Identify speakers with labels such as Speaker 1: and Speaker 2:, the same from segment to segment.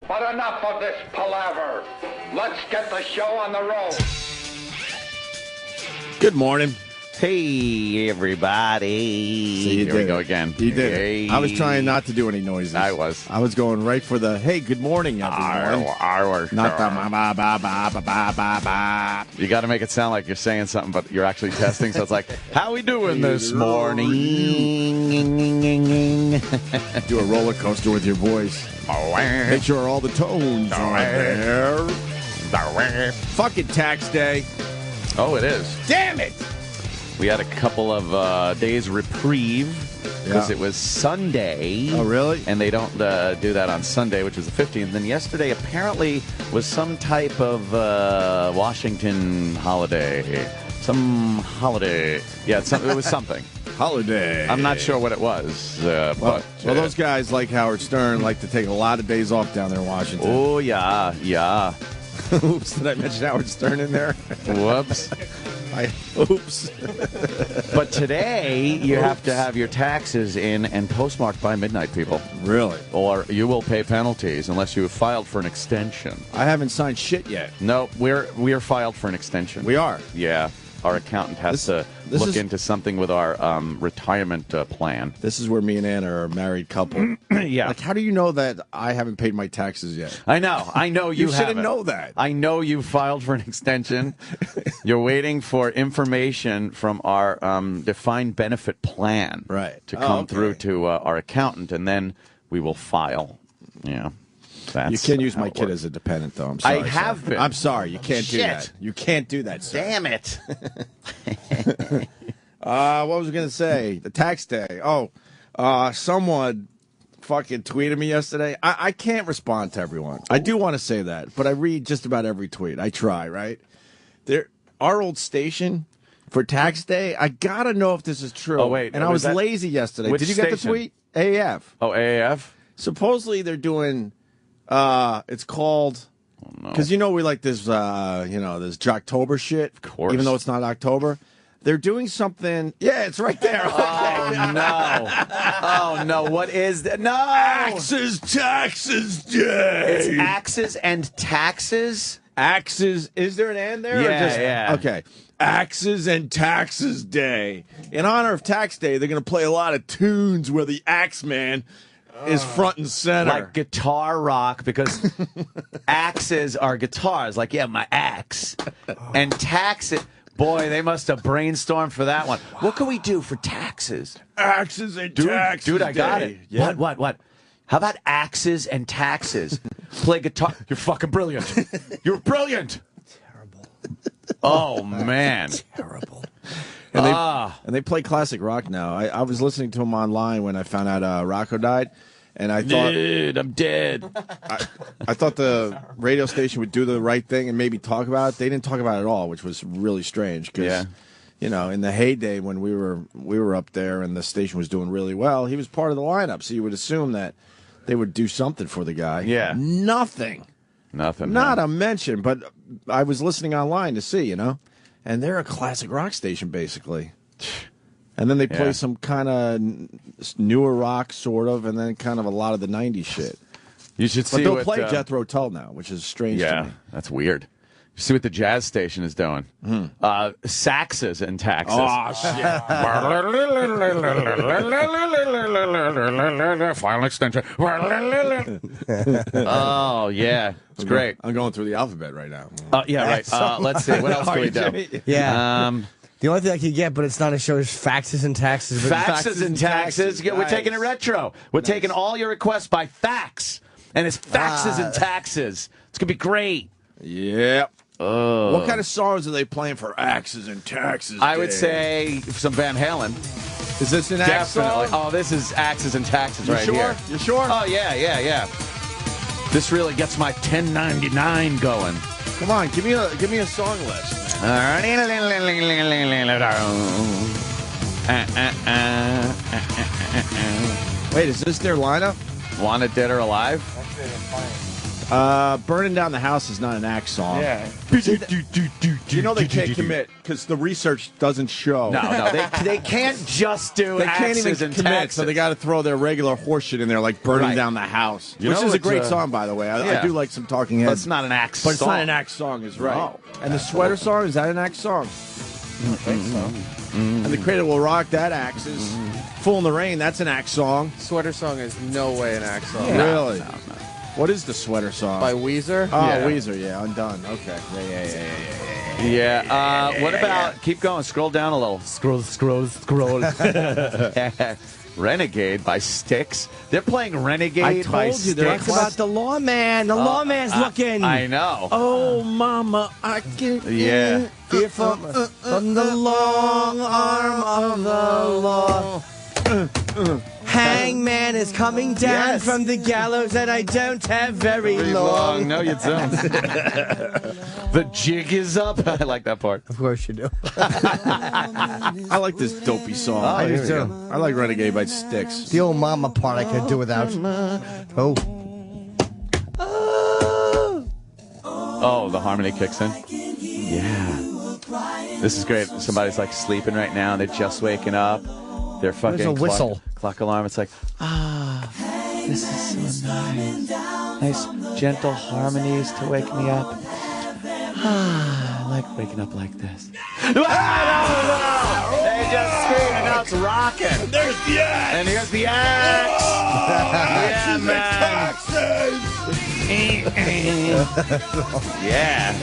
Speaker 1: But enough of this palaver. Let's get the show on the road.
Speaker 2: Good morning.
Speaker 3: Hey, everybody.
Speaker 2: So
Speaker 3: Here we go again.
Speaker 2: You did
Speaker 3: Hey.
Speaker 2: it. I was trying not to do any noises.
Speaker 3: I was
Speaker 2: going right for the, hey, good morning, everyone. Not the ba-ba-ba-ba-ba-ba-ba.
Speaker 3: You got to make it sound like you're saying something, but you're actually testing. So it's like, how we doing this morning?
Speaker 2: Do a roller coaster with your voice. Make sure all the tones are there. Fucking tax day.
Speaker 3: Oh, it is.
Speaker 2: Damn it.
Speaker 3: We had a couple of days reprieve because it was Sunday.
Speaker 2: Oh, really?
Speaker 3: And they don't do that on Sunday, which was the 15th. And yesterday apparently was some type of Washington holiday. Some holiday. Yeah, it was something.
Speaker 2: Holiday.
Speaker 3: I'm not sure what it was.
Speaker 2: Well, those guys like Howard Stern like to take a lot of days off down there in Washington.
Speaker 3: Oh, yeah.
Speaker 2: Oops, did I mention Howard Stern in there?
Speaker 3: Whoops.
Speaker 2: Oops.
Speaker 3: But today, you have to have your taxes in and postmarked by midnight, people.
Speaker 2: Really?
Speaker 3: Or you will pay penalties unless you have filed for an extension.
Speaker 2: I haven't signed shit yet.
Speaker 3: No, we are filed for an extension.
Speaker 2: We are?
Speaker 3: Yeah. Our accountant has to look into something with our retirement plan.
Speaker 2: This is where me and Anna are a married couple.
Speaker 3: Yeah.
Speaker 2: Like, how do you know that I haven't paid my taxes yet?
Speaker 3: I know you
Speaker 2: shouldn't
Speaker 3: haven't.
Speaker 2: know that.
Speaker 3: I know you filed for an extension. You're waiting for information from our defined benefit plan to come through to our accountant, and then we will file. Yeah.
Speaker 2: You can't use my kid as a dependent, though. I'm sorry.
Speaker 3: I have been.
Speaker 2: I'm sorry. You can't do that. You can't do that, sir.
Speaker 3: Damn it.
Speaker 2: What was I going to say? The tax day. Oh, someone fucking tweeted me yesterday. I can't respond to everyone. I do want to say that, but I read just about every tweet. I try, right? Our old station for tax day, I got to know if this is true.
Speaker 3: Oh, wait.
Speaker 2: And I was lazy yesterday.
Speaker 3: Which
Speaker 2: Did you get the tweet? AAF.
Speaker 3: Oh, AAF?
Speaker 2: Supposedly they're doing... it's called, because we like this, this Jocktober shit.
Speaker 3: Of course.
Speaker 2: Even though it's not October. They're doing something. Yeah, it's right there.
Speaker 3: Oh, no. Oh, no. What is that? No.
Speaker 2: Axes-Taxes Day.
Speaker 3: It's Axes and Taxes?
Speaker 2: Axes. Is there an and there?
Speaker 3: Yeah.
Speaker 2: Okay. Axes and Taxes Day. In honor of Tax Day, they're going to play a lot of tunes where the Axe Man is front and center.
Speaker 3: Like guitar rock, because axes are guitars. Like, yeah, my axe. And taxes. Boy, they must have brainstormed for that one. Wow. What can we do for taxes?
Speaker 2: Axes and Taxes
Speaker 3: Dude, I got it.
Speaker 2: Yeah.
Speaker 3: What? How about Axes and Taxes? Play guitar. You're fucking brilliant. You're brilliant.
Speaker 4: Terrible.
Speaker 3: Oh, man.
Speaker 4: Terrible.
Speaker 2: And they play classic rock now. I was listening to them online when I found out Rocco died, and I thought,
Speaker 3: dude, I'm dead.
Speaker 2: I thought the radio station would do the right thing and maybe talk about it. They didn't talk about it at all, which was really strange. Because, in the heyday when we were up there and the station was doing really well, he was part of the lineup. So you would assume that they would do something for the guy.
Speaker 3: Yeah,
Speaker 2: nothing. Not a mention. But I was listening online to see, And they're a classic rock station, basically. And then they play some kind of newer rock, sort of, and then kind of a lot of the 90s shit.
Speaker 3: You should see
Speaker 2: But they'll play Jethro Tull now, which is strange to me.
Speaker 3: That's weird. You see what the jazz station is doing. Saxes and Taxes.
Speaker 2: Oh, shit.
Speaker 3: Final extension. Oh, yeah. It's great.
Speaker 2: I'm going through the alphabet right now.
Speaker 3: Yeah, right. Let's see. What else can we do?
Speaker 4: Yeah. The only thing I can get, but it's not a show, is Faxes and Taxes.
Speaker 3: Faxes and Taxes. Nice. We're taking it retro. We're taking all your requests by fax. And it's Faxes and Taxes. It's going to be great.
Speaker 2: Yep. What kind of songs are they playing for Axes and Taxes?
Speaker 3: I would say some Van Halen.
Speaker 2: Is this an Axe song?
Speaker 3: Oh, this is Axes and Taxes right
Speaker 2: here. You sure?
Speaker 3: Oh, yeah. This really gets my 1099 going.
Speaker 2: Come on, give me a song list, man. Wait, is this their lineup?
Speaker 3: Wanted Dead or Alive?
Speaker 2: Burning Down the House is not an Axe song.
Speaker 5: Yeah.
Speaker 2: You know they can't commit because the research doesn't show.
Speaker 3: No, they can't just do
Speaker 2: They can't even
Speaker 3: Axes and
Speaker 2: commit,
Speaker 3: Taxes.
Speaker 2: so they got to throw their regular horseshit in there, like Burning
Speaker 3: Right.
Speaker 2: Down the House,
Speaker 3: You
Speaker 2: which
Speaker 3: know,
Speaker 2: is a
Speaker 3: it's,
Speaker 2: great song, by the way. I do like some Talking Heads.
Speaker 3: But it's not an Axe
Speaker 2: But it's
Speaker 3: song.
Speaker 2: not an Axe song, is right.
Speaker 3: No.
Speaker 2: And the Sweater song, is that an Axe song?
Speaker 5: I think so.
Speaker 2: And the Cradle Will Rock, that Axes. Fool in the Rain, that's an Axe song.
Speaker 5: Sweater song is no way an Axe song.
Speaker 2: Really? What is the Sweater song?
Speaker 5: By Weezer?
Speaker 2: Oh,
Speaker 5: Yeah.
Speaker 2: Weezer, yeah, Undone. Okay.
Speaker 3: Yeah. What about, keep going, scroll down a little. Scroll. Renegade by Styx. They're playing Renegade
Speaker 2: I told
Speaker 3: by
Speaker 2: you,
Speaker 3: Styx.
Speaker 2: they're
Speaker 4: Talk about the lawman. The lawman's looking.
Speaker 3: I know.
Speaker 2: Oh, mama, I can
Speaker 3: Yeah.
Speaker 4: Fear from the long arm of the law. Hangman is coming down
Speaker 3: Yes.
Speaker 4: from the gallows, and I don't have very long.
Speaker 3: No, you don't. The jig is up. I like that part.
Speaker 4: Of course you do.
Speaker 2: I like this dopey song.
Speaker 3: Oh,
Speaker 4: I do
Speaker 3: here we
Speaker 4: too.
Speaker 3: go.
Speaker 2: I like Renegade by Styx.
Speaker 4: The old mama part I could do without. Oh.
Speaker 3: Oh, the harmony kicks in. Yeah. This is great. Somebody's like sleeping right now, and they're just waking up. They're fucking
Speaker 4: There's a whistle.
Speaker 3: Clock alarm. It's like, this is so nice. Nice, gentle harmonies to wake me up. I like waking up like this. They just scream, and now it's rocking.
Speaker 2: There's the Axe!
Speaker 3: And here's the Axe. Yeah, man. Yeah.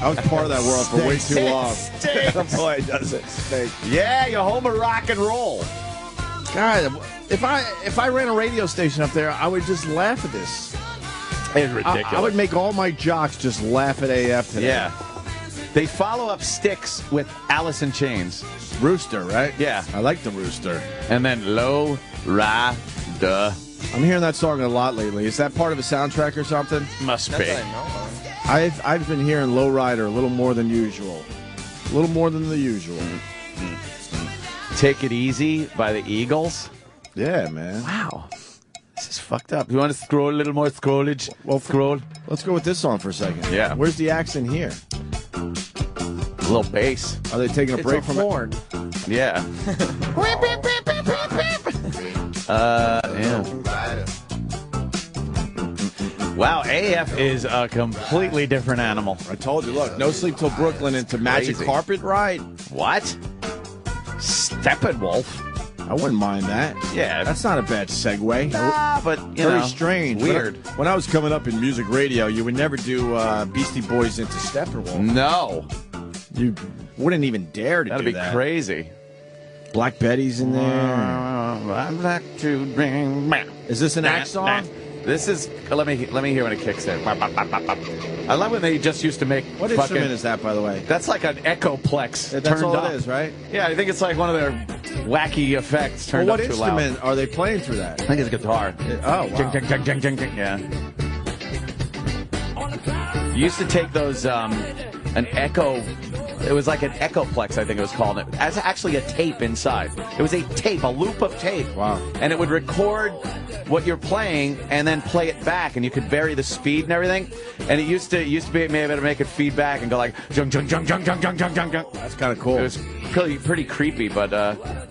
Speaker 2: I was part of that world for way too long. Boy, does it stink.
Speaker 3: Yeah, you're home of rock and roll.
Speaker 2: God, if I ran a radio station up there, I would just laugh at this.
Speaker 3: It's ridiculous.
Speaker 2: I would make all my jocks just laugh at AF today.
Speaker 3: Yeah. They follow up Styx with Alice in Chains.
Speaker 2: Rooster, right?
Speaker 3: Yeah.
Speaker 2: I like the Rooster.
Speaker 3: And then Low Ra Duh.
Speaker 2: I'm hearing that song a lot lately. Is that part of a soundtrack or something?
Speaker 3: Must
Speaker 5: That's
Speaker 3: be.
Speaker 5: what I know of.
Speaker 2: I've been hearing Low Rider a little more than usual. A little more than the usual.
Speaker 3: Take It Easy by the Eagles.
Speaker 2: Yeah, man.
Speaker 3: Wow. This is fucked up. You want to scroll a little more scrollage?
Speaker 2: Well,
Speaker 3: scroll.
Speaker 2: Let's go with this song for a second.
Speaker 3: Yeah.
Speaker 2: Where's the axe in here?
Speaker 3: A little bass.
Speaker 2: Are they taking a break from
Speaker 5: horn.
Speaker 3: Yeah. Yeah. Wow, AF is a completely different animal.
Speaker 2: I told you, look, No Sleep Till Brooklyn into Magic
Speaker 3: Crazy.
Speaker 2: Carpet Ride.
Speaker 3: What? Steppenwolf?
Speaker 2: I wouldn't mind that.
Speaker 3: Yeah.
Speaker 2: That's not a bad segue.
Speaker 3: But, you
Speaker 2: Very
Speaker 3: know,
Speaker 2: strange.
Speaker 3: Weird.
Speaker 2: When I was coming up in music radio, you would never do Beastie Boys into Steppenwolf.
Speaker 3: No.
Speaker 2: You wouldn't even dare to
Speaker 3: That'd
Speaker 2: do
Speaker 3: be
Speaker 2: that.
Speaker 3: crazy.
Speaker 2: Black Betty's in there.
Speaker 3: I'd like to bring back.
Speaker 2: Is this an axe song?
Speaker 3: This is. Let me hear when it kicks in. I love when they just used to make.
Speaker 2: What
Speaker 3: fucking,
Speaker 2: instrument is that, by the way?
Speaker 3: That's like an echoplex.
Speaker 2: That's
Speaker 3: turned
Speaker 2: all
Speaker 3: up.
Speaker 2: it is, right?
Speaker 3: Yeah, I think it's like one of their wacky effects turned
Speaker 2: Well, what
Speaker 3: up too loud.
Speaker 2: instrument are they playing through that?
Speaker 3: I think it's a guitar.
Speaker 2: Oh, wow.
Speaker 3: Jing, jing, jing, jing, jing. Yeah. You used to take those an echo. It was like an echoplex, I think it was called. It has actually a tape inside. It was a tape, a loop of tape.
Speaker 2: Wow.
Speaker 3: And it would record what you're playing and then play it back, and you could vary the speed and everything. And it used to be able to make it feedback and go like jung jung jung jung jung jung jung jung jung.
Speaker 2: That's kind of cool.
Speaker 3: It was pretty creepy, but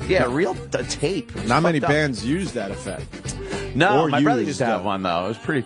Speaker 3: yeah, real tape. It was
Speaker 2: Not many
Speaker 3: fucked up.
Speaker 2: bands use that effect.
Speaker 3: No,
Speaker 2: Or
Speaker 3: my brother
Speaker 2: used
Speaker 3: used to have
Speaker 2: them.
Speaker 3: one though. It was pretty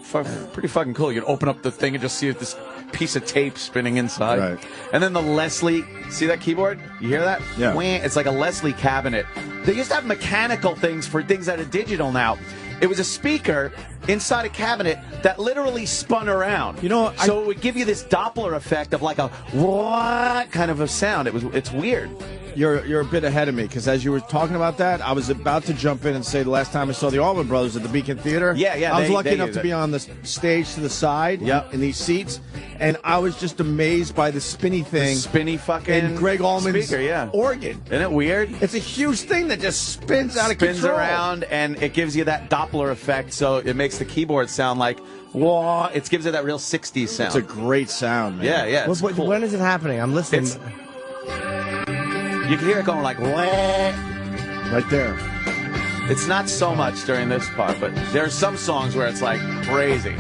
Speaker 3: fucking cool. You could open up the thing and just see this piece of tape spinning inside.
Speaker 2: Right.
Speaker 3: And then the Leslie, see that keyboard? You hear that?
Speaker 2: Yeah.
Speaker 3: Wah, it's like a Leslie cabinet. They used to have mechanical things for things that are digital now. It was a speaker inside a cabinet that literally spun around.
Speaker 2: You know,
Speaker 3: so it would give you this Doppler effect of like a wah kind of a sound. It's weird.
Speaker 2: You're a bit ahead of me because as you were talking about that, I was about to jump in and say the last time I saw the Allman Brothers at the Beacon Theater.
Speaker 3: Yeah,
Speaker 2: I was lucky
Speaker 3: they
Speaker 2: enough
Speaker 3: use
Speaker 2: to
Speaker 3: it.
Speaker 2: be on the stage to the side.
Speaker 3: Yep.
Speaker 2: In these seats, and I was just amazed by the spinny thing.
Speaker 3: Spinny fucking
Speaker 2: and Greg Allman's
Speaker 3: speaker, yeah.
Speaker 2: organ.
Speaker 3: Isn't it weird?
Speaker 2: It's a huge thing that just spins out of
Speaker 3: Spins
Speaker 2: control.
Speaker 3: around and it gives you that Doppler effect, so it makes the keyboard sound like wah. It gives it that real 60s sound.
Speaker 2: It's a great sound, man.
Speaker 3: yeah, it's cool.
Speaker 4: When is it happening? I'm listening.
Speaker 3: You can hear it going like wah.
Speaker 2: Right there.
Speaker 3: It's not so much during this part, but there's some songs where it's like crazy.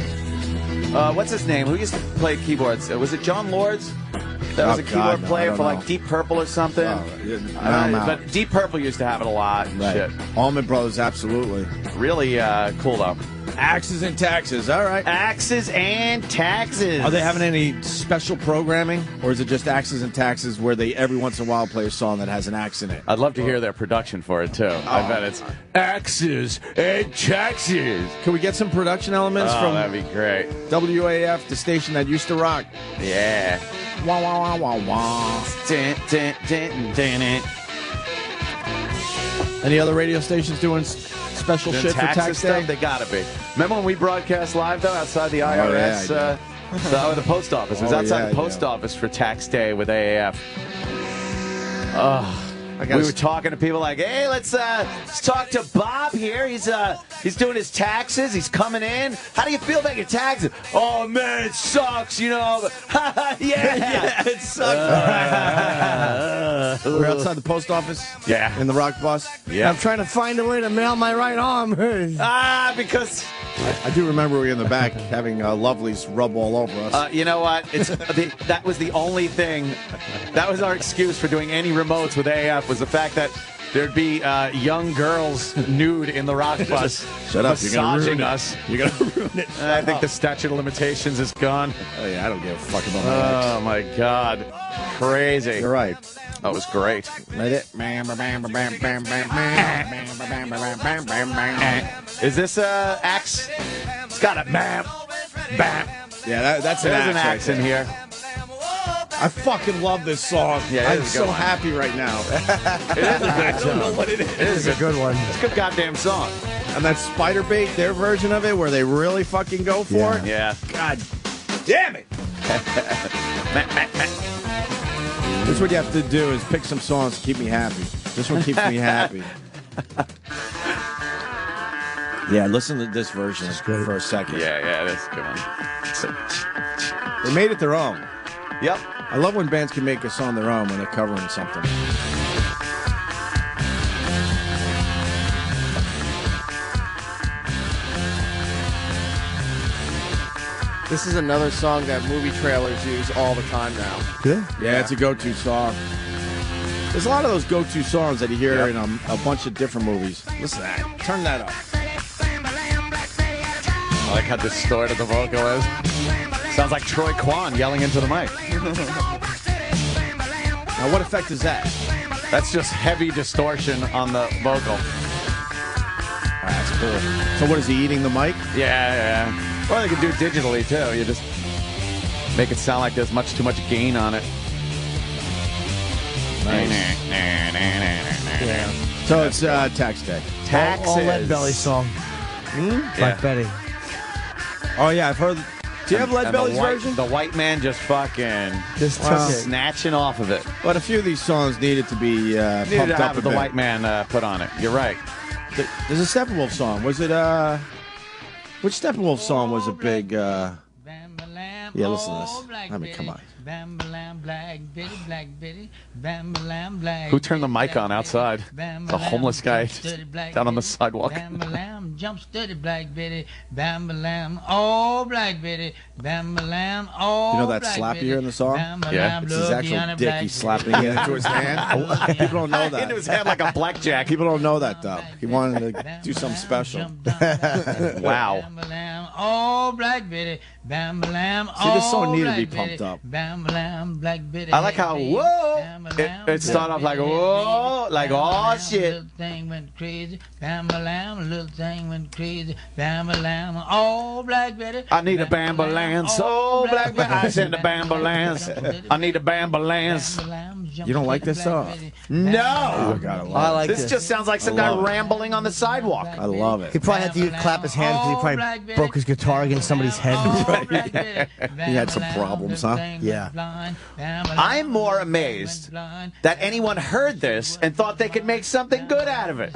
Speaker 3: What's his name? Who used to play keyboards? Was it John Lords? That was a keyboard player for like Deep Purple or something. But Deep Purple used to have it a lot and shit.
Speaker 2: Allman Brothers, absolutely.
Speaker 3: Really cool though.
Speaker 2: Axes'n'Taxes, all right.
Speaker 3: Axes'n'Taxes.
Speaker 2: Are they having any special programming, or is it just Axes'n'Taxes where they every once in a while play a song that has an axe in it?
Speaker 3: I'd love to hear their production for it too. I bet it's Axes'n'Taxes.
Speaker 2: Can we get some production elements from
Speaker 3: that'd be great.
Speaker 2: WAF, the station that used to rock?
Speaker 3: Yeah.
Speaker 2: Wah, wah, wah, wah, wah. Any other radio stations doing special shit for tax day?
Speaker 3: They gotta be. Remember when we broadcast live though outside the IRS? The post office. It was outside the post office for tax day with AAF. We were talking to people like, hey, let's talk to Bob here. He's doing his taxes. He's coming in. How do you feel about your taxes? Oh man, it sucks, you know. yeah,
Speaker 2: it sucks. We're outside the post office.
Speaker 3: Yeah.
Speaker 2: In the rock bus.
Speaker 4: Yeah. I'm trying to find a way to mail my right arm.
Speaker 3: Because
Speaker 2: I do remember we were in the back having lovelies rub all over us.
Speaker 3: You know what? That was the only thing. That was our excuse for doing any remotes with AF, was the fact that there'd be young girls nude in the rock bus.
Speaker 2: Shut up,
Speaker 3: massaging us.
Speaker 2: You're going to ruin it.
Speaker 3: I think the statute of limitations is gone.
Speaker 2: Oh, yeah, I don't give a fuck about my ex.
Speaker 3: Oh, my God. Crazy.
Speaker 2: You're right.
Speaker 3: That was great. Is this axe? It's got a bam, bam.
Speaker 2: Yeah, that's an
Speaker 3: There's
Speaker 2: axe
Speaker 3: an axe in here.
Speaker 2: I fucking love this song.
Speaker 3: Yeah,
Speaker 2: I'm so happy right now.
Speaker 3: It is a good song.
Speaker 2: I don't know what it is.
Speaker 3: It is a good one. It's a good goddamn song.
Speaker 2: And that Spider Bait, their version of it, where they really fucking go for it.
Speaker 3: Yeah.
Speaker 2: God damn it. This is what you have to do, is pick some songs to keep me happy. This one keeps me happy. Yeah, listen to this version for a second.
Speaker 3: Yeah, that's a good one.
Speaker 2: They made it their own.
Speaker 3: Yep.
Speaker 2: I love when bands can make a song their own when they're covering something.
Speaker 5: This is another song that movie trailers use all the time now.
Speaker 2: Good. Yeah, it's a go-to song. There's a lot of those go-to songs that you hear in a bunch of different movies. Listen to that. Turn that up.
Speaker 3: I like how distorted the vocal is. Sounds like Troy Kwan yelling into the mic.
Speaker 2: Now, what effect is that?
Speaker 3: That's just heavy distortion on the vocal.
Speaker 2: That's cool. So what, is he eating the mic?
Speaker 3: Yeah. Or they can do it digitally, too. You just make it sound like there's too much gain on it.
Speaker 2: Nice. So it's tax day.
Speaker 3: Taxes.
Speaker 4: All Lead Belly song. By Betty.
Speaker 2: Oh, yeah, I've heard. Do you have Lead Belly's version?
Speaker 3: The white man just fucking snatching off of it.
Speaker 2: But a few of these songs needed to be pumped up a bit.
Speaker 3: The white man put on it. You're right.
Speaker 2: There's a Steppenwolf song. Was it, which Steppenwolf song was a big, yeah, listen to this. I mean, come on.
Speaker 3: Who turned the mic on outside? The homeless guy just down on the sidewalk.
Speaker 6: Jump steady, Black Betty, bam-ba-lam, oh, Black Betty, bam-ba-lam, oh,
Speaker 2: you know that slap you hear in the song?
Speaker 3: Yeah.
Speaker 2: It's his actual dick. He's slapping it into his hand. People don't know that.
Speaker 3: Into his hand like a blackjack.
Speaker 2: People don't know that, though. He wanted to do something special.
Speaker 3: Wow.
Speaker 6: Oh, Black Betty, bam-ba-lam,
Speaker 2: see, this song needed to be pumped up.
Speaker 6: Bam-ba-lam, Black Betty.
Speaker 3: I like how, whoa, it started off like, whoa, like, oh, shit.
Speaker 6: Little thing went crazy, bam-ba-lam, little thing went crazy, bam-ba-lam, oh, Black Betty.
Speaker 3: I need a bambalance, oh, Black Betty. I send a bambalance. I need a bambalance.
Speaker 2: You don't like this song?
Speaker 3: No.
Speaker 2: Oh, God,
Speaker 4: I like
Speaker 3: this. Just sounds like some guy rambling on the sidewalk.
Speaker 2: I love it.
Speaker 4: He probably had to clap his hands because he probably broke his guitar against somebody's head.
Speaker 2: He had some problems, huh?
Speaker 4: Yeah.
Speaker 3: I'm more amazed that anyone heard this and thought they could make something good out of it,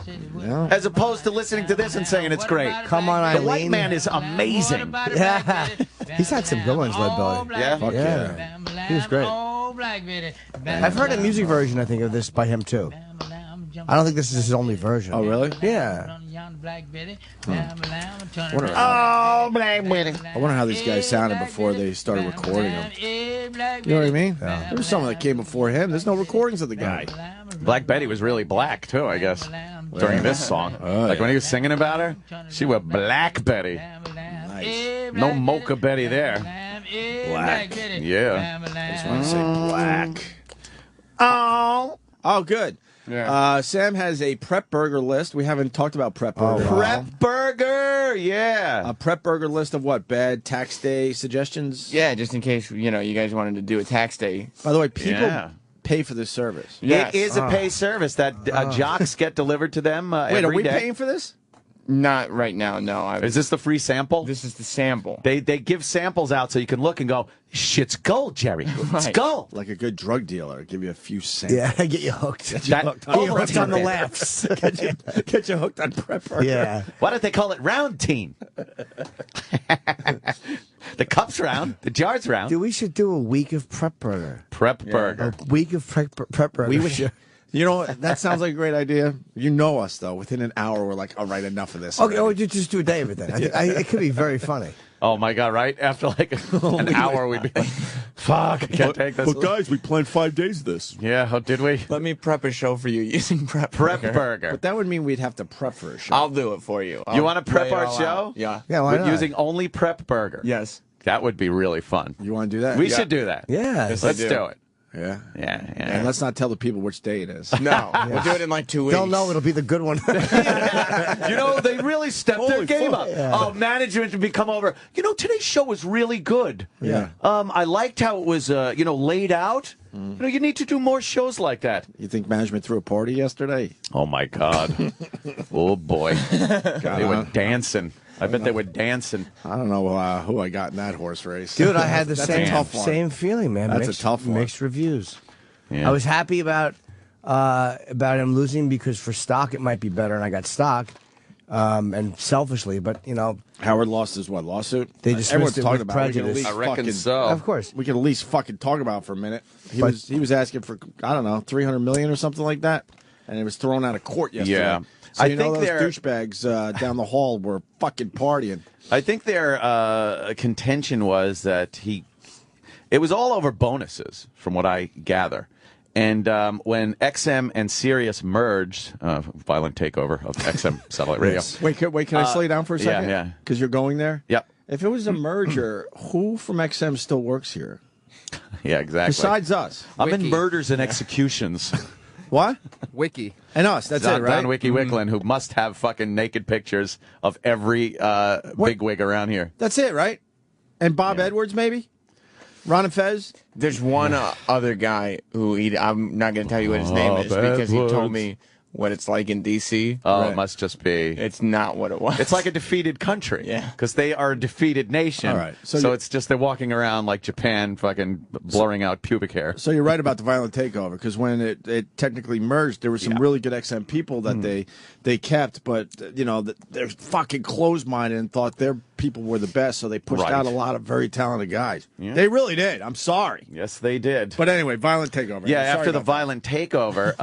Speaker 3: as opposed to listening to this and saying it's great.
Speaker 4: Come on, Eileen.
Speaker 3: The white man is amazing.
Speaker 4: Yeah. He's had some good ones, Lead Belly.
Speaker 3: Yeah?
Speaker 2: Fuck
Speaker 4: He was great. I've heard a music version, I think, of this by him, too. I don't think this is his only version.
Speaker 2: Oh, really?
Speaker 4: Yeah.
Speaker 5: Oh, Black Betty.
Speaker 2: I wonder how these guys sounded before they started recording them. You know what I mean? Yeah. There was someone that came before him. There's no recordings of the guy.
Speaker 3: Black Betty was really black, too, I guess, during this song. Like when he was singing about her, she was Black Betty.
Speaker 2: Nice.
Speaker 3: No Mocha Betty there.
Speaker 2: Black.
Speaker 3: Yeah.
Speaker 2: I just want to say black.
Speaker 5: Oh,
Speaker 2: Good.
Speaker 5: yeah.
Speaker 2: Sam has a PrepBurger list. We haven't talked about PrepBurger.
Speaker 3: PrepBurger, yeah.
Speaker 2: A PrepBurger list of what? Bad tax day suggestions?
Speaker 5: Yeah, just in case you guys wanted to do a tax day.
Speaker 2: By the way, people
Speaker 3: Yeah.
Speaker 2: pay for this service.
Speaker 5: Yes.
Speaker 3: It is a pay service that jocks get delivered to them
Speaker 2: Wait,
Speaker 3: every
Speaker 2: are we
Speaker 3: day.
Speaker 2: paying for this?
Speaker 5: Not right now. No.
Speaker 3: Is this the free sample?
Speaker 5: This is the sample.
Speaker 3: They give samples out so you can look and go, shit's gold, Jerry. It's
Speaker 5: Right.
Speaker 3: gold.
Speaker 2: Like a good drug dealer, give you a few cents.
Speaker 4: Yeah, get you hooked.
Speaker 2: Get you hooked on,
Speaker 4: Get you hooked on the laughs.
Speaker 2: get you hooked on PrepBurger.
Speaker 4: Yeah.
Speaker 3: Why don't they call it round team? The cup's round, the jar's round.
Speaker 4: Dude, we should do a week of PrepBurger.
Speaker 3: PrepBurger.
Speaker 4: A week of PrepBurger.
Speaker 2: We would. You know, that sounds like a great idea. You know us, though. Within an hour, we're like, all right, enough of this.
Speaker 4: Okay,
Speaker 2: already.
Speaker 4: just do a day of it then. It could be very funny.
Speaker 3: Oh, my God, right? After like an hour, we'd be like, fuck, I can't take this.
Speaker 2: But guys, we planned 5 days of this.
Speaker 3: Yeah, oh, did we?
Speaker 5: Let me prep a show for you using PrepBurger.
Speaker 3: PrepBurger.
Speaker 2: But that would mean we'd have to prep for a show.
Speaker 5: I'll do it for you.
Speaker 3: You want to prep
Speaker 5: lay it
Speaker 3: our
Speaker 5: all
Speaker 3: show?
Speaker 5: out. Yeah.
Speaker 4: Yeah, why
Speaker 3: With
Speaker 4: not?
Speaker 3: using only PrepBurger.
Speaker 5: Yes.
Speaker 3: That would be really fun.
Speaker 2: You want to do that?
Speaker 3: We should do that.
Speaker 4: Yeah.
Speaker 5: Yes, I
Speaker 3: Let's
Speaker 5: do.
Speaker 3: do it.
Speaker 2: Yeah.
Speaker 3: Yeah.
Speaker 2: And let's not tell the people which day it is.
Speaker 5: No. We'll do it in like 2 weeks.
Speaker 4: They'll know it'll be the good one.
Speaker 3: You know, they really stepped their
Speaker 2: Holy
Speaker 3: game
Speaker 2: fuck.
Speaker 3: up.
Speaker 4: Yeah.
Speaker 3: Oh, management to come over. You know, today's show was really good.
Speaker 2: Yeah.
Speaker 3: I liked how it was, laid out. You know, you need to do more shows like that.
Speaker 2: You think management threw a party yesterday?
Speaker 3: Oh, my God. Oh, boy. They were dancing. I bet they were dancing.
Speaker 2: I don't know who I got in that horse race.
Speaker 4: Dude, I had the
Speaker 2: That's a
Speaker 4: same
Speaker 2: tough one.
Speaker 4: same feeling, man.
Speaker 2: That's a tough one.
Speaker 4: Mixed reviews.
Speaker 3: Yeah.
Speaker 4: I was happy about him losing because for stock it might be better, and I got stock. And selfishly, but
Speaker 2: Howard lost his what lawsuit?
Speaker 4: They dismissed
Speaker 2: Everyone's
Speaker 4: it
Speaker 2: talking
Speaker 4: with
Speaker 2: about it. We can at
Speaker 4: prejudice.
Speaker 2: least
Speaker 3: I reckon
Speaker 2: fucking-
Speaker 3: so.
Speaker 4: of course.
Speaker 2: We can at least fucking talk about it for a minute. He
Speaker 4: But-
Speaker 2: was asking for I don't know $300 million or something like that, and it was thrown out of court yesterday.
Speaker 3: Yeah.
Speaker 2: So
Speaker 3: I
Speaker 2: you know
Speaker 3: think
Speaker 2: those
Speaker 3: they're-
Speaker 2: douchebags down the hall were fucking partying.
Speaker 3: I think their contention was that it was all over bonuses, from what I gather. And when XM and Sirius merged, violent takeover of XM satellite radio.
Speaker 2: Yes. Wait, can I slow you down for a second?
Speaker 3: yeah.
Speaker 2: Because you're going there.
Speaker 3: Yep.
Speaker 2: If it was a merger, who from XM still works here
Speaker 3: Yeah, exactly.
Speaker 2: besides us?
Speaker 3: I'm in
Speaker 5: Wiki.
Speaker 3: murders and executions.
Speaker 2: What?
Speaker 5: Wiki.
Speaker 2: And us. That's it, right?
Speaker 3: Don Wiki Wicklin, who must have fucking naked pictures of every bigwig around here.
Speaker 2: That's it, right? And Bob Edwards, maybe? Ron and Fez?
Speaker 5: There's one other guy who I'm not going to tell you what his name is because he told me what it's like in D.C.
Speaker 3: Oh, it must just be.
Speaker 5: It's not what it was.
Speaker 3: It's like a defeated country.
Speaker 5: Yeah.
Speaker 3: Because they are a defeated nation.
Speaker 2: All right.
Speaker 3: So it's just they're walking around like Japan, fucking blurring out pubic hair.
Speaker 2: So you're right about the violent takeover, because when it technically merged, there were some really good XM people that they kept, but they're fucking closed-minded and thought their people were the best, so they pushed
Speaker 3: Right.
Speaker 2: out a lot of very talented guys.
Speaker 3: Yeah.
Speaker 2: They really did. I'm sorry.
Speaker 3: Yes, they did.
Speaker 2: But anyway, violent takeover.
Speaker 3: Yeah,
Speaker 2: I'm sorry
Speaker 3: after the
Speaker 2: about
Speaker 3: violent takeover,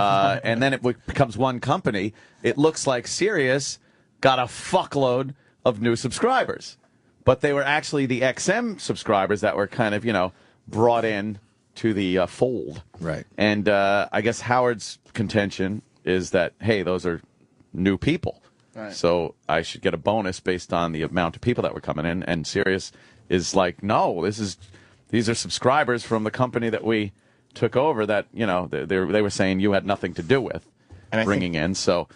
Speaker 3: and then it becomes one company, it looks like Sirius got a fuckload of new subscribers. But they were actually the XM subscribers that were kind of, brought in to the fold.
Speaker 2: Right.
Speaker 3: And I guess Howard's contention is that, hey, those are new people.
Speaker 5: Right.
Speaker 3: So I should get a bonus based on the amount of people that were coming in. And Sirius is like, no, these are subscribers from the company that we took over that, they were saying you had nothing to do with bringing in. So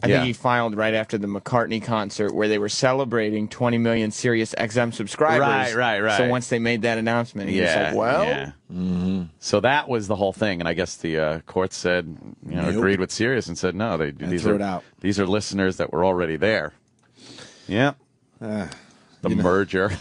Speaker 5: I think he filed right after the McCartney concert where they were celebrating 20 million Sirius XM subscribers.
Speaker 3: Right.
Speaker 5: So once they made that announcement, he was like, well,
Speaker 3: yeah. So that was the whole thing, and I guess the court said, agreed with Sirius and said no, these
Speaker 2: threw
Speaker 3: are
Speaker 2: it out.
Speaker 3: These are listeners that were already there. Yeah. The merger.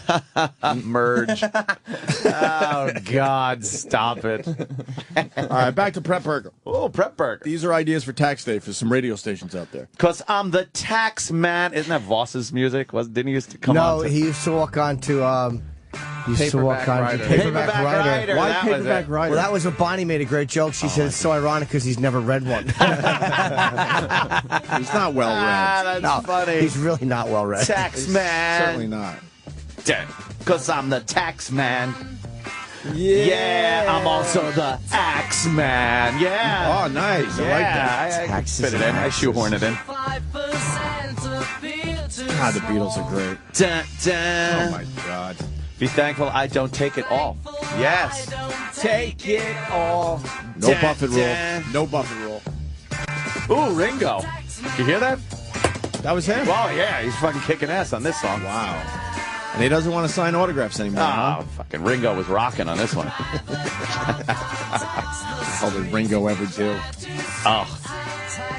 Speaker 3: Merge. Oh, God, stop it.
Speaker 2: All right, back to PrepBurger.
Speaker 3: Oh, PrepBurger.
Speaker 2: These are ideas for tax day for some radio stations out there.
Speaker 3: Because I'm the tax man. Isn't that Voss's music? Didn't he used to come on?
Speaker 4: No, he used to walk on to Used to walk on Paperback Writer.
Speaker 2: Why
Speaker 3: That was
Speaker 2: Paperback
Speaker 3: it.
Speaker 2: Writer?
Speaker 4: Well, that was what Bonnie made a great joke. She said it's so ironic because he's never read one.
Speaker 2: He's not well read.
Speaker 3: That's funny.
Speaker 4: He's really not well read.
Speaker 3: Tax man.
Speaker 2: Certainly not.
Speaker 3: Because I'm the tax man. Yeah, I'm also the axe man. Yeah.
Speaker 2: Oh, nice. I like that.
Speaker 3: I fit it in. I shoehorn it in.
Speaker 2: God, the Beatles are great.
Speaker 3: Dun, dun.
Speaker 2: Oh, my God.
Speaker 3: Be thankful I don't take it all. Yes. Take it all.
Speaker 2: No Buffett rule. No Buffett rule.
Speaker 3: Ooh, Ringo. Did you hear that?
Speaker 2: That was him.
Speaker 3: Oh, yeah. He's fucking kicking ass on this song.
Speaker 2: Wow. And he doesn't want to sign autographs anymore.
Speaker 3: Oh, fucking Ringo was rocking on this one.
Speaker 2: How did Ringo ever do?
Speaker 3: Oh.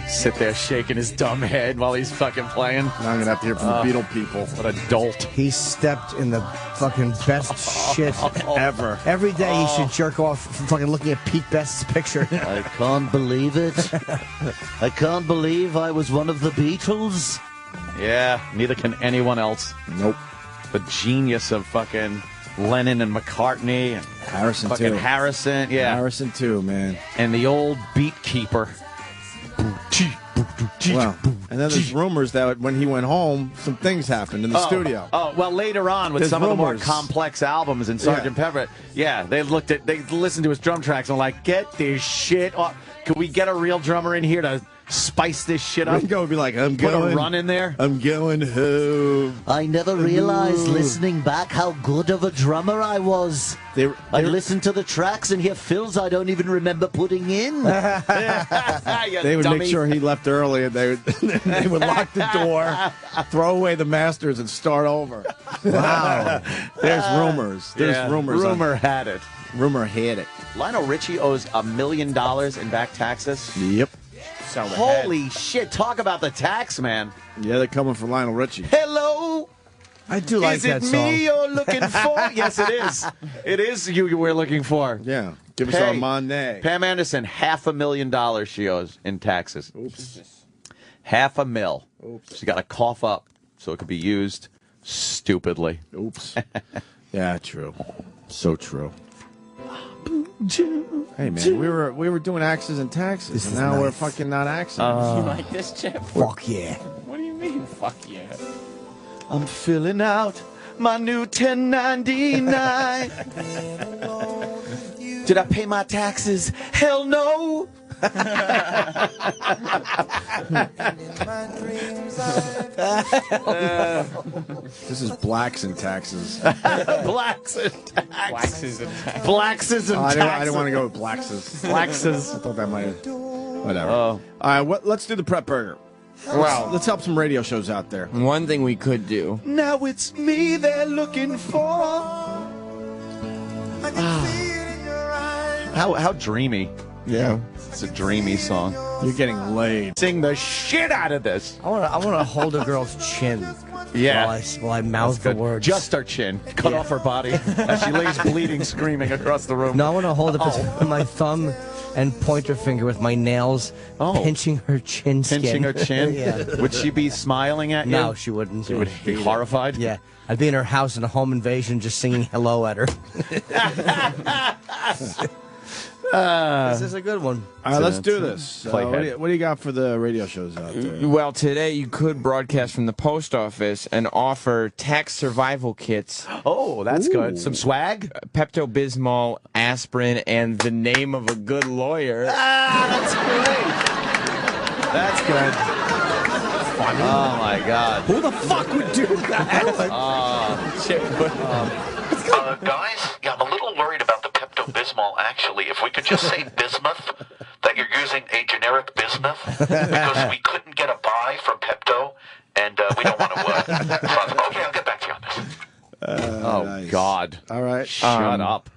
Speaker 3: Sit there shaking his dumb head while he's fucking playing.
Speaker 2: Now I'm going to have to hear from the Beatle people.
Speaker 3: What a dolt.
Speaker 4: He stepped in the fucking best shit
Speaker 2: Ever.
Speaker 4: Every day he should jerk off from fucking looking at Pete Best's picture.
Speaker 7: I can't believe it. I can't believe I was one of the Beatles.
Speaker 3: Yeah, neither can anyone else.
Speaker 2: Nope.
Speaker 3: The genius of fucking Lennon and McCartney and
Speaker 2: Harrison,
Speaker 3: fucking
Speaker 2: too.
Speaker 3: Harrison, yeah.
Speaker 2: Harrison, too, man.
Speaker 3: And the old beat keeper.
Speaker 2: Well, and then there's rumors that when he went home, some things happened in the studio.
Speaker 3: Oh, well, later on with
Speaker 2: There's
Speaker 3: some of the more
Speaker 2: rumors.
Speaker 3: complex albums in Sgt. Pepper, they listened to his drum tracks and like, get this shit off. Could we get a real drummer in here to spice this shit up?
Speaker 2: Ringo would be like,
Speaker 3: Put a run in there.
Speaker 2: I'm going home.
Speaker 7: I never realized listening back how good of a drummer I was. I listened to the tracks and hear fills I don't even remember putting in.
Speaker 2: They would make sure he left early, and they would lock the door, throw away the masters, and start over. Wow. There's rumors. There's rumors.
Speaker 3: Rumor had it.
Speaker 2: Rumor had it.
Speaker 3: Lionel Richie owes $1 million in back taxes.
Speaker 2: Yep.
Speaker 3: Holy shit! Talk about the tax man.
Speaker 2: Yeah, they're coming for Lionel Richie.
Speaker 3: Hello.
Speaker 4: I do like that song.
Speaker 3: Is it me you're looking for? Yes, it is. It is you we're looking for.
Speaker 2: Yeah. Give us our money.
Speaker 3: Pam Anderson, $500,000 she owes in taxes.
Speaker 2: Oops.
Speaker 3: $500,000.
Speaker 2: Oops.
Speaker 3: She got to cough up so it could be used stupidly.
Speaker 2: Oops. Yeah, true. So true. Hey man, we were doing Axes and Taxes, and now we're fucking not Axes.
Speaker 5: You like this, Jeff?
Speaker 4: Fuck yeah.
Speaker 5: What do you mean, fuck yeah?
Speaker 3: I'm filling out my new 1099. Did I pay my taxes? Hell no.
Speaker 2: This is Blacks and Taxes.
Speaker 3: Blacks and taxes. Blacks and taxes.
Speaker 2: I didn't want to go with Blackses.
Speaker 3: Blackses.
Speaker 2: I thought that might have... Whatever. All right, let's do the Prep Burger.
Speaker 5: Well,
Speaker 2: Let's help some radio shows out there.
Speaker 5: one thing we could do.
Speaker 3: Now it's me they're looking for. How dreamy.
Speaker 5: Yeah.
Speaker 3: It's a dreamy song.
Speaker 2: You're getting laid.
Speaker 3: Sing the shit out of this.
Speaker 4: I want to hold a girl's chin.
Speaker 3: Yeah.
Speaker 4: While I mouth the words.
Speaker 3: Just her chin. Cut off her body as she lays bleeding, screaming across the room.
Speaker 4: No, I want to hold it with my thumb and pointer finger with my nails, pinching her chin skin.
Speaker 3: Pinching her chin?
Speaker 4: Yeah.
Speaker 3: Would she be smiling at you?
Speaker 4: No, she wouldn't.
Speaker 3: She would be horrified?
Speaker 4: Yeah. I'd be in her house in a home invasion just singing hello at her. This is a good one.
Speaker 2: All right, let's do this.
Speaker 3: Playhead.
Speaker 2: What do you got for the radio shows out there?
Speaker 5: Well, today you could broadcast from the post office and offer tax survival kits,
Speaker 3: Oh, that's good. Some swag?
Speaker 5: Pepto-Bismol, aspirin, and the name of a good lawyer.
Speaker 3: That's great. That's good. Oh, my God.
Speaker 4: Who the fuck would do that?
Speaker 8: Guys, yeah, I'm a little worried about the Pepto-Bismol, actually. If we could just say bismuth, that you're using a generic bismuth, because we couldn't get a buy from Pepto, and we don't want to okay, I'll get back to you on this.
Speaker 3: Oh, God.
Speaker 2: All right.
Speaker 3: Shut up.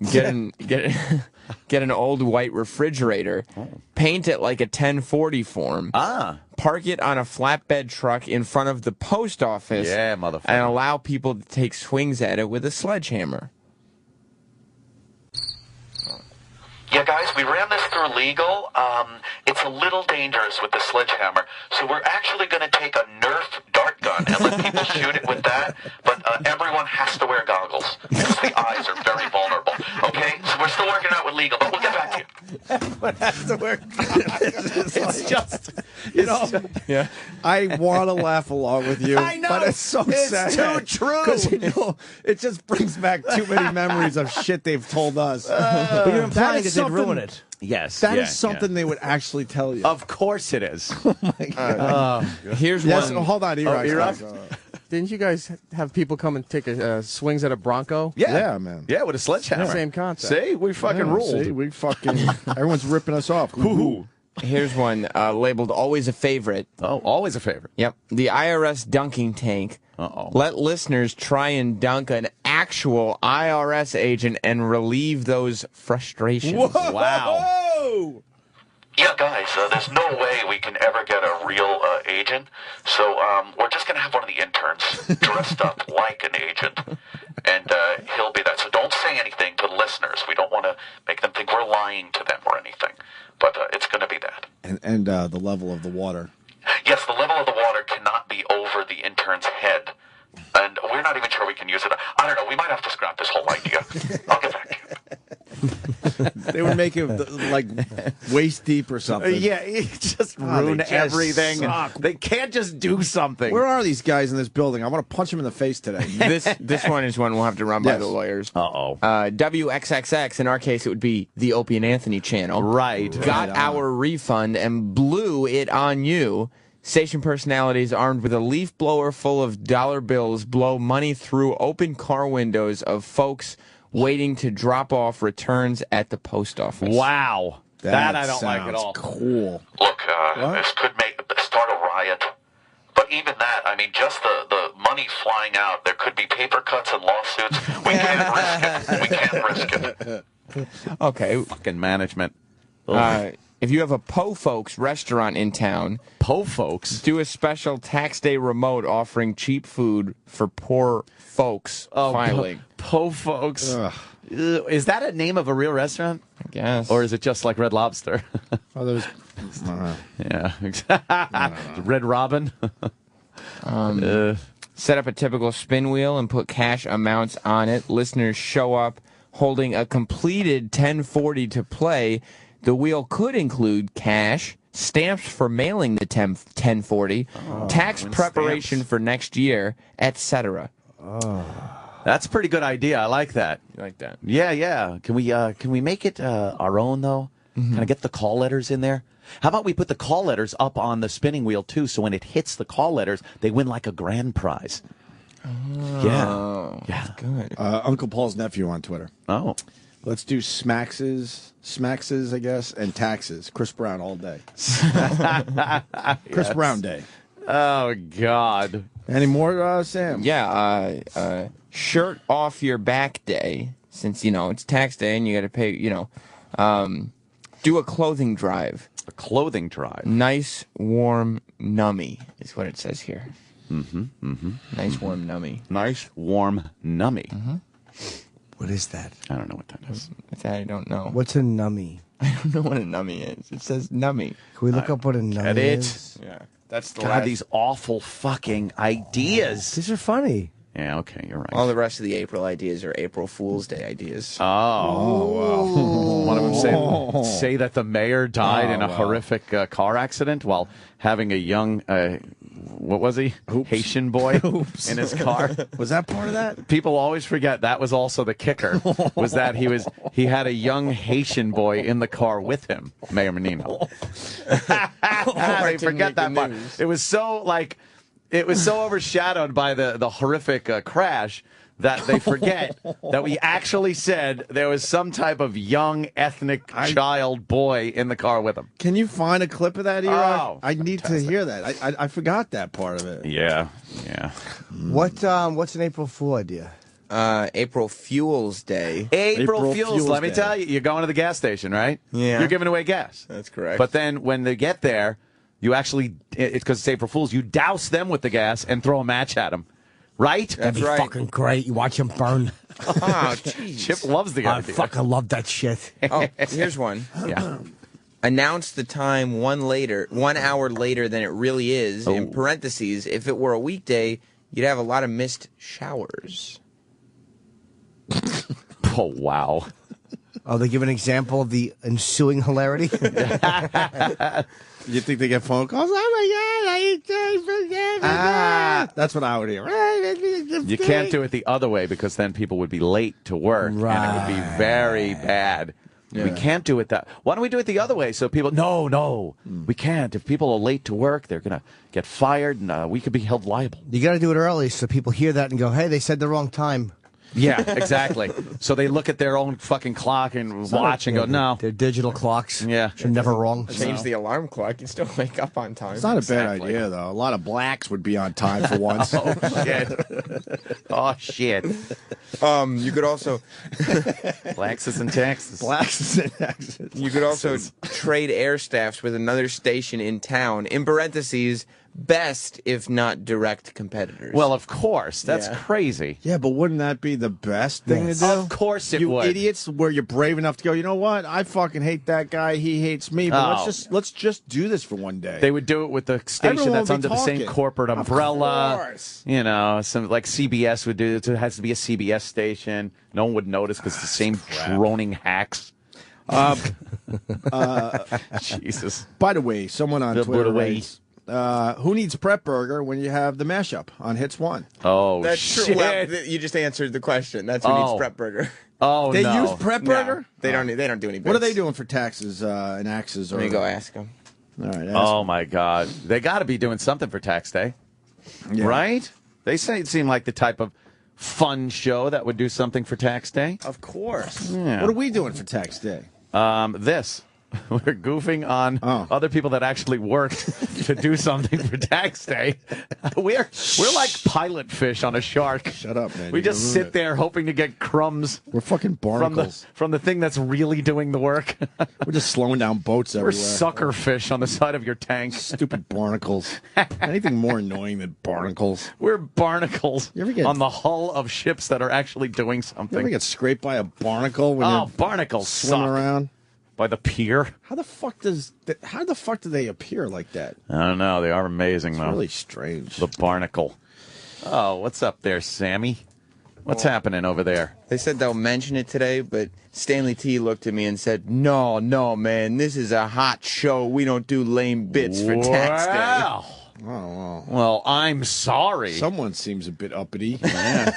Speaker 5: Get an old white refrigerator, paint it like a 1040 form, park it on a flatbed truck in front of the post office,
Speaker 3: Yeah, motherfucker.
Speaker 5: and allow people to take swings at it with a sledgehammer.
Speaker 8: Yeah, guys, we ran this through legal. It's a little dangerous with the sledgehammer, so we're actually going to take a Nerf dart gun and let people shoot it with that, but everyone has to wear goggles.
Speaker 2: That's the word.
Speaker 3: It's just,
Speaker 2: you know,
Speaker 5: yeah.
Speaker 2: I want to laugh along with you.
Speaker 3: I know,
Speaker 2: but it's so
Speaker 3: it's
Speaker 2: sad.
Speaker 3: too true.
Speaker 2: Because it just brings back too many memories of shit they've told us.
Speaker 4: But you're implying that they'd
Speaker 2: something-
Speaker 4: ruin it.
Speaker 3: Yes.
Speaker 2: That is something they would actually tell you.
Speaker 3: Of course it is.
Speaker 2: Oh my God.
Speaker 5: Here's
Speaker 2: Yes,
Speaker 5: one.
Speaker 2: hold on,
Speaker 3: E-Rock?
Speaker 9: Didn't you guys have people come and take swings at a Bronco?
Speaker 2: Yeah, man.
Speaker 3: Yeah, with a sledgehammer.
Speaker 9: Same concept.
Speaker 3: See, we fucking ruled.
Speaker 2: See, we fucking everyone's ripping us off.
Speaker 3: Hoo-hoo.
Speaker 5: Here's one labeled always a favorite.
Speaker 3: Oh, always a favorite.
Speaker 5: Yep. The IRS dunking tank.
Speaker 3: Uh-oh.
Speaker 5: Let listeners try and dunk an actual IRS agent and relieve those frustrations.
Speaker 3: Wow.
Speaker 2: Whoa!
Speaker 8: Yeah, guys, there's no way we can ever get a real agent, so we're just going to have one of the interns dressed up like an agent, and he'll be that. So don't say anything to the listeners. We don't want to make them think we're lying to them or anything, but it's going to be that.
Speaker 2: And the level of the water.
Speaker 8: Yes, the level of the water cannot be over the intern's head, and we're not even sure we can use it. I don't know, we might have to scrap this whole idea. I'll get back to you.
Speaker 2: They would make it like waist deep or something.
Speaker 3: Yeah, it just ruin
Speaker 2: they just
Speaker 3: everything.
Speaker 2: suck.
Speaker 3: They can't just do something.
Speaker 2: Where are these guys in this building? I want to punch them in the face today.
Speaker 5: This one is one we'll have to run by
Speaker 2: Yes.
Speaker 5: the lawyers.
Speaker 3: Uh-oh.
Speaker 5: WXXX, in our case, it would be the Opie and Anthony channel.
Speaker 3: Right.
Speaker 5: Got
Speaker 2: Right on.
Speaker 5: our refund and blew it on you. Station personalities armed with a leaf blower full of dollar bills blow money through open car windows of folks waiting to drop off returns at the post office.
Speaker 3: Wow. That I don't like at
Speaker 2: sounds
Speaker 3: all.
Speaker 2: Cool.
Speaker 8: Look, this could start a riot. But even that, I mean, just the money flying out, there could be paper cuts and lawsuits. We can't risk it. We can't risk it.
Speaker 5: Okay.
Speaker 3: Fucking management.
Speaker 5: If you have a Po Folks restaurant in town,
Speaker 3: Po Folks?
Speaker 5: do a special tax day remote offering cheap food for poor folks filing.
Speaker 3: Po Folks. Is that a name of a real restaurant?
Speaker 5: I guess.
Speaker 3: Or is it just like Red Lobster?
Speaker 2: Oh, there's.
Speaker 3: Yeah. Red Robin?
Speaker 5: Set up a typical spin wheel and put cash amounts on it. Listeners show up holding a completed 1040 to play. The wheel could include cash, stamps for mailing the 1040, tax preparation for next year, etc.
Speaker 3: That's a pretty good idea. I like that.
Speaker 5: You like that?
Speaker 3: Yeah. Can we make it our own, though? Can I get the call letters in there? How about we put the call letters up on the spinning wheel, too, so when it hits the call letters, they win like a grand prize. Yeah.
Speaker 5: That's good.
Speaker 2: Uncle Paul's nephew on Twitter.
Speaker 3: Oh.
Speaker 2: Let's do smaxes, I guess, and taxes. Chris Brown all day. Chris Brown day.
Speaker 3: Oh, God.
Speaker 2: Any more, Sam?
Speaker 5: Yeah, shirt off your back day, since, it's tax day and you got to pay, do a clothing drive.
Speaker 3: A clothing drive.
Speaker 5: Nice, warm nummy is what it says here.
Speaker 3: Mm-hmm.
Speaker 5: Nice, warm nummy.
Speaker 3: Nice, warm nummy.
Speaker 5: Mm-hmm.
Speaker 4: What is that?
Speaker 3: I don't know what that is.
Speaker 5: I don't know.
Speaker 4: What's a nummy?
Speaker 5: I don't know what a nummy is. It says nummy.
Speaker 4: Can we look up what a nummy is?
Speaker 5: Yeah, that's the
Speaker 3: God,
Speaker 5: last.
Speaker 3: these awful fucking ideas.
Speaker 4: These are funny.
Speaker 3: Yeah, okay, you're right.
Speaker 5: All the rest of the April ideas are April Fool's Day ideas.
Speaker 3: Wow. One of them say that the mayor died in a horrific car accident while having a young, what was he? Haitian boy in his car.
Speaker 2: Was that part of that?
Speaker 3: People always forget that was also the kicker, was that he had a young Haitian boy in the car with him, Mayor Menino. They forget that part. It was so overshadowed by the horrific crash that they forget that we actually said there was some type of young ethnic child boy in the car with him.
Speaker 2: Can you find a clip of that, E-Rock?
Speaker 3: Oh,
Speaker 2: I need to hear that. I forgot that part of it.
Speaker 3: Yeah.
Speaker 4: What's an April Fool idea?
Speaker 5: April Fuel's Day.
Speaker 3: April Fuels, let me tell you, you're going to the gas station, right?
Speaker 5: Yeah.
Speaker 3: You're giving away gas.
Speaker 5: That's correct.
Speaker 3: But then when they get there, you actually, it's because it's April Fool's, you douse them with the gas and throw a match at them. Right?
Speaker 4: That'd be fucking great. You watch them burn.
Speaker 5: Oh, jeez.
Speaker 3: Chip loves the
Speaker 4: I
Speaker 3: idea.
Speaker 4: fucking love that shit.
Speaker 5: Oh, here's one.
Speaker 3: Yeah.
Speaker 5: Announce the time 1 hour later than it really is. In parentheses, if it were a weekday, you'd have a lot of missed showers.
Speaker 3: Oh, wow.
Speaker 4: Oh, they give an example of the ensuing hilarity?
Speaker 2: You think they get phone calls? Oh my God! That's what I would hear.
Speaker 3: You can't do it the other way because then people would be late to work, and it would be very bad. Yeah. We can't do it that. Why don't we do it the other way? So people, no, we can't. If people are late to work, they're gonna get fired, and we could be held liable.
Speaker 4: You got to do it early so people hear that and go, "Hey, they said the wrong time."
Speaker 3: Yeah, exactly. So they look at their own fucking clock and watch and go, no.
Speaker 4: They're digital clocks.
Speaker 3: Yeah.
Speaker 4: They're never wrong.
Speaker 5: Change the alarm clock. You still wake up on time.
Speaker 2: It's not a bad idea, though. A lot of blacks would be on time for once.
Speaker 3: Oh, shit. Oh, shit.
Speaker 5: You could also...
Speaker 3: Axes'n'Taxes.
Speaker 2: Axes'n'Taxes.
Speaker 5: You could also trade air staffs with another station in town. In parentheses, best, if not direct competitors.
Speaker 3: Well, of course. That's crazy.
Speaker 2: Yeah, but wouldn't that be the best thing to do?
Speaker 3: Of course it would.
Speaker 2: You idiots, where you're brave enough to go, you know what? I fucking hate that guy. He hates me. But let's just do this for one day.
Speaker 3: They would do it with the station
Speaker 2: Everyone
Speaker 3: that's
Speaker 2: would
Speaker 3: under
Speaker 2: be
Speaker 3: the same
Speaker 2: talking.
Speaker 3: corporate umbrella.
Speaker 2: Of course.
Speaker 3: You know, some like CBS would do it. It has to be a CBS station. No one would notice because it's the same droning hacks. Jesus.
Speaker 2: By the way, someone on Twitter writes, who needs PrepBurger when you have the mashup on Hits 1?
Speaker 3: Oh,
Speaker 5: That's
Speaker 3: shit.
Speaker 5: true. Well, you just answered the question. That's who needs PrepBurger.
Speaker 3: Oh,
Speaker 2: They
Speaker 3: no.
Speaker 2: use PrepBurger?
Speaker 5: No, they don't do any bits.
Speaker 2: What are they doing for taxes and axes?
Speaker 5: Let me go ask them.
Speaker 2: All right.
Speaker 3: Oh, my God. They got to be doing something for tax day.
Speaker 2: Yeah.
Speaker 3: Right? They seem like the type of fun show that would do something for tax day.
Speaker 5: Of course.
Speaker 3: Yeah.
Speaker 2: What are we doing for tax day?
Speaker 3: This. We're goofing on other people that actually work to do something for tax day. We're like pilot fish on a shark.
Speaker 2: Shut up, man.
Speaker 3: We just sit there hoping to get crumbs.
Speaker 2: We're fucking barnacles.
Speaker 3: From the thing that's really doing the work.
Speaker 2: We're just slowing down boats everywhere.
Speaker 3: We're sucker fish on the side of your tank.
Speaker 2: Stupid barnacles. Anything more annoying than barnacles?
Speaker 3: We're barnacles
Speaker 2: You ever get-
Speaker 3: on the hull of ships that are actually doing
Speaker 2: You
Speaker 3: something.
Speaker 2: ever get scraped by a barnacle when you're
Speaker 3: barnacles
Speaker 2: swimming
Speaker 3: suck.
Speaker 2: around?
Speaker 3: By the pier?
Speaker 2: How the fuck do they appear like that?
Speaker 3: I don't know. They are amazing, though.
Speaker 2: Really strange.
Speaker 3: The barnacle. Oh, what's up there, Sammy? What's happening over there?
Speaker 5: They said they'll mention it today, but Stanley T looked at me and said, no, man, this is a hot show. We don't do lame bits for tax day.
Speaker 2: Oh,
Speaker 3: well, I'm sorry.
Speaker 2: Someone seems a bit uppity.
Speaker 3: Yeah.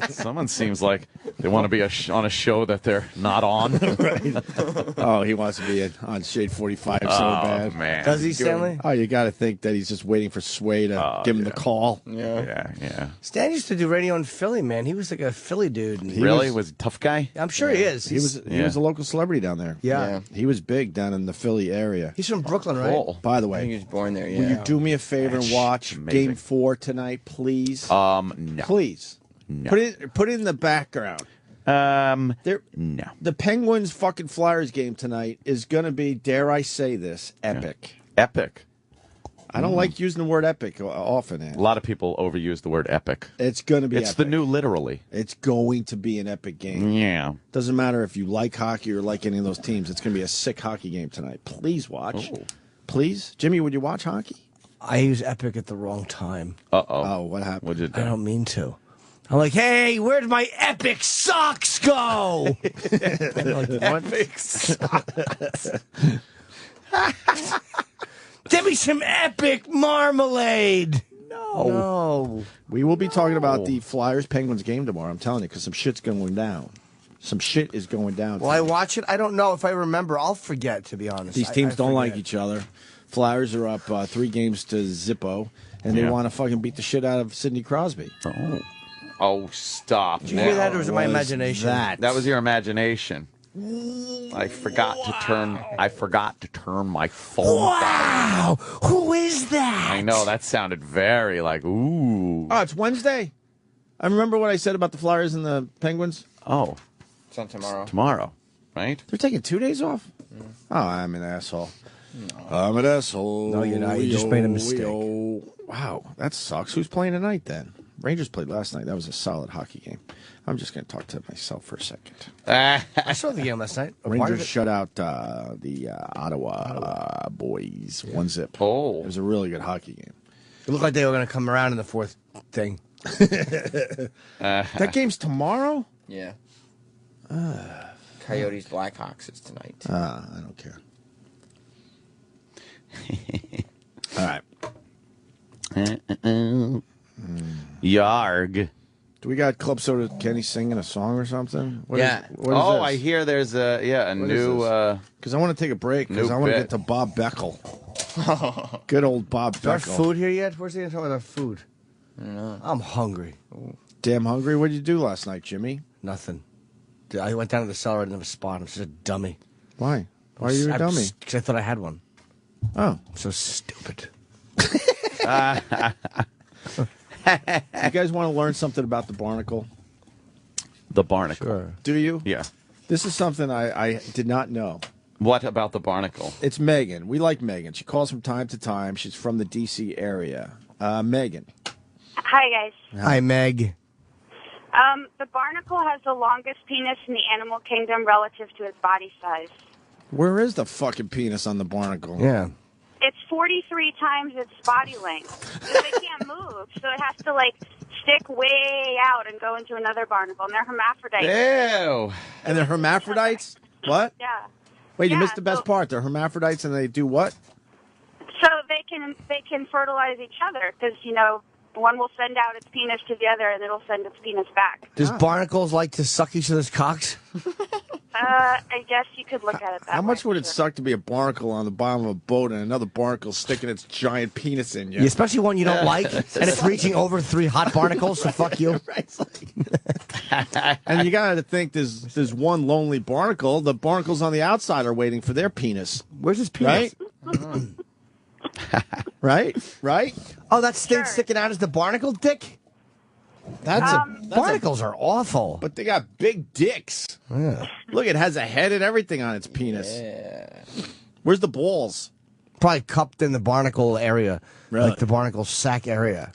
Speaker 3: Someone seems like they want to be on a show that they're not on.
Speaker 2: Right. Oh, he wants to be on Shade 45 so bad.
Speaker 3: Man.
Speaker 4: Does he, Stanley?
Speaker 2: Oh, you got to think that he's just waiting for Sway to give him the call.
Speaker 3: Yeah.
Speaker 4: Stan used to do radio in Philly, man. He was like a Philly dude. And
Speaker 3: Really? Was he a tough guy?
Speaker 4: I'm sure he is.
Speaker 2: He was a local celebrity down there.
Speaker 4: Yeah.
Speaker 2: He was big down in the Philly area.
Speaker 4: He's from Brooklyn, right?
Speaker 3: Cool.
Speaker 2: By the
Speaker 5: I think he
Speaker 2: way,
Speaker 5: was born there,
Speaker 2: will you do me a favor and watch
Speaker 3: amazing.
Speaker 2: Game 4 tonight, please?
Speaker 3: No.
Speaker 2: Please.
Speaker 3: No.
Speaker 2: Put it in the background.
Speaker 3: No.
Speaker 2: The Penguins fucking Flyers game tonight is going to be, dare I say this, epic.
Speaker 3: Yeah. Epic.
Speaker 2: I don't like using the word epic often.
Speaker 3: A lot of people overuse the word epic.
Speaker 2: It's going to be
Speaker 3: It's
Speaker 2: epic.
Speaker 3: the new literally.
Speaker 2: It's going to be an epic game.
Speaker 3: Yeah.
Speaker 2: Doesn't matter if you like hockey or like any of those teams. It's going to be a sick hockey game tonight. Please watch.
Speaker 3: Oh.
Speaker 2: Please. Jimmy, would you watch hockey?
Speaker 4: I use epic at the wrong time.
Speaker 3: Uh-oh.
Speaker 2: Oh, what happened?
Speaker 3: What'd you do?
Speaker 4: I don't mean to. I'm like, hey, where'd my epic socks go? I'm like, what?
Speaker 3: Epic socks.
Speaker 4: Give me some epic marmalade. No.
Speaker 2: We will be talking about the Flyers-Penguins game tomorrow, I'm telling you, because some shit's going down. Some shit is going down.
Speaker 4: Will I watch it? I don't know. If I remember, I'll forget, to be honest.
Speaker 2: These teams
Speaker 4: I
Speaker 2: don't like
Speaker 4: forget.
Speaker 2: each other. Flyers are up 3 games to Zippo, and they want to fucking beat the shit out of Sidney Crosby.
Speaker 3: Oh, stop.
Speaker 4: Did you hear that, or was it my imagination?
Speaker 3: That was your imagination. I forgot to turn my phone down.
Speaker 4: Wow! Who is that?
Speaker 3: I know, that sounded very like, ooh.
Speaker 2: Oh, it's Wednesday. I remember what I said about the Flyers and the Penguins.
Speaker 3: Oh.
Speaker 5: It's on tomorrow.
Speaker 3: Tomorrow, right?
Speaker 2: They're taking 2 days off? Oh, I'm an asshole. No. I'm an asshole.
Speaker 4: No, you're not. You just made a mistake.
Speaker 2: Wow, that sucks. Who's playing tonight then? Rangers played last night. That was a solid hockey game. I'm just going to talk to myself for a second.
Speaker 4: I saw the game last night.
Speaker 2: Rangers shut out the Ottawa boys 1-0.
Speaker 3: Oh.
Speaker 2: It was a really good hockey game.
Speaker 4: It looked like they were going to come around in the fourth thing.
Speaker 2: That game's tomorrow?
Speaker 5: Yeah. Coyotes Blackhawks is tonight.
Speaker 2: I don't care. All right.
Speaker 3: Yarg.
Speaker 2: Do we got Club Soda Kenny singing a song or something? What
Speaker 3: Yeah.
Speaker 2: is this?
Speaker 3: I hear there's a new.
Speaker 2: Because I want to take a break because I want to get to Bob Beckel. Good old Bob
Speaker 4: Is our
Speaker 2: Beckel.
Speaker 4: food here yet? Where's the talking about our food?
Speaker 5: I don't know.
Speaker 4: I'm hungry.
Speaker 2: Damn hungry. What did you do last night, Jimmy?
Speaker 4: Nothing. I went down to the cellar. I didn't have a spot. I'm such a dummy.
Speaker 2: Why? Why are you a dummy?
Speaker 4: Because I thought I had one.
Speaker 2: Oh.
Speaker 4: I'm so stupid.
Speaker 2: You guys want to learn something about the Barnacle?
Speaker 3: The Barnacle.
Speaker 4: Sure.
Speaker 2: Do you?
Speaker 3: Yeah.
Speaker 2: This is something I did not know.
Speaker 3: What about the Barnacle?
Speaker 2: It's Megan. We like Megan. She calls from time to time. She's from the D.C. area. Megan.
Speaker 10: Hi, guys.
Speaker 4: Hi, Meg.
Speaker 10: The barnacle has the longest penis in the animal kingdom relative to its body size.
Speaker 2: Where is the fucking penis on the Barnacle?
Speaker 4: Yeah.
Speaker 10: It's 43 times its body length. So they can't move, so it has to, stick way out and go into another barnacle, and they're hermaphrodites.
Speaker 2: Ew. And they're hermaphrodites? What?
Speaker 10: Yeah.
Speaker 2: Wait, you missed the best part. They're hermaphrodites and they do what?
Speaker 10: So they can fertilize each other, because, one will send out its penis to the other, and it'll send its penis back.
Speaker 4: Does barnacles like to suck each other's cocks?
Speaker 10: I guess you could look at it that way.
Speaker 2: How much would it suck to be a barnacle on the bottom of a boat and another barnacle sticking its giant penis in you?
Speaker 4: Yeah, especially one you don't like, and it's reaching over 3 hot barnacles, so fuck you.
Speaker 2: And you got to think there's one lonely barnacle. The barnacles on the outside are waiting for their penis.
Speaker 4: Where's his penis?
Speaker 2: Right? Right?
Speaker 4: Oh, that thing sticking out is the barnacle dick? Barnacles are awful.
Speaker 2: But they got big dicks.
Speaker 4: Yeah.
Speaker 2: Look, it has a head and everything on its penis.
Speaker 5: Yeah.
Speaker 2: Where's the balls?
Speaker 4: Probably cupped in the barnacle area.
Speaker 2: Really?
Speaker 4: Like the barnacle sac area.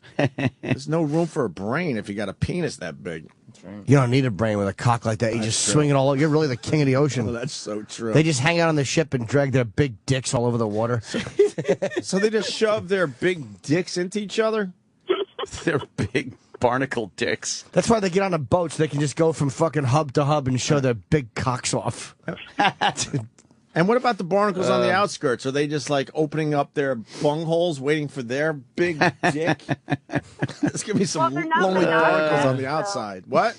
Speaker 2: There's no room for a brain if you got a penis that big.
Speaker 5: That's right.
Speaker 4: You don't need a brain with a cock like that. You just swing it all over. You're really the king of the ocean.
Speaker 2: Oh, that's so true.
Speaker 4: They just hang out on the ship and drag their big dicks all over the water.
Speaker 2: So they just shove their big dicks into each other?
Speaker 3: They're big barnacle dicks.
Speaker 4: That's why they get on a boat so they can just go from fucking hub to hub and show their big cocks off.
Speaker 2: And what about the barnacles on the outskirts? Are they just opening up their bungholes waiting for their big dick? There's going to be some lonely barnacles on the outside. What?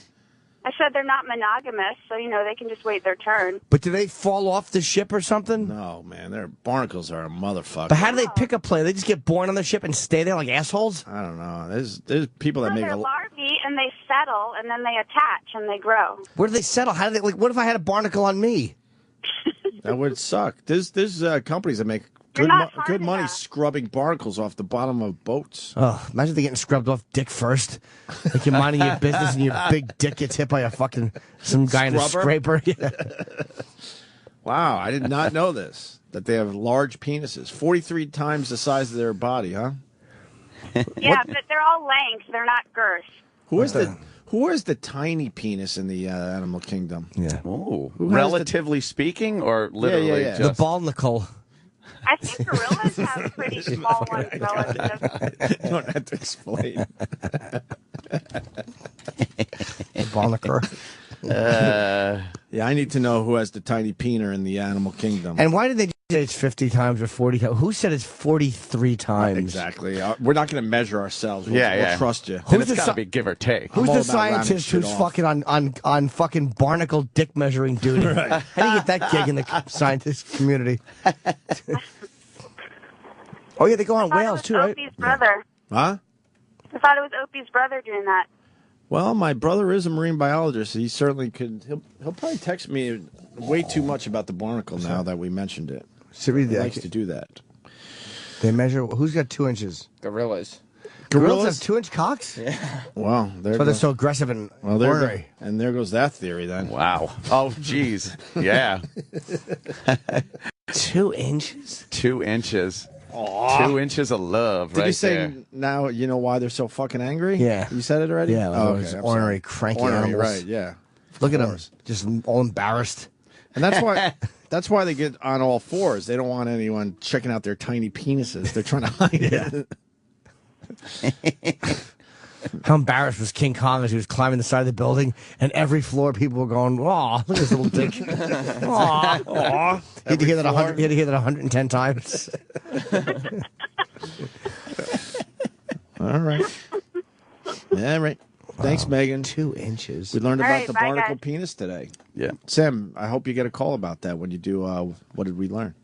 Speaker 10: I said they're not monogamous, so, they can just wait their turn.
Speaker 4: But do they fall off the ship or something?
Speaker 2: No, man. Their barnacles are a motherfucker.
Speaker 4: But how do they pick up play? They just get born on the ship and stay there like assholes?
Speaker 2: I don't know. There's people that make
Speaker 10: They're larvae, and they settle, and then they attach, and they grow.
Speaker 4: Where do they settle? How do they what if I had a barnacle on me?
Speaker 2: That would suck. There's companies that make good money scrubbing barnacles off the bottom of boats.
Speaker 4: Oh, imagine they getting scrubbed off dick first. Like you're minding your business and your big dick gets hit by some guy in a scraper. Yeah.
Speaker 2: Wow, I did not know this. That they have large penises. 43 times the size of their body, huh?
Speaker 10: Yeah, but they're all length. They're not girth.
Speaker 2: Who is the tiny penis in the animal kingdom?
Speaker 4: Yeah.
Speaker 3: Oh, relatively speaking, or literally
Speaker 2: yeah.
Speaker 3: just
Speaker 4: the barnacle.
Speaker 10: I think gorillas have pretty small ones relative.
Speaker 2: You don't have to explain.
Speaker 4: Barnacle.
Speaker 2: Yeah, I need to know who has the tiny peener in the animal kingdom.
Speaker 4: And why did they say it's 50 times or 40 times? Who said it's 43 times?
Speaker 2: Exactly. We're not going to measure ourselves. We'll trust you.
Speaker 3: And it's got to be give or take.
Speaker 4: Who's the scientist who's fucking on fucking barnacle dick measuring duty? Right. How do you get that gig in the scientist community? Oh, yeah, they go on whales, too, right?
Speaker 10: Opie's brother.
Speaker 2: Huh?
Speaker 10: I thought it was Opie's brother doing that.
Speaker 2: Well, my brother is a marine biologist. He certainly could. He'll probably text me way too much about the barnacle now that we mentioned it. He likes to do that.
Speaker 4: They measure. Who's got 2 inches?
Speaker 5: Gorillas.
Speaker 4: Gorillas have 2-inch cocks?
Speaker 5: Yeah.
Speaker 2: Wow.
Speaker 4: So they're so aggressive and ornery.
Speaker 2: And there goes that theory then.
Speaker 3: Wow. Oh, jeez. Yeah.
Speaker 4: 2 inches?
Speaker 3: 2 inches.
Speaker 2: Aww.
Speaker 3: 2 inches of love.
Speaker 2: Did
Speaker 3: right
Speaker 2: you say
Speaker 3: there.
Speaker 2: Now you know why they're so fucking angry?
Speaker 4: Yeah.
Speaker 2: You said it already?
Speaker 4: Yeah.
Speaker 2: Oh,
Speaker 4: Those
Speaker 2: okay.
Speaker 4: ornery, cranky animals.
Speaker 2: Right, yeah.
Speaker 4: Look at them. Just all embarrassed.
Speaker 2: And that's why that's why they get on all fours. They don't want anyone checking out their tiny penises. They're trying to hide it.
Speaker 4: How embarrassed was King Kong as he was climbing the side of the building, and every floor people were going, "Aw, look at this little dick." Aw, aw. He had to hear that 110 times.
Speaker 2: All right. Yeah, right. Thanks, Megan.
Speaker 4: 2 inches.
Speaker 2: We learned
Speaker 10: All
Speaker 2: about
Speaker 10: right,
Speaker 2: the
Speaker 10: bye,
Speaker 2: barnacle
Speaker 10: guys.
Speaker 2: penis today.
Speaker 3: Yeah.
Speaker 2: Sam, I hope you get a call about that when you do. What did we learn?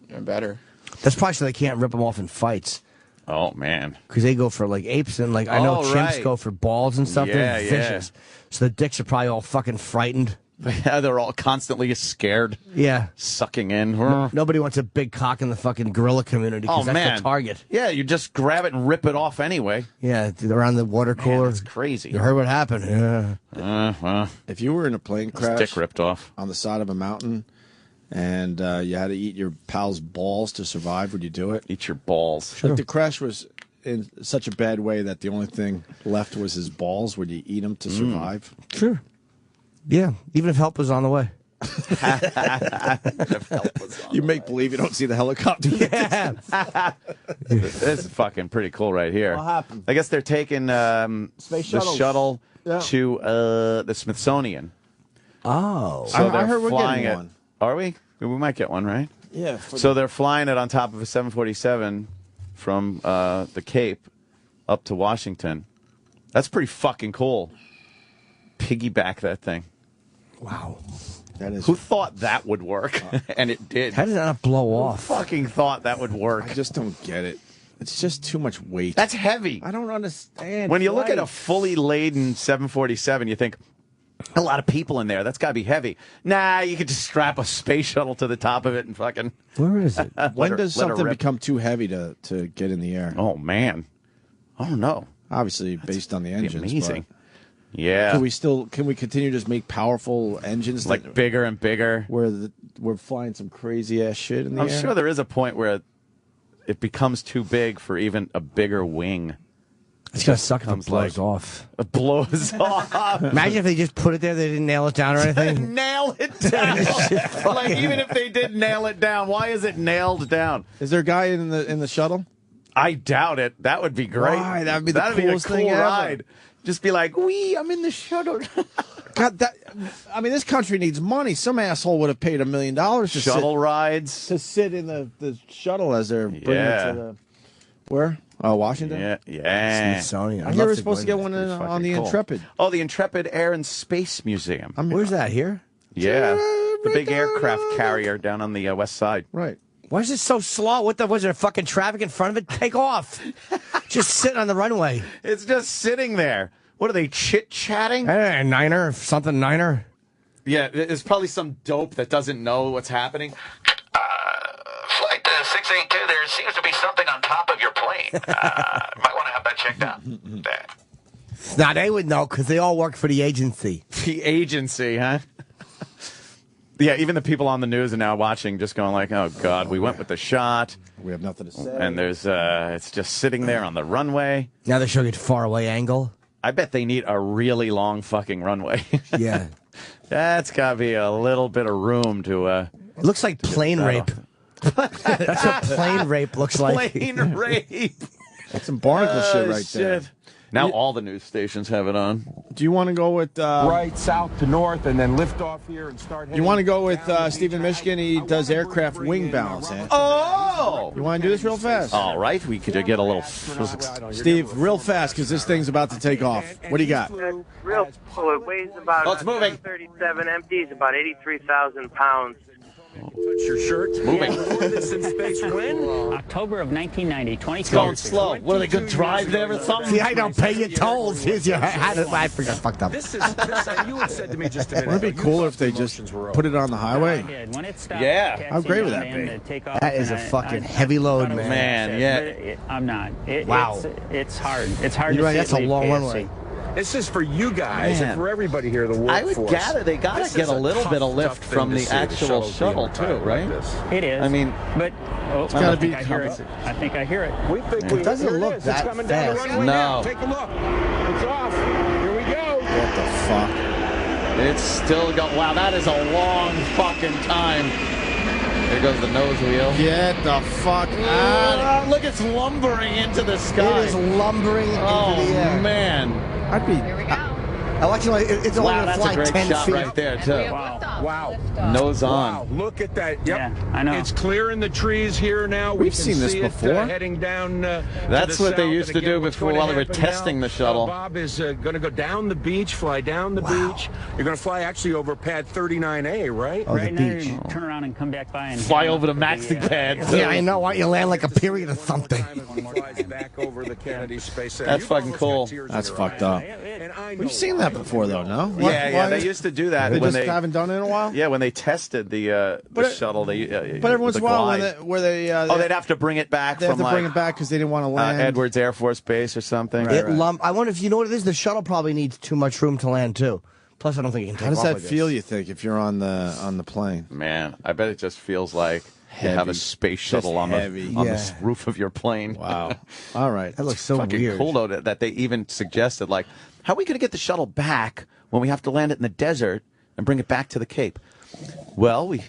Speaker 5: Better.
Speaker 4: That's probably so they can't rip them off in fights.
Speaker 3: Oh, man.
Speaker 4: Because they go for like apes and like I know
Speaker 3: Oh,
Speaker 4: chimps
Speaker 3: right.
Speaker 4: go for balls and stuff.
Speaker 3: Yeah,
Speaker 4: They're
Speaker 3: yeah.
Speaker 4: vicious. So the dicks are probably all fucking frightened.
Speaker 3: Yeah, they're all constantly scared.
Speaker 4: Yeah.
Speaker 3: Sucking in.
Speaker 4: Nobody wants a big cock in the fucking gorilla community because
Speaker 3: Oh,
Speaker 4: that's
Speaker 3: man.
Speaker 4: the target.
Speaker 3: Yeah, you just grab it and rip it off anyway.
Speaker 4: Yeah, around the water cooler.
Speaker 3: It's crazy.
Speaker 4: You heard what happened? Yeah.
Speaker 3: Well,
Speaker 2: If you were in a plane crash,
Speaker 3: dick ripped off
Speaker 2: on the side of a mountain, and you had to eat your pal's balls to survive, would you do it?
Speaker 3: Eat your balls.
Speaker 2: Like the crash was in such a bad way that the only thing left was his balls. Would you eat them to survive?
Speaker 4: Sure. Yeah, even if help was on the way.
Speaker 2: You make believe you don't see the helicopter.
Speaker 4: Yeah.
Speaker 3: This is fucking pretty cool right here.
Speaker 2: What happened?
Speaker 3: I guess they're taking the
Speaker 2: shuttles.
Speaker 3: shuttle
Speaker 2: Yeah.
Speaker 3: to the Smithsonian.
Speaker 4: Oh.
Speaker 3: So
Speaker 2: I
Speaker 3: they're
Speaker 2: heard we're
Speaker 3: flying
Speaker 2: getting
Speaker 3: it.
Speaker 2: one.
Speaker 3: Are we? We might get one, right?
Speaker 2: Yeah.
Speaker 3: So they're flying it on top of a 747 from the Cape up to Washington. That's pretty fucking cool. Piggyback that thing.
Speaker 4: Wow.
Speaker 2: That is.
Speaker 3: Who thought that would work? And it did.
Speaker 4: How did that not blow
Speaker 3: Who
Speaker 4: off?
Speaker 3: fucking thought that would work?
Speaker 2: I just don't get it. It's just too much weight.
Speaker 3: That's heavy.
Speaker 2: I don't understand.
Speaker 3: When you look at a
Speaker 2: flight.
Speaker 3: fully laden 747, you think, a lot of people in there. That's got to be heavy. Nah, you could just strap a space shuttle to the top of it and fucking...
Speaker 4: Where is it?
Speaker 2: When does something become too heavy to get in the air?
Speaker 3: Oh, man. I don't know.
Speaker 2: Obviously, based on the
Speaker 3: That'd be
Speaker 2: engines.
Speaker 3: amazing.
Speaker 2: but
Speaker 3: Yeah.
Speaker 2: Can we continue to just make powerful engines
Speaker 3: Like bigger and bigger.
Speaker 2: where we're flying some crazy ass shit in the
Speaker 3: I'm
Speaker 2: air?
Speaker 3: sure there is a point where it becomes too big for even a bigger wing.
Speaker 4: It's going to suck if it
Speaker 3: Comes
Speaker 4: blows
Speaker 3: like-
Speaker 4: off.
Speaker 3: It blows off.
Speaker 4: Imagine if they just put it there, they didn't nail it down or anything.
Speaker 3: Nail it down. Like, even if they did nail it down, why is it nailed down?
Speaker 2: Is there a guy in the shuttle?
Speaker 3: I doubt it. That would be great.
Speaker 2: Why? That'd be the
Speaker 3: That'd
Speaker 2: coolest
Speaker 3: be a
Speaker 2: thing
Speaker 3: cool
Speaker 2: ever.
Speaker 3: ride. Just be like, wee, I'm in the shuttle.
Speaker 2: God, I mean, this country needs money. Some asshole would have paid $1 million to
Speaker 3: Shuttle rides.
Speaker 2: to sit in the shuttle as they're bringing
Speaker 3: Yeah.
Speaker 2: it to the where? Oh, Washington.
Speaker 3: Yeah, yeah.
Speaker 4: Smithsonian.
Speaker 2: I
Speaker 4: I'd
Speaker 2: hear
Speaker 4: love
Speaker 2: we're
Speaker 4: to
Speaker 2: supposed to
Speaker 4: go
Speaker 2: get
Speaker 4: in
Speaker 2: one
Speaker 4: there.
Speaker 2: on the
Speaker 3: Cool.
Speaker 2: Intrepid.
Speaker 3: Oh, the Intrepid Air and Space Museum.
Speaker 4: Where's that, here?
Speaker 3: Yeah. The big aircraft carrier down on the west side.
Speaker 2: Right.
Speaker 4: Why is it so slow? Was there fucking traffic in front of it? Take off. Just sitting on the runway.
Speaker 3: It's just sitting there. What are they, chit-chatting?
Speaker 4: Hey, Niner, something Niner.
Speaker 3: Yeah, there's probably some dope that doesn't know what's happening.
Speaker 8: Flight 682, there seems to be something on top of your plane. Might want to have that checked out.
Speaker 4: Now, they would know because they all work for the agency.
Speaker 3: The agency, huh? Yeah, even the people on the news are now watching, just going like, "Oh God, we went with the shot."
Speaker 2: We have nothing to say.
Speaker 3: And there's, it's just sitting there on the runway.
Speaker 4: Now they're showing it far away angle.
Speaker 3: I bet they need a really long fucking runway.
Speaker 4: Yeah.
Speaker 3: That's got to be a little bit of room to.
Speaker 4: It looks like plane rape. That's what plane rape looks like.
Speaker 3: Plane rape.
Speaker 2: That's some Barnacle shit right there.
Speaker 3: Now all the news stations have it on.
Speaker 2: Do you want to go with
Speaker 11: right south to north and then lift off here and start heading
Speaker 2: You want to go with
Speaker 11: down the
Speaker 2: Stephen
Speaker 11: beach?
Speaker 2: Michigan? He does aircraft wing balance.
Speaker 3: Oh!
Speaker 2: You want to do this real fast?
Speaker 3: All right, we could get a little.
Speaker 2: Steve, real fast because this thing's about to take off. What do you got?
Speaker 12: Real cool. It weighs about
Speaker 3: Oh, it's moving.
Speaker 12: 37 empties, about 83,000 pounds.
Speaker 11: Touch your shirt.
Speaker 3: Moving.
Speaker 11: This in space when?
Speaker 13: October of 1990, 22.
Speaker 3: It's going slow. What are they going to drive there or something?
Speaker 4: See, I don't pay your tolls. Here's your I forgot, fucked up.
Speaker 11: This is you had said to me just a minute.
Speaker 2: Wouldn't it be cooler if they just put it on the highway?
Speaker 13: When it stopped,
Speaker 3: Yeah.
Speaker 2: How great would that be?
Speaker 4: That is a fucking heavy load, man.
Speaker 3: Man, yeah.
Speaker 13: I'm not.
Speaker 4: Wow.
Speaker 13: It's hard. It's hard
Speaker 4: You're
Speaker 13: to
Speaker 4: right,
Speaker 13: see
Speaker 4: that's
Speaker 13: it
Speaker 4: a
Speaker 13: leave
Speaker 4: long
Speaker 13: KFC.
Speaker 4: runway.
Speaker 11: This is for you guys
Speaker 3: Man.
Speaker 11: and for everybody here, the
Speaker 3: I
Speaker 11: workforce.
Speaker 3: would gather they got
Speaker 11: This
Speaker 3: to get
Speaker 11: is
Speaker 3: a little
Speaker 11: tough,
Speaker 3: bit of
Speaker 11: tough
Speaker 3: lift
Speaker 11: thing
Speaker 3: from
Speaker 11: to
Speaker 3: the
Speaker 11: see, the
Speaker 3: actual shuttle,
Speaker 11: being
Speaker 3: too,
Speaker 11: like
Speaker 3: right?
Speaker 11: this.
Speaker 13: It is.
Speaker 3: I mean,
Speaker 13: but
Speaker 2: It's gotta be.
Speaker 13: I hear it. I think I hear it.
Speaker 11: We think
Speaker 4: It doesn't
Speaker 11: here
Speaker 4: look
Speaker 11: is.
Speaker 4: that
Speaker 11: It's coming down the
Speaker 4: fast.
Speaker 11: runway
Speaker 3: No.
Speaker 11: now. Take a look. It's off. Here we go.
Speaker 2: What the fuck?
Speaker 3: it's still going. Wow, that is a long fucking time. There goes the nose wheel.
Speaker 2: Get the fuck out.
Speaker 3: Look, it's lumbering into the sky.
Speaker 4: It is lumbering into the air.
Speaker 3: Oh, man.
Speaker 2: I'd be...
Speaker 14: Here we go.
Speaker 4: It's only
Speaker 3: Wow,
Speaker 4: going to
Speaker 3: that's
Speaker 4: fly
Speaker 3: a great
Speaker 4: 10
Speaker 3: shot
Speaker 4: feet.
Speaker 3: right there, too.
Speaker 11: Wow.
Speaker 3: Nose on.
Speaker 11: Wow. Look at that. Yep.
Speaker 13: Yeah, I know.
Speaker 11: It's clear in the trees here now.
Speaker 2: We've
Speaker 11: We can
Speaker 2: seen this
Speaker 11: see
Speaker 2: before.
Speaker 11: It, heading down.
Speaker 3: That's
Speaker 11: to the
Speaker 3: what they
Speaker 11: south.
Speaker 3: used
Speaker 11: And
Speaker 3: to
Speaker 11: again,
Speaker 3: do
Speaker 11: what's
Speaker 3: before
Speaker 11: going to
Speaker 3: while they were
Speaker 11: happen
Speaker 3: testing
Speaker 11: now,
Speaker 3: the shuttle.
Speaker 11: Bob is going to go down the beach, fly down the beach. You're going to fly actually over pad 39A, right?
Speaker 4: Oh,
Speaker 13: right
Speaker 4: the
Speaker 13: now,
Speaker 4: beach.
Speaker 13: you turn around and come back by and
Speaker 3: Fly over the maxi pad.
Speaker 4: Yeah, I know. Why don't you land like a period of something?
Speaker 11: Back over the Kennedy Space Center.
Speaker 3: That's
Speaker 11: You've
Speaker 3: fucking
Speaker 11: almost
Speaker 3: cool.
Speaker 11: got tears in
Speaker 2: That's
Speaker 11: your
Speaker 2: fucked
Speaker 11: eyes.
Speaker 2: up.
Speaker 11: And I know
Speaker 2: We've seen that before, though, no?
Speaker 3: Yeah, they used to do that.
Speaker 2: They
Speaker 3: when
Speaker 2: just haven't done it in a while?
Speaker 3: Yeah, when they tested the shuttle, they.
Speaker 2: But every once in a while,
Speaker 3: they'd have to bring it back
Speaker 2: they
Speaker 3: from
Speaker 2: have to bring it back because they didn't want to land.
Speaker 3: Edwards Air Force Base or something.
Speaker 4: I wonder if you know what it is. The shuttle probably needs too much room to land too. Plus, I don't think it can take
Speaker 2: How does
Speaker 4: off
Speaker 2: that
Speaker 4: like
Speaker 2: feel?
Speaker 4: this.
Speaker 2: You think if you're on the plane?
Speaker 3: Man, I bet it just feels like you have a
Speaker 2: Heavy.
Speaker 3: space
Speaker 2: Just
Speaker 3: shuttle on
Speaker 2: heavy.
Speaker 3: the
Speaker 4: Yeah.
Speaker 3: roof of your plane.
Speaker 2: Wow. All right.
Speaker 4: That looks so
Speaker 3: Fucking
Speaker 4: weird.
Speaker 3: cool though that they even suggested like, how are we going to get the shuttle back when we have to land it in the desert and bring it back to the Cape? Well, we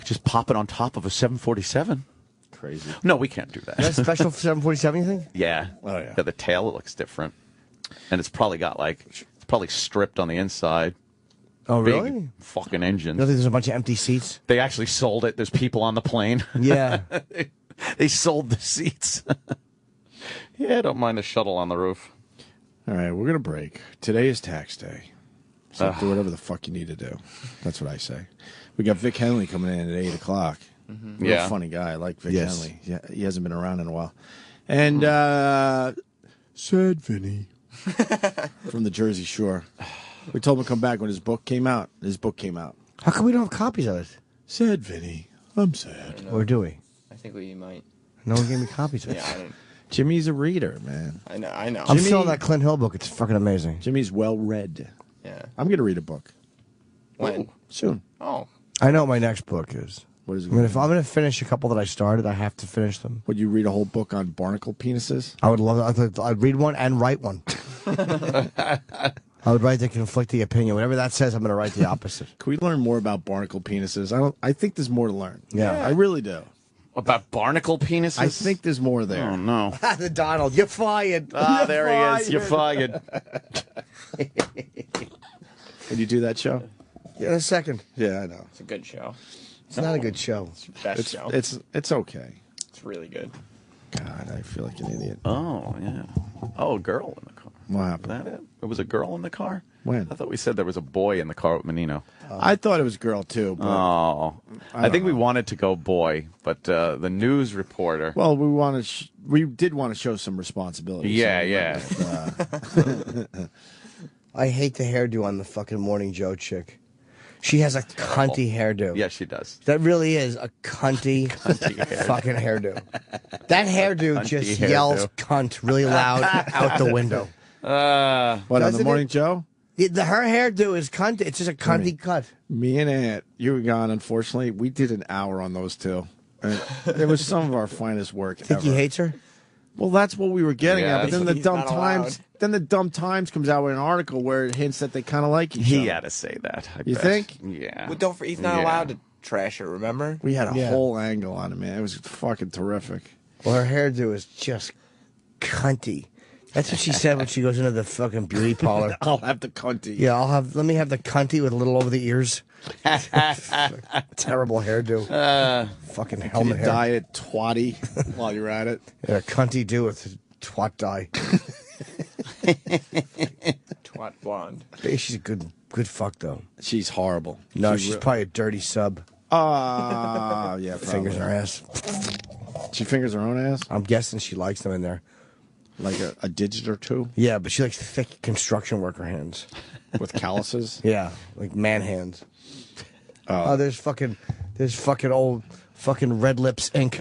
Speaker 3: just pop it on top of a 747.
Speaker 2: Crazy.
Speaker 3: No, we can't do that.
Speaker 4: Is that special for 747? You think?
Speaker 3: Yeah.
Speaker 2: Oh, yeah.
Speaker 3: The tail looks different, and it's probably got it's probably stripped on the inside.
Speaker 4: Oh,
Speaker 3: Big
Speaker 4: really?
Speaker 3: fucking engine.
Speaker 4: You don't think there's a bunch of empty seats?
Speaker 3: They actually sold it. There's people on the plane.
Speaker 4: Yeah.
Speaker 3: They sold the seats. Yeah, I don't mind the shuttle on the roof.
Speaker 2: All right, we're gonna break. Today is tax day, so do whatever the fuck you need to do. That's what I say. We got Vic Henley coming in at 8:00. Real
Speaker 3: Yeah.
Speaker 2: funny guy. I like Vic
Speaker 4: Yes.
Speaker 2: Henley. Yeah, he hasn't been around in a while. And Sad Vinny from the Jersey Shore. We told him to come back when his book came out. His book came out.
Speaker 4: How come we don't have copies of it?
Speaker 2: Sad Vinny. I'm sad.
Speaker 4: Or do we?
Speaker 5: I think we might.
Speaker 4: No one gave me copies of it.
Speaker 5: Yeah, I don't.
Speaker 2: Jimmy's a reader, man.
Speaker 5: I know.
Speaker 4: I'm
Speaker 2: Jimmy-
Speaker 4: still on that Clint Hill book. It's fucking amazing.
Speaker 2: Jimmy's well read.
Speaker 5: Yeah.
Speaker 2: I'm gonna read a book
Speaker 5: When?
Speaker 2: soon.
Speaker 5: Oh.
Speaker 4: I know what my next book is.
Speaker 2: What is it?
Speaker 4: I mean, if I'm going to finish a couple that I started, I have to finish them.
Speaker 2: Would you read a whole book on barnacle penises?
Speaker 4: I would love it. I'd read one and write one. I would write the conflicting opinion. Whatever that says, I'm going to write the opposite.
Speaker 2: Can we learn more about barnacle penises? I think there's more to learn.
Speaker 4: Yeah.
Speaker 2: I really do.
Speaker 3: About barnacle penises?
Speaker 2: I think there's more there.
Speaker 3: Oh, no.
Speaker 4: the Donald, you're fired.
Speaker 3: Ah, there he is. You're fired.
Speaker 2: Can you do that show?
Speaker 4: Yeah, in a second.
Speaker 2: Yeah, I know.
Speaker 5: It's a good show.
Speaker 4: It's not a good show.
Speaker 5: Best show.
Speaker 2: It's okay.
Speaker 5: It's really good.
Speaker 2: God, I feel like an idiot.
Speaker 3: Oh, yeah. Oh, a girl in the car.
Speaker 2: What
Speaker 3: Is
Speaker 2: happened?
Speaker 3: that it? It was a girl in the car?
Speaker 2: When?
Speaker 3: I thought we said there was a boy in the car with Menino.
Speaker 2: I thought it was a girl too. But,
Speaker 3: Oh. I think we wanted to go boy, but the news reporter.
Speaker 2: well, we did want to show some responsibility.
Speaker 3: Yeah,
Speaker 2: so,
Speaker 4: I hate the hairdo on the fucking Morning Joe chick. She has a cunty hairdo.
Speaker 3: Yes, she does.
Speaker 4: That really is a cunty, fucking hairdo. That hairdo
Speaker 3: Cunty
Speaker 4: just
Speaker 3: hairdo.
Speaker 4: yells cunt really loud out the window.
Speaker 2: what on the
Speaker 4: Doesn't
Speaker 2: Morning
Speaker 4: it?
Speaker 2: Joe?
Speaker 4: Her hairdo is cunt. It's just a cunty cut.
Speaker 2: Me and Aunt, you were gone. Unfortunately, we did an hour on those two. And it was some of our finest work
Speaker 4: Think
Speaker 2: ever.
Speaker 4: he hates her?
Speaker 2: Well, that's what we were getting
Speaker 3: Yeah,
Speaker 2: at. But then the
Speaker 5: he's
Speaker 2: dumb
Speaker 5: not
Speaker 2: times. Then the dumb times comes out with an article where it hints that they kind of like each
Speaker 3: He
Speaker 2: other.
Speaker 3: had to say that. I
Speaker 2: You
Speaker 3: bet.
Speaker 2: think?
Speaker 3: Yeah.
Speaker 5: Well, he's not
Speaker 3: Yeah.
Speaker 5: allowed to trash it, remember?
Speaker 2: We had a
Speaker 4: Yeah.
Speaker 2: whole angle on it, man. It was fucking terrific.
Speaker 4: Well, her hairdo is just cunty. That's what she said when she goes into the fucking beauty parlor.
Speaker 2: I'll have the cunty.
Speaker 4: Yeah, let me have the cunty with a little over the ears. Terrible hairdo. Fucking
Speaker 2: Can you
Speaker 4: helmet hair.
Speaker 2: dye it twatty while you're at it?
Speaker 4: Yeah, cunty do with twat dye.
Speaker 5: Twat blonde.
Speaker 4: She's a good fuck though.
Speaker 2: She's horrible.
Speaker 4: No, she's probably a dirty sub.
Speaker 2: Yeah,
Speaker 4: Fingers in her ass.
Speaker 2: She fingers her own ass?
Speaker 4: I'm guessing she likes them in there.
Speaker 2: Like a digit or two?
Speaker 4: Yeah, but she likes thick construction worker hands.
Speaker 2: With calluses?
Speaker 4: Yeah, like man hands. Oh, there's fucking old fucking Red Lips Inc.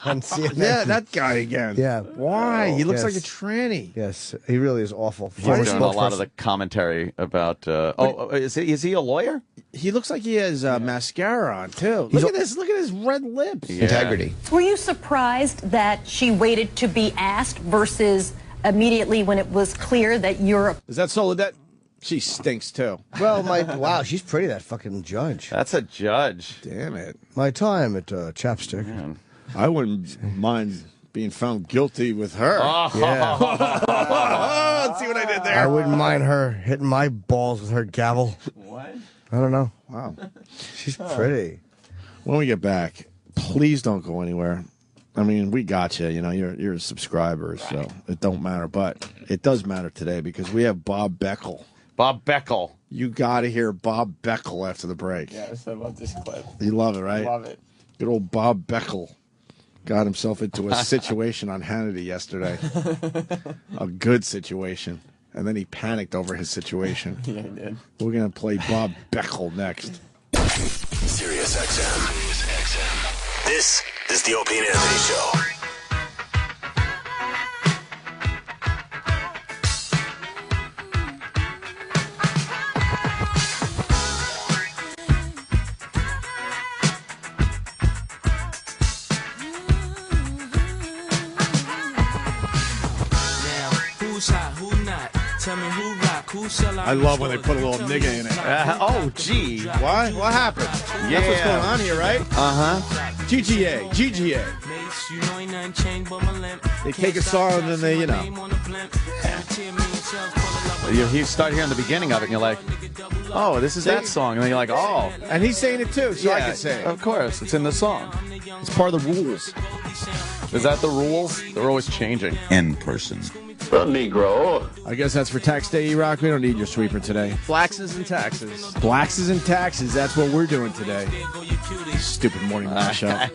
Speaker 4: on CNN.
Speaker 2: Yeah, that guy again.
Speaker 4: Yeah.
Speaker 2: Why? He looks
Speaker 4: Yes.
Speaker 2: like a tranny.
Speaker 4: Yes, he really is awful.
Speaker 3: He's doing a lot of the commentary about. Is he a lawyer?
Speaker 2: He looks like he has mascara on too. Look at this! Look at his red lips.
Speaker 3: Yeah.
Speaker 4: Integrity.
Speaker 15: Were you surprised that she waited to be asked versus immediately when it was clear that Europe?
Speaker 2: Is that Soledad? She stinks too.
Speaker 4: Well, wow, she's pretty, that fucking judge.
Speaker 3: That's a judge.
Speaker 2: Damn it.
Speaker 4: My time at Chapstick.
Speaker 3: Man.
Speaker 2: I wouldn't mind being found guilty with her.
Speaker 4: Yeah.
Speaker 2: Let's see what I did there.
Speaker 4: I wouldn't mind her hitting my balls with her gavel.
Speaker 3: What?
Speaker 4: I don't know.
Speaker 2: Wow.
Speaker 4: She's pretty.
Speaker 2: When we get back, please don't go anywhere. I mean, we got you. You know, you're a subscriber, so it don't matter. But it does matter today because we have Bob Beckel.
Speaker 3: Bob Beckel.
Speaker 2: You got to hear Bob Beckel after the break.
Speaker 5: Yes, I love this clip.
Speaker 2: You love it, right?
Speaker 5: Love it.
Speaker 2: Good old Bob Beckel got himself into a situation on Hannity yesterday. A good situation. And then he panicked over his situation.
Speaker 5: Yeah, he did.
Speaker 2: We're going to play Bob Beckel next.
Speaker 14: Sirius XM. This is the Opie and Anthony Show.
Speaker 2: I love when they put a little nigga in it.
Speaker 3: Oh, gee.
Speaker 2: What? What happened?
Speaker 3: Yeah.
Speaker 2: That's what's going on here, right?
Speaker 3: Uh-huh.
Speaker 2: GGA. They take a song and then they,
Speaker 3: You start hearing the beginning of it and you're like, oh, this is that song. And then you're like, oh.
Speaker 2: And he's saying it too, so I can say it.
Speaker 3: Of course. It's in the song.
Speaker 2: It's part of the rules.
Speaker 3: Is that the rules? They're always changing.
Speaker 14: In person.
Speaker 1: The Negro.
Speaker 2: I guess that's for tax day, E-Rock. We don't need your sweeper today.
Speaker 9: Flaxes and taxes.
Speaker 2: Flaxes and taxes. That's what we're doing today. Stupid morning mashup.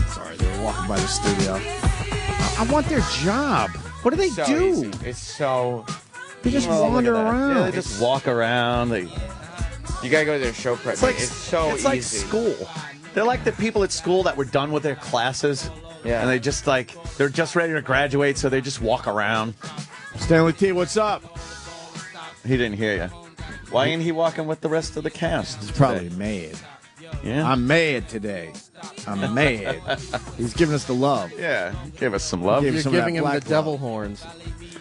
Speaker 2: Sorry, they were walking by the studio. I want their job. What do they
Speaker 5: So
Speaker 2: do?
Speaker 5: easy. It's so...
Speaker 2: They just wander around.
Speaker 3: Yeah, they just walk around.
Speaker 5: You gotta go to their show prep. It's so
Speaker 3: it's
Speaker 5: easy.
Speaker 3: like school. They're like the people at school that were done with their classes.
Speaker 5: Yeah.
Speaker 3: And they just they're just ready to graduate, so they just walk around.
Speaker 2: Stanley T, what's up?
Speaker 3: He didn't hear you. Why ain't he walking with the rest of the cast?
Speaker 2: He's probably mad.
Speaker 3: Yeah.
Speaker 2: I'm mad today. I'm mad. He's giving us the love.
Speaker 3: Yeah. Give us some love.
Speaker 9: You're giving him the devil horns.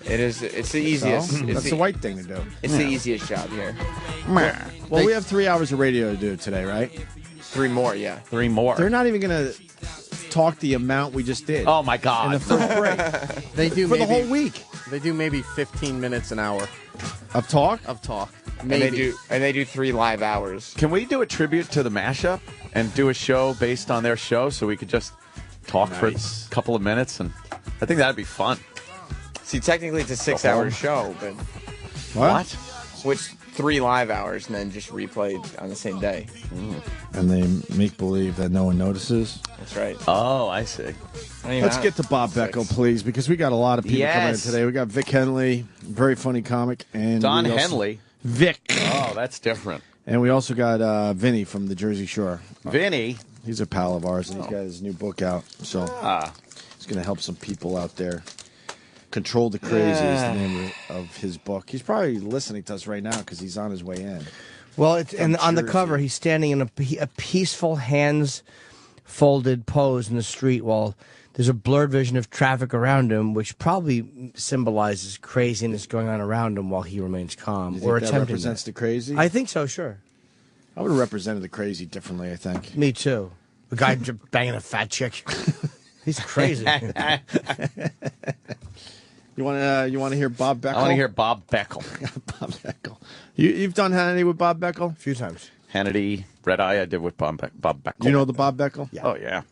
Speaker 5: It's the easiest.
Speaker 2: So, that's the white thing to do.
Speaker 5: It's the easiest job here.
Speaker 2: Well, we have 3 hours of radio to do today, right?
Speaker 5: 3 more, yeah.
Speaker 3: 3 more.
Speaker 2: They're not even going to talk the amount we just did.
Speaker 3: Oh, my God.
Speaker 2: In the first break.
Speaker 9: They do
Speaker 2: For
Speaker 9: maybe,
Speaker 2: the whole week.
Speaker 9: They do maybe 15 minutes an hour
Speaker 2: of talk.
Speaker 9: Maybe.
Speaker 5: And they do 3 live hours.
Speaker 3: Can we do a tribute to the mashup and do a show based on their show so we could just talk for a couple of minutes? And I think that'd be fun.
Speaker 5: See, technically it's a 6-hour show, but
Speaker 2: What?
Speaker 5: which 3 live hours and then just replayed on the same day.
Speaker 2: And they make believe that no one notices.
Speaker 5: That's right.
Speaker 3: Oh, I see.
Speaker 2: Let's get to Bob Beckel, please, because we got a lot of people coming in today. We got Vic Henley, very funny comic, and
Speaker 3: Don Henley.
Speaker 2: Vic.
Speaker 3: Oh, that's different.
Speaker 2: And we also got Vinny from the Jersey Shore.
Speaker 3: Vinny?
Speaker 2: He's a pal of ours, and he's got his new book out. So he's going to help some people out there. Control the Crazy is the name of his book. He's probably listening to us right now because he's on his way in.
Speaker 4: Well, and on the cover, he's standing in a peaceful, hands folded pose in the street while there's a blurred vision of traffic around him, which probably symbolizes craziness going on around him while he remains calm.
Speaker 2: You think that represents the crazy?
Speaker 4: I think so, sure.
Speaker 2: I would have represented the crazy differently, I think.
Speaker 4: Me too. A guy banging a fat chick. He's crazy.
Speaker 2: You want to hear Bob Beckel?
Speaker 3: I want to hear Bob Beckel.
Speaker 2: Bob Beckel. You've done Hannity with Bob Beckel?
Speaker 4: A few times.
Speaker 3: Hannity, Red Eye, I did with Bob Beckel.
Speaker 2: You know the Bob Beckel?
Speaker 4: Yeah.
Speaker 3: Oh, yeah.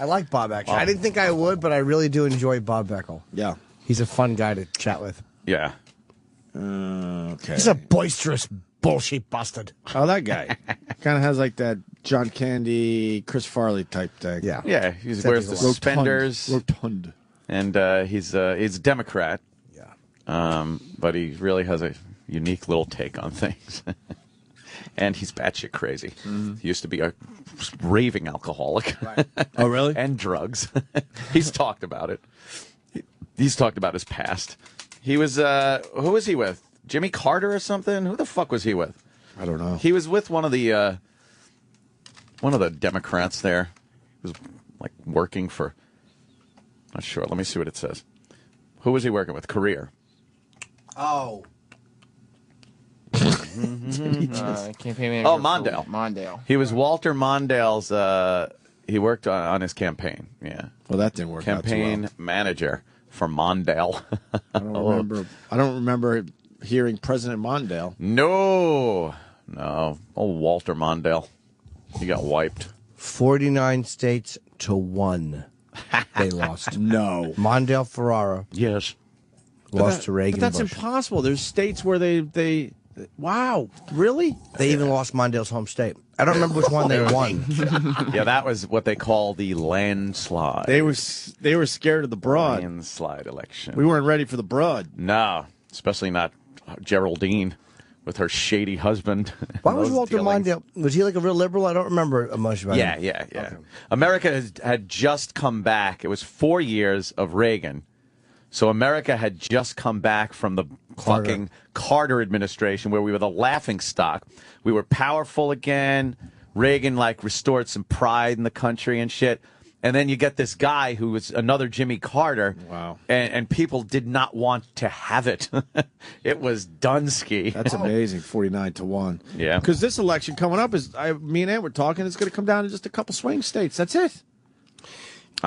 Speaker 4: I like Bob, actually. I didn't think I would, but I really do enjoy Bob Beckel.
Speaker 2: Yeah.
Speaker 4: He's a fun guy to chat with.
Speaker 3: Yeah.
Speaker 2: Okay.
Speaker 4: He's a boisterous bullshit bastard.
Speaker 2: Oh, that guy. Kind of has like that John Candy, Chris Farley type thing.
Speaker 4: Yeah.
Speaker 3: Yeah, he wears the suspenders.
Speaker 2: Rotund.
Speaker 3: And he's a Democrat.
Speaker 4: Yeah.
Speaker 3: But he really has a unique little take on things. And he's batshit crazy. He used to be a raving alcoholic.
Speaker 2: Right. Oh, really?
Speaker 3: And drugs. He's talked about it. He's talked about his past. He was, who was he with? Jimmy Carter or something? Who the fuck was he with?
Speaker 2: I don't know.
Speaker 3: He was with one of the Democrats there. He was like working for, not sure. Let me see what it says. Who was he working with? Career.
Speaker 4: Oh.
Speaker 5: Campaign manager.
Speaker 3: Oh, Mondale.
Speaker 5: Mondale.
Speaker 3: He was Walter Mondale's. He worked on his campaign. Yeah.
Speaker 2: Well, that didn't work out too
Speaker 3: Campaign
Speaker 2: well.
Speaker 3: manager for Mondale.
Speaker 2: I don't remember hearing President Mondale.
Speaker 3: No. Oh, Walter Mondale. He got wiped.
Speaker 4: 49 states to 1. They lost.
Speaker 2: No.
Speaker 4: Mondale Ferrara.
Speaker 3: Yes.
Speaker 4: Lost to Reagan.
Speaker 2: But that's
Speaker 4: Bush.
Speaker 2: impossible. There's states where they wow, really?
Speaker 4: They even lost Mondale's home state. I don't remember which one they won.
Speaker 3: Yeah, that was what they call the landslide.
Speaker 2: They were scared of the broad.
Speaker 3: Landslide election.
Speaker 2: We weren't ready for the broad.
Speaker 3: No, especially not Geraldine with her shady husband.
Speaker 4: Why was
Speaker 3: Those
Speaker 4: Walter
Speaker 3: dealings.
Speaker 4: Mondale? Was he like a real liberal? I don't remember much about him.
Speaker 3: Yeah. Okay. America had just come back. It was 4 years of Reagan. So America had just come back from the fucking Carter administration where we were the laughing stock. We were powerful again. Reagan restored some pride in the country and shit. And then you get this guy who was another Jimmy Carter.
Speaker 2: Wow.
Speaker 3: And people did not want to have it. It was Dunsky.
Speaker 2: That's amazing, 49 to 1.
Speaker 3: Yeah.
Speaker 2: Because this election coming up is, me and Ann were talking, it's going to come down to just a couple swing states. That's it.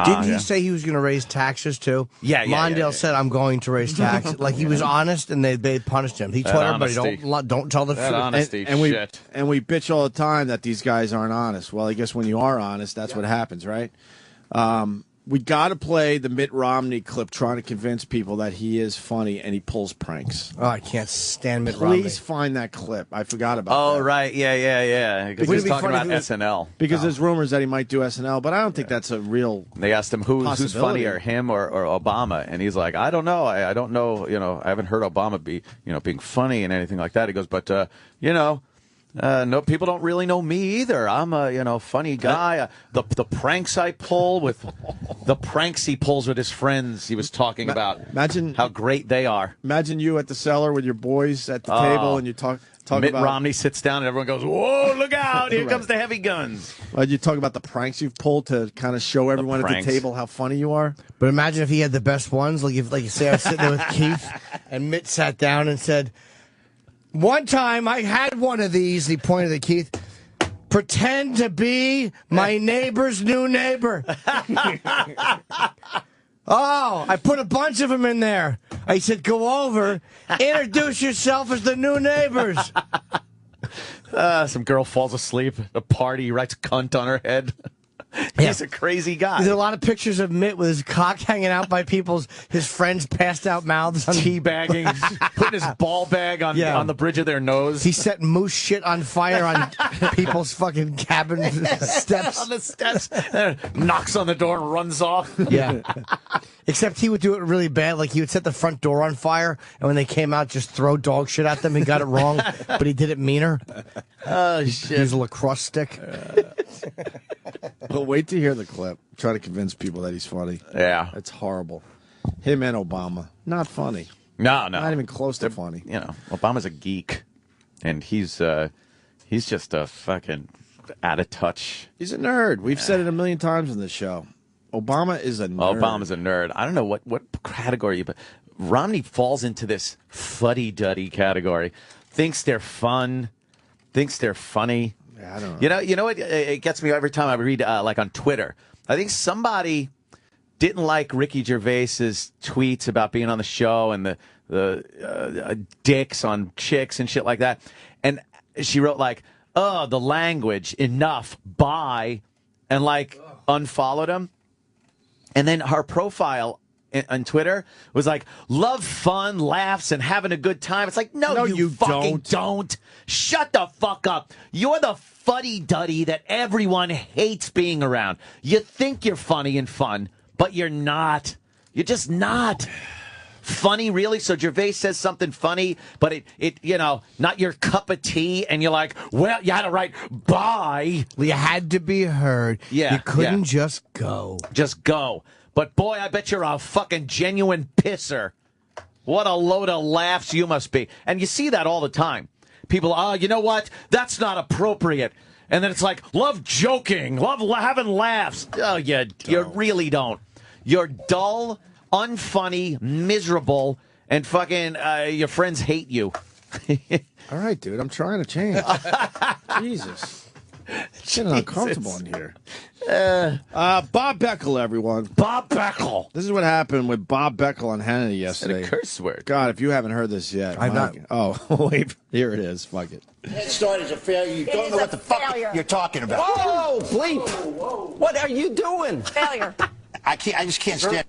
Speaker 4: Didn't he say he was going to raise taxes too?
Speaker 3: Yeah.
Speaker 4: Mondale said, "I'm going to raise taxes." Like he was honest, and they punished him. He told everybody, "Don't tell the
Speaker 3: That
Speaker 4: truth."
Speaker 3: honesty
Speaker 2: and
Speaker 3: shit.
Speaker 2: we bitch all the time that these guys aren't honest. Well, I guess when you are honest, that's what happens, right? We got to play the Mitt Romney clip trying to convince people that he is funny and he pulls pranks.
Speaker 4: Oh, I can't stand Mitt Romney.
Speaker 2: Please find that clip. I forgot about that.
Speaker 3: Oh, right. Yeah. Because he's talking about SNL.
Speaker 2: Because there's rumors that he might do SNL, but I don't think that's a real
Speaker 3: They asked him who's
Speaker 2: possibility.
Speaker 3: funnier, him or Obama, and he's like, I don't know. I don't know. I haven't heard Obama being funny and anything like that. He goes, but no, people don't really know me either. I'm a funny guy. The pranks I pull with the pranks he pulls with his friends. He was talking about.
Speaker 2: Imagine
Speaker 3: how great they are.
Speaker 2: Imagine you at the cellar with your boys at the table, and you talk
Speaker 3: Mitt
Speaker 2: about
Speaker 3: Romney sits down, and everyone goes, "Whoa, look out! Here comes the heavy guns."
Speaker 2: You talk about the pranks you've pulled to kind of show everyone at the table how funny you are.
Speaker 4: But imagine if he had the best ones. Like you say, I was sitting there with Keith, and Mitt sat down and said, "One time I had one of these." He pointed at Keith. "Pretend to be my neighbor's new neighbor." Oh, I put a bunch of them in there. I said, "Go over, introduce yourself as the new neighbors."
Speaker 3: Some girl falls asleep at a party, he writes cunt on her head. He's a crazy guy.
Speaker 4: There's a lot of pictures of Mitt with his cock hanging out by his friends' passed out mouths.
Speaker 3: Teabagging, putting his ball bag on the bridge of their nose.
Speaker 4: He set moose shit on fire on people's fucking cabin steps.
Speaker 3: On the steps. Knocks on the door and runs off.
Speaker 4: Yeah. Except he would do it really bad. Like he would set the front door on fire, and when they came out, just throw dog shit at them. He got it wrong, but he did it meaner.
Speaker 3: Oh, shit.
Speaker 4: Use a lacrosse stick.
Speaker 2: But wait to hear the clip. Try to convince people that he's funny.
Speaker 3: Yeah.
Speaker 2: It's horrible. Him and Obama. Not funny.
Speaker 3: No.
Speaker 2: Not even close to funny.
Speaker 3: Obama's a geek, and he's just a fucking out of touch.
Speaker 2: He's a nerd. We've said it a million times on this show. Obama is a nerd.
Speaker 3: Obama's a nerd. I don't know what category, but Romney falls into this fuddy-duddy category. Thinks they're fun. Thinks they're funny.
Speaker 2: Yeah, I don't know.
Speaker 3: You know what? It gets me every time I read on Twitter. I think somebody didn't like Ricky Gervais's tweets about being on the show and the dicks on chicks and shit like that. And she wrote "Oh, the language, enough, bye," and unfollowed him. And then her profile on Twitter was love, fun, laughs, and having a good time. It's no, you fucking don't. Shut the fuck up. You're the fuddy-duddy that everyone hates being around. You think you're funny and fun, but you're not. You're just not. Funny, really? So Gervais says something funny, but it not your cup of tea, and you're well, you had to write bye.
Speaker 4: Well, you had to be heard.
Speaker 3: Yeah.
Speaker 4: You couldn't just go.
Speaker 3: Just go. But boy, I bet you're a fucking genuine pisser. What a load of laughs you must be. And you see that all the time. People, you know what? That's not appropriate. And then it's love joking, love having laughs. Oh, you really don't. You're dull, unfunny, miserable, and fucking your friends hate you.
Speaker 2: All right, dude, I'm trying to change. Jesus. It's getting uncomfortable in here. Bob Beckel, everyone.
Speaker 3: Bob Beckel.
Speaker 2: This is what happened with Bob Beckel on Hannity yesterday.
Speaker 3: A curse word.
Speaker 2: God, if you haven't heard this yet.
Speaker 4: I've not.
Speaker 2: Oh, wait. Here it is. Fuck it.
Speaker 16: Head Start is a failure. You don't know what the fuck you're talking about.
Speaker 17: Whoa, bleep. What are you doing?
Speaker 15: Failure.
Speaker 16: I just can't stand.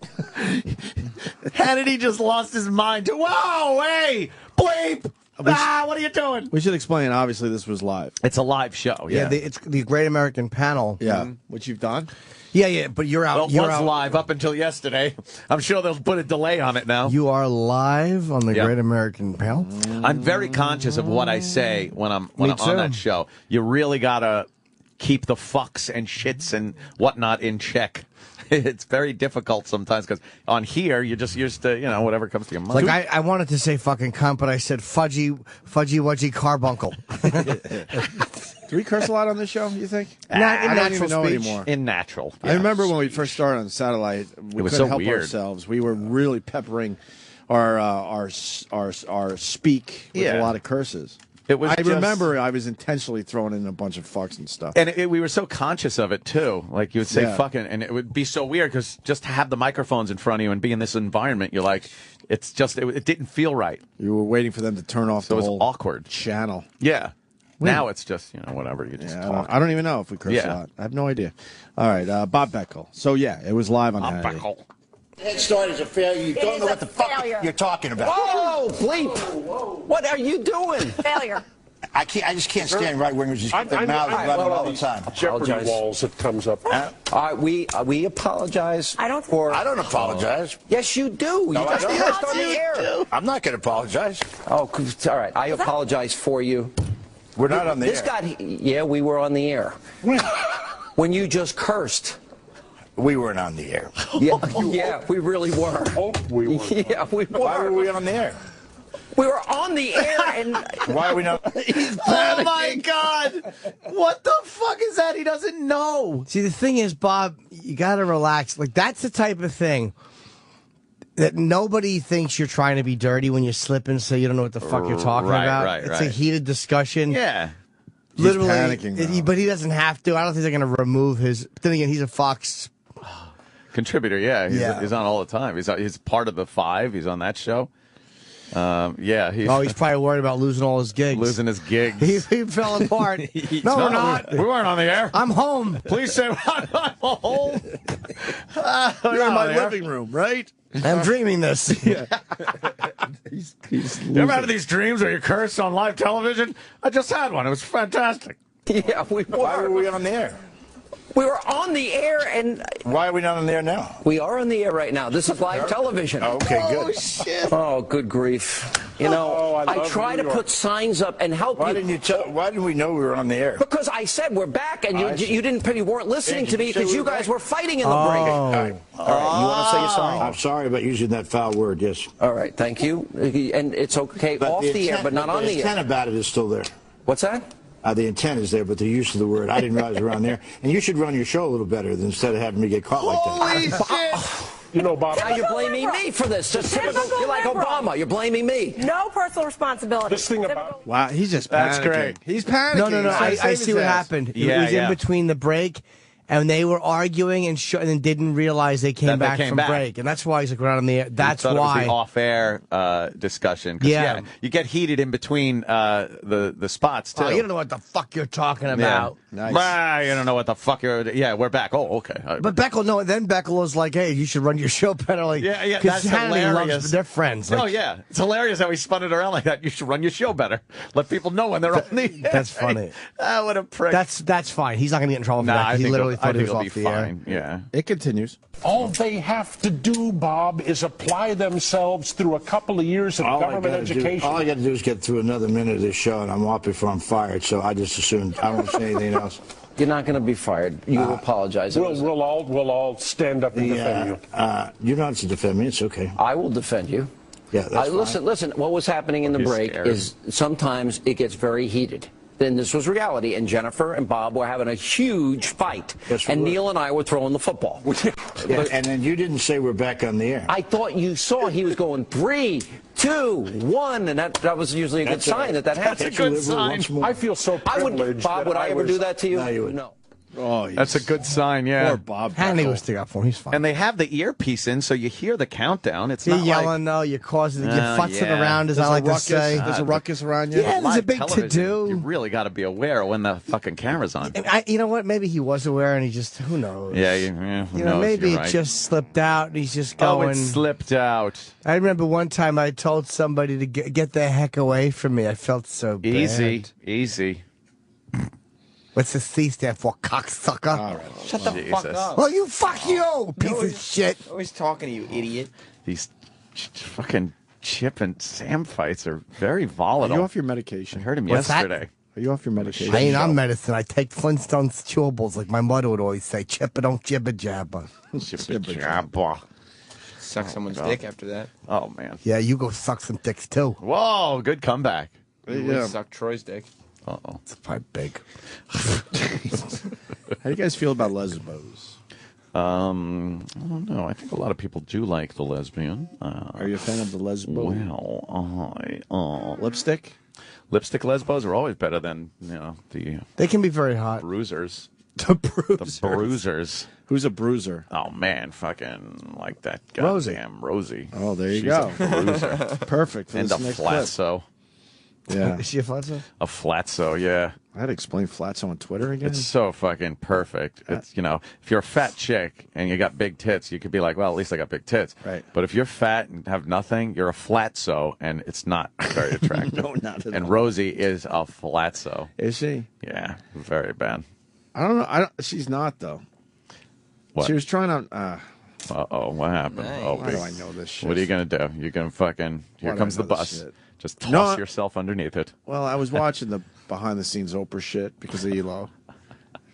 Speaker 3: Hannity just lost his mind. Whoa, hey, bleep. What are you doing?
Speaker 2: We should explain. Obviously, this was live.
Speaker 3: It's a live show. Yeah,
Speaker 4: it's the Great American Panel.
Speaker 2: Yeah, which you've done.
Speaker 4: Yeah, but you're out.
Speaker 3: Well, it
Speaker 4: you're
Speaker 3: was
Speaker 4: out.
Speaker 3: live up until yesterday. I'm sure they'll put a delay on it now.
Speaker 4: You are live on the Great American Panel.
Speaker 3: I'm very conscious of what I say when I'm on that show. You really gotta keep the fucks and shits and whatnot in check. It's very difficult sometimes because on here you're just used to whatever comes to your mind.
Speaker 4: Like I wanted to say fucking cunt, but I said fudgy wudgy carbuncle.
Speaker 2: Do we curse a lot on this show, you think?
Speaker 4: Not in
Speaker 2: I don't
Speaker 4: natural
Speaker 2: even know
Speaker 4: speech.
Speaker 2: anymore.
Speaker 3: In natural.
Speaker 2: I remember when we first started on satellite, we
Speaker 3: was
Speaker 2: couldn't
Speaker 3: so
Speaker 2: help
Speaker 3: weird.
Speaker 2: ourselves. We were really peppering our speak with a lot of curses. I remember I was intentionally throwing in a bunch of fucks and stuff.
Speaker 3: And we were so conscious of it, too. Like, you would say fucking, and it would be so weird because just to have the microphones in front of you and be in this environment, you're like, it's just, it didn't feel right.
Speaker 2: You were waiting for them to turn off
Speaker 3: So
Speaker 2: the
Speaker 3: it was
Speaker 2: whole
Speaker 3: awkward.
Speaker 2: channel.
Speaker 3: Yeah. Now it's just, whatever. You just talk.
Speaker 2: I don't even know if we curse a lot. I have no idea. All right, Bob Beckel. So, yeah, it was live on Hannity.
Speaker 3: Beckel.
Speaker 16: Head Start is a failure. You don't know what the fuck you're talking about.
Speaker 17: Whoa, bleep. What are you doing?
Speaker 15: Failure.
Speaker 16: I just can't stand right wingers. Their mouths running all the time.
Speaker 11: Jeopardy walls that comes up.
Speaker 17: We apologize.
Speaker 16: I don't apologize.
Speaker 17: Yes, you do.
Speaker 16: No,
Speaker 17: You
Speaker 16: I
Speaker 17: just
Speaker 16: don't.
Speaker 17: cursed on the air.
Speaker 16: I'm not going to apologize.
Speaker 17: Oh, all right. I apologize for you.
Speaker 16: We're not on the
Speaker 17: This
Speaker 16: air.
Speaker 17: we were on the air. When you just cursed.
Speaker 16: We weren't on the air.
Speaker 17: Yeah, we really were.
Speaker 11: We were.
Speaker 17: Yeah, we were.
Speaker 16: Why were we on the air?
Speaker 17: We were on the air and...
Speaker 16: Why are we not?
Speaker 3: Oh, my God. What the fuck is that? He doesn't know.
Speaker 4: See, the thing is, Bob, you got to relax. Like, that's the type of thing that nobody thinks you're trying to be dirty when you slip and say you don't know what the fuck you're talking about. It's a heated discussion.
Speaker 3: Yeah.
Speaker 4: Literally,
Speaker 2: he's panicking now.
Speaker 4: But he doesn't have to. I don't think they're going to remove his... Then again, he's a Fox...
Speaker 3: Contributor, he's on all the time. He's part of the Five. He's on that show. He's
Speaker 4: probably worried about losing all his gigs.
Speaker 3: Losing his gigs.
Speaker 4: He fell apart.
Speaker 3: No, we're not. We weren't on the air.
Speaker 4: I'm home.
Speaker 3: Please say I'm home.
Speaker 2: You're in my living room, right?
Speaker 4: I'm dreaming this.
Speaker 2: Yeah.
Speaker 3: You ever had these dreams where you curse on live television? I just had one. It was fantastic.
Speaker 17: Yeah, we were.
Speaker 16: Why were we on the air?
Speaker 17: We were on the air and...
Speaker 16: Why are we not on the air now?
Speaker 17: We are on the air right now. This is live television.
Speaker 16: Oh, okay, good.
Speaker 3: Oh, shit.
Speaker 17: Oh, good grief. I try to put signs up and help
Speaker 16: Why
Speaker 17: you.
Speaker 16: Why didn't we know we were on the air?
Speaker 17: Because I said we're back, and you weren't listening to me because you guys were fighting in the break.
Speaker 16: All right.
Speaker 17: You want to say you're sorry?
Speaker 16: I'm sorry about using that foul word, yes.
Speaker 17: All right, thank you. And it's okay off the air, but not on the air.
Speaker 16: The intent about it is still there.
Speaker 17: What's that?
Speaker 16: The intent is there, but the use of the word, I didn't realize we were on there. And you should run your show a little better instead of having me get caught like that.
Speaker 11: You know, Bob.
Speaker 17: Now you're blaming me for this. Just typical. You're like Obama. You're blaming me.
Speaker 15: No personal responsibility.
Speaker 11: This thing about...
Speaker 2: Wow, he's just panicking.
Speaker 3: That's great.
Speaker 2: He's panicking.
Speaker 4: No. I see what happened. It was in between the break, and they were arguing and then didn't realize they came back from break. And that's why he's like, we're not on the air. That's why.
Speaker 3: It was the off-air discussion.
Speaker 4: Yeah.
Speaker 3: You get heated in between the spots, too.
Speaker 4: Oh, you don't know what the fuck you're talking about.
Speaker 3: Nice. You don't know what the fuck you're... Yeah, we're back. Oh, okay.
Speaker 4: But Beckel, no, then Beckel was like, hey, you should run your show better. Like,
Speaker 3: that's hilarious.
Speaker 4: They're friends. Like,
Speaker 3: oh, yeah. It's hilarious how he spun it around like that. You should run your show better. Let people know when they're on the air.
Speaker 4: That's funny.
Speaker 3: What a prick.
Speaker 4: That's fine. He's not going to get in trouble for that. He literally thought he was off the air.
Speaker 3: Yeah.
Speaker 2: It continues.
Speaker 11: All they have to do, Bob, is apply themselves through a couple of years of government education.
Speaker 16: All I got to do is get through another minute of this show, and I'm off before I'm fired. So I just assumed I won't say anything else.
Speaker 17: You're not going to be fired. You apologize.
Speaker 11: We'll all stand up and defend you.
Speaker 16: You don't have to defend me. It's okay.
Speaker 17: I will defend you.
Speaker 16: Yeah, that's fine.
Speaker 17: Listen. What was happening in the break is sometimes it gets very heated. Then this was reality, and Jennifer and Bob were having a huge fight, and Neil and I were throwing the football.
Speaker 16: And then you didn't say we're back on the air.
Speaker 17: I thought you saw he was going 3, 2, 1, and that was usually a good sign that happens.
Speaker 11: That's a good sign. I feel so privileged.
Speaker 17: Bob, would I ever do that to you?
Speaker 16: No, you wouldn't.
Speaker 17: No.
Speaker 2: Oh,
Speaker 3: that's a good sign, yeah.
Speaker 2: Poor Bob.
Speaker 4: Hanley will stick up for him. He's fine.
Speaker 3: And they have the earpiece in, so you hear the countdown. It's
Speaker 4: You're
Speaker 3: not
Speaker 4: yelling, no, you're causing, you're futzing around, as I like to say.
Speaker 2: There's a ruckus around you.
Speaker 4: Yeah, there's a
Speaker 3: live
Speaker 4: big
Speaker 3: television,
Speaker 4: to-do.
Speaker 3: You really got to be aware when the fucking camera's on.
Speaker 4: You know what? Maybe he was aware, and he just, who knows?
Speaker 3: Yeah, who
Speaker 4: You know,
Speaker 3: knows?
Speaker 4: maybe
Speaker 3: You're
Speaker 4: it
Speaker 3: right.
Speaker 4: just slipped out, and he's just
Speaker 3: Oh,
Speaker 4: going.
Speaker 3: it slipped out.
Speaker 4: I remember one time I told somebody to get the heck away from me. I felt so bad.
Speaker 3: Easy.
Speaker 4: What's the C stand for, cocksucker?
Speaker 2: All right.
Speaker 5: Shut the fuck up.
Speaker 4: Well, you fuck you, piece of shit.
Speaker 5: Always talking to you, idiot.
Speaker 3: These fucking Chip and Sam fights are very
Speaker 2: Are
Speaker 3: volatile.
Speaker 2: you off your medication?
Speaker 3: I heard him
Speaker 4: What's that?
Speaker 3: yesterday.
Speaker 2: Are you off your medication?
Speaker 4: I ain't on medicine. I take Flintstones chewables, like my mother would always say. Chip it, don't jibber jabber.
Speaker 5: Suck someone's dick after that.
Speaker 3: Oh, man.
Speaker 4: Yeah, you go suck some dicks, too.
Speaker 3: Whoa, good comeback.
Speaker 5: You would suck Troy's dick.
Speaker 3: Uh-oh.
Speaker 4: It's probably big.
Speaker 2: How do you guys feel about lesbos?
Speaker 3: I don't know. I think a lot of people do like the lesbian.
Speaker 2: Are you a fan of the lesbo?
Speaker 3: Well,
Speaker 2: lipstick?
Speaker 3: Lipstick lesbos are always better than, the
Speaker 4: They can be very hot.
Speaker 3: bruisers.
Speaker 2: The bruisers.
Speaker 3: The bruisers.
Speaker 2: Who's a bruiser?
Speaker 3: Oh, man, fucking like that
Speaker 4: Rosie.
Speaker 3: goddamn Rosie.
Speaker 2: Oh, there you
Speaker 3: She's
Speaker 2: go.
Speaker 3: a bruiser.
Speaker 2: Perfect. For
Speaker 3: And a
Speaker 2: this next clip.
Speaker 3: flatso.
Speaker 2: Yeah.
Speaker 4: Is she a flatso?
Speaker 3: A flatso, yeah.
Speaker 2: I had to explain flatso on Twitter again.
Speaker 3: It's so fucking perfect. It's, if you're a fat chick and you got big tits, you could be like, well, at least I got big tits.
Speaker 2: Right.
Speaker 3: But if you're fat and have nothing, you're a flatso, and it's not very attractive.
Speaker 2: No, not at
Speaker 3: and
Speaker 2: all.
Speaker 3: Rosie is a flatso.
Speaker 2: Is she?
Speaker 3: Yeah, very bad.
Speaker 2: I don't know. She's not, though.
Speaker 3: What?
Speaker 2: She was trying to...
Speaker 3: Uh-oh, what happened?
Speaker 5: Nice.
Speaker 3: Oh,
Speaker 2: Why do I know this shit?
Speaker 3: What are you going to do? You're going to fucking... Here
Speaker 2: Why do
Speaker 3: comes
Speaker 2: I
Speaker 3: the
Speaker 2: know this
Speaker 3: bus.
Speaker 2: shit?
Speaker 3: Just toss
Speaker 2: No,
Speaker 3: yourself underneath it.
Speaker 2: Well, I was watching the behind-the-scenes Oprah shit because of Elo.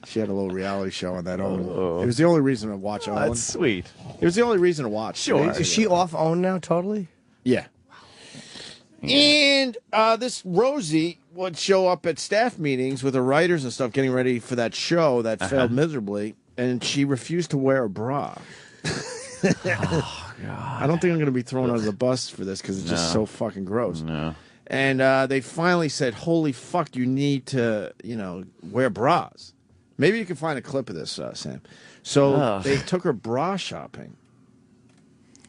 Speaker 2: She had a little reality show on that Owen. It was the only reason to watch Owen.
Speaker 3: That's sweet.
Speaker 2: It was the only reason to watch.
Speaker 3: Sure.
Speaker 4: Is she off Own now, totally?
Speaker 2: Yeah. And this Rosie would show up at staff meetings with her writers and stuff, getting ready for that show that failed miserably, and she refused to wear a bra.
Speaker 3: Oh, God.
Speaker 2: I don't think I'm going to be thrown under the bus for this because it's just so fucking gross.
Speaker 3: No.
Speaker 2: And they finally said, holy fuck, you need to, wear bras. Maybe you can find a clip of this, Sam. So they took her bra shopping,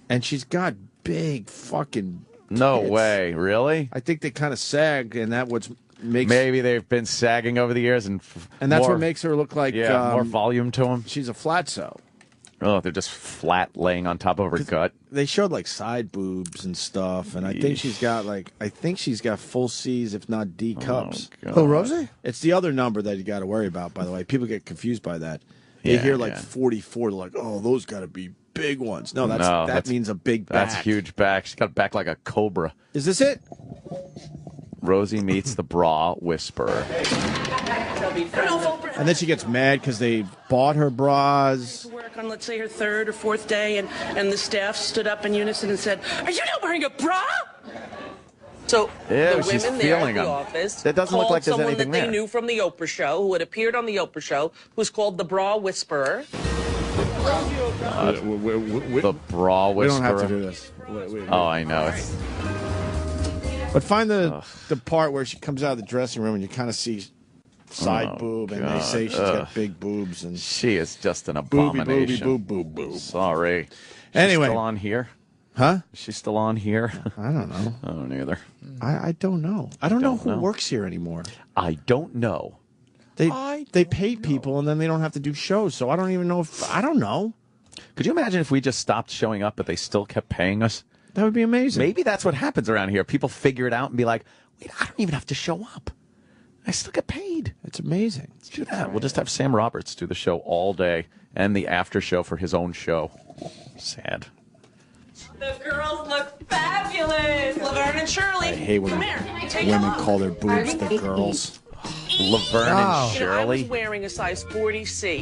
Speaker 2: and she's got big fucking
Speaker 3: No
Speaker 2: tits.
Speaker 3: way. Really?
Speaker 2: I think they kind of sag, and that what makes...
Speaker 3: Maybe they've been sagging over the years, and
Speaker 2: And that's
Speaker 3: more,
Speaker 2: what makes her look like...
Speaker 3: more volume to them.
Speaker 2: She's a flatso.
Speaker 3: Oh, they're just flat laying on top of her gut.
Speaker 2: They showed like side boobs and stuff, and I think she's got full C's, if not D cups.
Speaker 4: Oh, Rosie?
Speaker 2: It's the other number that you got to worry about, by the way. People get confused by that. They
Speaker 3: Yeah,
Speaker 2: hear like
Speaker 3: yeah.
Speaker 2: 44, they're like, oh, those got to be big ones. No, that means a big back.
Speaker 3: That's huge back. She's got a back like a cobra.
Speaker 2: Is this it?
Speaker 3: Rosie meets the bra whisperer.
Speaker 2: And then she gets mad because they bought her bras.
Speaker 18: Work on, let's say, her third or fourth day, and the staff stood up in unison and said, "Are you not wearing a bra?" So
Speaker 3: Ew,
Speaker 18: the
Speaker 3: she's
Speaker 18: women there at
Speaker 3: feeling
Speaker 18: the
Speaker 3: 'em.
Speaker 18: office
Speaker 3: That doesn't look
Speaker 18: called
Speaker 3: like there's
Speaker 18: someone
Speaker 3: anything
Speaker 18: that they
Speaker 3: there.
Speaker 18: knew from the Oprah show, who had appeared on the Oprah show, who's called the Bra Whisperer.
Speaker 3: The bra whisperer.
Speaker 2: We don't have to do this.
Speaker 3: Oh, I know. It's
Speaker 2: But find the part where she comes out of the dressing room and you kind of see side boob, and they say she's got big boobs. And
Speaker 3: she is just an
Speaker 2: booby,
Speaker 3: abomination.
Speaker 2: boob, boob, boob.
Speaker 3: Sorry.
Speaker 2: Anyway.
Speaker 3: She's still on here?
Speaker 2: Huh?
Speaker 3: Is she still on here?
Speaker 2: I don't know.
Speaker 3: I don't either.
Speaker 2: I don't know. I don't know who works here anymore.
Speaker 3: I don't know.
Speaker 2: They pay people and then they don't have to do shows, so I don't even know if... I don't know.
Speaker 3: Could you imagine if we just stopped showing up but they still kept paying us?
Speaker 2: That would be amazing.
Speaker 3: Maybe that's what happens around here. People figure it out and be like, wait, I don't even have to show up. I still get paid.
Speaker 2: It's amazing.
Speaker 3: Let's do that. We'll just have Sam Roberts do the show all day and the after show for his own show. Sad.
Speaker 18: The girls look fabulous. Laverne and Shirley.
Speaker 2: I hate when
Speaker 18: Come here. Take
Speaker 2: women
Speaker 18: them off.
Speaker 2: call their boobs the girls.
Speaker 3: Laverne and
Speaker 18: I
Speaker 3: Shirley.
Speaker 18: was wearing a size 40C,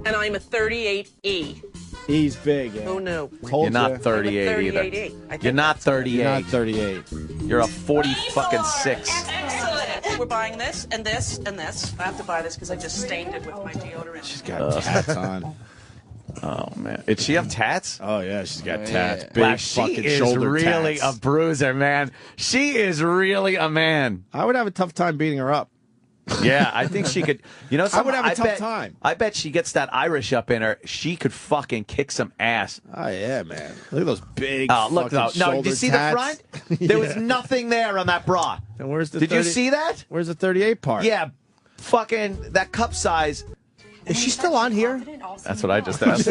Speaker 18: and I'm a 38E.
Speaker 2: He's big. Yeah.
Speaker 18: Who knew?
Speaker 3: You're not 38
Speaker 18: I'm a
Speaker 3: either.
Speaker 18: 38E. I think
Speaker 3: You're not 38.
Speaker 2: You're not 38.
Speaker 3: You're a 40 fucking 6.
Speaker 18: Excellent. We're buying this and this and this. I have to buy this because I just stained it with my deodorant.
Speaker 2: She's got cats on.
Speaker 3: Oh man, did she have tats?
Speaker 2: Oh yeah, she's got tats.
Speaker 3: Yeah.
Speaker 2: Big
Speaker 3: Wow,
Speaker 2: fucking
Speaker 3: she is
Speaker 2: shoulder
Speaker 3: really
Speaker 2: tats.
Speaker 3: a bruiser, man. She is really a man.
Speaker 2: I would have a tough time beating her up.
Speaker 3: Yeah, I think she could. You know,
Speaker 2: I would have a tough
Speaker 3: bet,
Speaker 2: time.
Speaker 3: I bet she gets that Irish up in her. She could fucking kick some ass.
Speaker 2: Oh yeah, man. Look at those big.
Speaker 3: Oh, look
Speaker 2: fucking
Speaker 3: no!
Speaker 2: shoulder
Speaker 3: Did you see
Speaker 2: tats.
Speaker 3: the front? There was nothing there on that bra.
Speaker 2: And where's the?
Speaker 3: Did you see that?
Speaker 2: Where's the 38 part?
Speaker 3: Yeah, fucking that cup size.
Speaker 4: Is she still on here?
Speaker 3: That's what I just asked.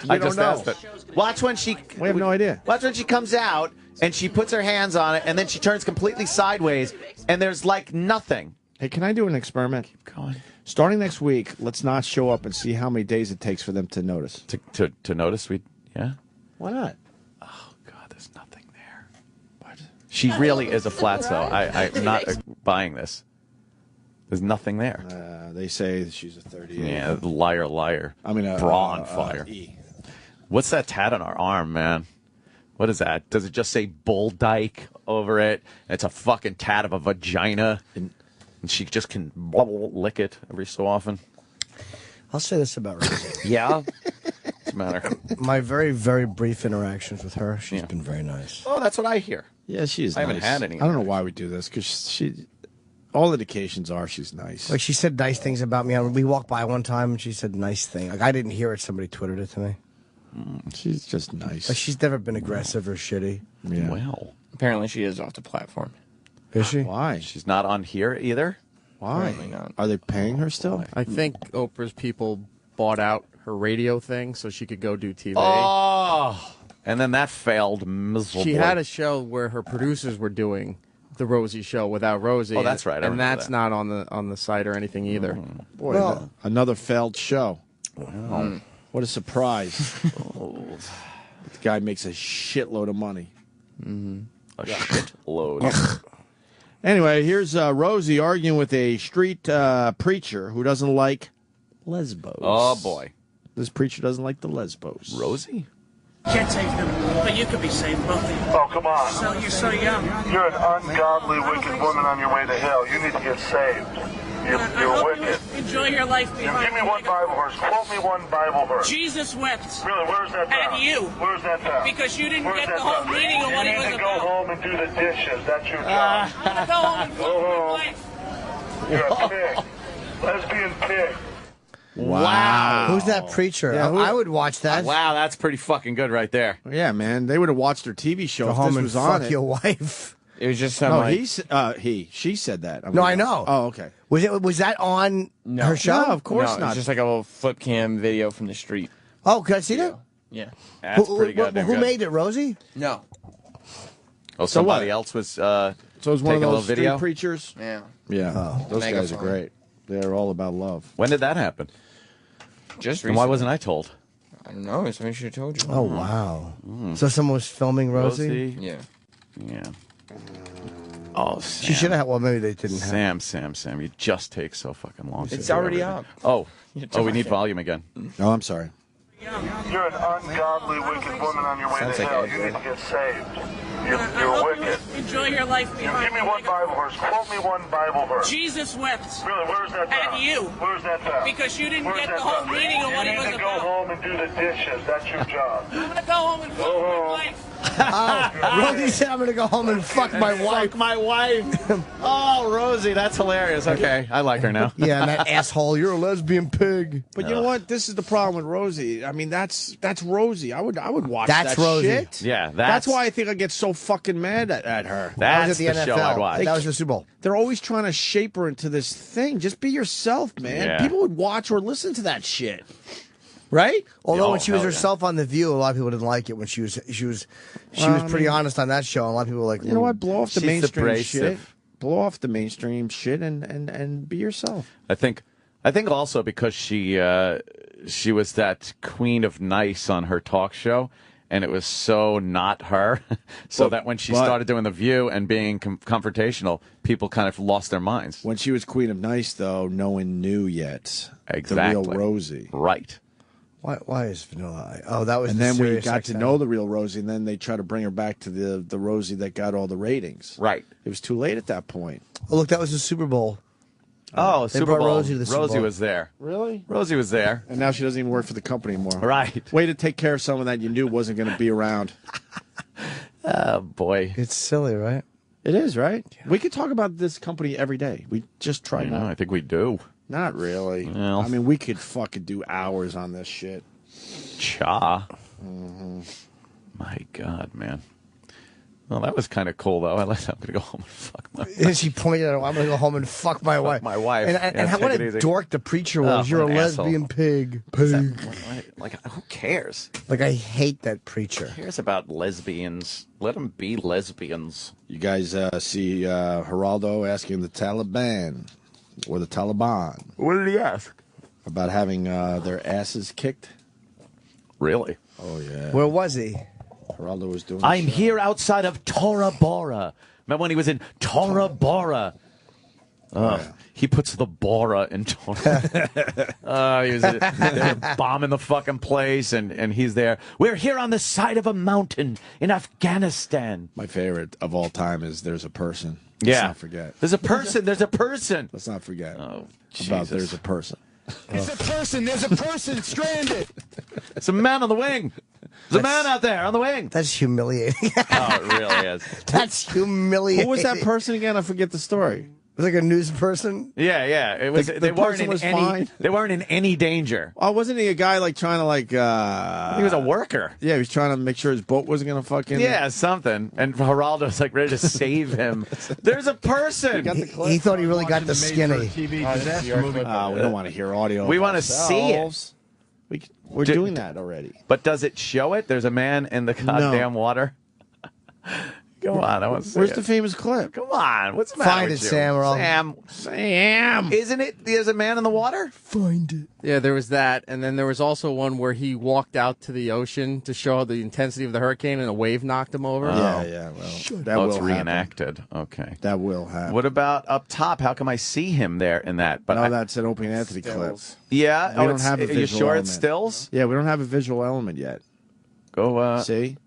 Speaker 2: I don't know.
Speaker 3: Asked it. Watch when she.
Speaker 2: We have no idea.
Speaker 3: Watch when she comes out and she puts her hands on it and then she turns completely sideways and there's like nothing.
Speaker 2: Hey, can I do an experiment?
Speaker 3: Keep going.
Speaker 2: Starting next week, let's not show up and see how many days it takes for them to notice.
Speaker 3: To notice? Yeah.
Speaker 2: Why not?
Speaker 3: Oh God, there's nothing there. What? She really is a flatso. I'm not buying this. There's nothing there.
Speaker 2: They say she's a 38.
Speaker 3: Yeah, liar, liar.
Speaker 2: I mean,
Speaker 3: bra on fire.
Speaker 2: E.
Speaker 3: What's that tat on her arm, man? What is that? Does it just say bull dyke over it? It's a fucking tat of a vagina, and she just can lick it every so often.
Speaker 4: I'll say this about Rosie.
Speaker 3: Yeah? What's the matter?
Speaker 4: My very, very brief interactions with her, she's been very nice.
Speaker 3: Oh, that's what I hear.
Speaker 2: Yeah, she is
Speaker 3: I
Speaker 2: nice.
Speaker 3: haven't had any.
Speaker 2: I don't know why we do this, because she... All indications are she's nice.
Speaker 4: Like, she said nice things about me. We walked by one time, and she said nice thing. Like, I didn't hear it. Somebody Twittered it to me.
Speaker 2: She's just nice.
Speaker 4: Like, she's never been aggressive or shitty.
Speaker 2: Yeah.
Speaker 3: Well,
Speaker 5: apparently she is off the platform.
Speaker 4: Is she?
Speaker 2: Why?
Speaker 3: She's not on here either?
Speaker 2: Why?
Speaker 5: Apparently not.
Speaker 2: Are they paying her still?
Speaker 9: I think Oprah's people bought out her radio thing so she could go do TV.
Speaker 3: Oh! And then that failed miserably.
Speaker 9: She had a show where her producers were doing the Rosie show without Rosie.
Speaker 3: Oh, that's right. I
Speaker 9: And
Speaker 3: remember
Speaker 9: that's
Speaker 3: that.
Speaker 9: not on the site or anything either.
Speaker 2: Boy,
Speaker 4: Well-
Speaker 2: another failed show.
Speaker 3: Wow.
Speaker 2: What a surprise. The guy makes a shitload of money.
Speaker 3: A shitload.
Speaker 2: Anyway, here's Rosie arguing with a street preacher who doesn't like lesbos.
Speaker 3: Oh, boy.
Speaker 2: This preacher doesn't like the lesbos.
Speaker 3: Rosie?
Speaker 18: Can't take them, but you could be saved, both of you.
Speaker 1: Oh, come on.
Speaker 18: So you're so young.
Speaker 1: You're an ungodly, wicked woman on your way to hell. You need to get saved. You're
Speaker 18: I hope
Speaker 1: wicked.
Speaker 18: you enjoy your life
Speaker 1: You
Speaker 18: behind
Speaker 1: give me one Bible verse. Quote me one Bible verse.
Speaker 18: Jesus wept.
Speaker 1: Really, where's that
Speaker 18: At
Speaker 1: found?
Speaker 18: you.
Speaker 1: Where's that found?
Speaker 18: Because you didn't
Speaker 1: Where's
Speaker 18: get
Speaker 1: that
Speaker 18: the whole
Speaker 1: found?
Speaker 18: meaning of what
Speaker 1: you
Speaker 18: it was
Speaker 1: need to
Speaker 18: about.
Speaker 1: go home and do the dishes. That's your job.
Speaker 18: I'm gonna go home and fuck my wife.
Speaker 1: You're a pig. Lesbian pig.
Speaker 3: Wow.
Speaker 4: Who's that preacher?
Speaker 2: Yeah,
Speaker 4: I would watch that.
Speaker 3: Wow, that's pretty fucking good right there.
Speaker 2: Yeah, man. They would have watched her TV show
Speaker 4: Go
Speaker 2: if
Speaker 4: home
Speaker 2: this
Speaker 4: and
Speaker 2: was on
Speaker 4: fuck
Speaker 2: it.
Speaker 4: your wife.
Speaker 5: It was just some
Speaker 2: No,
Speaker 5: like,
Speaker 2: she said that.
Speaker 4: No, I know.
Speaker 2: Oh, okay.
Speaker 4: Was that on her show?
Speaker 2: No, of course
Speaker 5: no,
Speaker 2: not.
Speaker 5: it's just like a little flip cam video from the street.
Speaker 4: Oh, can I see that?
Speaker 5: Yeah.
Speaker 3: That's pretty good.
Speaker 4: Who made it, Rosie?
Speaker 5: No.
Speaker 3: Oh,
Speaker 2: So
Speaker 3: somebody
Speaker 2: what?
Speaker 3: else was
Speaker 2: So it was one
Speaker 3: taking
Speaker 2: of
Speaker 3: a
Speaker 2: those
Speaker 3: little video?
Speaker 2: street preachers.
Speaker 5: Yeah.
Speaker 2: Yeah, those guys are
Speaker 5: Megaphone.
Speaker 2: great. They're all about love.
Speaker 3: When did that happen?
Speaker 5: Just
Speaker 3: And
Speaker 5: recently.
Speaker 3: why wasn't I told?
Speaker 5: I don't know. Somebody should have told you.
Speaker 4: Oh, wow. So someone was filming Rosie?
Speaker 5: Yeah.
Speaker 3: Yeah. Oh,
Speaker 4: She should have. Well, maybe they didn't have.
Speaker 3: Sam, you just take so fucking long. to
Speaker 5: It's
Speaker 3: do
Speaker 5: already
Speaker 3: everything.
Speaker 5: up.
Speaker 3: Oh, we need volume again.
Speaker 2: Oh, I'm sorry.
Speaker 1: You're an ungodly, wicked woman on your way
Speaker 5: Sounds
Speaker 1: to
Speaker 5: like
Speaker 1: hell.
Speaker 5: Ed
Speaker 1: You
Speaker 5: Wood.
Speaker 1: need to get saved.
Speaker 18: I
Speaker 1: You're
Speaker 18: hope
Speaker 1: wicked.
Speaker 18: you enjoy your life
Speaker 1: You
Speaker 18: behind
Speaker 1: give me one Bible verse. Quote me one Bible verse.
Speaker 18: Jesus wept.
Speaker 1: Really, where's that
Speaker 18: At
Speaker 1: found?
Speaker 18: you.
Speaker 1: Where's that found?
Speaker 18: Because you didn't
Speaker 1: Where's
Speaker 18: get
Speaker 1: that
Speaker 18: the whole
Speaker 1: found?
Speaker 18: meaning of what
Speaker 1: you
Speaker 18: it was
Speaker 1: need to go
Speaker 18: about.
Speaker 1: home and do the dishes. That's your job.
Speaker 18: I'm gonna go home and fuck my wife.
Speaker 4: Rosie said, I'm going to go home and fuck my wife.
Speaker 3: Fuck my wife. Oh, Rosie, that's hilarious. Okay, I like her now.
Speaker 4: Yeah, and that asshole, you're a lesbian pig.
Speaker 2: But you know what? This is the problem with Rosie. I mean, that's Rosie. I would watch
Speaker 4: That's
Speaker 2: that
Speaker 4: Rosie.
Speaker 2: shit.
Speaker 3: Yeah,
Speaker 2: That's why I think I get so fucking mad at her.
Speaker 4: That was
Speaker 3: That's
Speaker 4: at
Speaker 3: the
Speaker 4: the
Speaker 3: show
Speaker 4: NFL.
Speaker 3: I'd watch.
Speaker 4: That was the Super Bowl.
Speaker 2: They're always trying to shape her into this thing. Just be yourself, man.
Speaker 3: Yeah.
Speaker 2: People would watch or listen to that shit. Right?
Speaker 4: Although
Speaker 3: Oh,
Speaker 4: when she was
Speaker 3: hell yeah.
Speaker 4: herself on The View, a lot of people didn't like it. When she was pretty honest on that show. And a lot of people were like,
Speaker 2: You know what? Blow off the
Speaker 3: She's
Speaker 2: mainstream
Speaker 3: abrasive.
Speaker 2: shit. Blow off the mainstream shit and be yourself.
Speaker 3: I think also because she was that queen of nice on her talk show, and it was so not her, so that when she started doing The View and being confrontational, people kind of lost their minds.
Speaker 2: When she was Queen of Nice, though, no one knew yet
Speaker 3: Exactly.
Speaker 2: the real Rosie.
Speaker 3: Right.
Speaker 4: Why is Vanilla Ice? Oh, that was
Speaker 2: And
Speaker 4: the
Speaker 2: then we
Speaker 4: Sirius
Speaker 2: got to
Speaker 4: XM.
Speaker 2: know the real Rosie, and then they try to bring her back to the Rosie that got all the ratings.
Speaker 3: Right.
Speaker 2: It was too late at that point.
Speaker 4: Oh, look, that was the Super Bowl.
Speaker 3: Oh,
Speaker 4: They
Speaker 3: Super
Speaker 4: brought
Speaker 3: Bowl.
Speaker 4: Rosie to the Super Bowl.
Speaker 3: was there.
Speaker 2: Really?
Speaker 3: Rosie was there.
Speaker 2: And now she doesn't even work for the company anymore.
Speaker 3: Right.
Speaker 2: Way to take care of someone that you knew wasn't going to be around.
Speaker 3: Oh, boy.
Speaker 4: It's silly, right?
Speaker 2: It is, right? Yeah. We could talk about this company every day. We just try not.
Speaker 3: I think we do.
Speaker 2: Not really.
Speaker 3: Well.
Speaker 2: I mean, we could fucking do hours on this shit.
Speaker 3: Cha.
Speaker 2: Mm-hmm.
Speaker 3: My God, man. Well, that was kind of cool, though. I'm going to go home and fuck my wife.
Speaker 4: And she pointed out, I'm going to go home and fuck my wife.
Speaker 3: My wife.
Speaker 4: And how, what a dork the preacher was. You're a lesbian pig. Pig.
Speaker 3: Like, who cares?
Speaker 4: Like, I hate that preacher.
Speaker 3: Who cares about lesbians? Let them be lesbians.
Speaker 2: You guys see Geraldo asking the Taliban or the Taliban.
Speaker 3: What did he ask?
Speaker 2: About having their asses kicked.
Speaker 3: Really?
Speaker 2: Oh, yeah.
Speaker 4: Where was he?
Speaker 2: Geraldo was doing
Speaker 3: I'm here outside of Tora Bora. Remember when he was in Tora Bora? He puts the Bora in Tora. He was they were bombing the fucking place, and he's there. We're here on the side of a mountain in Afghanistan.
Speaker 2: My favorite of all time is There's a Person.
Speaker 3: Yeah.
Speaker 2: Let's not forget.
Speaker 3: There's a person. There's a person.
Speaker 2: Let's not forget
Speaker 3: about
Speaker 2: Jesus. There's a person.
Speaker 19: It's a person. There's a person stranded.
Speaker 3: It's a man on the wing. There's a man out there on the wing.
Speaker 4: That's humiliating.
Speaker 3: Oh, it really is.
Speaker 4: That's humiliating.
Speaker 2: Who was that person again? I forget the story.
Speaker 4: It was like a news person.
Speaker 3: Yeah. It was.
Speaker 2: The
Speaker 3: They weren't
Speaker 2: person
Speaker 3: in
Speaker 2: was
Speaker 3: any.
Speaker 2: fine?
Speaker 3: They weren't in any danger.
Speaker 2: Oh, wasn't he a guy like trying to like?
Speaker 3: He was a worker.
Speaker 2: Yeah, he was trying to make sure his boat wasn't gonna fucking.
Speaker 3: Yeah, something. And Geraldo's like ready to save him. There's a person.
Speaker 4: He thought he really got the skinny.
Speaker 2: We don't want to hear audio.
Speaker 3: We
Speaker 2: of
Speaker 3: want to see it.
Speaker 2: ourselves. We're doing that already.
Speaker 3: But does it show it? There's a man in the goddamn water. Come on, I want to see
Speaker 2: Where's
Speaker 3: it.
Speaker 2: the famous clip?
Speaker 3: Come on, what's the matter
Speaker 4: Find
Speaker 3: with
Speaker 4: it,
Speaker 3: you?
Speaker 4: Sam. Or I'll...
Speaker 3: Sam, isn't it? There's a man in the water.
Speaker 4: Find it.
Speaker 9: Yeah, there was that, and then there was also one where he walked out to the ocean to show the intensity of the hurricane, and a wave knocked him over.
Speaker 2: Yeah. Well, that will
Speaker 3: it's
Speaker 2: happen.
Speaker 3: reenacted. Okay,
Speaker 2: That will happen.
Speaker 3: what about up top? How come I see him there in that? But
Speaker 2: No, that's an Opie and Anthony clip.
Speaker 3: yeah,
Speaker 2: We don't have a
Speaker 3: Are you
Speaker 2: visual
Speaker 3: sure
Speaker 2: element.
Speaker 3: it's stills?
Speaker 2: Yeah, we don't have a visual element yet.
Speaker 3: Go.
Speaker 2: See?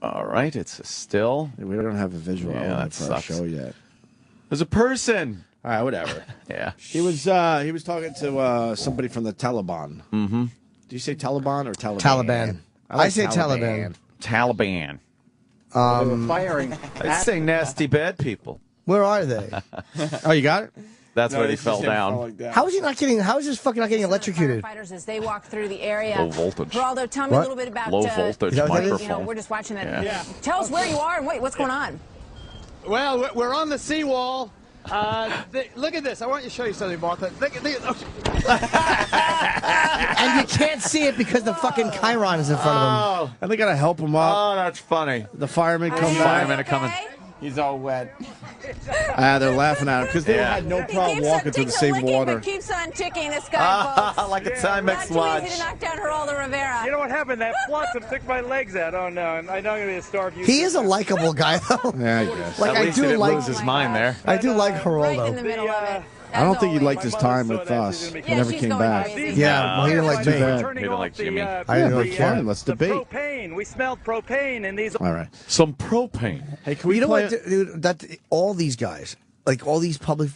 Speaker 3: All right, it's a still.
Speaker 2: We don't have a visual
Speaker 3: Yeah,
Speaker 2: element
Speaker 3: that
Speaker 2: for our
Speaker 3: sucks.
Speaker 2: show yet.
Speaker 3: There's a person.
Speaker 2: All right, whatever.
Speaker 3: Yeah.
Speaker 2: He was talking to somebody from the Taliban.
Speaker 3: Mm-hmm.
Speaker 2: Do you say Taliban or Taliban?
Speaker 4: Taliban. I say Taliban.
Speaker 3: Taliban.
Speaker 19: They were firing.
Speaker 3: I say nasty bad people.
Speaker 4: Where are they?
Speaker 2: Oh, you got it?
Speaker 3: That's where he fell down.
Speaker 4: How is he not getting? How is this fucking not getting electrocuted?
Speaker 20: Firefighters as they walk through the area.
Speaker 3: Low voltage.
Speaker 20: Geraldo, tell me a little bit about
Speaker 3: Low voltage
Speaker 4: Is that what that is?
Speaker 3: microphone.
Speaker 20: You know, we're just watching that.
Speaker 3: Yeah.
Speaker 20: Tell us where you are and wait, what's going on?
Speaker 19: Well, we're on the seawall. Look at this. I want to show you something, Martha. Look
Speaker 4: And you can't see it because the fucking Chiron is in front of him.
Speaker 2: And they gotta help him up.
Speaker 3: Oh, that's funny.
Speaker 2: The firemen come back.
Speaker 3: Firemen are coming.
Speaker 19: He's all wet.
Speaker 2: They're laughing at him because they had no problem walking through the same water.
Speaker 20: Keeps on ticking, this guy, folks.
Speaker 3: Like a Timex
Speaker 20: Not too
Speaker 3: watch.
Speaker 20: easy to knock down Geraldo Rivera.
Speaker 12: You know what happened? That flotsam took my legs out. Oh, no. I know I'm going to be a starved
Speaker 4: He is a likable guy, though.
Speaker 2: Yeah, I guess.
Speaker 4: Like
Speaker 3: At
Speaker 4: I
Speaker 3: least
Speaker 4: do
Speaker 3: he didn't
Speaker 4: like.
Speaker 3: lose his mind there.
Speaker 4: I do like
Speaker 20: Right in the
Speaker 4: Geraldo.
Speaker 20: middle of it.
Speaker 2: I don't think he
Speaker 20: As
Speaker 2: liked
Speaker 20: always.
Speaker 2: his time with us. He never
Speaker 20: she's
Speaker 2: came
Speaker 20: going
Speaker 2: back.
Speaker 20: crazy.
Speaker 4: Yeah, well, he didn't like me.
Speaker 2: Too bad.
Speaker 3: He didn't like Jimmy.
Speaker 4: I didn't really care.
Speaker 2: Fine, let's debate.
Speaker 12: Propane. We smelled propane in these.
Speaker 2: All right.
Speaker 3: Some propane.
Speaker 2: Hey, can we
Speaker 4: You know
Speaker 2: play
Speaker 4: what, dude? That all these guys, like all these public,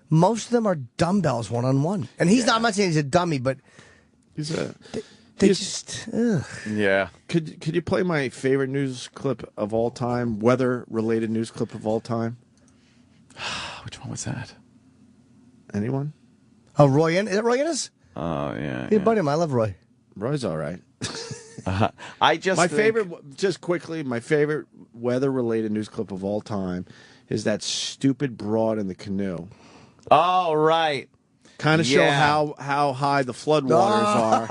Speaker 4: most of them are dumbbells one on one. And he's not. I'm not saying he's a dummy, but
Speaker 2: He's a.
Speaker 4: they
Speaker 2: he's-
Speaker 4: just. Ugh.
Speaker 3: Yeah.
Speaker 2: Could you play my favorite news clip of all time, weather related news clip of all time?
Speaker 3: Which one was that?
Speaker 2: Anyone?
Speaker 4: Oh, Roy, is it Roy Innes?
Speaker 3: Oh, yeah.
Speaker 4: Hey, buddy, I love Roy.
Speaker 2: Roy's all right.
Speaker 3: I just
Speaker 2: My
Speaker 3: think-
Speaker 2: favorite, just quickly, my favorite weather related news clip of all time is that stupid broad in the canoe.
Speaker 3: Oh, right.
Speaker 2: Kind of show
Speaker 3: Yeah.
Speaker 2: how high the floodwaters are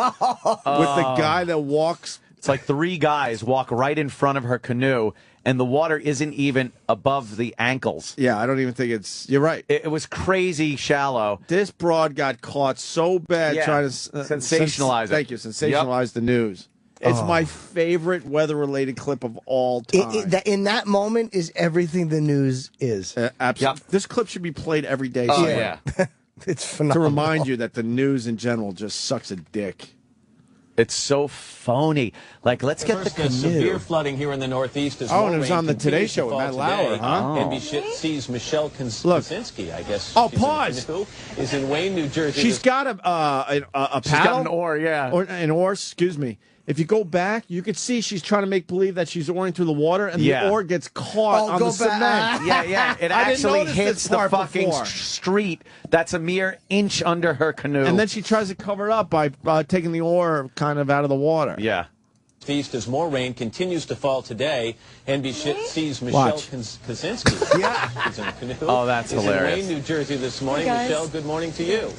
Speaker 2: with the guy that walks.
Speaker 3: It's like three guys walk right in front of her canoe, and the water isn't even above the ankles.
Speaker 2: Yeah, I don't even think it's. You're right.
Speaker 3: It was crazy shallow.
Speaker 2: This broad got caught so bad
Speaker 3: Yeah.
Speaker 2: trying to
Speaker 3: Sensationalize it.
Speaker 2: Thank you, sensationalize the news. It's my favorite weather-related clip of all time.
Speaker 4: In that moment is everything the news is.
Speaker 2: Absolutely. This clip should be played every day.
Speaker 3: Oh,
Speaker 2: somewhere.
Speaker 3: yeah.
Speaker 4: It's
Speaker 2: To
Speaker 4: phenomenal.
Speaker 2: remind you that the news in general just sucks a dick.
Speaker 3: It's so phony. Like, let's get the canoe.
Speaker 21: Severe flooding here in the Northeast. As
Speaker 2: and it was on the Today Show with Matt Lauer, huh?
Speaker 21: NBC's Michelle Kaczynski, I guess.
Speaker 2: Oh, pause.
Speaker 21: Is in Wayne, New Jersey.
Speaker 2: She's got a paddle.
Speaker 3: She's got an oar, yeah.
Speaker 2: Or an oar, excuse me. If you go back, you could see she's trying to make believe that she's oaring through the water, and the oar gets caught on the cement.
Speaker 3: Yeah. It actually hits the fucking street. That's a mere inch under her canoe.
Speaker 2: And then she tries to cover it up by taking the oar kind of out of the water.
Speaker 3: Yeah.
Speaker 21: East as more rain continues to fall today. NBC's Michelle Kaczynski. Is in a canoe.
Speaker 3: Oh, that's hilarious.
Speaker 21: In Wayne, New Jersey this morning.
Speaker 22: Hey,
Speaker 21: Michelle, good morning to you.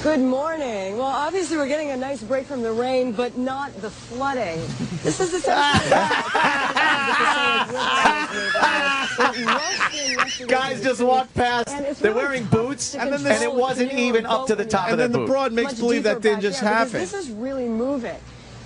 Speaker 22: Good morning. Well, obviously we're getting a nice break from the rain, but not the flooding. This is essentially
Speaker 3: Guys just walked past. They're wearing boots, and it wasn't even up to the top of their boot.
Speaker 2: And then the broad makes believe that didn't just happen.
Speaker 22: This is really moving.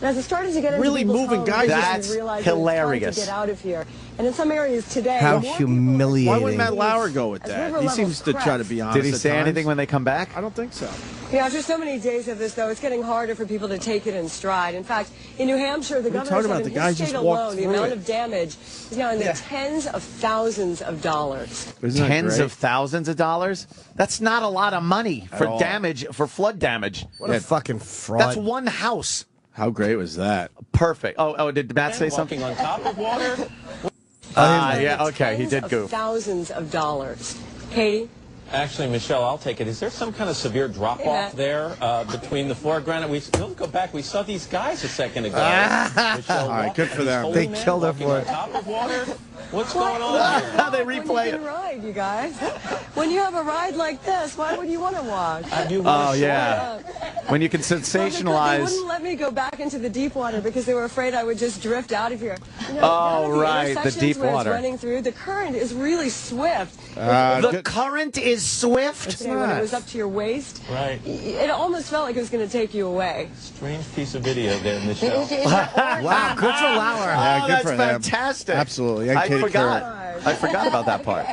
Speaker 22: And as it started to get into
Speaker 2: Really
Speaker 22: people's
Speaker 2: moving,
Speaker 22: homes,
Speaker 2: guys.
Speaker 3: That's hilarious.
Speaker 22: To get out of here. And in some areas today,
Speaker 4: How
Speaker 22: more
Speaker 4: humiliating.
Speaker 2: Why would Matt Lauer go with
Speaker 22: As
Speaker 2: that?
Speaker 22: river
Speaker 2: He seems to
Speaker 22: levels
Speaker 2: try to be honest.
Speaker 3: Did he
Speaker 2: at
Speaker 3: say
Speaker 2: times.
Speaker 3: anything when they come back?
Speaker 2: I don't think so.
Speaker 22: Yeah, after so many days of this, though, it's getting harder for people to take it in stride. In fact, in New Hampshire, the governor said in his state alone, the amount of damage is now in the tens of thousands of dollars.
Speaker 3: Tens of thousands of dollars? That's not a lot of money for
Speaker 2: all.
Speaker 3: damage, for flood damage.
Speaker 4: What a fucking fraud.
Speaker 3: That's one house.
Speaker 2: How great was that?
Speaker 3: Perfect. Oh, did Matt say something?
Speaker 21: Walking on top of water.
Speaker 3: Yeah, okay, he did goof.
Speaker 22: Thousands of dollars. Katie?
Speaker 21: Actually, Michelle, I'll take it. Is there some kind of severe drop-off there between the foreground? Don't go back. We saw these guys a second ago. Michelle,
Speaker 2: all right, good for them.
Speaker 4: They killed her for it.
Speaker 21: On top of water. What's going on here?
Speaker 3: How they replay it.
Speaker 22: Ride, you guys. When you have a ride like this, why would you want to watch?
Speaker 3: Oh, yeah. When you can
Speaker 22: Well, they
Speaker 3: sensationalize.
Speaker 22: wouldn't let me go back into the deep water because they were afraid I would just drift out of here. You know,
Speaker 3: Oh,
Speaker 22: none of
Speaker 3: right, the
Speaker 22: intersections
Speaker 3: deep
Speaker 22: where
Speaker 3: water.
Speaker 22: It's running through. The current is really swift.
Speaker 3: The current is swift?
Speaker 22: When it was up to your waist,
Speaker 21: Right.
Speaker 22: it almost felt like it was going to take you away.
Speaker 21: Strange piece of video there, Michelle.
Speaker 4: Wow, good for Lauer.
Speaker 2: Yeah, good
Speaker 3: that's
Speaker 2: for him.
Speaker 3: fantastic.
Speaker 2: Absolutely.
Speaker 3: I
Speaker 2: Katie
Speaker 3: forgot.
Speaker 2: Couric.
Speaker 3: I forgot about that part.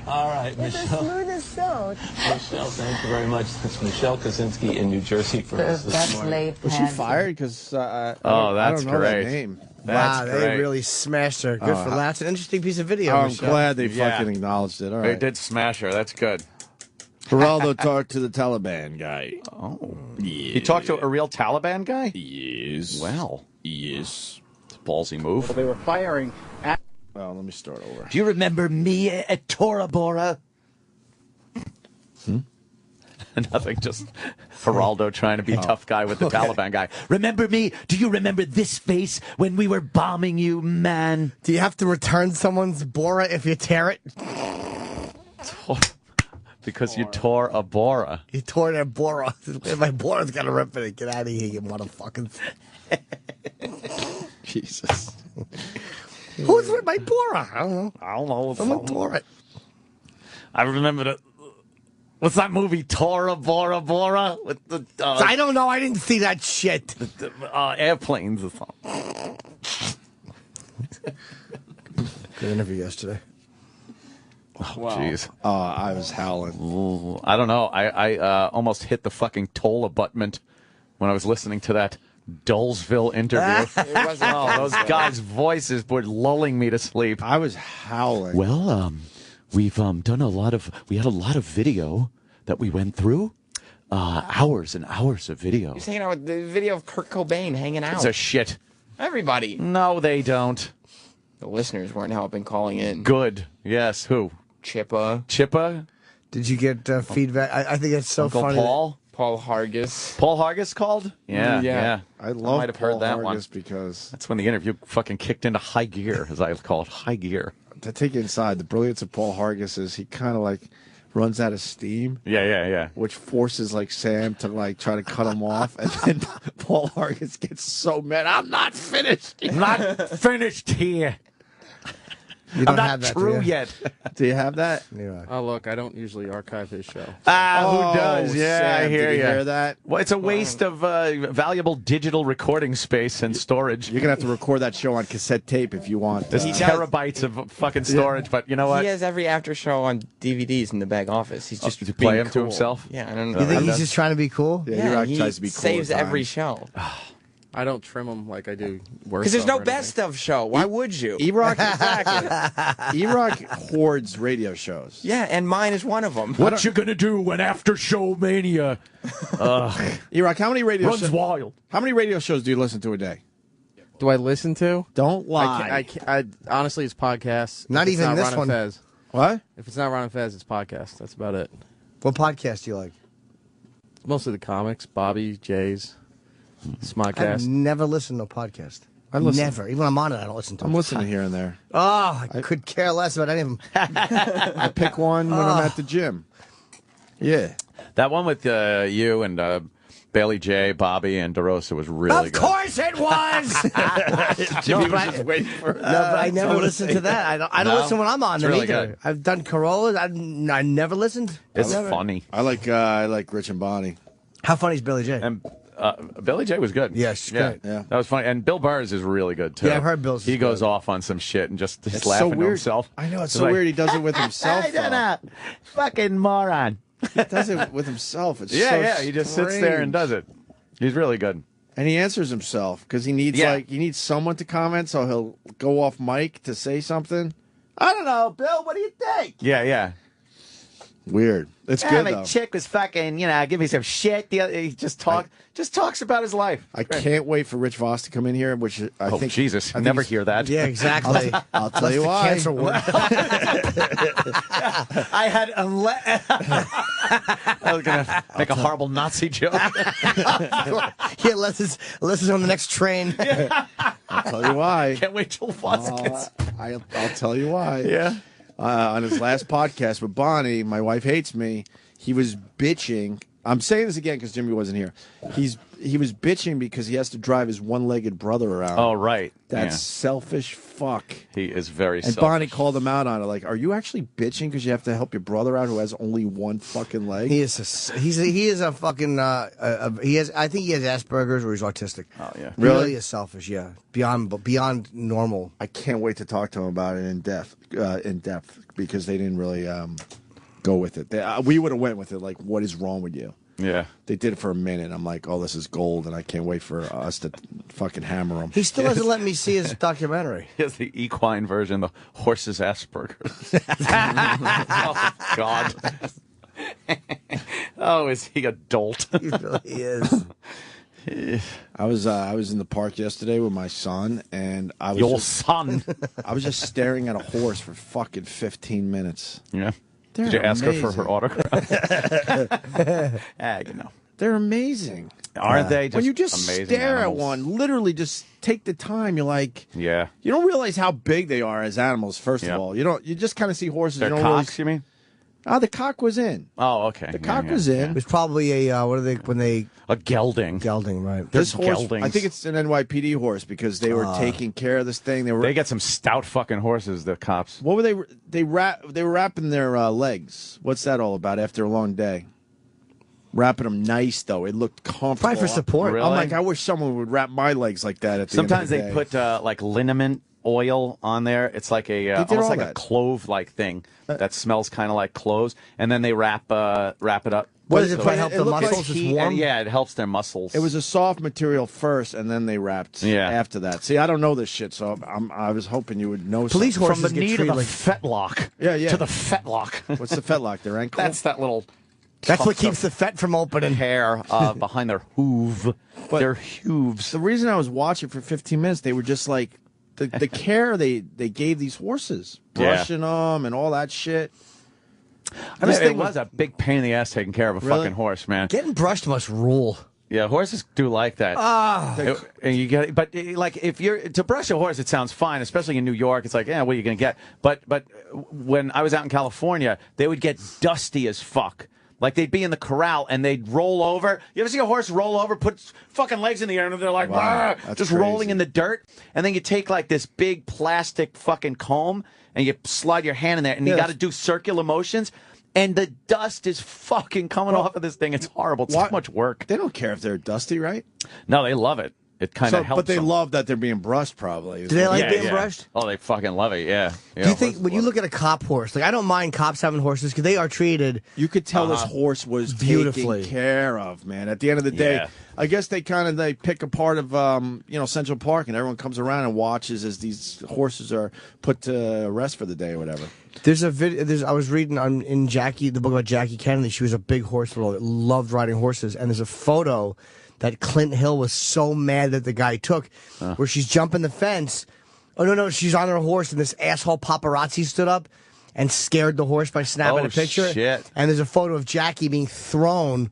Speaker 21: All right,
Speaker 22: It's as
Speaker 21: Michelle.
Speaker 22: smooth as silk.
Speaker 21: Michelle, thank you very much. That's Michelle Kaczynski in New Jersey for us this morning.
Speaker 2: Was she fired? Because
Speaker 3: Oh, that's
Speaker 2: I don't know
Speaker 3: great.
Speaker 2: that name.
Speaker 4: Wow,
Speaker 3: That's
Speaker 4: they
Speaker 3: great.
Speaker 4: really smashed her. Good for that. That's an interesting piece of video.
Speaker 2: I'm
Speaker 4: Michelle.
Speaker 2: glad they
Speaker 3: Yeah.
Speaker 2: fucking acknowledged it. All
Speaker 3: They
Speaker 2: right.
Speaker 3: did smash her. That's good.
Speaker 2: Geraldo talked to the Taliban guy.
Speaker 3: Oh. He talked to a real Taliban guy?
Speaker 2: Yes.
Speaker 3: Well.
Speaker 2: Yes.
Speaker 3: It's a ballsy move.
Speaker 23: They were firing at...
Speaker 2: Well, let me start over.
Speaker 7: Do you remember me at Tora Bora?
Speaker 3: Nothing, just Geraldo trying to be tough guy with the Taliban guy.
Speaker 7: Remember me? Do you remember this face when we were bombing you, man?
Speaker 4: Do you have to return someone's Bora if you tear it?
Speaker 3: Because you tore a Bora.
Speaker 4: You tore their Bora. My Bora's got to rip it. Get out of here, you motherfuckers.
Speaker 2: Jesus.
Speaker 4: Who's with my Bora? I don't know.
Speaker 3: I don't know.
Speaker 4: Someone tore it.
Speaker 3: I remember that. What's that movie, Tora Bora Bora? With the
Speaker 4: I don't know. I didn't see that shit.
Speaker 3: airplanes or something.
Speaker 4: Good interview yesterday.
Speaker 3: Oh, jeez.
Speaker 2: I was howling.
Speaker 3: Ooh, I don't know. I almost hit the fucking toll abutment when I was listening to that Dullsville interview. Those guys' voices were lulling me to sleep.
Speaker 2: I was howling.
Speaker 3: Well, we've done a lot of. We had a lot of video that we went through. Hours and hours of video.
Speaker 5: He's hanging out with the video of Kurt Cobain hanging out.
Speaker 3: It's a shit.
Speaker 5: Everybody.
Speaker 3: No, they don't.
Speaker 5: The listeners weren't helping calling in.
Speaker 3: Good. Yes. Who?
Speaker 5: Chippa.
Speaker 4: Did you get feedback? I think it's so
Speaker 3: Uncle
Speaker 4: funny.
Speaker 5: Paul Hargis.
Speaker 3: Paul Hargis called? Yeah.
Speaker 2: I love
Speaker 3: might have
Speaker 2: Paul
Speaker 3: heard that
Speaker 2: Hargis
Speaker 3: one.
Speaker 2: because
Speaker 3: That's when the interview fucking kicked into high gear, as I call it, high gear.
Speaker 2: to take you inside, the brilliance of Paul Hargis is he kind of like runs out of steam.
Speaker 3: Yeah.
Speaker 2: Which forces like Sam to like try to cut him off, and then Paul Hargis gets so mad. I'm not finished.
Speaker 3: I'm not finished here.
Speaker 4: You don't have that,
Speaker 3: true
Speaker 4: do you?
Speaker 3: yet.
Speaker 2: Do you have that?
Speaker 9: Oh, look, I don't usually archive his show.
Speaker 3: Who does? Yeah,
Speaker 2: Sam,
Speaker 3: I hear
Speaker 2: did you
Speaker 3: you.
Speaker 2: hear that?
Speaker 3: Well, it's a waste of valuable digital recording space and storage.
Speaker 2: You're going to have to record that show on cassette tape if you want.
Speaker 3: There's terabytes of fucking storage, but you know what?
Speaker 5: He has every after show on DVDs in the back office. He's just
Speaker 3: to play
Speaker 5: being
Speaker 3: him to
Speaker 5: cool.
Speaker 3: himself?
Speaker 5: Yeah, I don't know.
Speaker 4: You think he's just trying to be cool?
Speaker 5: Yeah,
Speaker 2: he tries to be cool
Speaker 5: saves
Speaker 2: at
Speaker 5: every
Speaker 2: times.
Speaker 5: show.
Speaker 9: I don't trim them like I do worse.
Speaker 5: Because there's no best of show. Why would you?
Speaker 2: E-Rock E-Rock hoards radio shows.
Speaker 5: Yeah, and mine is one of them.
Speaker 11: What you gonna do when after show mania?
Speaker 2: E-Rock, how many radio
Speaker 11: Runs wild.
Speaker 2: How many radio shows do you listen to a day?
Speaker 9: Do I listen to?
Speaker 2: Don't lie.
Speaker 9: I honestly, it's podcasts.
Speaker 4: Not
Speaker 9: If it's
Speaker 4: even
Speaker 9: not
Speaker 4: this
Speaker 9: Ron and
Speaker 4: one.
Speaker 9: Fez.
Speaker 2: What?
Speaker 9: If it's not Ron and Fez, it's podcasts. That's about it.
Speaker 4: What podcast do you like?
Speaker 9: Mostly the comics. Bobby, Jay's, Smodcast.
Speaker 4: I've never listened to a podcast.
Speaker 2: I listen.
Speaker 4: Never. Even when I'm on it, I don't listen to it.
Speaker 2: I'm listening here and there.
Speaker 4: Oh, I could care less about any of them.
Speaker 2: I pick one when I'm at the gym. Yeah.
Speaker 3: That one with you and Bailey J, Bobby, and DeRosa was really good.
Speaker 4: Of course it was!
Speaker 2: Jimmy was just waiting for
Speaker 4: No, but I never listen to that. I don't
Speaker 3: No?
Speaker 4: listen when I'm on
Speaker 3: It's
Speaker 4: them
Speaker 3: really
Speaker 4: either.
Speaker 3: good.
Speaker 4: I've done Corollas. I never listened.
Speaker 3: It's
Speaker 4: Never.
Speaker 3: funny.
Speaker 2: I like Rich and Bonnie.
Speaker 4: How funny is Billy J?
Speaker 3: And Billy J was good.
Speaker 4: Yeah, she's
Speaker 3: yeah,
Speaker 4: great.
Speaker 2: Yeah.
Speaker 3: That was funny. And Bill Burrs is really good too.
Speaker 4: Yeah, I've heard Bill's
Speaker 3: He
Speaker 4: is
Speaker 3: goes
Speaker 4: good.
Speaker 3: off on some shit and just
Speaker 2: It's
Speaker 3: laughing
Speaker 2: so
Speaker 3: to
Speaker 2: weird.
Speaker 3: himself.
Speaker 2: I know, it's
Speaker 3: He's
Speaker 2: so
Speaker 3: like,
Speaker 2: weird he does it with himself.
Speaker 3: I don't
Speaker 2: though.
Speaker 3: know. Fucking moron.
Speaker 2: He does it with himself. It's
Speaker 3: Yeah,
Speaker 2: so
Speaker 3: yeah. He just sits there and does it. He's really good.
Speaker 2: And he answers himself because he needs he needs someone to comment, so he'll go off mic to say something. I don't know, Bill. What do you think?
Speaker 3: Yeah, yeah.
Speaker 2: Weird. It's good
Speaker 3: my
Speaker 2: though.
Speaker 3: chick was fucking, give me some shit. He just talks about his life.
Speaker 2: I can't wait for Rich Voss to come in here, which I think
Speaker 3: Jesus,
Speaker 2: I think
Speaker 3: never
Speaker 2: he's-
Speaker 3: hear that.
Speaker 4: Yeah, exactly.
Speaker 2: I'll tell you
Speaker 4: the
Speaker 2: why.
Speaker 4: cancer word.
Speaker 3: I had I was gonna make a horrible Nazi joke.
Speaker 4: Yeah, unless it's on the next train.
Speaker 2: I'll tell you why.
Speaker 3: Can't wait till Voss gets.
Speaker 2: I'll tell you why.
Speaker 3: Yeah.
Speaker 2: On his last podcast with Bonnie, My Wife Hates Me, he was bitching. I'm saying this again because Jimmy wasn't here. He was bitching because he has to drive his one-legged brother around.
Speaker 3: Oh, right.
Speaker 2: That's
Speaker 3: Yeah.
Speaker 2: selfish fuck.
Speaker 3: He is very
Speaker 2: And
Speaker 3: selfish.
Speaker 2: Bonnie called him out on it. Like, are you actually bitching because you have to help your brother out who has only one fucking leg?
Speaker 4: He is a fucking I think he has Asperger's or he's autistic.
Speaker 3: Oh yeah.
Speaker 4: He really is selfish. Yeah, beyond normal.
Speaker 2: I can't wait to talk to him about it in depth because they didn't really go with it. We would have went with it. Like, what is wrong with you?
Speaker 3: Yeah.
Speaker 2: They did it for a minute. I'm like, oh, this is gold, and I can't wait for us to fucking hammer him.
Speaker 4: He still hasn't let me see his documentary.
Speaker 3: He has the equine version, the horse's Asperger's. Oh, God. Oh, is he a dolt?
Speaker 4: He really is.
Speaker 2: I was in the park yesterday with my son, and I was
Speaker 3: Your son.
Speaker 2: I was just staring at a horse for fucking 15 minutes.
Speaker 3: Yeah.
Speaker 2: They're
Speaker 3: Did you ask her for
Speaker 2: amazing.
Speaker 3: her autograph?
Speaker 2: They're amazing.
Speaker 3: Aren't they?
Speaker 2: When you just
Speaker 3: amazing
Speaker 2: stare
Speaker 3: animals?
Speaker 2: at one, literally just take the time. You're like,
Speaker 3: Yeah.
Speaker 2: you don't realize how big they are as animals. First of all, you just kind of see horses.
Speaker 3: They're
Speaker 2: you don't
Speaker 3: cocks, you mean?
Speaker 2: The cock was in.
Speaker 3: Oh, okay.
Speaker 2: The cock was in.
Speaker 4: It was probably a what are they when they
Speaker 3: a gelding.
Speaker 4: Gelding, right?
Speaker 2: This horse,
Speaker 3: geldings.
Speaker 2: I think it's an NYPD horse because they were taking care of this thing.
Speaker 3: They get some stout fucking horses, the cops.
Speaker 2: What were they? They were wrapping their legs. What's that all about? After a long day, wrapping them nice though. It looked comfortable.
Speaker 4: Probably for support.
Speaker 3: Really?
Speaker 2: I'm like, I wish someone would wrap my legs like that. At the
Speaker 3: Sometimes
Speaker 2: end of
Speaker 3: they
Speaker 2: the day.
Speaker 3: put like liniment oil on there. It's like a
Speaker 2: did
Speaker 3: almost
Speaker 2: all
Speaker 3: like a
Speaker 2: that.
Speaker 3: clove-like thing that smells kind of like cloves, and then they wrap it up.
Speaker 4: What does it
Speaker 3: So
Speaker 4: probably help the
Speaker 2: looked like
Speaker 4: muscles? It's
Speaker 3: heat,
Speaker 4: warm.
Speaker 3: and yeah, it helps their muscles.
Speaker 2: It was a soft material first, and then they wrapped after that. See, I don't know this shit, so I was hoping you would know.
Speaker 4: Police
Speaker 2: something.
Speaker 4: horses
Speaker 3: from the
Speaker 4: get
Speaker 3: knee to
Speaker 4: treated
Speaker 3: the
Speaker 4: like
Speaker 3: fetlock.
Speaker 2: Yeah.
Speaker 3: To the fetlock.
Speaker 2: What's the fetlock? Their ankle.
Speaker 3: That's that little.
Speaker 4: That's what
Speaker 3: tuft
Speaker 4: keeps the fet from opening.
Speaker 3: of hair behind their hoof. Their hooves.
Speaker 2: The reason I was watching for 15 minutes, they were just like the care they gave these horses, brushing them and all that shit.
Speaker 3: I mean, it was a big pain in the ass taking care of a fucking horse, man.
Speaker 4: Getting brushed must rule.
Speaker 3: Yeah, horses do like that. And you get, but like if you're to brush a horse, it sounds fine, especially in New York. It's like, yeah, what are you gonna get? But when I was out in California, they would get dusty as fuck. Like they'd be in the corral and they'd roll over. You ever see a horse roll over, put fucking legs in the air, and they're like, just rolling in the dirt? And then you take like this big plastic fucking comb and you slide your hand in there, and you got to do circular motions. And the dust is fucking coming off of this thing. It's horrible. It's too much work.
Speaker 2: They don't care if they're dusty, right?
Speaker 3: No, they love it. It kind of helps.
Speaker 2: But they
Speaker 3: them.
Speaker 2: love that they're being brushed, probably.
Speaker 4: Do they like being brushed?
Speaker 3: Oh, they fucking love it, yeah.
Speaker 4: Do you think, when you look at a cop horse, like I don't mind cops having horses because they are treated.
Speaker 2: You could tell this horse was
Speaker 4: beautifully
Speaker 2: taken care of, man. At the end of the day, I guess they pick a part of Central Park, and everyone comes around and watches as these horses are put to rest for the day or whatever.
Speaker 4: There's a video. I was reading in Jackie, the book about Jackie Kennedy. She was a big horse girl that loved riding horses, and there's a photo that Clint Hill was so mad that the guy took, where she's jumping the fence. Oh, no, she's on her horse, and this asshole paparazzi stood up and scared the horse by snapping a picture.
Speaker 3: Shit.
Speaker 4: And there's a photo of Jackie being thrown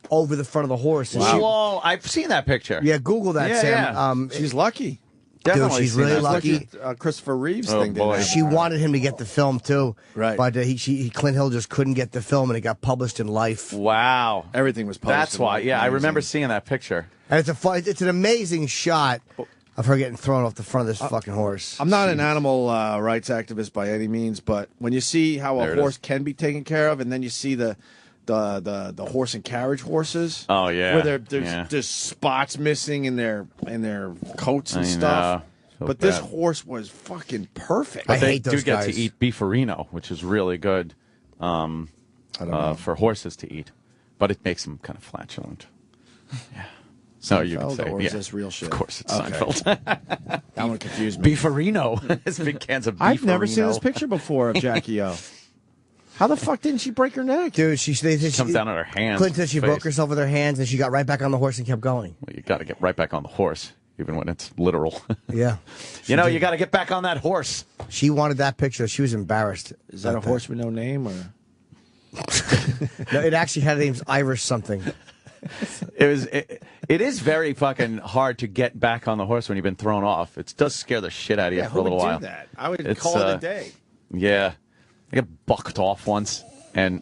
Speaker 4: over the front of the horse. And
Speaker 3: Whoa, I've seen that picture.
Speaker 4: Yeah, Google that, Sam.
Speaker 2: She's lucky.
Speaker 4: Dude, she's really lucky.
Speaker 2: Christopher Reeves thing. Boy.
Speaker 4: She wanted him to get the film too,
Speaker 2: right?
Speaker 4: But Clint Hill just couldn't get the film, and it got published in Life.
Speaker 3: Wow,
Speaker 2: everything was published.
Speaker 3: That's why. Yeah, I remember seeing that picture.
Speaker 4: And it's an amazing shot of her getting thrown off the front of this fucking horse.
Speaker 2: I'm not an animal rights activist by any means, but when you see how a horse can be taken care of, and then you see the horse and carriage horses.
Speaker 3: Oh yeah,
Speaker 2: where there's spots missing in their coats and stuff. But this horse was fucking perfect.
Speaker 3: But they do get to eat beefarino, which is really good for horses to eat, but it makes them kind of flatulent. Yeah. So you can say,
Speaker 2: or is this real shit?
Speaker 3: Of course, it's Seinfeld.
Speaker 2: That one confused me.
Speaker 3: Beefarino. It's big cans of beefarino.
Speaker 2: I've never seen this picture before of Jackie O. How the fuck didn't she break her neck?
Speaker 4: Dude, she
Speaker 3: comes down on her hands.
Speaker 4: Clinton said she broke herself with her hands, and she got right back on the horse and kept going.
Speaker 3: Well, you got to get right back on the horse, even when it's literal.
Speaker 4: Yeah.
Speaker 3: You got to get back on that horse.
Speaker 4: She wanted that picture. She was embarrassed.
Speaker 2: Is that a horse with no name, or?
Speaker 4: No, it actually had names Irish something.
Speaker 3: It is very fucking hard to get back on the horse when you've been thrown off. It does scare the shit out of you for a little while.
Speaker 2: Do that? I would call it a day.
Speaker 3: Yeah. I got bucked off once, and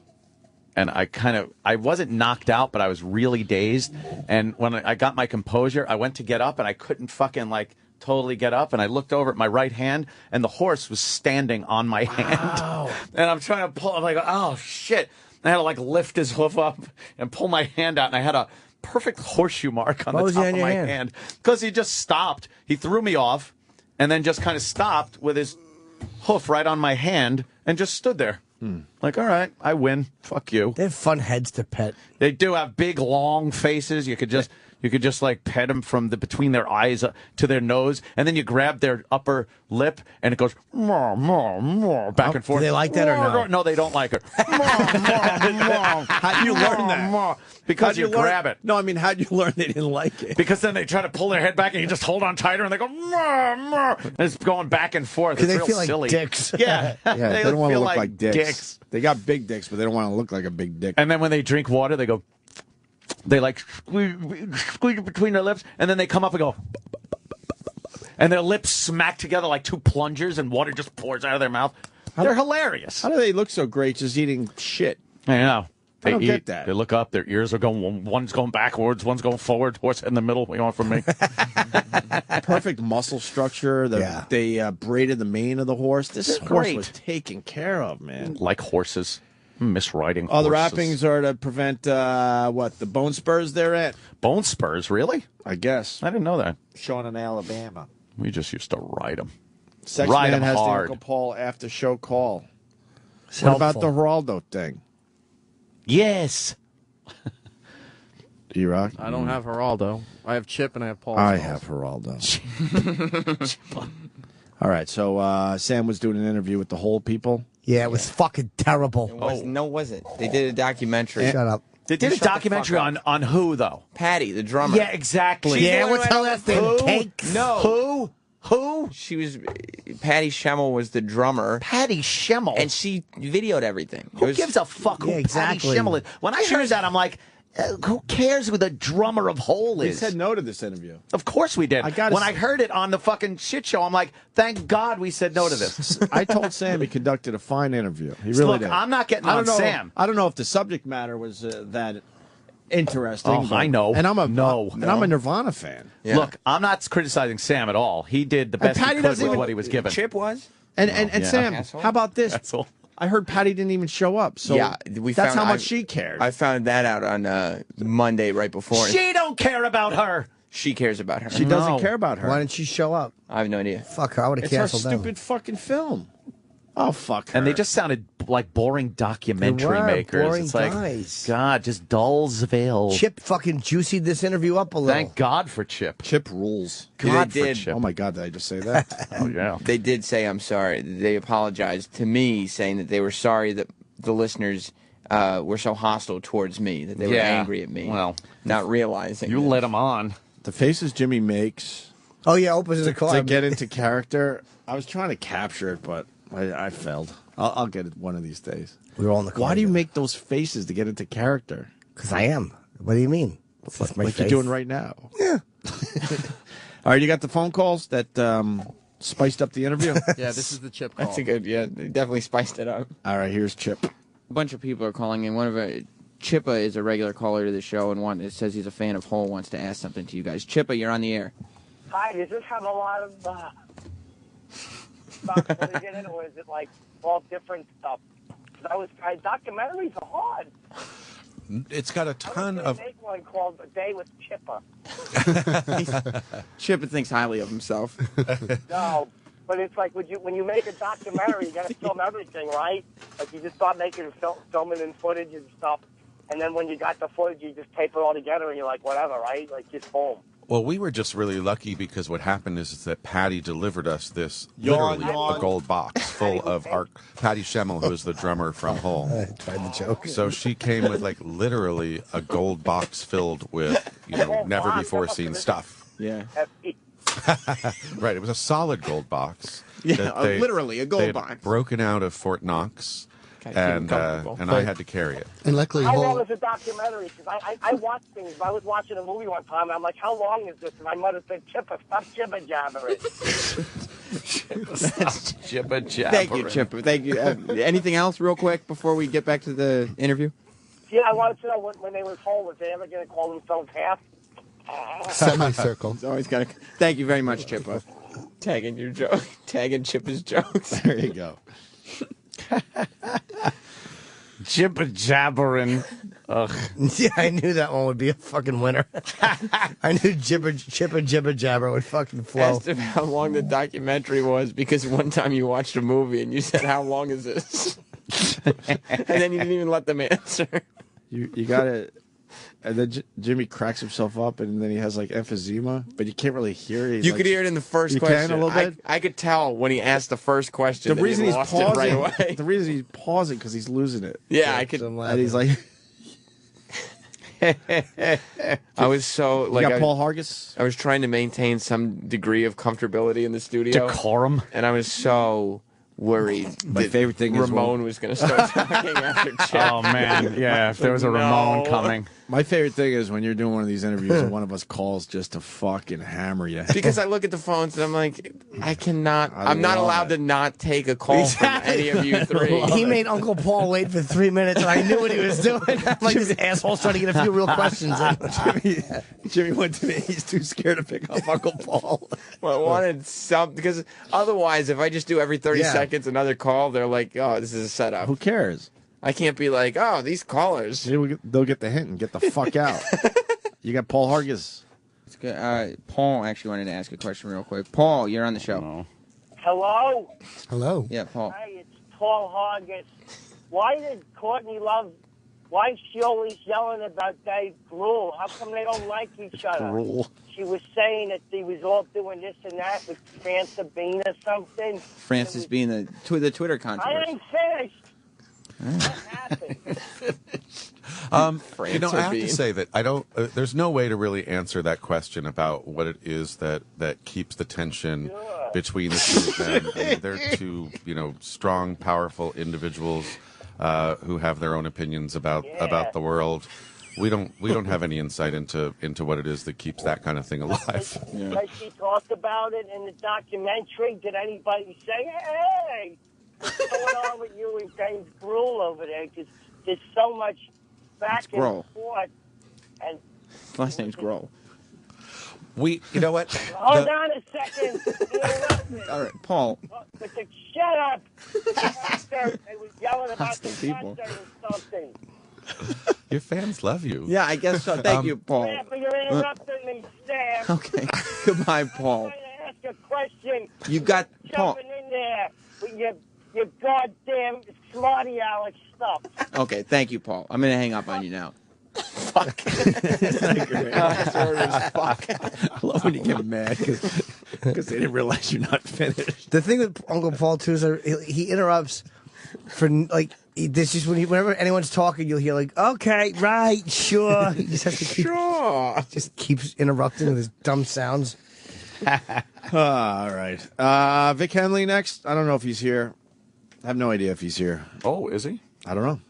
Speaker 3: I wasn't knocked out, but I was really dazed. And when I got my composure, I went to get up, and I couldn't fucking totally get up. And I looked over at my right hand, and the horse was standing on my hand. And I'm trying to pull. I'm like, oh shit! And I had to lift his hoof up and pull my hand out, and I had a perfect horseshoe mark on the top of my hand because he just stopped. He threw me off, and then just kind of stopped with his hoof right on my hand and just stood there. Like, all right, I win. Fuck you.
Speaker 4: They have fun heads to pet.
Speaker 3: They do have big, long faces. You could just pet them from between their eyes to their nose, and then you grab their upper lip, and it goes back and forth.
Speaker 4: Do they like that or no?
Speaker 3: No, they don't like it.
Speaker 2: How'd you learn that?
Speaker 3: Because you grab it.
Speaker 2: No, I mean, how'd you learn they didn't like it?
Speaker 3: Because then they try to pull their head back, and you just hold on tighter, and they go, and it's going back and forth. It's
Speaker 4: they
Speaker 3: real
Speaker 4: feel
Speaker 3: silly.
Speaker 4: like dicks.
Speaker 3: Yeah.
Speaker 2: They don't want to look like dicks. They got big dicks, but they don't want to look like a big dick.
Speaker 3: And then when they drink water, they go, they squeeze it between their lips, and then they come up and go, and their lips smack together like two plungers, and water just pours out of their mouth. They're hilarious.
Speaker 2: How do they look so great just eating shit?
Speaker 3: I know.
Speaker 2: I don't get that.
Speaker 3: They look up, their ears are going, one's going backwards, one's going forward, horse in the middle. What do you want from me?
Speaker 2: Perfect muscle structure. They braided the mane of the horse. This horse was taken care of, man.
Speaker 3: Like horses. Misriding
Speaker 2: horses. The wrappings are to prevent, the bone spurs they're at?
Speaker 3: Bone spurs, really?
Speaker 2: I guess.
Speaker 3: I didn't know that.
Speaker 2: Shown in Alabama.
Speaker 3: We just used to ride them.
Speaker 2: Sex
Speaker 3: ride
Speaker 2: Man
Speaker 3: them
Speaker 2: has
Speaker 3: hard.
Speaker 2: the Uncle Paul after show call.
Speaker 4: It's
Speaker 2: what
Speaker 4: helpful.
Speaker 2: about the Geraldo thing?
Speaker 3: Yes.
Speaker 2: Do you rock?
Speaker 9: I don't have Geraldo. I have Chip and I have Paul.
Speaker 2: I have Geraldo. All right, so Sam was doing an interview with the Whole People.
Speaker 4: Yeah, it was fucking terrible.
Speaker 5: No, it wasn't. They did a documentary.
Speaker 4: Shut up.
Speaker 3: They did a documentary on who, though?
Speaker 5: Patty, the drummer.
Speaker 3: Yeah, exactly.
Speaker 4: What's how that thing? Cakes?
Speaker 5: No.
Speaker 3: Who?
Speaker 5: She was. Patty Schemel was the drummer.
Speaker 3: Patty Schemel.
Speaker 5: And she videoed everything.
Speaker 3: Who gives a fuck who
Speaker 4: exactly.
Speaker 3: Patty Schemel is? When I heard that, I'm like, Who cares who the drummer of Hole
Speaker 2: We
Speaker 3: is?
Speaker 2: said no to this interview.
Speaker 3: Of course we did.
Speaker 2: I
Speaker 3: When I heard it on the fucking shit show, I'm like, thank God we said no to this.
Speaker 2: I told Sam he conducted a fine interview. He really
Speaker 3: Look,
Speaker 2: did.
Speaker 3: I'm not getting
Speaker 2: I
Speaker 3: on
Speaker 2: don't know,
Speaker 3: Sam.
Speaker 2: I don't know if the subject matter was that interesting.
Speaker 3: Oh,
Speaker 2: but-
Speaker 3: I know.
Speaker 2: And I'm a
Speaker 3: No.
Speaker 2: and I'm a Nirvana fan.
Speaker 3: Look, I'm not criticizing Sam at all. He did the best he
Speaker 2: Patty
Speaker 3: could
Speaker 2: doesn't
Speaker 3: with
Speaker 2: even-
Speaker 3: what he was given.
Speaker 5: Chip was.
Speaker 2: And
Speaker 3: Yeah.
Speaker 2: Sam,
Speaker 5: Asshole.
Speaker 2: how about this?
Speaker 3: Asshole.
Speaker 2: I heard Patty didn't even show up. So
Speaker 5: yeah,
Speaker 2: that's how much she cared.
Speaker 5: I found that out on Monday right before.
Speaker 3: She don't care about her.
Speaker 5: She cares about her.
Speaker 2: She doesn't care about her.
Speaker 4: Why didn't she show up?
Speaker 5: I have no idea.
Speaker 4: Fuck her. I would have
Speaker 2: It's her
Speaker 4: canceled them.
Speaker 2: stupid fucking film. Oh, fuck her.
Speaker 3: And they just sounded like boring documentary
Speaker 4: They were
Speaker 3: makers.
Speaker 4: boring
Speaker 3: It's like,
Speaker 4: guys.
Speaker 3: God, just Dullsville.
Speaker 4: Chip fucking juicied this interview up a little.
Speaker 3: Thank God for Chip.
Speaker 2: Chip rules.
Speaker 3: God
Speaker 5: They
Speaker 3: for
Speaker 5: did.
Speaker 3: Chip.
Speaker 2: Oh, my God, did I just say that?
Speaker 3: Oh, yeah.
Speaker 5: They did say I'm sorry. They apologized to me, saying that they were sorry that the listeners were so hostile towards me, that they were angry at me.
Speaker 3: Well,
Speaker 5: not realizing
Speaker 3: you
Speaker 5: that.
Speaker 3: let him on.
Speaker 2: The faces Jimmy makes
Speaker 4: Oh, yeah, opens the car.
Speaker 2: to get into character. I was trying to capture it, but I failed. I'll get it one of these days.
Speaker 4: We were all in the car.
Speaker 2: Why do you make those faces to get into character?
Speaker 4: Because I am. What do you mean? That's my
Speaker 2: Like
Speaker 4: face.
Speaker 2: you're doing right now.
Speaker 4: Yeah.
Speaker 2: All right, you got the phone calls that spiced up the interview?
Speaker 9: Yeah, this is the Chip call.
Speaker 5: That's a good, yeah, they definitely spiced it up.
Speaker 2: All right, here's Chip.
Speaker 5: A bunch of people are calling in. One of Chippa is a regular caller to the show, and one that says he's a fan of Hole wants to ask something to you guys. Chippa, you're on the air.
Speaker 6: Hi, does this have a lot of stuff to get in, or is it like all different stuff? Because documentaries are hard.
Speaker 10: It's got a ton of.
Speaker 6: Make one called A Day with Chippa.
Speaker 5: Chippa thinks highly of himself.
Speaker 6: No, but it's like when you make a documentary, you got to film everything, right? Like you just start making filming and footage and stuff, and then when you got the footage, you just tape it all together, and you're like, whatever, right? Like just boom.
Speaker 10: Well, we were just really lucky because what happened is that Patty delivered us this literally a gold box full of our Patty Schemel, who is the drummer from Hole.
Speaker 4: I tried the joke.
Speaker 10: So she came with like literally a gold box filled with never before seen stuff.
Speaker 5: Yeah.
Speaker 10: Right. It was a solid gold box.
Speaker 5: Yeah,
Speaker 10: that they-
Speaker 5: literally a gold
Speaker 10: they had
Speaker 5: box.
Speaker 10: Broken out of Fort Knox, and I had to carry it.
Speaker 23: And luckily,
Speaker 6: How long
Speaker 23: Hole.
Speaker 6: is a documentary? Because I watch things. I was watching a movie one time, and I'm like, how long is this? And my mother said, Chippa, stop jibber-jabbering.
Speaker 3: Jibba jabber.
Speaker 5: Thank you, Chippa. Thank you. Anything else, real quick, before we get back to the interview?
Speaker 6: Yeah, I wanted to know when they were Hole, was they ever going to call themselves half?
Speaker 23: Semicircle.
Speaker 5: It's always got to. Thank you very much, Chippa. Tagging your joke. Tagging Chippa's jokes.
Speaker 2: There you go.
Speaker 3: Jibba jabbering. Ugh.
Speaker 4: Yeah, I knew that one would be a fucking winner. I knew Chippa Jibba Jabber would fucking flow.
Speaker 5: Asked him how long the documentary was because one time you watched a movie and you said, "How long is this?" And then you didn't even let them answer.
Speaker 2: You got it. And then Jimmy cracks himself up, and then he has like emphysema, but you can't really hear it.
Speaker 5: You could hear it in the first
Speaker 2: you
Speaker 5: question.
Speaker 2: Can a little bit.
Speaker 5: I could tell when he asked the first question.
Speaker 2: The
Speaker 5: that
Speaker 2: reason
Speaker 5: he
Speaker 2: he's
Speaker 5: lost
Speaker 2: pausing,
Speaker 5: it right away.
Speaker 2: the reason he's pausing because he's losing it.
Speaker 5: Yeah, I could.
Speaker 2: And he's like,
Speaker 5: I was so like.
Speaker 2: you got Paul Hargis.
Speaker 5: I was trying to maintain some degree of comfortability in the studio,
Speaker 3: decorum,
Speaker 5: and I was so worried.
Speaker 2: My favorite thing is
Speaker 5: Ramon was going to start talking after Chip.
Speaker 3: Oh man, yeah. If there was a Ramon coming.
Speaker 2: My favorite thing is when you're doing one of these interviews and one of us calls just to fucking hammer you.
Speaker 5: Because I look at the phones and I'm like, I cannot. I'm not
Speaker 2: love
Speaker 5: allowed to not take a call from any of you three.
Speaker 4: He made Uncle Paul wait for 3 minutes, and I knew what he was doing. I'm like, this asshole's trying to get a few real questions in.
Speaker 2: Jimmy went to me. He's too scared to pick up Uncle Paul.
Speaker 5: Well, I wanted some because otherwise, if I just do every 30 seconds another call, they're like, oh, this is a setup.
Speaker 2: Who cares?
Speaker 5: I can't be like, oh, these callers.
Speaker 2: They'll get the hint and get the fuck out. You got Paul Hargis.
Speaker 5: It's good. Paul actually wanted to ask a question real quick. Paul, you're on the show.
Speaker 6: Hello?
Speaker 23: Hello.
Speaker 5: Yeah, Paul.
Speaker 6: Hi, it's Paul Hargis. Why did Courtney Love, why is she always yelling about Dave Grohl? How come they don't like each other?
Speaker 2: Grohl.
Speaker 6: She was saying that they was all doing this and that with Francis Bean or something.
Speaker 5: Francis being the Twitter
Speaker 6: I
Speaker 5: controversy.
Speaker 6: ain't finished.
Speaker 10: I have to say that I don't. There's no way to really answer that question about what it is that keeps the tension between the two of them. I mean, they're two, strong, powerful individuals who have their own opinions about the world. we don't have any insight into what it is that keeps that kind of thing alive.
Speaker 6: Like she talked about it in the documentary. Did anybody say, "Hey, what's going on with you and James Brule over there?" Because there's so much back and forth. And
Speaker 5: last name's Grohl.
Speaker 10: You know what?
Speaker 6: Hold on a second.
Speaker 2: All right, Paul.
Speaker 6: Shut up. They was yelling about the
Speaker 2: people.
Speaker 6: concert or something.
Speaker 10: Your fans love you.
Speaker 2: Yeah, I guess so. Thank you, Paul.
Speaker 6: Yeah, but you're interrupting me, Sam.
Speaker 2: Okay. Goodbye, Paul.
Speaker 6: I'm trying to ask a question.
Speaker 2: You got Paul.
Speaker 6: Jumping in there with your goddamn smarty Alex stuff.
Speaker 2: Okay, thank you, Paul. I'm gonna hang up on you now.
Speaker 3: Fuck.
Speaker 2: Fuck. I love when you get mad because they didn't realize you're not finished.
Speaker 4: The thing with Uncle Paul too is he interrupts for like this is whenever anyone's talking, you'll hear like, okay, right, sure. He just has to keep, just keeps interrupting with his dumb sounds.
Speaker 2: All right, Vic Henley next. I don't know if he's here. I have no idea if he's here.
Speaker 3: Oh, is he?
Speaker 2: I don't know.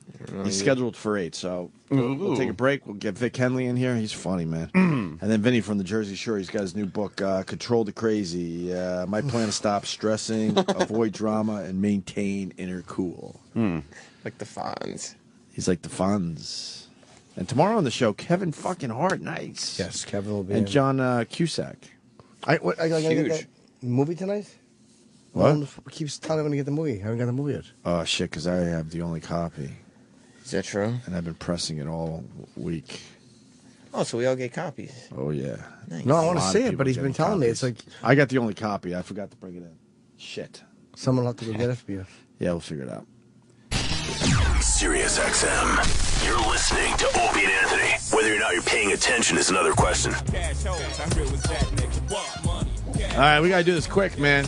Speaker 2: He's scheduled for 8, so we'll take a break. We'll get Vic Henley in here. He's funny, man. And then Vinny from the Jersey Shore. He's got his new book, Control the Crazy. My plan to stop stressing, avoid drama, and maintain inner cool.
Speaker 5: Like the Fonz.
Speaker 2: He's like the Fonz. And tomorrow on the show, Kevin fucking Hart. Nice.
Speaker 4: Yes, Kevin will be
Speaker 2: And
Speaker 4: in.
Speaker 2: John Cusack.
Speaker 4: I gotta get that movie tonight?
Speaker 2: What?
Speaker 4: No one keeps telling me I'm going to get the movie. I haven't got the movie yet.
Speaker 2: Oh, shit, because I have the only copy.
Speaker 5: Is that true?
Speaker 2: And I've been pressing it all week.
Speaker 5: Oh, so we all get copies.
Speaker 2: Oh, yeah.
Speaker 5: Nice.
Speaker 4: No, I want to see it, but he's been telling me. It's like...
Speaker 2: I got the only copy. I forgot to bring it in. Shit.
Speaker 4: Someone will have to go get it for you.
Speaker 2: Yeah, we'll figure it out.
Speaker 8: Sirius XM. You're listening to Opie and Anthony. Whether or not you're paying attention is another question.
Speaker 2: All right, we got to do this quick, man.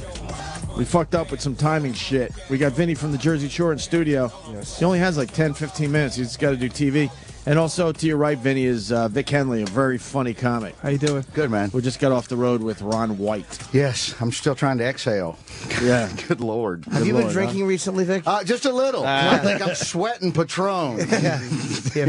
Speaker 2: We fucked up with some timing shit. We got Vinny from the Jersey Shore in studio. Yes. He only has like 10, 15 minutes. He's just got to do TV. And also, to your right, Vinny, is Vic Henley, a very funny comic.
Speaker 13: How you doing? Good, man.
Speaker 2: We just got off the road with Ron White.
Speaker 13: Yes, I'm still trying to exhale.
Speaker 2: Yeah.
Speaker 13: Good Lord.
Speaker 4: Have you been drinking recently, Vic?
Speaker 13: Just a little. I think I'm sweating Patron.
Speaker 4: Yeah,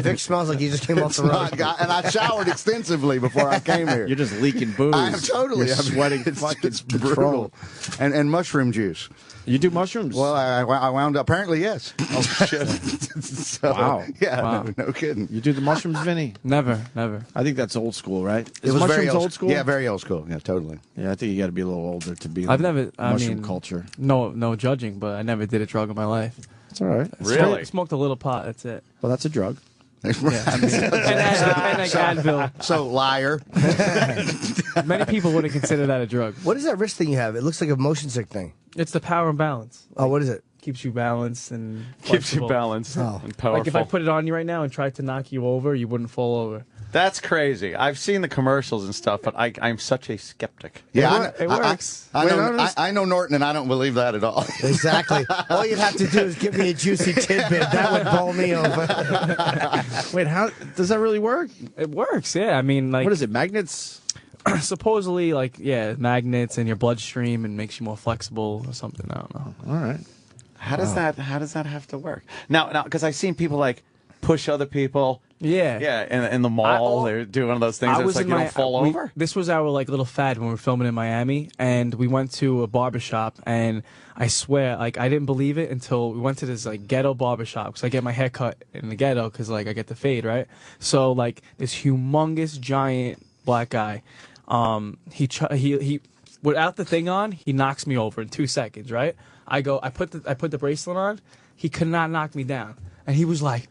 Speaker 4: Vic smells like you just came off the road.
Speaker 13: And I showered extensively before I came here.
Speaker 2: You're just leaking booze.
Speaker 13: I am totally.
Speaker 2: You're sweating fucking
Speaker 13: it's brutal. And mushroom juice.
Speaker 2: You do mushrooms?
Speaker 13: Well, I wound up, apparently, yes.
Speaker 2: Oh, shit.
Speaker 13: So,
Speaker 2: wow.
Speaker 13: Yeah,
Speaker 2: wow.
Speaker 13: No kidding.
Speaker 2: You do the mushrooms, Vinny?
Speaker 14: Never.
Speaker 2: I think that's old school, right?
Speaker 13: It was
Speaker 2: mushrooms
Speaker 13: very
Speaker 2: old school?
Speaker 13: Yeah, very old school. Yeah, totally.
Speaker 2: Yeah, I think you got to be a little older to be in mushroom culture.
Speaker 14: No judging, but I never did a drug in my life.
Speaker 2: It's all right.
Speaker 14: Really? Smoked a little pot, that's it.
Speaker 2: Well, that's a drug.
Speaker 14: Yeah. and Advil.
Speaker 13: So, liar.
Speaker 14: Many people wouldn't consider that a drug.
Speaker 4: What is that wrist thing you have? It looks like a motion sick thing.
Speaker 14: It's the power and balance.
Speaker 4: Oh, what is it?
Speaker 14: Keeps you balanced and
Speaker 3: keeps you
Speaker 14: flexible.
Speaker 3: balanced and powerful.
Speaker 14: Like if I put it on you right now and tried to knock you over, you wouldn't fall over.
Speaker 3: That's crazy. I've seen the commercials and stuff, but I'm such a skeptic.
Speaker 13: Yeah,
Speaker 14: it works.
Speaker 13: I know Norton, and I don't believe that at all.
Speaker 4: Exactly. All you'd have to do is give me a juicy tidbit. That would bowl me over.
Speaker 2: Wait, how does that really work?
Speaker 14: It works, yeah. I mean, like...
Speaker 2: What is it, magnets?
Speaker 14: Supposedly, like, yeah, magnets in your bloodstream and makes you more flexible or something. I don't know.
Speaker 2: All right.
Speaker 3: How does that have to work? Now, because I've seen people, like, push other people...
Speaker 14: Yeah,
Speaker 3: in the mall, they're doing one of those things. It's like you don't fall over.
Speaker 14: This was our like little fad when we were filming in Miami, and we went to a barbershop, and I swear, like I didn't believe it until we went to this like ghetto barbershop because I get my hair cut in the ghetto because like I get the fade, right? So like this humongous giant black guy, he without the thing on, he knocks me over in 2 seconds, right? I put the bracelet on, he could not knock me down. And he was like,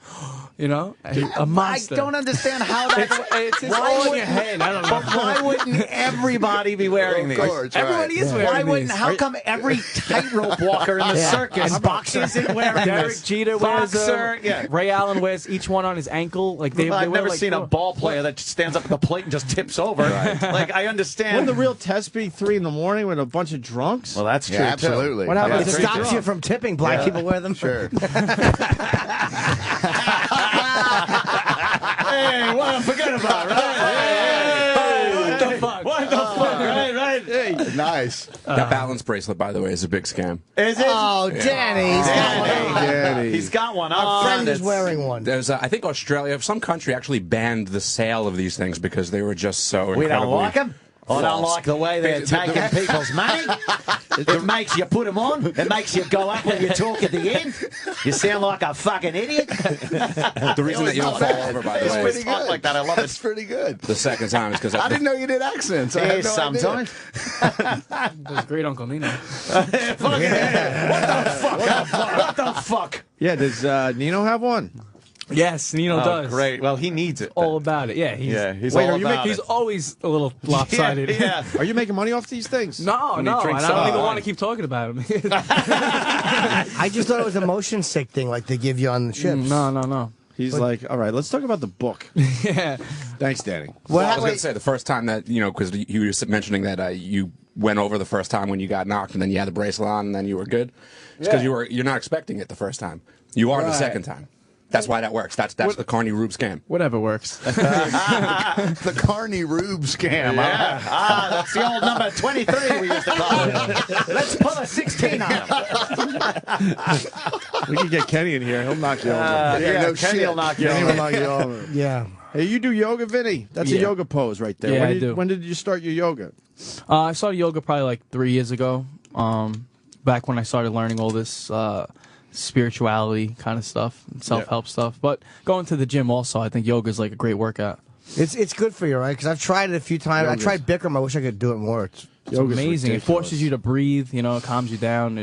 Speaker 14: you know, a monster.
Speaker 3: I don't understand how that.
Speaker 14: It's all in your head. I don't know.
Speaker 3: But why wouldn't everybody be wearing these?
Speaker 14: Everybody is wearing
Speaker 3: Why
Speaker 14: these.
Speaker 3: wouldn't? How come every tightrope walker in the circus
Speaker 14: and boxer
Speaker 3: isn't wearing
Speaker 14: Derek
Speaker 3: this?
Speaker 14: Jeter wears
Speaker 3: Boxer,
Speaker 14: them. Ray Allen wears each one on his ankle. Like
Speaker 3: I've never
Speaker 14: like
Speaker 3: seen a ball player that stands up at the plate and just tips over. Like I understand.
Speaker 2: Wouldn't the real test be 3 in the morning with a bunch of drunks?
Speaker 3: Well, that's true.
Speaker 13: Yeah, absolutely.
Speaker 2: Too. What happens?
Speaker 4: It stops you from tipping. Black people wear them.
Speaker 13: Sure.
Speaker 3: Hey, what? Forget about it, right? Hey, what the fuck? What the fuck? Right?
Speaker 13: Not Nice.
Speaker 15: That balance bracelet, by the way, is a big scam.
Speaker 3: Is it?
Speaker 4: Oh, Danny.
Speaker 3: He's got one on.
Speaker 4: Our friend is wearing one.
Speaker 15: There's, I think Australia, some country actually banned the sale of these things because they were just so
Speaker 3: We don't
Speaker 15: incredibly
Speaker 3: like them. I don't
Speaker 15: false.
Speaker 3: like the way they're taking people's money. It makes you put them on. It makes you go up when you talk at the end. You sound like a fucking idiot.
Speaker 15: The reason that you don't fall over, by the way,
Speaker 13: pretty
Speaker 15: is
Speaker 13: good.
Speaker 3: Like that. I love
Speaker 13: That's
Speaker 3: it.
Speaker 13: pretty good.
Speaker 15: the second time is because
Speaker 13: I didn't know you did accents. I had no idea.
Speaker 3: Sometimes.
Speaker 14: That's great, Uncle Nino.
Speaker 3: What the fuck?
Speaker 2: Yeah, does Nino have one?
Speaker 14: Yes, Nino does.
Speaker 3: Great. Well, he needs it.
Speaker 14: All about it. Yeah,
Speaker 3: He's
Speaker 2: Wait,
Speaker 3: all
Speaker 2: are you
Speaker 3: about
Speaker 14: he's
Speaker 3: it.
Speaker 14: always a little lopsided.
Speaker 3: Yeah.
Speaker 2: Are you making money off these things?
Speaker 14: No,
Speaker 3: When he
Speaker 14: no, and
Speaker 3: drinks
Speaker 14: I don't
Speaker 3: some
Speaker 14: even
Speaker 3: wine.
Speaker 14: want to keep talking about him.
Speaker 4: I just thought it was a motion sick thing like they give you on the ships.
Speaker 14: No.
Speaker 2: He's like, all right, let's talk about the book.
Speaker 14: Yeah.
Speaker 2: Thanks, Danny.
Speaker 15: Well, I was going to say the first time that because you were mentioning that you went over the first time when you got knocked, and then you had the bracelet on, and then you were good. It's because you're not expecting it the first time. You are the second time. That's why that works. That's the Carney Rube scam.
Speaker 14: Whatever works.
Speaker 13: The Carney Rube scam.
Speaker 3: Yeah. That's the old number 23 we used to call it. Let's put a 16 on him.
Speaker 2: We can get Kenny in here. He'll knock you over.
Speaker 13: no
Speaker 3: Kenny
Speaker 13: shit.
Speaker 3: will knock you
Speaker 2: Kenny
Speaker 3: over.
Speaker 2: will knock you over.
Speaker 4: Yeah.
Speaker 2: Hey, you do yoga, Vinny? That's a
Speaker 14: Yeah.
Speaker 2: yoga pose right there.
Speaker 14: Yeah,
Speaker 2: when
Speaker 14: I
Speaker 2: did,
Speaker 14: do.
Speaker 2: When did you start your yoga?
Speaker 14: I started yoga probably like 3 years ago. Back when I started learning all this spirituality kind of stuff, self-help stuff. But going to the gym also, I think yoga is like a great workout.
Speaker 4: It's good for you, right? Because I've tried it a few times.
Speaker 2: Yoga's-
Speaker 4: I tried Bikram. I wish I could do it more. It's
Speaker 14: It's amazing. It
Speaker 2: ridiculous.
Speaker 14: forces you to breathe. It calms you down.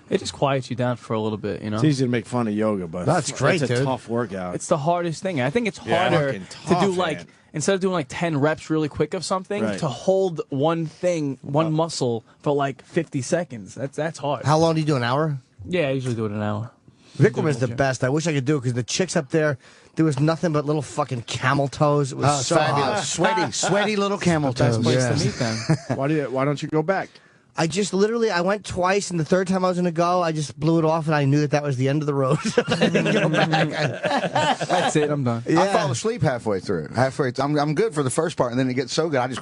Speaker 14: It just quiets you down for a little bit.
Speaker 2: It's easy to make fun of yoga, but
Speaker 4: That's great,
Speaker 2: it's a
Speaker 4: dude.
Speaker 2: tough workout.
Speaker 14: It's the hardest thing. I think it's
Speaker 2: Yeah.
Speaker 14: harder
Speaker 2: Fucking
Speaker 14: to
Speaker 2: tough,
Speaker 14: do like
Speaker 2: man.
Speaker 14: instead of doing like 10 reps really quick of something,
Speaker 2: Right.
Speaker 14: to hold one muscle for like 50 seconds. That's hard.
Speaker 4: How long do you do? An hour?
Speaker 14: Yeah, I usually do it an hour.
Speaker 4: Bikram is the best. I wish I could do it because the chicks up there, there was nothing but little fucking camel toes. It was
Speaker 13: Oh,
Speaker 4: so
Speaker 13: fabulous.
Speaker 4: hot.
Speaker 13: Sweaty little camel
Speaker 4: Best
Speaker 13: toes.
Speaker 4: place
Speaker 14: To meet them.
Speaker 2: Why don't you go back?
Speaker 4: I just literally, I went twice, and the third time I was going to go, I just blew it off, and I knew that was the end of the road. I didn't go back.
Speaker 14: That's it. I'm done.
Speaker 13: I fall asleep halfway through. I'm good for the first part, and then it gets so good, I just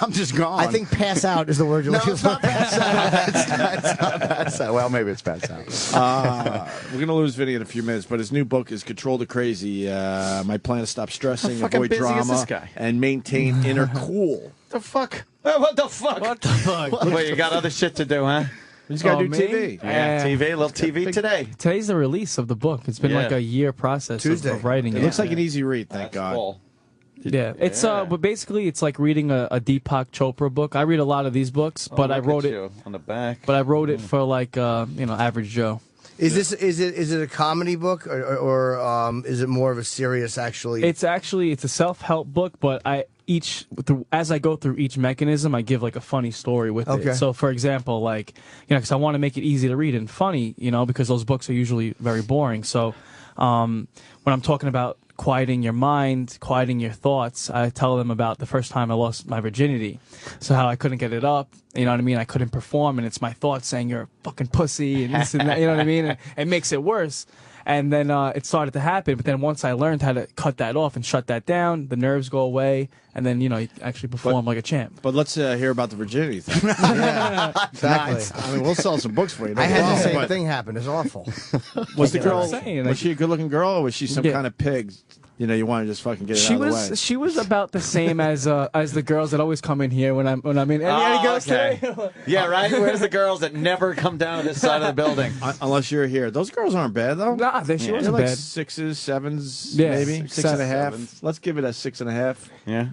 Speaker 13: I'm just gone.
Speaker 4: I think pass out is the word you're
Speaker 13: No,
Speaker 4: looking
Speaker 13: it's
Speaker 4: for.
Speaker 13: not pass out. It's not pass out. Well, maybe it's pass out.
Speaker 2: We're going to lose Vinny in a few minutes, but his new book is Control the Crazy. My plan to stop stressing,
Speaker 3: How fucking
Speaker 2: avoid
Speaker 3: busy is
Speaker 2: drama,
Speaker 3: this guy?
Speaker 2: and maintain inner cool.
Speaker 3: The fuck? What the fuck?
Speaker 14: What the fuck?
Speaker 3: Well, you got other shit to do, huh?
Speaker 2: He's got to do
Speaker 14: me?
Speaker 2: TV.
Speaker 3: Yeah, TV, a little TV today.
Speaker 14: Today's the release of the book. It's been
Speaker 3: Yeah.
Speaker 14: like a year process
Speaker 4: Tuesday.
Speaker 14: of writing
Speaker 2: It
Speaker 14: it.
Speaker 2: looks like an easy read, thank God.
Speaker 3: Cool.
Speaker 14: Yeah, it's but basically it's like reading a Deepak Chopra book. I read a lot of these books, but I
Speaker 3: Look
Speaker 14: wrote
Speaker 3: at
Speaker 14: it.
Speaker 3: you on the back.
Speaker 14: But I wrote it for like average Joe.
Speaker 4: Is it a comedy book or is it more of a serious actually?
Speaker 14: It's a self-help book, but as I go through each mechanism, I give like a funny story with
Speaker 4: Okay.
Speaker 14: it. So for example, like because I want to make it easy to read and funny, because those books are usually very boring. So when I'm talking about quieting your mind, quieting your thoughts, I tell them about the first time I lost my virginity. So how I couldn't get it up, you know what I mean? I couldn't perform, and it's my thoughts saying you're a fucking pussy and this and that, you know what I mean? And it makes it worse. And then it started to happen, but then once I learned how to cut that off and shut that down, the nerves go away, and then, you actually perform like a champ.
Speaker 2: But let's hear about the virginity thing.
Speaker 4: Exactly.
Speaker 2: I mean, we'll sell some books for you. no
Speaker 4: I had the
Speaker 2: problem,
Speaker 4: same
Speaker 2: but
Speaker 4: thing happen. It's awful.
Speaker 2: Was the girl?
Speaker 14: saying,
Speaker 2: Was she a good-looking girl, or was she some kind of pig? You want to just fucking get it out of the way.
Speaker 14: She was about the same as the girls that always come in here when I'm in. Any girls
Speaker 3: okay.
Speaker 14: today?
Speaker 3: Yeah, right? Where's the girls that never come down to this side of the building?
Speaker 2: Unless you're here. Those girls aren't bad, though.
Speaker 14: Nah, she
Speaker 2: They're
Speaker 14: wasn't
Speaker 2: like
Speaker 14: bad.
Speaker 2: 6s, 7s,
Speaker 14: Yeah,
Speaker 2: maybe 6.5.
Speaker 3: sevens.
Speaker 2: Let's give it a 6.5.
Speaker 3: Yeah.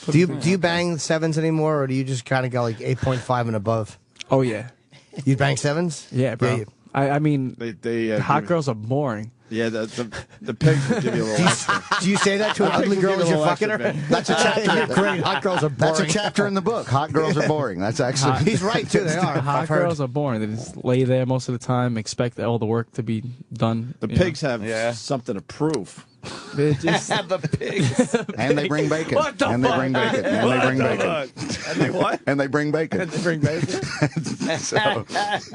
Speaker 4: Do you bang sevens anymore, or do you just kind of go like 8.5 and above?
Speaker 14: Oh yeah,
Speaker 4: you bang sevens?
Speaker 14: Yeah, bro.
Speaker 4: Yeah,
Speaker 14: I mean,
Speaker 2: they
Speaker 14: hot girls are boring.
Speaker 2: Yeah, the pigs will give you a little extra.
Speaker 4: Do you say that to an ugly girl as you're fucking her?
Speaker 13: That's a chapter.
Speaker 4: Great. Hot girls are boring.
Speaker 13: That's a chapter in the book. Hot girls are boring. That's actually.
Speaker 4: He's right too. They are.
Speaker 14: Hot
Speaker 4: I've heard.
Speaker 14: girls are boring. They just lay there most of the time, expect all the work to be done.
Speaker 2: The pigs have something to prove.
Speaker 14: They just
Speaker 3: the pigs.
Speaker 13: And they bring bacon.
Speaker 14: What the
Speaker 13: and
Speaker 14: fuck?
Speaker 13: they bring bacon. And they bring bacon.
Speaker 2: And they what?
Speaker 13: And they bring bacon.
Speaker 2: They bring bacon.
Speaker 13: So,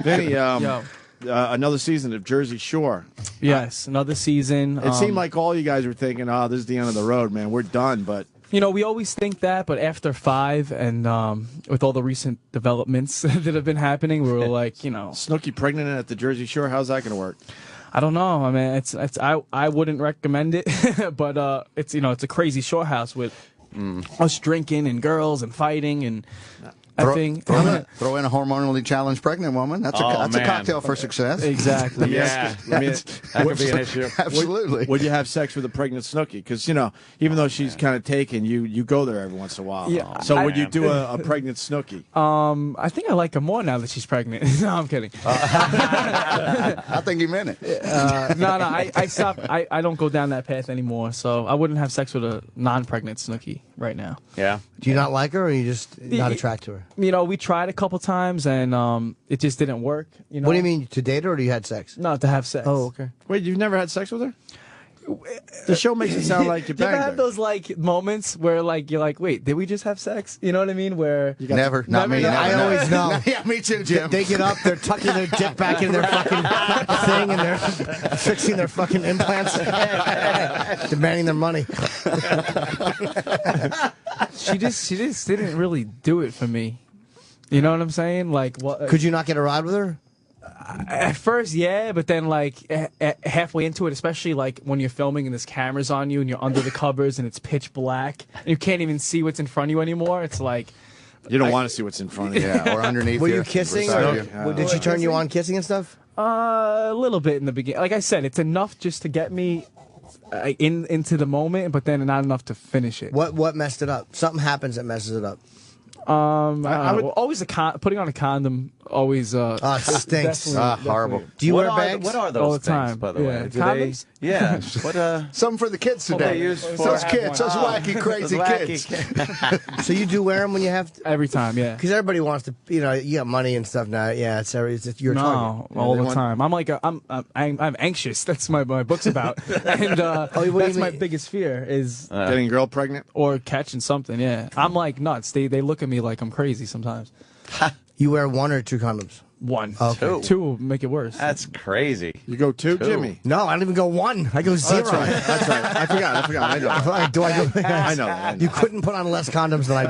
Speaker 2: Vinny,
Speaker 14: Yo.
Speaker 2: another season of Jersey Shore.
Speaker 14: Yes, another season.
Speaker 2: It seemed like all you guys were thinking, "Oh, this is the end of the road, man. We're done." But
Speaker 14: You know, we always think that, but after 5 and with all the recent developments that have been happening, we were like, you know,
Speaker 2: Snooki pregnant at the Jersey Shore. How's that going to work?
Speaker 14: I don't know. I mean, I wouldn't recommend it, but it's it's a crazy shore house with us drinking and girls and fighting and.
Speaker 13: Throw in a hormonally challenged pregnant woman. That's a cocktail for success.
Speaker 14: Exactly.
Speaker 2: That could be an issue.
Speaker 13: Absolutely.
Speaker 2: Would you have sex with a pregnant Snooki? Because even though she's kind of taken, you go there every once in a while.
Speaker 14: Yeah,
Speaker 2: so would you do a pregnant Snooki?
Speaker 14: I think I like her more now that she's pregnant. No, I'm kidding.
Speaker 13: I think you meant it.
Speaker 14: No, I stopped. I don't go down that path anymore. So I wouldn't have sex with a non-pregnant Snooki right now.
Speaker 3: Yeah.
Speaker 4: Do you not like her, or are you just not attracted to her?
Speaker 14: We tried a couple times and it just didn't work.
Speaker 4: What do you mean, to date her, or do you had sex?
Speaker 14: No, to have sex.
Speaker 4: Oh, okay.
Speaker 2: Wait, you've never had sex with her? The show makes it sound like you
Speaker 14: Do you ever
Speaker 2: banged
Speaker 14: have
Speaker 2: her.
Speaker 14: those moments where you're like, wait, did we just have sex? You know what I mean? Where
Speaker 13: Never. Not me.
Speaker 4: I always know.
Speaker 13: Yeah, me too, Jim.
Speaker 4: They get up, they're tucking their dick back in their fucking thing, and they're fixing their fucking implants, demanding their money.
Speaker 14: she just didn't really do it for me. You know what I'm saying? Like, what?
Speaker 4: Could you not get a ride with her?
Speaker 14: At first, yeah, but then halfway into it, especially when you're filming and there's cameras on you and you're under the covers and it's pitch black and you can't even see what's in front of you anymore. It's like
Speaker 2: you don't want to see what's in front of you,
Speaker 13: or underneath.
Speaker 4: Were you kissing? Did she turn you on kissing and stuff?
Speaker 14: A little bit in the beginning. Like I said, it's enough just to get me into the moment, but then not enough to finish it.
Speaker 4: What messed it up? Something happens that messes it up.
Speaker 14: I would always putting on a condom always.
Speaker 4: It stinks.
Speaker 13: Horrible.
Speaker 4: Do you wear bags?
Speaker 3: What are those
Speaker 14: all the
Speaker 3: things,
Speaker 14: time?
Speaker 3: by the way? Do
Speaker 14: Condoms?
Speaker 3: They, yeah. What
Speaker 13: Something for the kids today. Those kids, those wacky, crazy kids.
Speaker 4: So you do wear them when you have to?
Speaker 14: Every time, yeah.
Speaker 4: Because everybody wants to, you got money and stuff now. Yeah, it's your target.
Speaker 14: All the time. I'm like, I'm anxious. That's my book's about, and that's my biggest fear is
Speaker 2: getting a girl pregnant
Speaker 14: or catching something. Yeah, I'm like nuts. They look at me like I'm crazy sometimes.
Speaker 4: You wear 1 or 2 condoms?
Speaker 14: 1.
Speaker 4: Okay.
Speaker 14: 2 will make it worse.
Speaker 3: That's crazy.
Speaker 2: You go 2, Jimmy?
Speaker 4: No, I don't even go 1. I go 0.
Speaker 2: That's right. I forgot. I know.
Speaker 4: Do I go?
Speaker 2: I know.
Speaker 4: You couldn't put on less condoms than I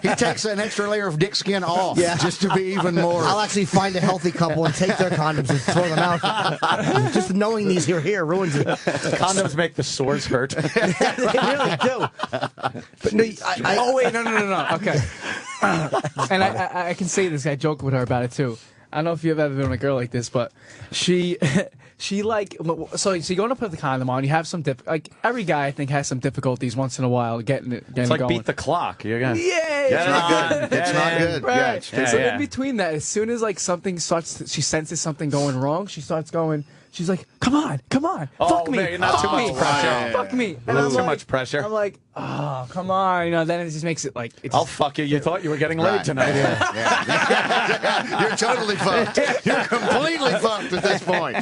Speaker 13: He takes an extra layer of dick skin off,
Speaker 4: Yeah.
Speaker 13: just to be even more.
Speaker 4: I'll actually find a healthy couple and take their condoms and throw them out. Just knowing these here ruins it.
Speaker 3: Condoms make the sores hurt.
Speaker 4: They really do. But no,
Speaker 14: Oh wait, no. Okay. And I can say this. I joke with her about it too. I don't know if you've ever been with a girl like this, but she so you go to put the condom on. You have some every guy I think has some difficulties once in a while getting
Speaker 3: It's like
Speaker 14: going.
Speaker 3: beat the clock. You're gonna
Speaker 14: it's
Speaker 13: not good. It's not good.
Speaker 14: Right.
Speaker 13: Yeah,
Speaker 14: So in between that, as soon as something starts, she senses something going wrong. She starts going. She's like, come on, fuck me,
Speaker 3: man, not too much pressure.
Speaker 14: Fuck me. And
Speaker 3: Not too much pressure.
Speaker 14: I'm like, oh, come on. Then it just makes it like.
Speaker 3: I'll fuck you. You thought you were getting laid tonight.
Speaker 13: You're totally fucked. You're completely fucked at this point.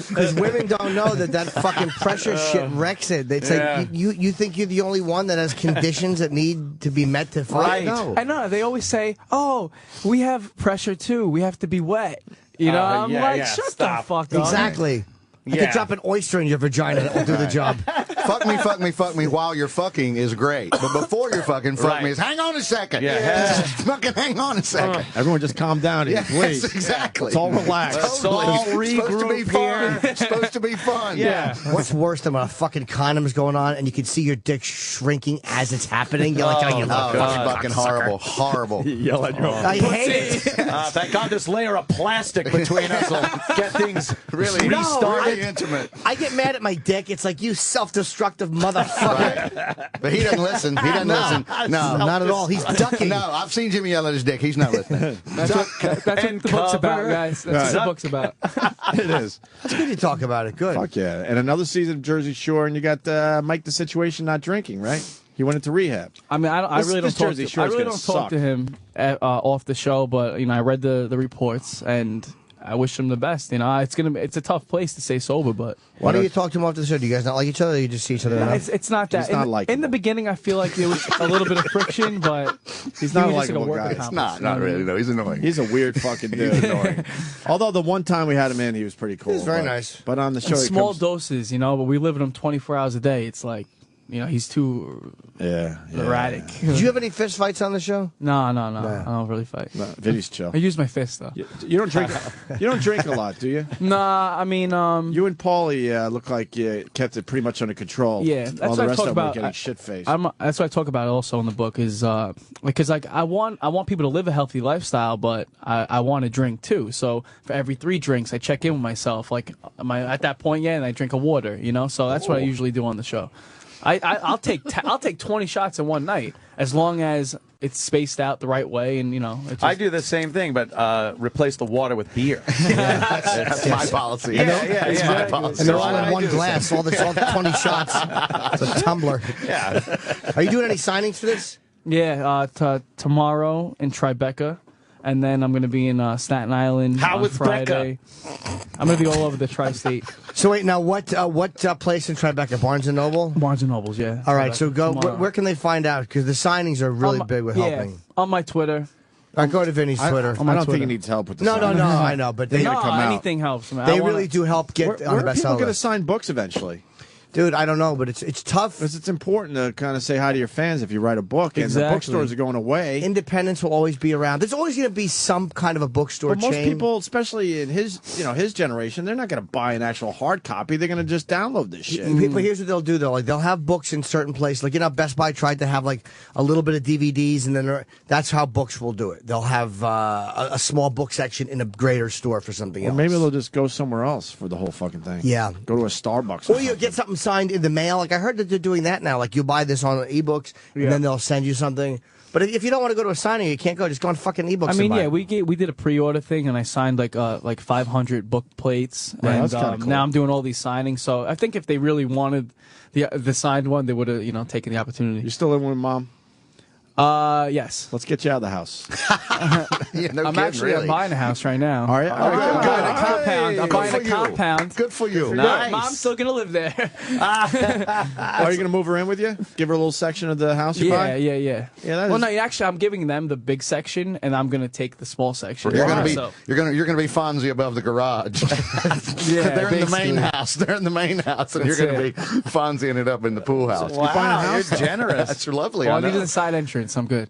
Speaker 4: Because women don't know that fucking pressure shit wrecks it. It's like you think you're the only one that has conditions that need to be met to fuck.
Speaker 3: Right.
Speaker 4: No.
Speaker 14: I know. They always say, oh, we have pressure too. We have to be wet. You know, I'm like, shut the fuck up.
Speaker 4: Exactly. I could drop an oyster in your vagina that will do the job.
Speaker 13: Fuck me while you're fucking is great. But before you're fucking, fuck me is hang on a second.
Speaker 2: Yeah.
Speaker 13: Fucking hang on a second.
Speaker 2: Everyone just calm down here,
Speaker 13: Yes,
Speaker 2: please.
Speaker 13: exactly.
Speaker 2: It's all relaxed.
Speaker 13: Totally.
Speaker 3: All
Speaker 13: Supposed to be
Speaker 3: regroup
Speaker 13: fun. Supposed to be fun.
Speaker 3: Yeah.
Speaker 4: What's worse than when a fucking condom's going on and you can see your dick shrinking as it's happening? You're like, oh, you
Speaker 13: fucking horrible. Horrible.
Speaker 2: You yell at your own.
Speaker 4: I hate it.
Speaker 3: Thank God this layer of plastic between us will get things
Speaker 13: Really
Speaker 3: restarted.
Speaker 13: really intimate.
Speaker 4: I get mad at my dick. It's like, you self-destructive motherfucker.
Speaker 13: But he doesn't listen. He doesn't listen. No,
Speaker 4: Not at all. He's ducking.
Speaker 13: No, I've seen Jimmy yell at his dick. He's not listening.
Speaker 14: That's what the book's about, guys. That's what the book's about.
Speaker 2: It is.
Speaker 4: That's good you talk about it. Good.
Speaker 2: Fuck yeah. And another season of Jersey Shore, and you got Mike the Situation not drinking, right? He went into rehab.
Speaker 14: I mean, I really don't talk. I really don't talk to him off the show, but I read the reports and I wish him the best. It's a tough place to stay sober, but
Speaker 4: why don't you talk to him after the show? Do you guys not like each other? Or you just see each other?
Speaker 14: It's not that. In the beginning, I feel like there was a little bit of friction, but
Speaker 2: he's not a likable guy.
Speaker 13: It's not really though. He's annoying.
Speaker 2: He's a weird fucking dude. Annoying. Although the one time we had him in, he was pretty cool.
Speaker 4: He's very nice.
Speaker 2: But on the show,
Speaker 14: small doses, but we live in them 24 hours a day. It's like he's too erratic.
Speaker 4: Did you have any fist fights on the show?
Speaker 14: No. I don't really fight.
Speaker 2: No, Vinny's chill.
Speaker 14: I use my fist though.
Speaker 2: You don't drink. You don't drink a lot, do you?
Speaker 14: Nah, I mean,
Speaker 2: you and Paulie look like you kept it pretty much under control.
Speaker 14: Yeah, that's
Speaker 2: All
Speaker 14: what
Speaker 2: the
Speaker 14: I
Speaker 2: rest
Speaker 14: talk
Speaker 2: of them were
Speaker 14: about.
Speaker 2: getting shit faced.
Speaker 14: That's what I talk about also in the book is because I want people to live a healthy lifestyle, but I want to drink too. So for every 3 drinks, I check in with myself. Like, am I at that point yet? And I drink a water. So that's what I usually do on the show. I'll take 20 shots in one night as long as it's spaced out the right way, and
Speaker 3: I do the same thing, but replace the water with beer.
Speaker 13: That's my policy.
Speaker 3: Yeah.
Speaker 13: My policy.
Speaker 4: And they're all in one glass. All the 20 shots. It's a tumbler.
Speaker 3: Yeah.
Speaker 4: Are you doing any signings for this?
Speaker 14: Yeah, tomorrow in Tribeca. And then I'm going to be in Staten Island on Friday. I'm going to be all over the tri-state.
Speaker 4: So wait, now what place in Tribeca? Barnes & Noble?
Speaker 14: Barnes & Noble's, yeah.
Speaker 4: All right, so go. Where can they find out? Because the signings are really big with helping.
Speaker 14: On my Twitter.
Speaker 4: I go to Vinny's Twitter.
Speaker 2: I don't think he needs help with the
Speaker 4: No,
Speaker 2: signings.
Speaker 4: I know, but they
Speaker 2: gotta come out.
Speaker 14: Anything helps. Man.
Speaker 4: They really do help get on the
Speaker 2: Where are
Speaker 4: best
Speaker 2: people going to
Speaker 4: list.
Speaker 2: sign books eventually?
Speaker 4: Dude, I don't know, but it's tough.
Speaker 2: Because it's important to kind of say hi to your fans if you write a book, and the bookstores are going away.
Speaker 4: Independents will always be around. There's always going to be some kind of a bookstore
Speaker 2: But most
Speaker 4: chain.
Speaker 2: people, especially in his generation, they're not going to buy an actual hard copy. They're going to just download this shit.
Speaker 4: But here's what they'll do, though. Like, they'll have books in certain places. Like, Best Buy tried to have, like, a little bit of DVDs, and then that's how books will do it. They'll have a small book section in a greater store for something
Speaker 2: Or
Speaker 4: else.
Speaker 2: maybe they'll just go somewhere else for the whole fucking thing.
Speaker 4: Yeah.
Speaker 2: Go to a Starbucks.
Speaker 4: Or you get something signed in the mail. Like, I heard that they're doing that now. Like, you buy this on ebooks, and then they'll send you something. But if you don't want to go to a signing, you can't go. Just go on fucking ebooks.
Speaker 14: I mean,
Speaker 4: and buy
Speaker 14: we did a pre-order thing, and I signed like 500 book plates.
Speaker 2: Right,
Speaker 14: and
Speaker 2: that's kinda cool.
Speaker 14: now I'm doing all these signings. So I think if they really wanted the signed one, they would have taken the opportunity.
Speaker 2: You still living with Mom?
Speaker 14: Yes.
Speaker 2: Let's get you out of the house.
Speaker 14: I'm buying a house right now.
Speaker 2: All right.
Speaker 14: I'm buying a compound.
Speaker 13: Good for you.
Speaker 14: Nice. Mom's still gonna live there.
Speaker 2: Are you going to move her in with you? Give her a little section of the house you buy?
Speaker 14: Yeah.
Speaker 2: Well,
Speaker 14: no, actually, I'm giving them the big section, and I'm gonna take the small section.
Speaker 13: You're gonna be Fonzie above the garage. They're in the main house. They're in the main house, and you're gonna be Fonzieing it up in the pool house.
Speaker 2: Wow, you're buying a house?
Speaker 3: You're generous.
Speaker 13: That's lovely.
Speaker 14: Well, I needed a side entrance. I'm good.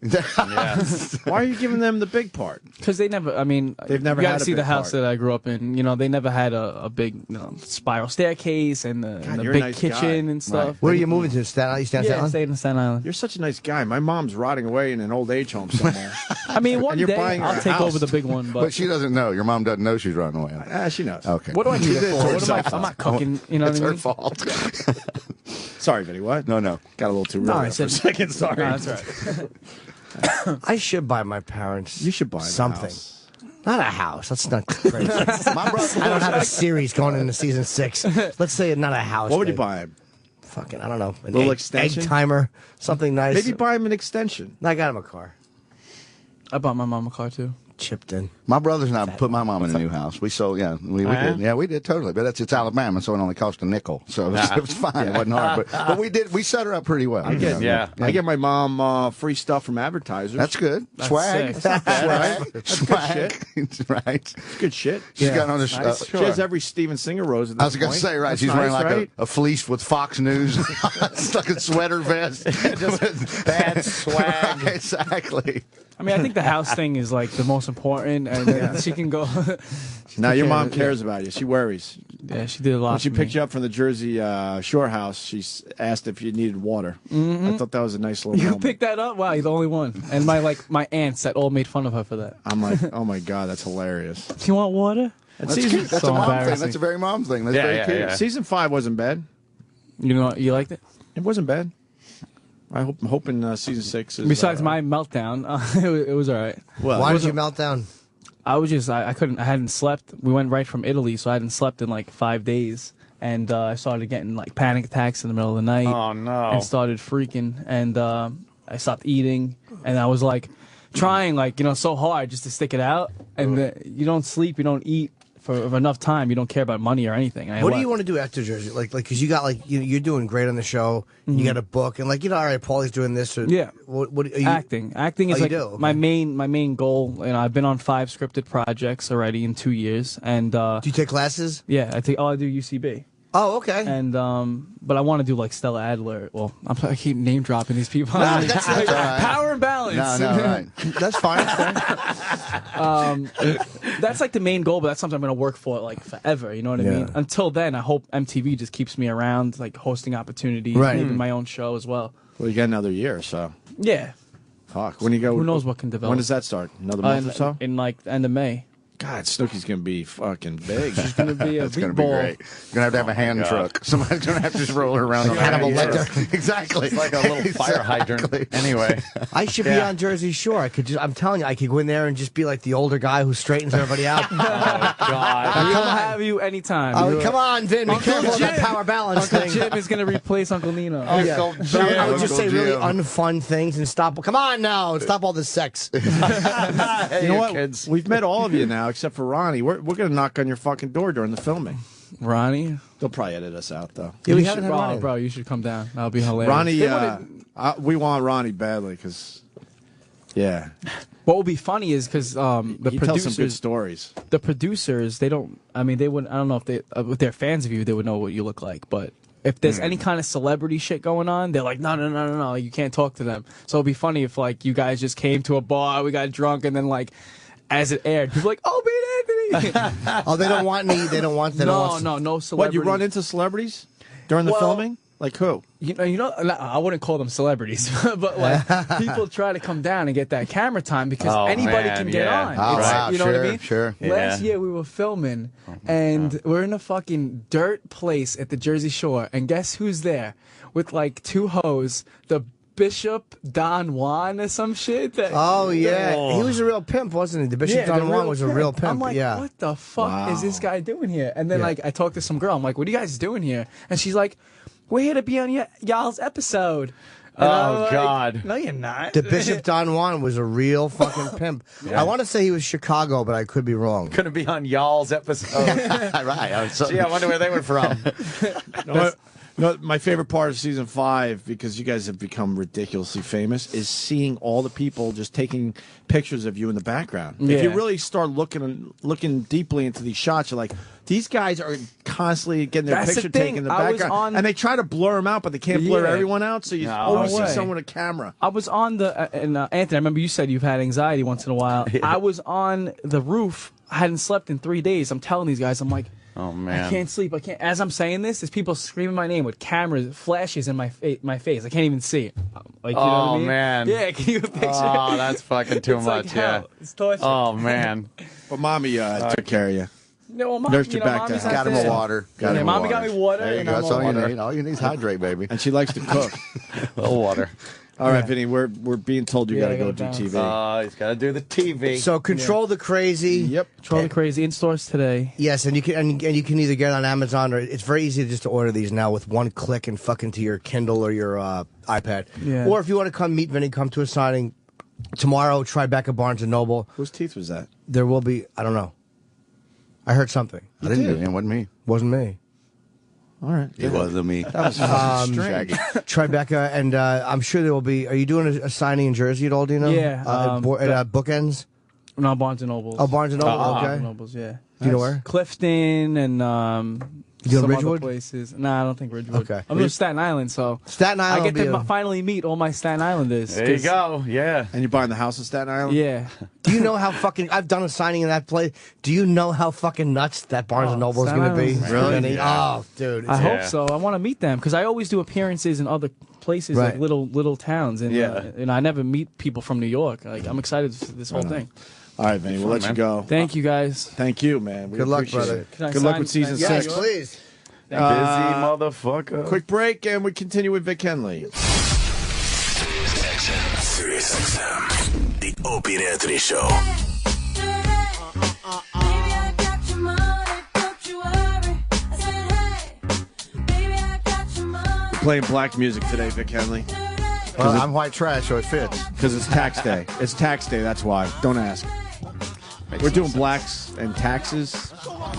Speaker 2: Why are you giving them the big part?
Speaker 14: Because they never. I mean,
Speaker 2: they've never
Speaker 14: you
Speaker 2: had
Speaker 14: gotta
Speaker 2: a
Speaker 14: see
Speaker 2: big
Speaker 14: the house
Speaker 2: part.
Speaker 14: that I grew up in. They never had a big spiral staircase and the
Speaker 2: you're a
Speaker 14: big
Speaker 2: nice
Speaker 14: kitchen
Speaker 2: guy.
Speaker 14: and stuff.
Speaker 4: Right. Where are you moving to? Staten Island?
Speaker 14: Yeah, I stayed in Staten Island.
Speaker 2: You're such a nice guy. My mom's rotting away in an old age home somewhere.
Speaker 14: I mean, one
Speaker 2: And you're
Speaker 14: day
Speaker 2: buying her
Speaker 14: I'll
Speaker 2: a
Speaker 14: take
Speaker 2: house.
Speaker 14: over the big one.
Speaker 13: But she doesn't know. Your mom doesn't know she's running away.
Speaker 2: She knows.
Speaker 13: Okay.
Speaker 14: What do I need it for?
Speaker 2: It's
Speaker 14: What am I'm not cooking. You know
Speaker 13: it's
Speaker 14: what I
Speaker 13: her
Speaker 14: mean?
Speaker 13: fault.
Speaker 2: Sorry, Vinny. What?
Speaker 13: No.
Speaker 2: Got a little too real
Speaker 14: No,
Speaker 2: there
Speaker 14: I
Speaker 2: for a
Speaker 14: said-
Speaker 2: second. Sorry.
Speaker 14: No, that's right.
Speaker 4: I should buy my parents.
Speaker 2: You should buy
Speaker 4: something.
Speaker 2: A house.
Speaker 4: Not a house. That's not crazy.
Speaker 13: My brother,
Speaker 4: I don't have a series going into season 6. Let's say not a house.
Speaker 2: What would you
Speaker 4: but
Speaker 2: buy him?
Speaker 4: Fucking, I don't know. An
Speaker 2: Little
Speaker 4: egg
Speaker 2: extension?
Speaker 4: timer, something nice.
Speaker 2: Maybe buy him an extension.
Speaker 4: I got him a car.
Speaker 14: I bought my mom a car too.
Speaker 4: Chipped in.
Speaker 13: My brothers and I put my mom in a new house. We sold, we did. Yeah, we did totally. But it's Alabama, so it only cost a nickel. So it was fine. It wasn't hard. But we set her up pretty well.
Speaker 2: I get my mom free stuff from advertisers.
Speaker 13: That's good.
Speaker 14: That's
Speaker 13: Swag.
Speaker 14: sick.
Speaker 2: That's good shit.
Speaker 13: Right.
Speaker 2: It's good shit.
Speaker 13: She's got on this.
Speaker 2: She has every Steven Singer rose at this
Speaker 13: I was going to
Speaker 2: point.
Speaker 13: say, right.
Speaker 2: That's
Speaker 13: She's wearing
Speaker 2: nice,
Speaker 13: like
Speaker 2: right?
Speaker 13: a fleece with Fox News, stuck in sweater vest.
Speaker 3: Just bad swag.
Speaker 13: Right, exactly.
Speaker 14: I mean, I think the house thing is like the most important, and then she can go.
Speaker 2: Now your mom cares about you. She worries.
Speaker 14: Yeah, she did a lot.
Speaker 2: When she
Speaker 14: for
Speaker 2: picked
Speaker 14: me.
Speaker 2: you up from the Jersey Shore house, she asked if you needed water. I thought that was a nice little
Speaker 14: You
Speaker 2: moment.
Speaker 14: picked that up? Wow, you're the only one. And my aunts that all made fun of her for that.
Speaker 2: I'm like, oh my god, that's hilarious.
Speaker 14: Do you want water?
Speaker 13: That's cute. That's
Speaker 14: so
Speaker 13: a mom thing.
Speaker 14: embarrassing.
Speaker 13: That's a very mom thing. That's very cute.
Speaker 3: Yeah.
Speaker 2: Season 5 wasn't bad.
Speaker 14: You liked it?
Speaker 2: It wasn't bad. I'm hoping season 6 is.
Speaker 14: Besides my meltdown, it was all right.
Speaker 2: Well,
Speaker 4: Why did you melt down?
Speaker 14: I was just I couldn't. I hadn't slept. We went right from Italy, so I hadn't slept in like 5 days, and I started getting like panic attacks in the middle of the night.
Speaker 3: Oh, no.
Speaker 14: And started freaking, and I stopped eating, and I was like trying so hard just to stick it out, and you don't sleep, you don't eat for enough time, you don't care about money or anything.
Speaker 4: What do you want to do after Jersey? Like, because you got you're doing great on the show. You got a book, and all right, Paulie's doing this. Or,
Speaker 14: Yeah.
Speaker 4: What are you,
Speaker 14: Acting is
Speaker 4: you
Speaker 14: like
Speaker 4: do?
Speaker 14: my main goal. I've been on 5 scripted projects already in 2 years, and
Speaker 4: Do you take classes?
Speaker 14: yeah, I do UCB.
Speaker 4: Oh, okay.
Speaker 14: And but I want to do like Stella Adler. Well, I keep name dropping these people.
Speaker 4: No, that's all right.
Speaker 14: Power and balance.
Speaker 13: No, right.
Speaker 4: That's fine.
Speaker 14: That's like the main goal, but that's something I'm going to work for like forever. You know what I mean? Until then, I hope MTV just keeps me around, like hosting opportunities, maybe my own show as well.
Speaker 2: Well, you got another year, so.
Speaker 14: Yeah.
Speaker 2: Fuck. When you go?
Speaker 14: Who knows what can develop?
Speaker 2: When does that start? Another month or so?
Speaker 14: In like the end of May.
Speaker 2: God, Snooki's gonna be fucking big.
Speaker 14: She's gonna be a
Speaker 13: That's gonna be
Speaker 14: meatball.
Speaker 13: great. You're gonna have a hand truck. Somebody's gonna have to just roll her around on
Speaker 4: Hannibal
Speaker 13: a
Speaker 4: Lecter.
Speaker 13: Exactly.
Speaker 3: It's like a little fire hydrant. Anyway.
Speaker 4: I should be on Jersey Shore. I could I'm telling you, I could go in there and just be like the older guy who straightens everybody out.
Speaker 14: God. We'll have you anytime.
Speaker 4: Oh, come on, Vin. Be
Speaker 14: Uncle
Speaker 4: careful with that
Speaker 14: Jim.
Speaker 4: power balance
Speaker 14: Uncle
Speaker 4: thing.
Speaker 14: Jim is going to replace Uncle Nino.
Speaker 4: But I would just say really unfun things and stop. Come on now, stop all this sex.
Speaker 2: You know what? Kids. We've met all of you now, except for Ronnie. We're gonna knock on your fucking door during the filming.
Speaker 14: Ronnie?
Speaker 2: They'll probably edit us out though.
Speaker 14: Yeah, we haven't had Ronnie. Bro, you should come down. That'll be hilarious.
Speaker 2: Ronnie, we want Ronnie badly because, yeah.
Speaker 14: What will be funny is because the
Speaker 2: he
Speaker 14: producers
Speaker 2: tells some good stories.
Speaker 14: The producers, they don't. I mean, they wouldn't. I don't know if they, if they're fans of you, they would know what you look like. But if there's any kind of celebrity shit going on, they're like, no, you can't talk to them. So it'd be funny if like you guys just came to a bar, we got drunk, and then like as it aired, people like, oh, Beat Anthony.
Speaker 4: Oh, they don't want me. They don't want.
Speaker 14: No celebrities.
Speaker 2: What, you run into celebrities during the filming? Like who?
Speaker 14: You know, I wouldn't call them celebrities, but like people try to come down and get that camera time because anybody can get on.
Speaker 13: Wow,
Speaker 14: you know what I mean?
Speaker 13: Sure.
Speaker 14: Last year we were filming, and we're in a fucking dirt place at the Jersey Shore, and guess who's there with like two hoes? The Bishop Don Juan or some shit. He
Speaker 4: was a real pimp, wasn't he? The Bishop Don Juan was a real pimp.
Speaker 14: I'm like, what the fuck is this guy doing here? And then like I talked to some girl. I'm like, what are you guys doing here? And she's like, we're here to be on y'all's episode. And
Speaker 3: oh, God.
Speaker 14: No, you're not.
Speaker 4: The Bishop Don Juan was a real fucking pimp. I want to say he was Chicago, but I could be wrong.
Speaker 3: Gonna be on y'all's episode.
Speaker 13: Right.
Speaker 3: Gee, I wonder where they were from.
Speaker 2: No, my favorite part of season 5, because you guys have become ridiculously famous, is seeing all the people just taking pictures of you in the background.
Speaker 14: Yeah.
Speaker 2: If you really start looking deeply into these shots, you're like, these guys are constantly getting their picture taken in the background, and they try to blur them out, but they can't blur everyone out. So you always see someone with a camera.
Speaker 14: I was on the Anthony. I remember you said you've had anxiety once in a while. I was on the roof. I hadn't slept in 3 days. I'm telling these guys, I'm like,
Speaker 3: oh man,
Speaker 14: I can't sleep. I can't. As I'm saying this, there's people screaming my name with cameras, flashes in my face. I can't even see it. Like, you know what I mean?
Speaker 3: Man,
Speaker 14: yeah. Can you picture?
Speaker 3: Oh, that's fucking too
Speaker 14: it's
Speaker 3: much.
Speaker 14: like hell. It's torture.
Speaker 3: Oh man.
Speaker 2: But mommy took care of you.
Speaker 14: No, well,
Speaker 2: nursed you back to health.
Speaker 13: Got him a water.
Speaker 14: Mommy got me water.
Speaker 13: There you go. That's all you need. All you need is hydrate, baby.
Speaker 2: And she likes to cook.
Speaker 3: A little water.
Speaker 2: All right, Vinny, we're being told you got to go do TV.
Speaker 3: He's got to do the TV.
Speaker 4: So control the crazy.
Speaker 2: Yep,
Speaker 14: control the crazy in stores today.
Speaker 4: Yes, and you can and you can either get it on Amazon or it's very easy just to order these now with one click and fucking to your Kindle or your iPad.
Speaker 14: Yeah.
Speaker 4: Or if you want to come meet Vinny, come to a signing tomorrow. Tribeca Barnes and Noble.
Speaker 2: Whose teeth was that?
Speaker 4: There will be. I don't know. I heard something.
Speaker 13: I didn't do it. It wasn't me.
Speaker 4: Wasn't me.
Speaker 2: All right.
Speaker 13: It wasn't me.
Speaker 2: That was strange.
Speaker 4: Tribeca, and I'm sure there will be. Are you doing a signing in Jersey at all? Do you know?
Speaker 14: Yeah.
Speaker 4: At Bookends?
Speaker 14: No, Barnes and Nobles.
Speaker 4: Oh, Barnes and Noble. Okay.
Speaker 14: Barnes and Nobles, yeah.
Speaker 4: Do you know where?
Speaker 14: Clifton and
Speaker 4: You
Speaker 14: some
Speaker 4: Ridgewood?
Speaker 14: other places. No, I don't think Ridgewood.
Speaker 4: Okay.
Speaker 14: I'm in Staten Island, so
Speaker 4: Staten Island.
Speaker 14: I get to finally meet all my Staten Islanders.
Speaker 3: There you go. Yeah.
Speaker 2: And you're buying the house in Staten Island?
Speaker 14: Yeah.
Speaker 4: Do you know how fucking... I've done a signing in that place. Do you know how fucking nuts that Barnes and Noble is going to be?
Speaker 2: Really?
Speaker 4: Yeah. Oh, dude.
Speaker 14: I hope so. I want to meet them because I always do appearances in other places, like little towns, and and I never meet people from New York. Like I'm excited for this whole thing.
Speaker 2: All right, Vinny, we'll let you go.
Speaker 14: Thank you, guys.
Speaker 2: Thank you, man. We
Speaker 4: Good luck,
Speaker 2: appreciate
Speaker 4: brother.
Speaker 2: it. Good luck with season 6.
Speaker 4: Yes, please.
Speaker 3: Busy motherfucker.
Speaker 2: Quick break, and we continue with Vic Henley.
Speaker 8: Sirius XM, the Opie and Anthony Show.
Speaker 2: We're playing black music today, Vic Henley.
Speaker 13: Well, I'm white trash, so it fits.
Speaker 2: Because it's tax day. It's tax day, that's why. Don't ask. We're doing blacks and taxes.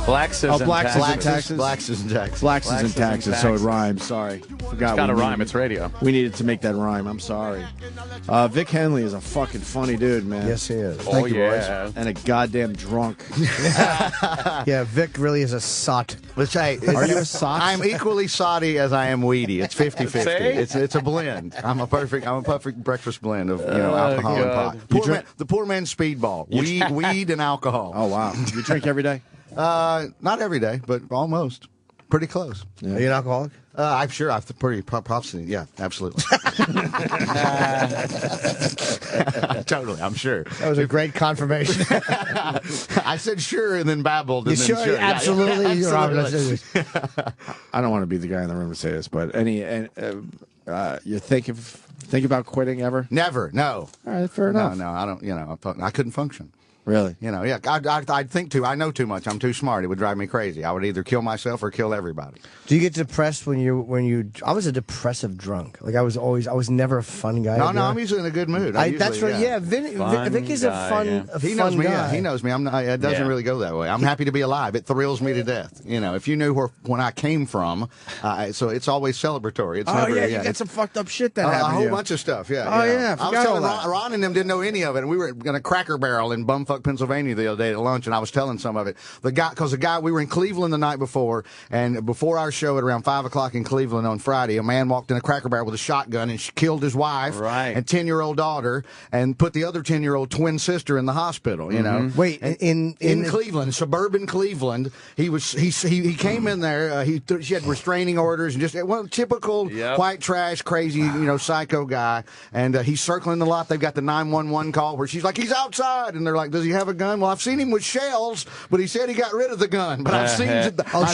Speaker 3: Blaxes and taxes.
Speaker 13: Blaxes and taxes.
Speaker 2: Blaxes and taxes, so it rhymes. Sorry. Forgot.
Speaker 3: It's got to rhyme. It's radio.
Speaker 2: We needed to make that rhyme. I'm sorry. Vic Henley is a fucking funny dude, man.
Speaker 4: Yes, he is.
Speaker 2: Thank you, boys. And a goddamn drunk.
Speaker 4: Yeah, Vic really is a sot.
Speaker 13: Let's say,
Speaker 2: Are you a sot?
Speaker 13: I'm equally sotty as I am weedy. It's 50-50. It's a blend. I'm a perfect breakfast blend of alcohol and pot. The poor man's speedball. Weed and alcohol.
Speaker 2: Oh wow. You drink every day?
Speaker 13: Not every day, but almost. Pretty close.
Speaker 4: Yeah. Are you an alcoholic?
Speaker 13: I'm sure. I'm pretty probably. Yeah, absolutely. Totally, I'm sure.
Speaker 4: That was a great confirmation.
Speaker 13: I said sure and then babbled.
Speaker 4: You
Speaker 13: And
Speaker 4: sure?
Speaker 13: then sure.
Speaker 4: Absolutely.
Speaker 13: Yeah, absolutely.
Speaker 2: I don't want to be the guy in the room to say this, but you think about quitting ever?
Speaker 13: Never. No.
Speaker 2: All right, fair enough.
Speaker 13: No, I don't. I couldn't function.
Speaker 2: Really?
Speaker 13: Yeah. I'd think too. I know too much. I'm too smart. It would drive me crazy. I would either kill myself or kill everybody.
Speaker 4: Do you get depressed when you? I was a depressive drunk. Like I was never a fun guy.
Speaker 13: No, I'm usually in a good mood.
Speaker 4: That's right. Yeah, Vic is a fun
Speaker 13: knows me.
Speaker 4: guy.
Speaker 13: Yeah, he knows me. I'm not. It doesn't really go that way. I'm happy to be alive. It thrills me to death. If you knew when I came from, so it's always celebratory. It's never,
Speaker 2: you got some fucked up shit that happened.
Speaker 13: A whole bunch of stuff. Yeah.
Speaker 2: Oh yeah.
Speaker 13: I was telling Ron and them didn't know any of it, and we were in a Cracker Barrel in bumfuck Pennsylvania the other day at lunch, and I was telling some of it. The guy we were in Cleveland the night before, and before our show at around 5 o'clock in Cleveland on Friday, a man walked in a Cracker Barrel with a shotgun and killed his wife and 10-year-old daughter, and put the other 10-year-old twin sister in the hospital.
Speaker 4: Wait, in
Speaker 13: Cleveland, suburban Cleveland, he came in there. She had restraining orders and just typical white trash, crazy, psycho guy, and he's circling the lot. They've got the 911 call where she's like, he's outside, and they're like, does he have a gun? Well, I've seen him with shells, but he said he got rid of the gun. But I've seen.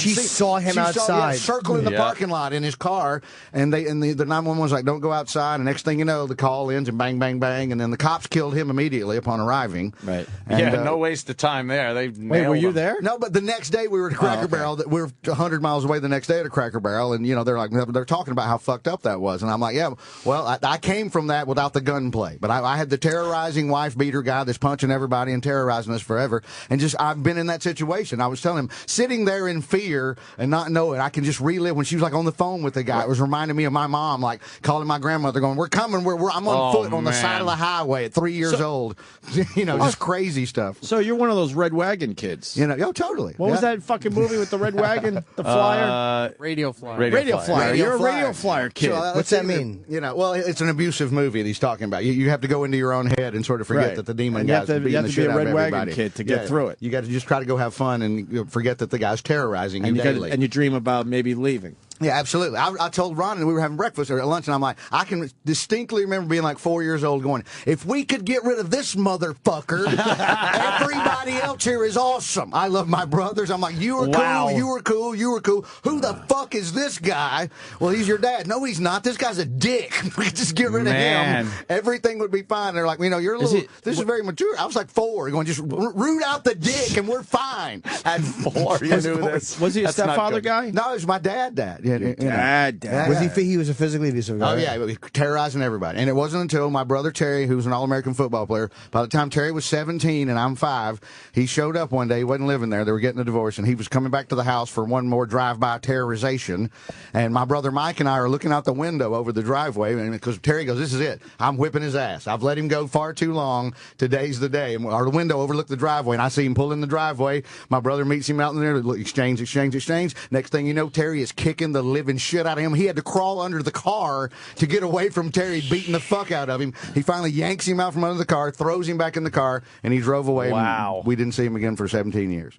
Speaker 4: She saw him outside,
Speaker 13: circling the parking lot in his car, and the 911 was like, don't go outside. And next thing you know, the call ends and bang, bang, bang, and then the cops killed him immediately upon arriving.
Speaker 2: Right.
Speaker 3: And, no waste of time there. Wait,
Speaker 2: were you there?
Speaker 13: No, but the next day we were at a Cracker Barrel. We were 100 miles away the next day at a Cracker Barrel, and they're talking about how fucked up that was, and I'm like, yeah, well, I came from that without the gunplay, but I had the terrorizing wife beater guy that's punching everybody and terrorizing us forever, and I've been in that situation. I was telling him, sitting there in fear and not knowing, I can just relive when she was like on the phone with the guy. It was reminding me of my mom, like calling my grandmother, going, "We're coming. I'm on foot on the side of the highway at 3 years old." Just crazy stuff.
Speaker 2: So you're one of those Red Wagon kids.
Speaker 13: Totally.
Speaker 2: What was that fucking movie with the Red Wagon, the flyer?
Speaker 9: Radio Flyer.
Speaker 2: Radio Flyer. You're a Radio Flyer kid.
Speaker 13: So,
Speaker 4: what's that mean?
Speaker 13: Well, it's an abusive movie that he's talking about. You have to go into your own head and sort of forget that the demon guy's beating the shit out of everybody.
Speaker 2: You have to be a Red Wagon kid to get through it.
Speaker 13: You got to just try to go have fun and forget that the guy's terrorizing you daily.
Speaker 2: And you dream about maybe leaving.
Speaker 13: Yeah, absolutely. I told Ron, and we were having breakfast or at lunch, and I'm like, I can distinctly remember being like 4 years old going, if we could get rid of this motherfucker, everybody else here is awesome. I love my brothers. I'm like, you were cool, you were cool, you were cool. Who the fuck is this guy? Well, he's your dad. No, he's not. This guy's a dick. We could just get rid of him. Everything would be fine. They're like, you're a little, this is very mature. I was like 4, going, just root out the dick and we're fine. At 4,
Speaker 2: you knew this. Was he a stepfather guy?
Speaker 13: No, it was my dad.
Speaker 2: Dad.
Speaker 4: Was he was a physically abusive guy?
Speaker 13: Oh yeah, he was terrorizing everybody. And it wasn't until my brother Terry, who was an All-American football player, by the time Terry was 17 and I'm 5, he showed up one day. He wasn't living there. They were getting a divorce, and he was coming back to the house for one more drive-by terrorization. And my brother Mike and I are looking out the window over the driveway, and because Terry goes, "This is it. I'm whipping his ass. I've let him go far too long. Today's the day." And our window overlooked the driveway, and I see him pull in the driveway. My brother meets him out in there. Exchange. Next thing you know, Terry is kicking the living shit out of him. He had to crawl under the car to get away from Terry beating the fuck out of him. He finally yanks him out from under the car, throws him back in the car, and he drove away.
Speaker 3: Wow.
Speaker 13: We didn't see him again for 17 years.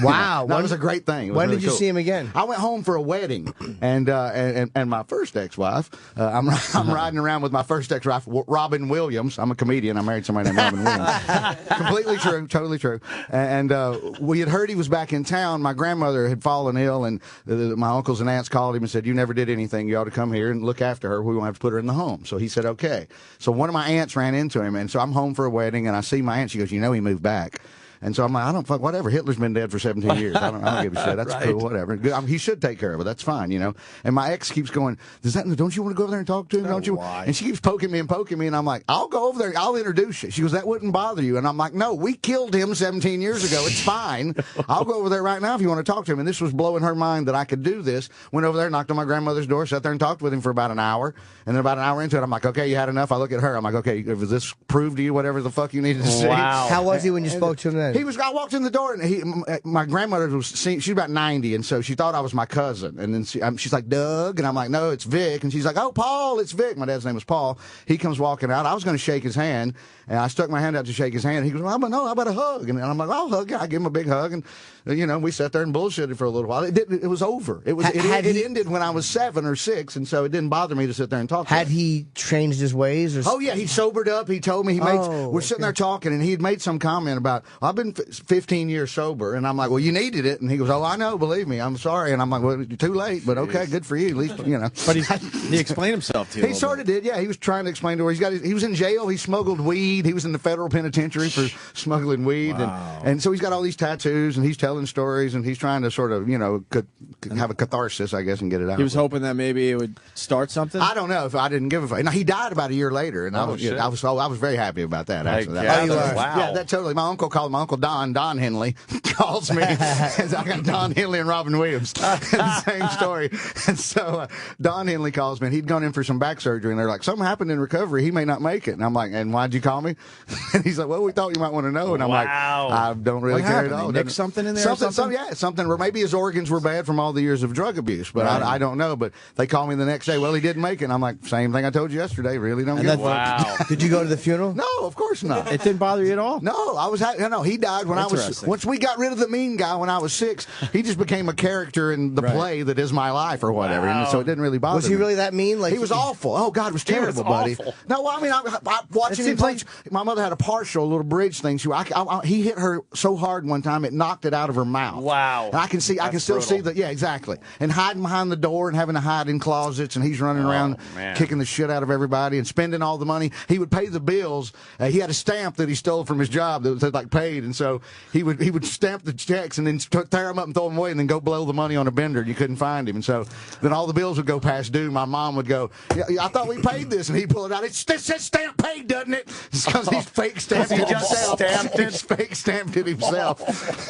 Speaker 4: Wow.
Speaker 13: That was a great thing.
Speaker 4: When
Speaker 13: really
Speaker 4: did you
Speaker 13: cool.
Speaker 4: see him again?
Speaker 13: I went home for a wedding, and my first ex-wife, I'm riding around with my first ex-wife, Robin Williams. I'm a comedian. I married somebody named Robin Williams. Completely true. Totally true. And we had heard he was back in town. My grandmother had fallen ill, and my uncles and aunts called him and said, "You never did anything. You ought to come here and look after her. We won't have to put her in the home." So he said, "Okay." So one of my aunts ran into him, and so I'm home for a wedding, and I see my aunt. She goes, "You know he moved back." And so I'm like, I don't fuck, whatever. Hitler's been dead for 17 years. I don't give a shit. That's cool, whatever. He should take care of it. That's fine, you know. And my ex keeps going, don't you want to go over there and talk to him? Don't you?
Speaker 2: Why?
Speaker 13: And she keeps poking me, and I'm like, I'll go over there. I'll introduce you. She goes, that wouldn't bother you. And I'm like, no, we killed him 17 years ago. It's fine. I'll go over there right now if you want to talk to him. And this was blowing her mind that I could do this. Went over there, knocked on my grandmother's door, sat there and talked with him for about an hour. And then about an hour into it, I'm like, okay, you had enough. I look at her. I'm like, okay, if this proved to you whatever the fuck you needed to see.
Speaker 4: Wow. How was he when you spoke to him then?
Speaker 13: I walked in the door, and my grandmother was she's about 90, and so she thought I was my cousin. And then she's like, Doug, and I'm like, no, it's Vic. And she's like, oh, Paul, it's Vic. My dad's name was Paul. He comes walking out. I was going to shake his hand, and I stuck my hand out to shake his hand. He goes, well, no, how about a hug? And I'm like, I'll hug you. I give him a big hug, and you know, we sat there and bullshitted for a little while. It was over. It ended when I was 7 or 6, and so it didn't bother me to sit there and talk to him.
Speaker 4: Had he changed his ways? Or...
Speaker 13: Oh, yeah, he sobered up. He told me we're sitting there talking, and he had made some comment about, I've been 15 years sober, and I'm like, well, you needed it. And he goes, oh, I know, believe me, I'm sorry. And I'm like, well, you're too late, but okay, good for you, at least, you know.
Speaker 2: But he explained himself to you.
Speaker 13: He sort of did, yeah. He was trying to explain to her. He was in jail. He smuggled weed. He was in the federal penitentiary for smuggling weed.
Speaker 2: Wow.
Speaker 13: And so he's got all these tattoos, and he's telling stories, and he's trying to sort of, you know, have a catharsis, I guess, and get it out.
Speaker 2: He was hoping that maybe it would start something?
Speaker 13: I don't know if I didn't give a fuck. Now, he died about a year later, and I was very happy about that, actually.
Speaker 3: Wow.
Speaker 13: Yeah, that totally. My uncle Don Henley calls me. I got Don Henley and Robin Williams. Same story. And so Don Henley calls me, and he'd gone in for some back surgery, and they're like, something happened in recovery. He may not make it. And I'm like, and why'd you call me? And he's like, well, we thought you might want to know. And I'm like, I don't really care at all.
Speaker 2: Nick something in there?
Speaker 13: Something, or maybe his organs were bad from all the years of drug abuse, but I don't know. But they call me the next day, well, he didn't make it. And I'm like, same thing I told you yesterday. Really don't get it.
Speaker 3: Wow.
Speaker 4: Did you go to the funeral?
Speaker 13: No, of course not.
Speaker 2: It didn't bother you at all?
Speaker 13: No, he died when I was, once we got rid of the mean guy when I was 6, he just became a character in the play that is my life or whatever.
Speaker 3: Wow.
Speaker 13: And so it didn't really bother me.
Speaker 4: Was he really that mean? Like
Speaker 13: he was awful. Oh, God, it was terrible, buddy.
Speaker 3: Awful.
Speaker 13: No, I mean, I watching him play. My mother had a partial little bridge thing. He hit her so hard one time it knocked it out of her mouth.
Speaker 3: Wow.
Speaker 13: And I can still see that. Yeah, exactly. And hiding behind the door and having to hide in closets, and he's running around kicking the shit out of everybody and spending all the money. He would pay the bills. He had a stamp that he stole from his job that was like paid, and so he would stamp the checks and then tear them up and throw them away, and then go blow the money on a bender, and you couldn't find him. And so then all the bills would go past due. My mom would go, I thought we paid this, and he'd pull it out. It says stamp paid, doesn't it? It's because he's fake stamped it himself. He's fake stamped it himself.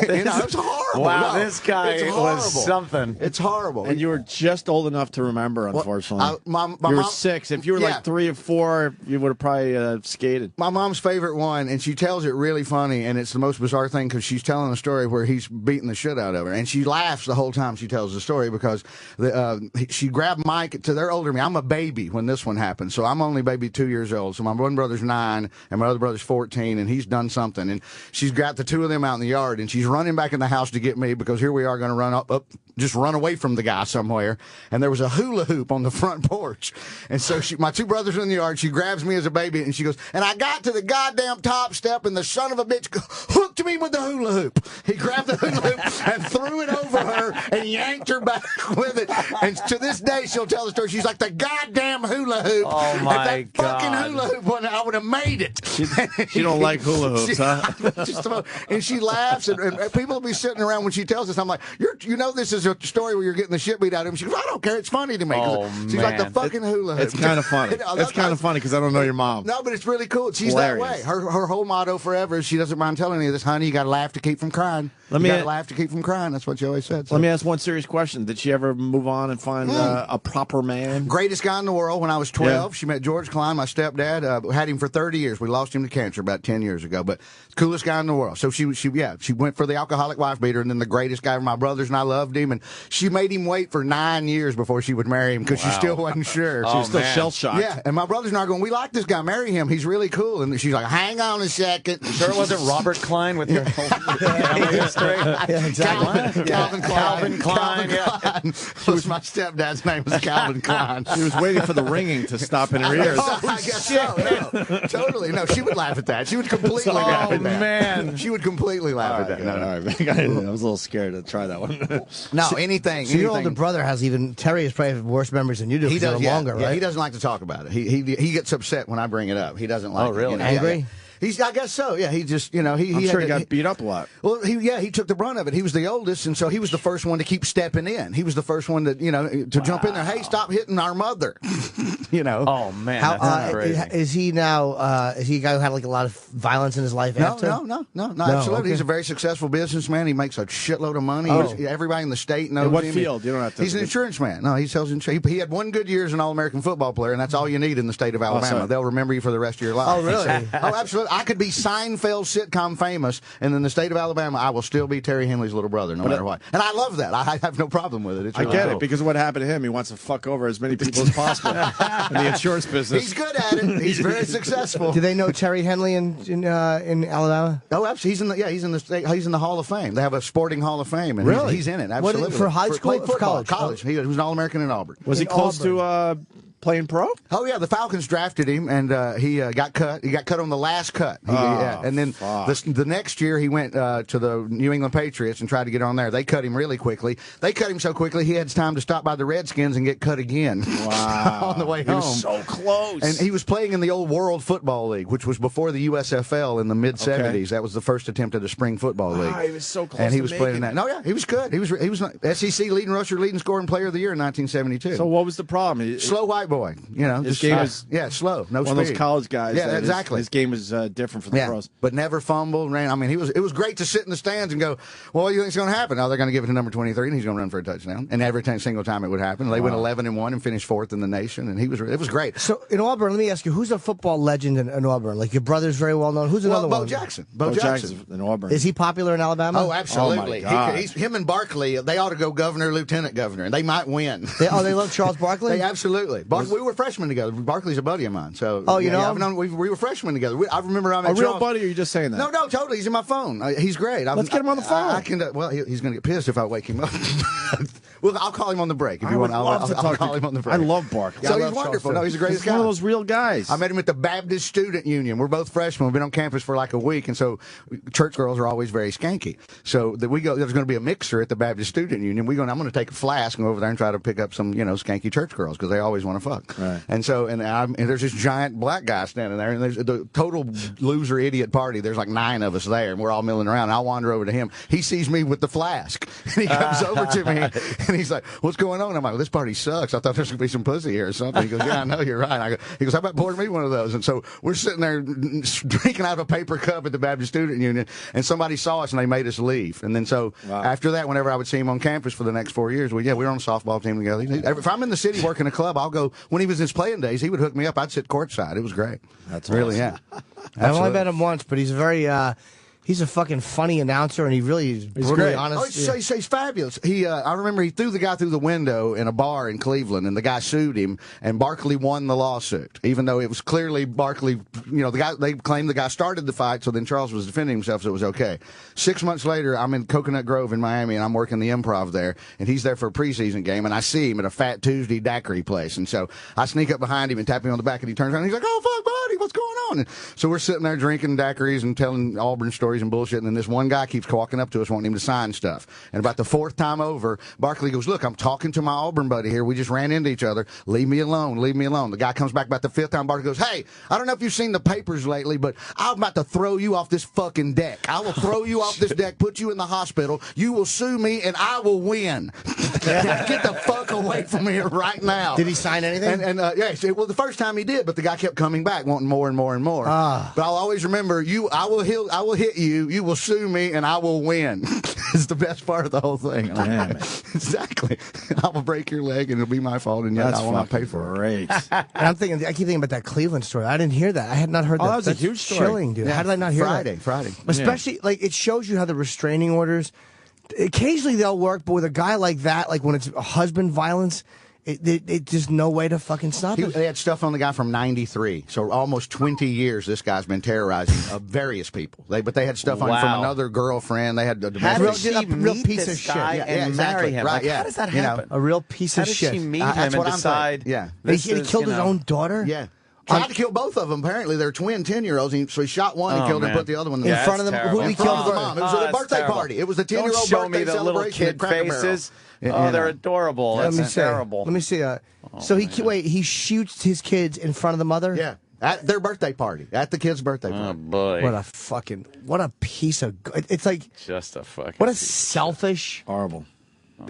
Speaker 13: You know, it's horrible.
Speaker 3: Wow, this guy was something.
Speaker 13: It's horrible.
Speaker 2: And you were just old enough to remember, unfortunately.
Speaker 13: My
Speaker 2: you were
Speaker 13: mom,
Speaker 2: 6. If you were like 3 or 4, you would have probably skated.
Speaker 13: My mom's favorite one, and she tells it really funny, and it's the most bizarre thing because she's telling a story where he's beating the shit out of her, and she laughs the whole time she tells the story because she grabbed Mike. They're older than me. I'm a baby when this one happened, so I'm only maybe 2 years old. So my one brother's 9, and my other brother's 14, and he's done something, and she's got the two of them out in the yard, and she's running back in the house to get me because here we are going to run just run away from the guy somewhere. And there was a hula hoop on the front porch. And so my two brothers are in the yard. She grabs me as a baby and she goes, and I got to the goddamn top step and the son of a bitch hooked me with the hula hoop. He grabbed the hula hoop and threw it over her and yanked her back with it. And to this day, she'll tell the story. She's like, the goddamn hula hoop.
Speaker 3: Oh, my
Speaker 13: if that fucking hula hoop, I would have made it.
Speaker 2: She don't like hula hoops, huh?
Speaker 13: And she laughs, and people will be sitting around when she tells us. I'm like, you know, this is a story where you're getting the shit beat out of him. She goes, I don't care. It's funny to me. She's like the fucking hula hoop.
Speaker 2: It's kind of funny. It's kind of funny because I don't know your mom.
Speaker 13: No, but it's really cool. She's hilarious. That way. Her whole motto forever is she doesn't mind telling you this, honey. You got to laugh to keep from crying. You got to laugh to keep from crying. That's what she always said. So.
Speaker 2: Let me ask one serious question. Did she ever move on and find a proper man?
Speaker 13: Greatest guy in the world. When I was 12, she met George Klein, my stepdad. Had him for 30 years. We lost him to cancer about 10 years ago. But coolest guy in the world. So she went for the alcoholic wife beater, and then the greatest guy. My brothers and I loved him, and she made him wait for 9 years before she would marry him because she still wasn't sure.
Speaker 2: She was still shell shocked.
Speaker 13: Yeah, and my brothers and I are going, we like this guy, marry him. He's really cool. And she's like, hang on a second.
Speaker 3: Sure, it wasn't Robert Klein with your whole family history.
Speaker 13: Yeah, exactly. Calvin Klein. Was my stepdad's name was Calvin Klein.
Speaker 2: She was waiting for the ringing to stop in her ears.
Speaker 13: I guess so. No, totally. No, she would laugh at that. She would completely laugh at that.
Speaker 3: Oh, man.
Speaker 13: She would completely laugh at that.
Speaker 2: No, all right. I was a little scared to try that one.
Speaker 13: No, anything.
Speaker 4: So your older brother has Terry has probably worse memories than you do.
Speaker 13: He does
Speaker 4: longer, right?
Speaker 13: Yeah, he doesn't like to talk about it. He gets upset when I bring it up. He doesn't like.
Speaker 3: Oh, really?
Speaker 13: It,
Speaker 4: Angry?
Speaker 13: I guess so. Yeah, he just, you know,
Speaker 2: I'm sure he got beat up a lot.
Speaker 13: Well, he took the brunt of it. He was the oldest, and so he was the first one to keep stepping in. He was the first one to, you know, to jump in there. Hey, stop hitting our mother. You know.
Speaker 3: Oh man, that's crazy.
Speaker 4: Is he now? Is he a guy who had like a lot of violence in his life? after?
Speaker 13: No, absolutely.
Speaker 4: Okay.
Speaker 13: He's a very successful businessman. He makes a shitload of money.
Speaker 2: Oh.
Speaker 13: Everybody in the state knows
Speaker 2: In what
Speaker 13: him.
Speaker 2: field? You don't have to.
Speaker 13: He's an insurance man. No, he sells insurance. He had one good year as an All-American football player, and that's all you need in the state of Alabama.
Speaker 2: sorry.
Speaker 13: They'll remember you for the rest of your life.
Speaker 4: Oh, really?
Speaker 13: Oh, absolutely. I could be Seinfeld sitcom famous, and in the state of Alabama, I will still be Terry Henley's little brother, no matter what. And I love that. I have no problem with it. It's
Speaker 2: I
Speaker 13: really
Speaker 2: get
Speaker 13: cool.
Speaker 2: it, because of what happened to him. He wants to fuck over as many people as possible in the insurance business.
Speaker 13: He's good at it. He's very successful.
Speaker 4: Do they know Terry Henley in Alabama?
Speaker 13: Oh, absolutely. He's in the Hall of Fame. They have a sporting Hall of Fame, and
Speaker 4: Really?
Speaker 13: he's in it. Absolutely.
Speaker 4: For high school,
Speaker 13: played football,
Speaker 4: for
Speaker 13: college. He was an All-American in Auburn.
Speaker 2: Was he close to playing pro?
Speaker 13: Oh yeah, the Falcons drafted him, and he got cut. He got cut on the last cut. And then the next year he went to the New England Patriots and tried to get on there. They cut him really quickly. They cut him so quickly he had time to stop by the Redskins and get cut again.
Speaker 2: Wow!
Speaker 13: On the way
Speaker 2: he
Speaker 13: home,
Speaker 2: was so close.
Speaker 13: And he was playing in the old World Football League, which was before the USFL in the mid '70s. Okay. That was the first attempt at a spring football league.
Speaker 2: He was so close.
Speaker 13: And he was playing in that. No, yeah, he was good. He was SEC leading rusher, leading scoring player of the year in 1972.
Speaker 2: So what was the problem?
Speaker 13: Slow white boy. You know.
Speaker 2: His game is
Speaker 13: slow, no speed.
Speaker 2: One of those college guys.
Speaker 13: Yeah, exactly.
Speaker 2: His game is different from the pros,
Speaker 13: but never fumbled. Ran. I mean, it was great to sit in the stands and go, well, what do you think's going to happen? Oh, they're going to give it to number 23, and he's going to run for a touchdown. And every single time it would happen, they went 11-1 and finished 4th in the nation. And it was great.
Speaker 4: So in Auburn, let me ask you, who's a football legend in Auburn? Like your brother's very well known. Who's another
Speaker 13: Bo
Speaker 4: one?
Speaker 13: Jackson.
Speaker 2: Bo Jackson in Auburn.
Speaker 4: Is he popular in Alabama?
Speaker 13: Oh, absolutely.
Speaker 2: Oh, my God.
Speaker 13: Him and Barkley, they ought to go governor, lieutenant governor, and they might win.
Speaker 4: They love Charles Barkley?
Speaker 13: They absolutely. We were freshmen together. Barkley's a buddy of mine. So,
Speaker 4: you know?
Speaker 13: we were freshmen together. I remember I met
Speaker 2: a real
Speaker 13: Charles.
Speaker 2: buddy, or are you just saying that?
Speaker 13: No, totally. He's in my phone. He's great.
Speaker 2: Let's get him on the phone.
Speaker 13: I can. Well, he's going to get pissed if I wake him up. Well, I'll call him on the break if you want.
Speaker 2: I'll
Speaker 13: call him on the break.
Speaker 2: I love Barkley.
Speaker 13: So he's wonderful. No, he's the greatest guy.
Speaker 2: One of those real guys.
Speaker 13: I met him at the Baptist Student Union. We're both freshmen. We've been on campus for like a week, and so church girls are always very skanky. So there's going to be a mixer at the Baptist Student Union. I'm going to take a flask and go over there and try to pick up some, skanky church girls because they always want to fuck.
Speaker 2: Right.
Speaker 13: And so, and there's this giant black guy standing there, and there's the total loser idiot party. There's like 9 of us there, and we're all milling around. And I wander over to him. He sees me with the flask, and he comes over to me, and he's like, "What's going on?" I'm like, well, "This party sucks. I thought there's going to be some pussy here or something." He goes, "Yeah, I know, you're right." He goes, "How about pouring me one of those?" And so we're sitting there drinking out of a paper cup at the Baptist Student Union, and somebody saw us, and they made us leave. And then so after that, whenever I would see him on campus for the next 4 years, we were on a softball team together. If I'm in the city working a club, I'll go. When he was in his playing days, he would hook me up. I'd sit courtside. It was great.
Speaker 2: That's
Speaker 13: really,
Speaker 2: awesome.
Speaker 13: yeah.
Speaker 4: I've only met him once, but he's a very he's a fucking funny announcer, and he really is brutally honest.
Speaker 13: He's fabulous. I remember he threw the guy through the window in a bar in Cleveland, and the guy sued him, and Barkley won the lawsuit, even though it was clearly Barkley. They claimed the guy started the fight, so then Charles was defending himself, so it was okay. 6 months later, I'm in Coconut Grove in Miami, and I'm working the Improv there, and he's there for a preseason game, and I see him at a Fat Tuesday daiquiri place, and so I sneak up behind him and tap him on the back, and he turns around, and he's like, "Oh, fuck, buddy, what's going on?" And so we're sitting there drinking daiquiris and telling Auburn stories and bullshit, and then this one guy keeps walking up to us wanting him to sign stuff. And about the 4th time over, Barkley goes, "Look, I'm talking to my Auburn buddy here. We just ran into each other. Leave me alone. Leave me alone." The guy comes back about the 5th time. Barkley goes, "Hey, I don't know if you've seen the papers lately, but I'm about to throw you off this fucking deck. I will throw you off this deck, put you in the hospital. You will sue me, and I will win. Get the fuck away from here right now."
Speaker 4: Did he sign anything?
Speaker 13: And yes, well, the first time he did, but the guy kept coming back, wanting more and more and more. But I'll always remember, I will hit you. You will sue me, and I will win. It's the best part of the whole thing.
Speaker 2: Damn it.
Speaker 13: Exactly. I will break your leg, and it'll be my fault, and yet I will not pay for it.
Speaker 2: Great.
Speaker 4: And I keep thinking about that Cleveland story. I didn't hear that. I had not heard that.
Speaker 2: That was
Speaker 4: That's
Speaker 2: a huge story.
Speaker 4: chilling, dude.
Speaker 13: Yeah.
Speaker 4: How did I not hear that?
Speaker 13: Friday.
Speaker 4: Especially, it shows you how the restraining orders, occasionally they'll work, but with a guy like that, like when it's husband violence, it just no way to fucking stop it.
Speaker 13: They had stuff on the guy from '93, so almost 20 years this guy's been terrorizing various people. But they had stuff on him from another girlfriend. They had a
Speaker 3: How did
Speaker 13: domestic.
Speaker 3: she
Speaker 4: real
Speaker 3: meet
Speaker 4: piece
Speaker 3: this
Speaker 4: of shit.
Speaker 3: guy
Speaker 4: Yeah,
Speaker 3: and
Speaker 13: exactly.
Speaker 3: marry him?
Speaker 13: Right,
Speaker 3: Like,
Speaker 13: yeah.
Speaker 3: how does that happen?
Speaker 4: A real piece
Speaker 3: How
Speaker 4: of
Speaker 3: did
Speaker 4: shit.
Speaker 3: she meet
Speaker 13: That's
Speaker 3: him and
Speaker 13: what I'm
Speaker 3: decide?
Speaker 13: saying. Yeah.
Speaker 3: this
Speaker 4: He
Speaker 3: is,
Speaker 4: killed his own daughter?
Speaker 13: Yeah. Tried to kill both of them. Apparently, they're twin 10-year-olds. So he shot one and killed and put the other one
Speaker 4: in front of them. Who he killed?
Speaker 13: The mom. It was a birthday party. It was the 10-year-old birthday
Speaker 3: Don't show me the little
Speaker 13: celebration at
Speaker 3: kid
Speaker 13: Cracker Barrel.
Speaker 3: faces. They're adorable. That's terrible.
Speaker 4: Let me see. So he shoots his kids in front of the mother?
Speaker 13: Yeah. At their birthday party. At the kid's birthday party.
Speaker 3: Oh, boy.
Speaker 4: What a piece of... It's like...
Speaker 3: Just a fucking...
Speaker 4: What a selfish...
Speaker 2: Horrible.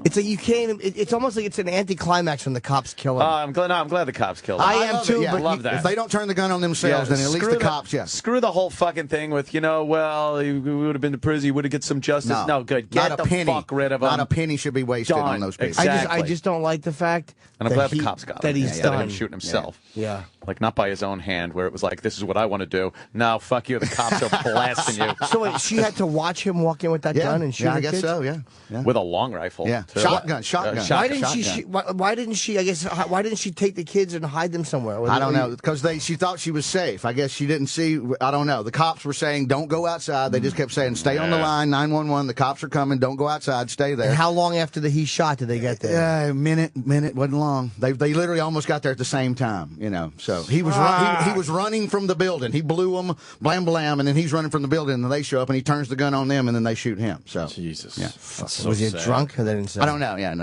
Speaker 4: It's like you can't. It's almost like it's an anticlimax when the cops kill him.
Speaker 3: I'm glad the cops killed him.
Speaker 4: I am too.
Speaker 3: I love that.
Speaker 13: If they don't turn the gun on themselves, then at least the cops. Yeah.
Speaker 3: Screw the whole fucking thing with he would have been to prison. He would have get some justice. No, good. Get the fuck rid of him.
Speaker 13: Not a penny should be wasted on those people.
Speaker 3: Exactly.
Speaker 4: I just don't like the fact.
Speaker 3: And I'm glad the cops got him.
Speaker 4: That he's done.
Speaker 3: Him shooting himself.
Speaker 4: Yeah.
Speaker 3: Like not by his own hand, where it was like, this is what I want to do. No, fuck you. The cops are blasting you.
Speaker 4: So wait, she had to watch him walk in with that gun and shoot.
Speaker 13: Yeah, I guess so. Yeah.
Speaker 3: With a long rifle.
Speaker 13: Yeah.
Speaker 3: Too.
Speaker 13: Shotgun.
Speaker 4: Why didn't she? I guess. Why didn't she take the kids and hide them somewhere?
Speaker 13: I don't know, because she thought she was safe. I guess she didn't see. I don't know. The cops were saying, "Don't go outside." They just kept saying, "Stay on the line, 911. The cops are coming. Don't go outside. Stay there."
Speaker 4: And how long after he shot did they get there?
Speaker 13: Yeah, a minute wasn't long. They literally almost got there at the same time. So he was he was running from the building. He blew them, blam blam, and then he's running from the building, and then they show up, and he turns the gun on them, and then they shoot him. So
Speaker 2: Jesus,
Speaker 13: yeah.
Speaker 2: So
Speaker 4: was he drunk? Or they didn't say?
Speaker 13: I don't know. Yeah,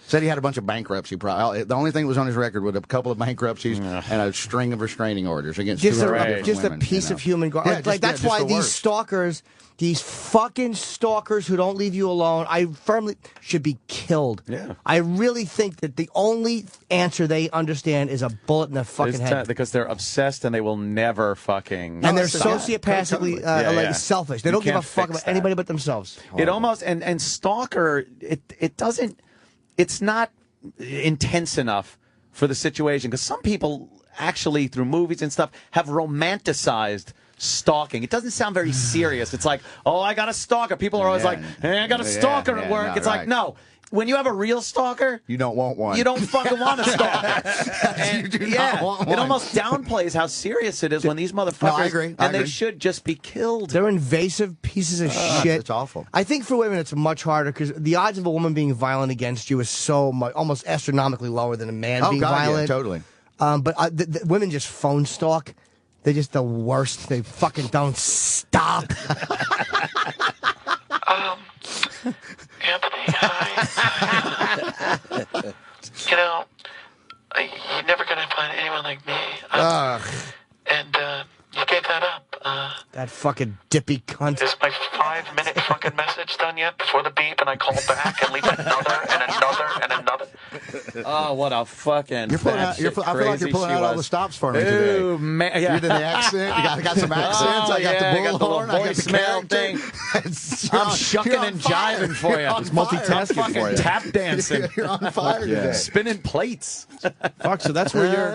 Speaker 13: said he had a bunch of bankruptcy. The only thing that was on his record was a couple of bankruptcies and a string of restraining orders against
Speaker 4: just
Speaker 13: a
Speaker 4: piece of human garbage.
Speaker 13: Yeah,
Speaker 4: that's why these stalkers, these fucking stalkers who don't leave you alone, I firmly should be killed.
Speaker 3: Yeah.
Speaker 4: I really think that the only answer they understand is a bullet in the fucking head.
Speaker 3: Because they're obsessed and they will never fucking...
Speaker 4: And they're sociopathically selfish. They don't give a fuck about anybody but themselves.
Speaker 3: It almost... And stalker, it doesn't... It's not intense enough for the situation, because some people actually, through movies and stuff, have romanticized stalking. It doesn't sound very serious. It's like, oh, I got a stalker. People are always like, hey, I got a stalker at work. It's like, no. When you have a real stalker,
Speaker 13: you don't want one.
Speaker 3: You don't fucking want a stalker.
Speaker 13: You do not want one.
Speaker 3: It almost downplays how serious it is when these motherfuckers.
Speaker 13: No, I agree.
Speaker 3: They should just be killed.
Speaker 4: They're invasive pieces of shit.
Speaker 13: It's awful.
Speaker 4: I think for women it's much harder because the odds of a woman being violent against you is so much, almost astronomically lower than a man being violent.
Speaker 13: Yeah, totally.
Speaker 4: But the women just phone stalk. They're just the worst. They fucking don't stop.
Speaker 1: Anthony, hi. You're never going to find anyone like me. And you gave that up.
Speaker 4: That fucking dippy cunt.
Speaker 1: Is my 5-minute fucking message done yet before the beep and I call back and leave another and another and another?
Speaker 3: Oh, what a fucking...
Speaker 13: I feel like you're pulling out all the stops for me today.
Speaker 3: Ooh, man. Yeah.
Speaker 13: You did the accent. You got some accents. I got the bullhorn. I got the
Speaker 3: voicemail thing. I'm shucking and jiving for you.
Speaker 2: It's multitasking for you.
Speaker 3: Tap dancing.
Speaker 13: You're on fire today.
Speaker 3: Spinning plates.
Speaker 2: Fuck, so that's where you're...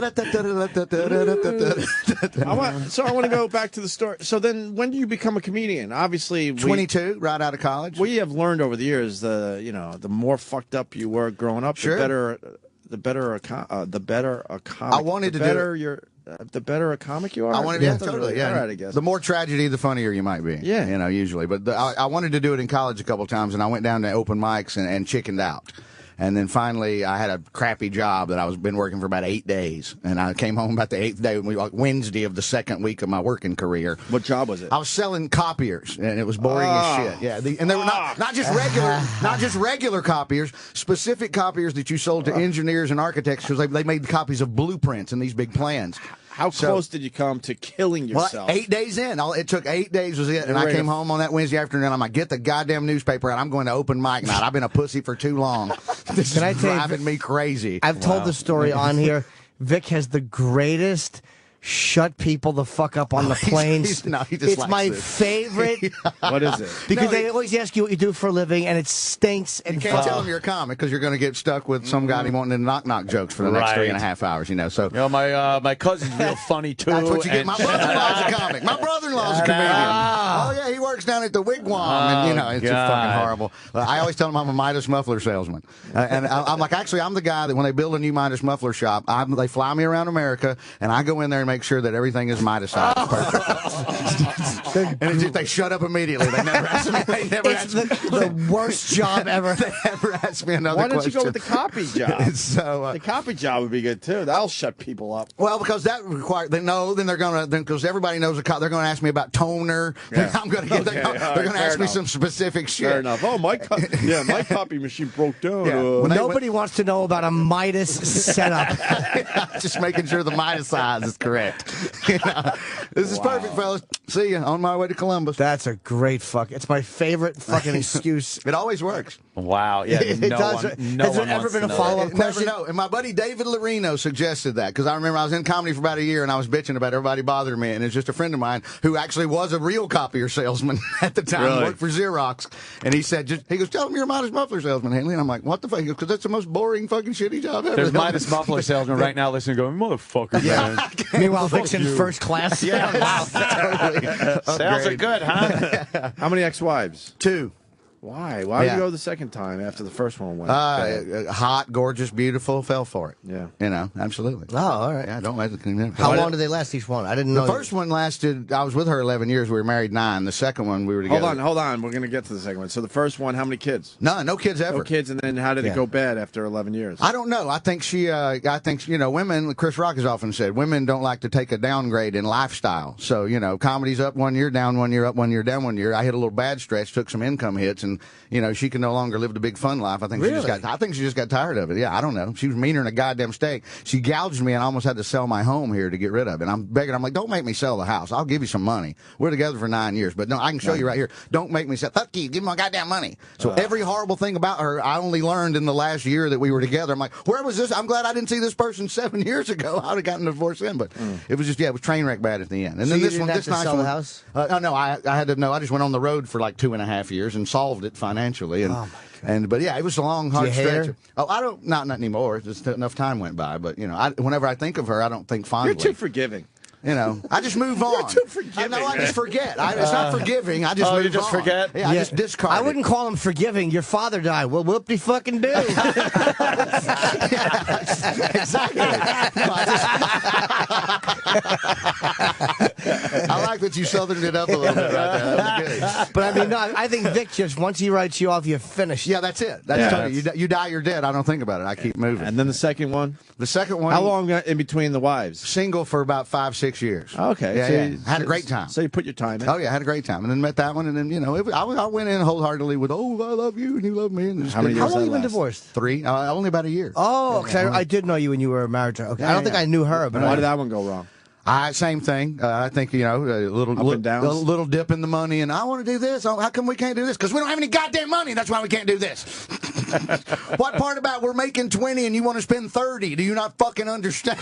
Speaker 2: I want to go back to the story. So then, when do you become a comedian? Obviously,
Speaker 13: 22, right out of college.
Speaker 2: We have learned over the years the more fucked up you were growing up, the better a comic you are.
Speaker 13: I wanted, totally, yeah.
Speaker 2: All right, I guess.
Speaker 13: The more tragedy, the funnier you might be.
Speaker 2: Yeah,
Speaker 13: usually. But I wanted to do it in college a couple of times, and I went down to open mics and chickened out. And then finally, I had a crappy job that I was been working for about 8 days, and I came home about the 8th day, Wednesday of the second week of my working career.
Speaker 2: What job was it?
Speaker 13: I was selling copiers, and it was boring as shit. Yeah, and they were not just regular copiers, specific copiers that you sold to engineers and architects because they made copies of blueprints and these big plans.
Speaker 2: How close did you come to killing yourself?
Speaker 13: Well, 8 days in. It took 8 days was it, and I came home on that Wednesday afternoon. I'm like, get the goddamn newspaper out. I'm going to open mic night. I've been a pussy for too long. This is driving me crazy.
Speaker 4: I've told the story on here. Vic has the greatest shut people the fuck up on the planes. It's my favorite.
Speaker 2: What is it?
Speaker 4: Because they always ask you what you do for a living, and it stinks. And
Speaker 13: you can't tell them you're a comic because you're going to get stuck with some guy wanting to knock jokes for the next 3.5 hours. So
Speaker 3: my cousin's real funny too.
Speaker 13: That's what you get. My brother-in-law's a comic. My brother-in-law's a comedian. Oh yeah, he works down at the Wigwam, and it's just fucking horrible. I always tell him I'm a Midas muffler salesman, and I'm like, actually, I'm the guy that when they build a new Midas muffler shop, they fly me around America, and I go in there and make sure that everything is Midas-ized. Perfect. And they shut up immediately. They never ask me. They never ask me.
Speaker 4: The worst job ever.
Speaker 13: They never ask me another
Speaker 2: Why don't
Speaker 13: question.
Speaker 2: you go with the copy job?
Speaker 13: So
Speaker 2: the copy job would be good too. That'll shut people up.
Speaker 13: Well, because that requires then they're gonna because everybody knows the cop. They're gonna ask me about toner.
Speaker 2: Yeah.
Speaker 13: I'm gonna get. They're gonna ask me some specific shit.
Speaker 2: Fair enough. Oh, my copy machine broke down.
Speaker 4: Nobody wants to know about a Midas setup.
Speaker 13: Just making sure the Midas size is correct. This is perfect, fellas. See you on my way to Columbus.
Speaker 4: That's a great It's my favorite fucking excuse.
Speaker 13: It always works.
Speaker 3: Wow. Yeah.
Speaker 4: It does. Has there ever been a follow-up question?
Speaker 13: Never know. And my buddy David Lorino suggested that because I remember I was in comedy for about a year and I was bitching about everybody bothering me, and it's just a friend of mine who actually was a real copier salesman at the time, worked for Xerox, and he said, he goes, tell him you're a Midas muffler salesman, Henley. And I'm like, what the fuck? He goes, because that's the most boring fucking shitty job ever.
Speaker 3: There's Midas muffler salesman right now listening, going, motherfucker, man.
Speaker 4: Meanwhile, Vic's in first class.
Speaker 3: Yeah, wow. Totally. Sales are good, huh?
Speaker 2: How many ex-wives?
Speaker 13: 2.
Speaker 2: Why? Why did you go the second time after the first one went?
Speaker 13: Hot, gorgeous, beautiful, fell for it.
Speaker 2: Yeah.
Speaker 13: Absolutely.
Speaker 4: Oh, all right.
Speaker 13: Yeah, don't let it.
Speaker 4: How long did they last, each one? I didn't know.
Speaker 13: The first one lasted, I was with her 11 years. We were married 9. The second one, we were together.
Speaker 2: Hold on. We're going to get to the second one. So the first one, how many kids?
Speaker 13: None. No kids ever.
Speaker 2: No kids, and then how did it go bad after 11 years?
Speaker 13: I don't know. I think women, Chris Rock has often said, women don't like to take a downgrade in lifestyle. So, comedy's up 1 year, down 1 year, up 1 year, down 1 year. I hit a little bad stretch, took some income hits, and, she can no longer live the big fun life. I think she just got tired of it. Yeah, I don't know. She was meaner than a goddamn steak. She gouged me and I almost had to sell my home here to get rid of it. And I'm begging. I'm like, don't make me sell the house. I'll give you some money. We're together for 9 years, but no, I can show you right here. Don't make me sell. Fuck you. Give me my goddamn money. So every horrible thing about her, I only learned in the last year that we were together. I'm like, where was this? I'm glad I didn't see this person 7 years ago. I would have gotten divorced then, but it was just it was train wreck bad at the end. And
Speaker 4: so
Speaker 13: then
Speaker 4: you
Speaker 13: this one,
Speaker 4: didn't
Speaker 13: this
Speaker 4: have to
Speaker 13: nice
Speaker 4: sell
Speaker 13: one.
Speaker 4: the house?
Speaker 13: No, I had to. No, I just went on the road for like 2.5 years and solved it financially. And but yeah, it was a long, hard stretch. Oh, I don't, not anymore. Just enough time went by. But whenever I think of her, I don't think fondly.
Speaker 2: You're too forgiving.
Speaker 13: I just move on.
Speaker 2: You're too forgiving.
Speaker 13: I just forget. It's not forgiving. I just move on.
Speaker 3: You just forget?
Speaker 13: Yeah, I just discard.
Speaker 4: I wouldn't call him forgiving. Your father died. Well, whoop-de-fucking do.
Speaker 13: Exactly. I like that you southerned it up a little bit right there. That was good.
Speaker 4: But I mean, no, I think Vic just, once he writes you off, you're finished.
Speaker 13: Yeah, that's it. That's totally, you die, you're dead. I don't think about it. I keep moving.
Speaker 2: And then the second one?
Speaker 13: The second one.
Speaker 2: How long in between the wives?
Speaker 13: Single for about 5-6 years.
Speaker 2: Okay.
Speaker 13: Yeah,
Speaker 2: So
Speaker 13: yeah.
Speaker 2: you-
Speaker 13: Had a great time.
Speaker 2: So you put your time in.
Speaker 13: Oh, yeah, had a great time. And then met that one, and then, I went in wholeheartedly with, I love you, and you love me. And
Speaker 2: How many years
Speaker 4: How long
Speaker 2: that
Speaker 4: you been
Speaker 2: last?
Speaker 4: divorced?
Speaker 13: 3. Only about a year.
Speaker 4: Oh, because I did know you when you were married to her. Okay. I don't think I knew her, but
Speaker 2: Why did that one go wrong?
Speaker 13: Same thing. I think, a little
Speaker 2: Up and downs?
Speaker 13: a little dip in the money, and I want to do this. Oh, how come we can't do this? Because we don't have any goddamn money. That's why we can't do this. What part about we're making 20 and you want to spend 30? Do you not fucking understand?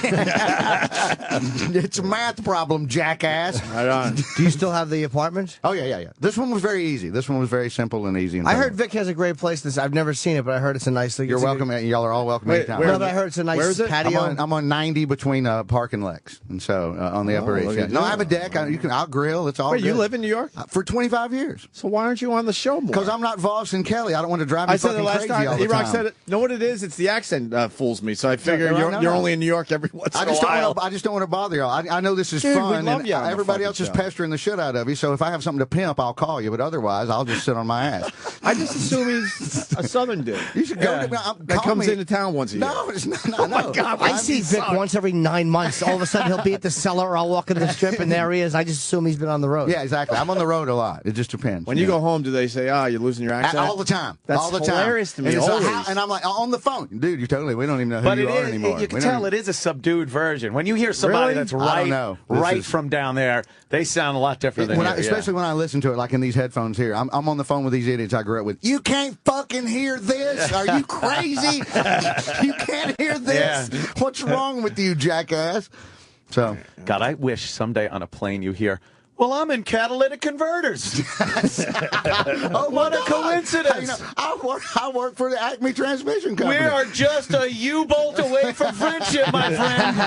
Speaker 13: It's a math problem, jackass.
Speaker 2: Right on.
Speaker 4: Do you still have the apartment?
Speaker 13: Oh, yeah. This one was very easy. This one was very simple and easy. And
Speaker 4: I heard Vic has a great place. I've never seen it, but I heard it's a nice thing.
Speaker 13: You're welcome. Y'all are all welcome
Speaker 2: Wait,
Speaker 13: anytime.
Speaker 2: where-
Speaker 4: No, but I heard it's a nice
Speaker 2: Where is it?
Speaker 4: patio.
Speaker 13: I'm on 90 between Park and Lex, and so on the Upper East.
Speaker 2: look
Speaker 13: Yeah.
Speaker 2: at
Speaker 13: No,
Speaker 2: you.
Speaker 13: I have a deck. I'll grill. It's all
Speaker 2: Wait,
Speaker 13: good.
Speaker 2: you live in New York?
Speaker 13: For 25 years.
Speaker 2: So why aren't you on the show more?
Speaker 13: Because I'm not Voss and Kelly. I don't want to drive me
Speaker 2: I said it
Speaker 13: fucking
Speaker 2: last
Speaker 13: crazy
Speaker 2: time.
Speaker 13: all the
Speaker 2: E-Rock
Speaker 13: time.
Speaker 2: said it. Know what it is? It's the accent fools me. So I figure
Speaker 13: no.
Speaker 2: you're only in New York every once in a while.
Speaker 13: I just don't want to bother y'all. I know this is
Speaker 2: Dude, we
Speaker 13: fun,
Speaker 2: love
Speaker 13: and
Speaker 2: you on the
Speaker 13: everybody
Speaker 2: fucking
Speaker 13: else is
Speaker 2: show.
Speaker 13: pestering the shit out of you. So if I have something to pimp, I'll call you. But otherwise, I'll just sit on my ass.
Speaker 2: I just assume he's a Southern dude.
Speaker 13: You should go to
Speaker 2: that
Speaker 13: call
Speaker 2: comes
Speaker 13: me.
Speaker 2: into town once a year.
Speaker 13: No, it's not.
Speaker 2: Oh my God,
Speaker 4: I see Vic once every 9 months. All of a sudden, he'll be at the cellar, or I'll walk into the strip, and there he is. I just assume he's been on the road.
Speaker 13: Yeah, exactly. I'm on the road a lot. It just depends.
Speaker 2: When you go home, do they say, you're losing your accent?
Speaker 13: All the time.
Speaker 2: That's
Speaker 13: all the time.
Speaker 2: hilarious to me.
Speaker 13: And, it's like,
Speaker 2: always.
Speaker 13: and I'm like, on the phone. Dude, you totally, we don't even know who
Speaker 3: But
Speaker 13: you
Speaker 3: it
Speaker 13: are
Speaker 3: is,
Speaker 13: anymore.
Speaker 3: you can
Speaker 13: We
Speaker 3: tell
Speaker 13: don't
Speaker 3: it is a subdued version. When you hear somebody
Speaker 2: Really?
Speaker 3: that's
Speaker 13: I don't
Speaker 3: right,
Speaker 13: know. This is-
Speaker 3: from down there, they sound a lot different than
Speaker 13: Especially when I listen to it, like in these headphones here. I'm on the phone with these idiots I grew up with. You can't fucking hear this? Are you crazy? You can't hear this?
Speaker 3: Yeah.
Speaker 13: What's wrong with you, jackass? So,
Speaker 3: God, I wish someday on a plane you hear, well, I'm in catalytic converters.
Speaker 13: oh,
Speaker 3: What a coincidence.
Speaker 13: I work for the Acme Transmission Company.
Speaker 3: We are just a U-bolt away from friendship, my friend.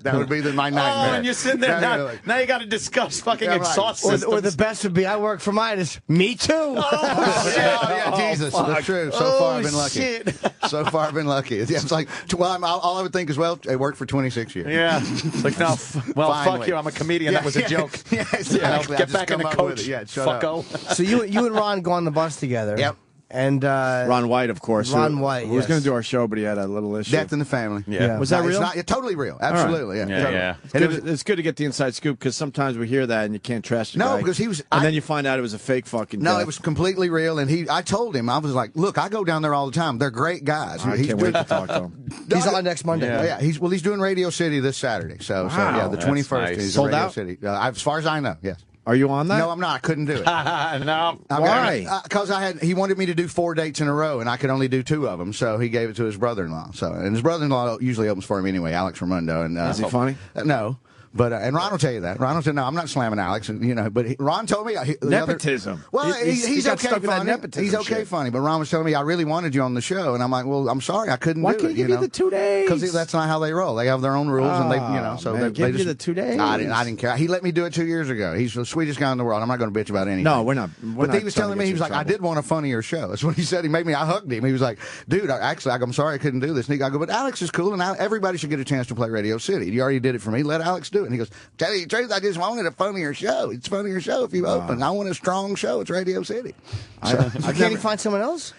Speaker 13: That would be my nightmare.
Speaker 3: Oh, and you're sitting there, now you got to discuss fucking exhaust systems.
Speaker 4: Or the best would be, I work for Midas. Me too.
Speaker 13: Yeah, Jesus. That's true. So far, I've been lucky.
Speaker 3: Shit.
Speaker 13: So far, I've been lucky. It's like, all I would think is, well, I worked for 26 years.
Speaker 3: Yeah. It's like, no, well,
Speaker 13: Finally.
Speaker 3: fuck you. I'm a comedian. That was a joke.
Speaker 13: Yeah, exactly.
Speaker 3: Get back in the coach.
Speaker 13: Yeah, shut
Speaker 3: fucko.
Speaker 4: So you and Ron go on the bus together.
Speaker 13: Yep.
Speaker 4: And
Speaker 2: Ron White, of course.
Speaker 4: Ron White,
Speaker 2: who was
Speaker 4: yes.
Speaker 2: going to do our show, but he had a little issue.
Speaker 13: Death in the Family.
Speaker 2: Yeah. Was that real?
Speaker 13: It's totally real. Absolutely.
Speaker 2: All right.
Speaker 13: Yeah.
Speaker 2: Totally. It's good to get the inside scoop because sometimes we hear that and you can't trust the guy.
Speaker 13: because he was.
Speaker 2: And then you find out it was a fake fucking.
Speaker 13: No,
Speaker 2: death.
Speaker 13: it was completely real. And I told him, I was like, look, I go down there all the time. They're great guys.
Speaker 2: I can't wait to talk to him.
Speaker 13: He's
Speaker 4: on next Monday.
Speaker 13: Yeah. He's doing Radio City this Saturday. So yeah, the 21st.
Speaker 2: Nice.
Speaker 13: He's
Speaker 2: Sold
Speaker 13: Radio
Speaker 2: out?
Speaker 13: City. As far as I know, yes.
Speaker 2: Are you on that?
Speaker 13: No, I'm not. I couldn't do it.
Speaker 3: No.
Speaker 13: Why? Because he wanted me to do 4 dates in a row, and I could only do 2 of them. So he gave it to his brother-in-law. And his brother-in-law usually opens for him anyway, Alex Ramundo. And
Speaker 2: is he funny?
Speaker 13: No. But and Ron will tell you that. Ron will say, no, I'm not slamming Alex. And, but Ron told me
Speaker 2: nepotism.
Speaker 13: He's
Speaker 2: got
Speaker 13: okay
Speaker 2: stuck with that
Speaker 13: funny.
Speaker 2: nepotism
Speaker 13: He's okay
Speaker 2: shit.
Speaker 13: funny. But Ron was telling me I really wanted you on the show, and I'm like, well, I'm sorry, I couldn't
Speaker 2: Why
Speaker 13: do
Speaker 2: can't
Speaker 13: it.
Speaker 2: he give you the 2 days?
Speaker 13: Because that's not how they roll. They have their own rules, and they, so
Speaker 2: man,
Speaker 13: they
Speaker 2: give
Speaker 13: just
Speaker 2: you the 2 days.
Speaker 13: I didn't care. He let me do it 2 years ago. He's the sweetest guy in the world. I'm not going to bitch about anything.
Speaker 2: No, we're not.
Speaker 13: But he was telling me, he was like, I did want a funnier show. That's what he said. I hugged him. He was like, dude, I'm sorry I couldn't do this. And I go, but Alex is cool, and everybody should get a chance to play Radio City. You already did it for me. Let Alex do it. And he goes, tell you the truth, I just wanted a funnier show. It's a funnier show if you open. I want a strong show. It's Radio City.
Speaker 4: Can't he find someone else?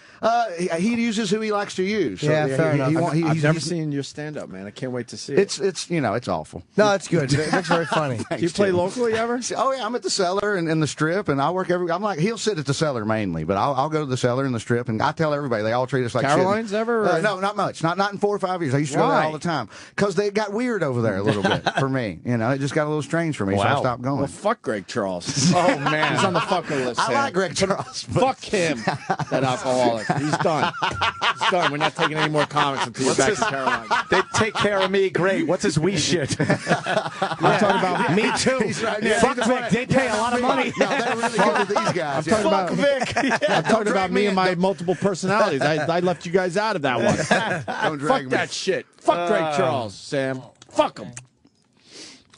Speaker 13: He uses who he likes to use. So,
Speaker 4: Yeah, fair enough.
Speaker 2: I've never seen your stand-up, man. I can't wait to see it.
Speaker 13: It's awful.
Speaker 4: No, it's good. It's very funny.
Speaker 2: Do you play locally ever?
Speaker 13: Oh yeah, I'm at the Cellar and the Strip, and I work I'm like, he'll sit at the Cellar mainly, but I'll go to the Cellar and the Strip, and I tell everybody they all treat us like
Speaker 2: Caroline's
Speaker 13: shit.
Speaker 2: ever?
Speaker 13: No, not much. Not in 4 or 5 years. I used to go there all the time because they got weird over there a little bit for me. It just got a little strange for me, so I stopped going.
Speaker 2: Well, fuck Greg Charles. Oh man, he's on the fucker list.
Speaker 13: I like Greg Charles.
Speaker 2: Fuck him, that alcoholic. He's done. It's done. We're not taking any more comics until you're back to Carolina.
Speaker 3: They take care of me. Great. What's his wee shit?
Speaker 2: I'm talking about me too.
Speaker 3: Fuck Vic. They pay a lot of money.
Speaker 13: No, they're really good with these guys.
Speaker 2: I'm talking about
Speaker 3: Vic.
Speaker 2: I'm talking about me and my multiple personalities. I left you guys out of that one.
Speaker 13: Don't drag
Speaker 2: Fuck
Speaker 13: me.
Speaker 2: that shit. Fuck Greg Charles, Sam. Fuck him.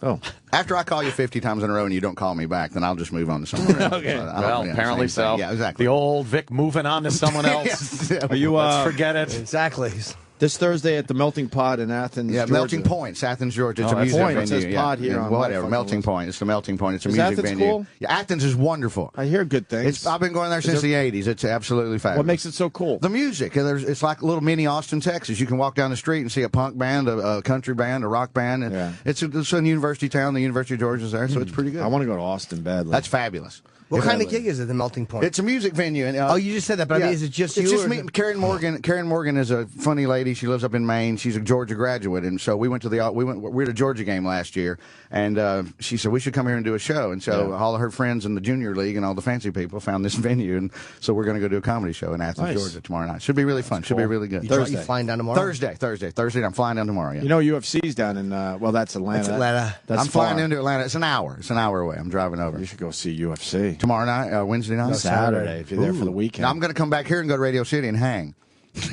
Speaker 2: Oh.
Speaker 13: After I call you 50 times in a row and you don't call me back, then I'll just move on to someone else.
Speaker 2: Okay.
Speaker 3: Well, apparently so.
Speaker 13: Yeah, exactly.
Speaker 3: The old Vic moving on to someone else.
Speaker 2: Are you?
Speaker 3: Let's forget it.
Speaker 4: Exactly.
Speaker 2: This Thursday at the Melting Pot in Athens,
Speaker 13: Yeah,
Speaker 2: Georgia.
Speaker 13: Melting Point, Athens, Georgia. It's a
Speaker 2: that's
Speaker 13: music
Speaker 2: point.
Speaker 13: venue.
Speaker 2: It says pod here on my
Speaker 13: whatever.
Speaker 2: fucking
Speaker 13: Melting
Speaker 2: list.
Speaker 13: Point. It's the Melting Point. It's a
Speaker 2: Is
Speaker 13: music
Speaker 2: Athens
Speaker 13: venue.
Speaker 2: cool?
Speaker 13: Yeah, Athens is wonderful.
Speaker 2: I hear good things.
Speaker 13: I've been going there since the 80s. It's absolutely fabulous.
Speaker 2: What makes it so cool?
Speaker 13: The music. It's like a little mini Austin, Texas. You can walk down the street and see a punk band, a country band, a rock band. And
Speaker 2: Yeah.
Speaker 13: it's a university town. The University of Georgia's there, so it's pretty good.
Speaker 2: I want to go to Austin badly.
Speaker 13: That's fabulous.
Speaker 4: What kind of gig is it, the Melting Point?
Speaker 13: It's a music venue. And,
Speaker 4: oh, you just said that, but I mean, is it just
Speaker 13: it's
Speaker 4: you?
Speaker 13: just me. Karen Morgan. Karen Morgan is a funny lady. She lives up in Maine. She's a Georgia graduate, and so we were at a Georgia game last year, and she said we should come here and do a show. And so all of her friends in the junior league and all the fancy people found this venue, and so we're going to go do a comedy show in Athens, Georgia tomorrow night. Should be really fun. Should be really good.
Speaker 4: You flying down tomorrow?
Speaker 13: Thursday. I'm flying down tomorrow. Yeah.
Speaker 2: You know, UFC's down in that's Atlanta.
Speaker 4: That's Atlanta.
Speaker 2: That's
Speaker 13: I'm flying into Atlanta. It's an hour. It's an hour away. I'm driving over.
Speaker 2: You should go see UFC
Speaker 13: Tomorrow night, Wednesday night?
Speaker 2: No, Saturday, if you're there for the weekend.
Speaker 13: Now, I'm going to come back here and go to Radio City and hang.